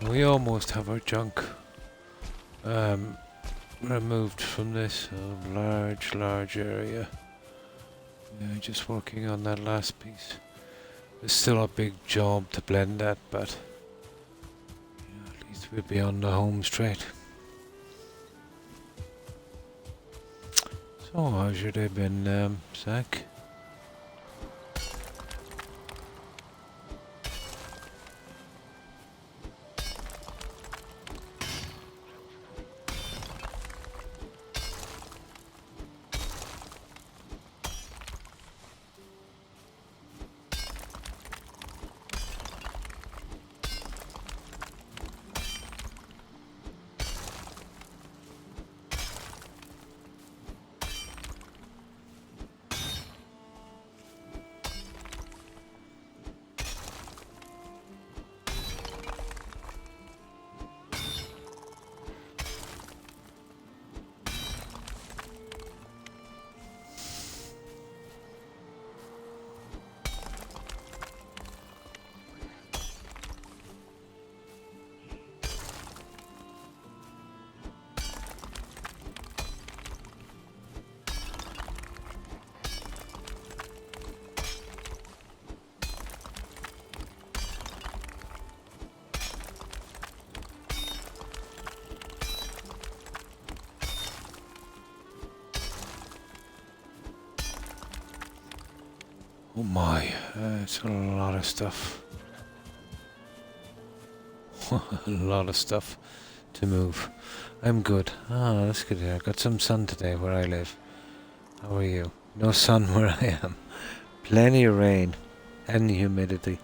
We almost have our junk removed from this large area. Yeah, just working on that last piece. There's still a big job to blend that, but yeah, at least we'll be on the home straight. So how's your day been, Zach? Oh my, it's a lot of stuff. A lot of stuff to move. I'm good. Ah, that's good. I got some sun today where I live. How are you? No sun where I am. Plenty of rain and humidity,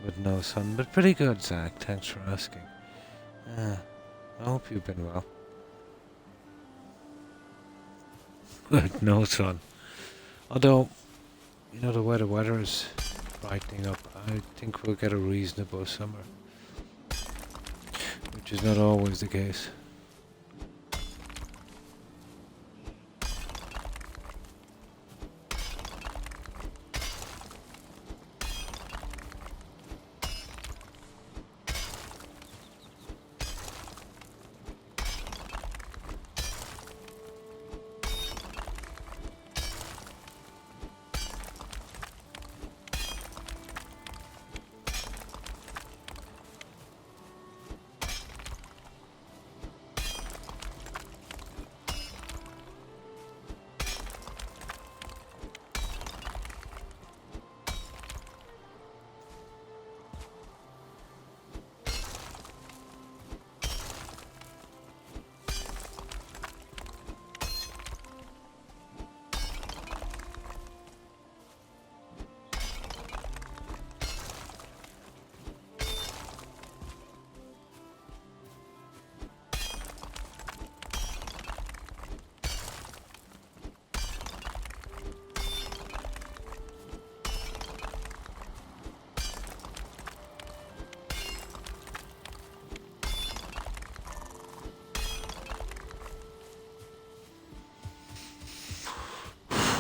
but no sun. But pretty good, Zach. Thanks for asking. I hope you've been well. No sun. Although, you know, the weather is brightening up. I think we'll get a reasonable summer, which is not always the case.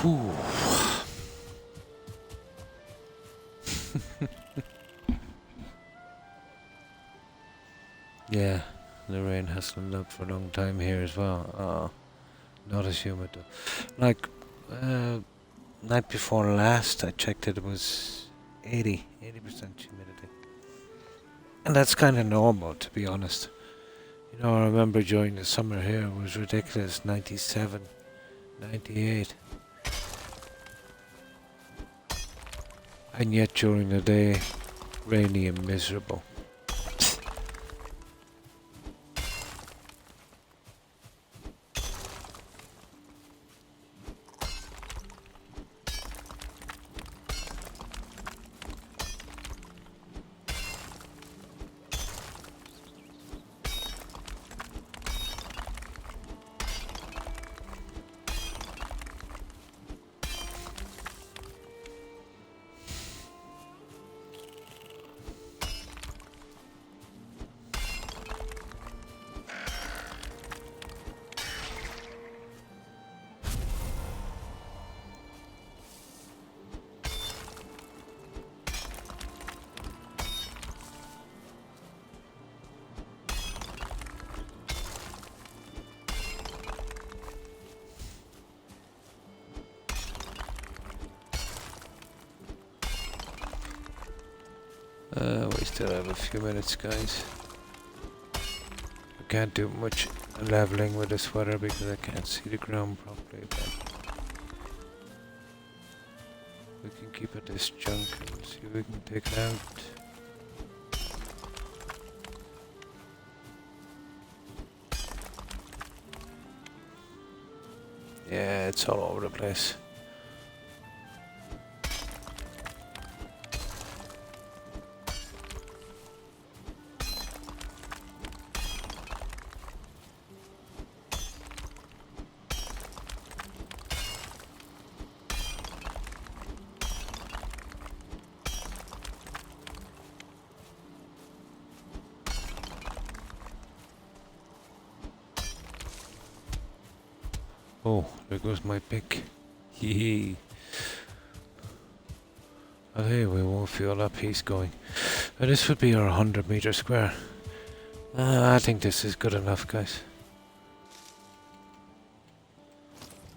Whew. Yeah, the rain has slowed up for a long time here as well. Not as humid though. Like, night before last I checked it was 80% humidity. And that's kind of normal, to be honest. You know, I remember during the summer here it was ridiculous, 97, 98. And yet during the day, rainy and miserable. We still have a few minutes, guys. I can't do much leveling with this weather because I can't see the ground properly, but we can keep at this junk and see if we can take it out. Yeah, it's all over the place. Oh, there goes my pick. Hee. Oh, hey, we won't feel that piece going. This would be our 100-meter square. I think this is good enough, guys.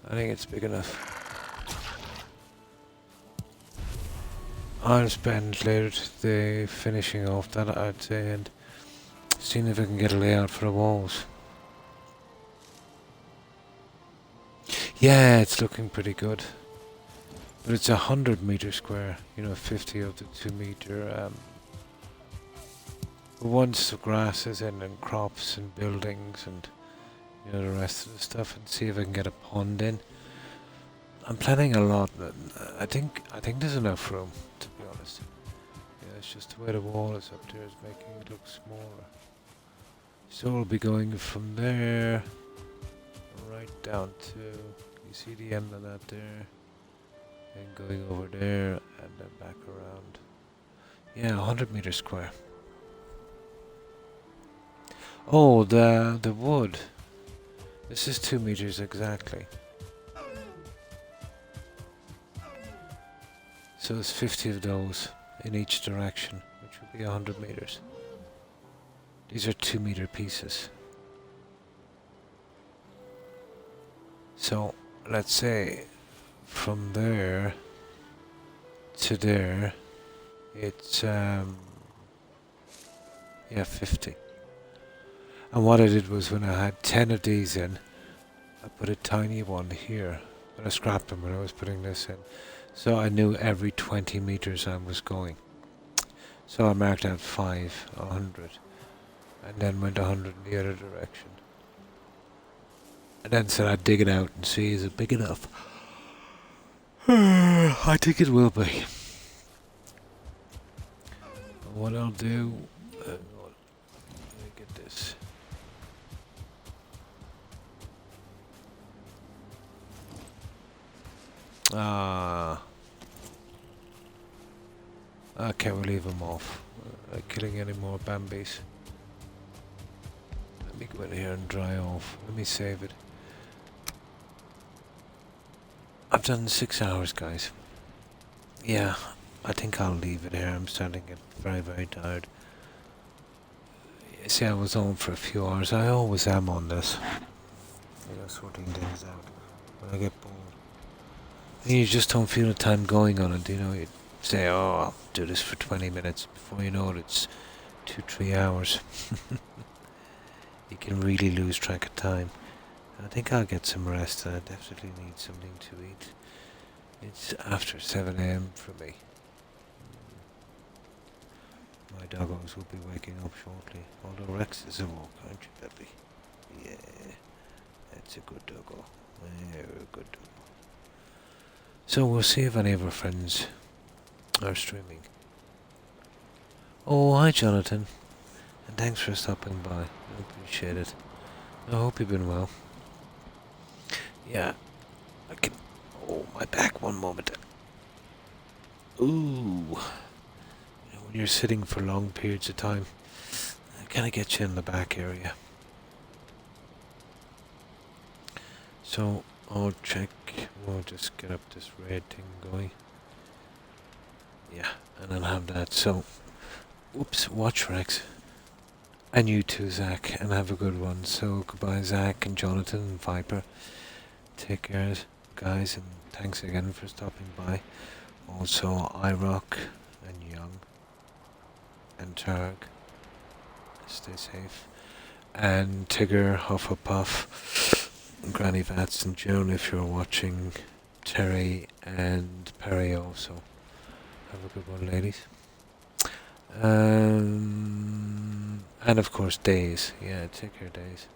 I think it's big enough. I'll spend later today finishing off that, I'd say, and seeing if I can get a layout for the walls. Yeah, it's looking pretty good. But it's 100 meter square, you know, 50 of the 2 meter. Once the grass is in and crops and buildings and you know the rest of the stuff, and see if I can get a pond in. I'm planning a lot. I think there's enough room, to be honest. Yeah, it's just the way the wall is up there is making it look smaller. So we'll be going from there right down to, you see the end of that there, and going over there and then back around. Yeah, 100 meter square. Oh, the wood. This is 2 meters exactly. So there's 50 of those in each direction, which would be 100 meters. These are 2 meter pieces. So let's say from there to there, it's yeah, 50. And what I did was when I had 10 of these in, I put a tiny one here, but I scrapped them when I was putting this in. So I knew every 20 meters I was going. So I marked out 5, 100, and then went 100 in the other direction. And then said I'd dig it out and see is it big enough. I think it will be. But what I'll do, let me get this. Okay, we'll leave them off. Killing any more Bambis. Let me go in here and dry off. Let me save it. I've done 6 hours, guys. Yeah, I think I'll leave it here. I'm starting to get very, very tired. You see, I was on for a few hours. I always am on this. You know, sorting things out when I get bored. And you just don't feel the time going on it, you know. You say, oh, I'll do this for 20 minutes. Before you know it, it's 2-3 hours. You can really lose track of time. I think I'll get some rest. I definitely need something to eat. It's after 7 AM for me. My doggos will be waking up shortly. Although Rex is awoke, aren't you, Peppy? Yeah, that's a good doggo. Very good doggo. So we'll see if any of our friends are streaming. Oh, hi Jonathan. And thanks for stopping by. I appreciate it. I hope you've been well. Yeah, I can... Oh, my back, one moment. Ooh. You know, when you're sitting for long periods of time, it kind of gets you in the back area. So, I'll check. We'll just get up this red thing going. Yeah, and I'll have that. So, whoops, watch Rex. And you too, Zach, and have a good one. So, goodbye, Zach and Jonathan and Viper. Take care, guys, and thanks again for stopping by. Also, iRock and Young and Targ. Stay safe. And Tigger, Hufflepuff, Granny Vats, and Joan if you're watching. Terry and Perry also. Have a good one, ladies. And of course, Days. Yeah, take care, Days.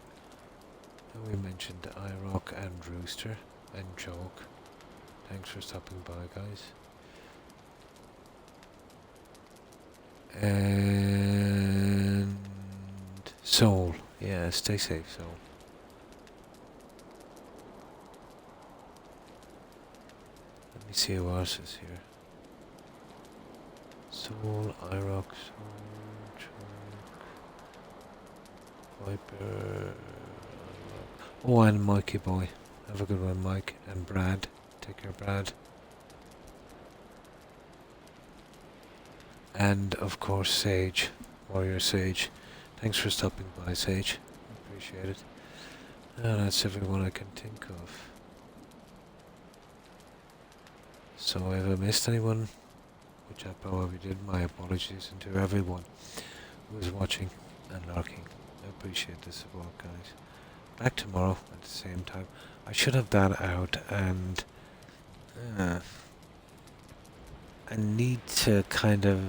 And we mentioned iRock and Rooster and Joke. Thanks for stopping by, guys. And Soul. Yeah, stay safe, Soul. Let me see who else is here. Soul, iRock, Soul, Joke, Viper. Oh, and Mikey boy. Have a good one, Mike. And Brad. Take care, Brad. And, of course, Sage. Warrior Sage. Thanks for stopping by, Sage. Appreciate it. And that's everyone I can think of. So, if I missed anyone, which I probably did, my apologies. And to everyone who was watching and lurking. I appreciate the support, guys. Back tomorrow at the same time. I should have that out and I need to kind of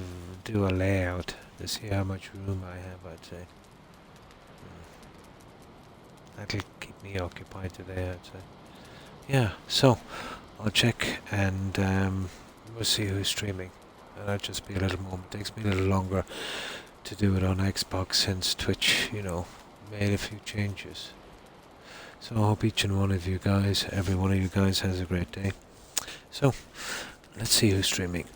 do a layout to see how much room I have, I'd say. That'll keep me occupied today, I'd say. Yeah, so I'll check and we'll see who's streaming. And that'll just be a little moment. It takes me a little longer to do it on Xbox since Twitch, you know, made a few changes. So I hope each and one of you guys, every one of you guys has a great day. So, let's see who's streaming.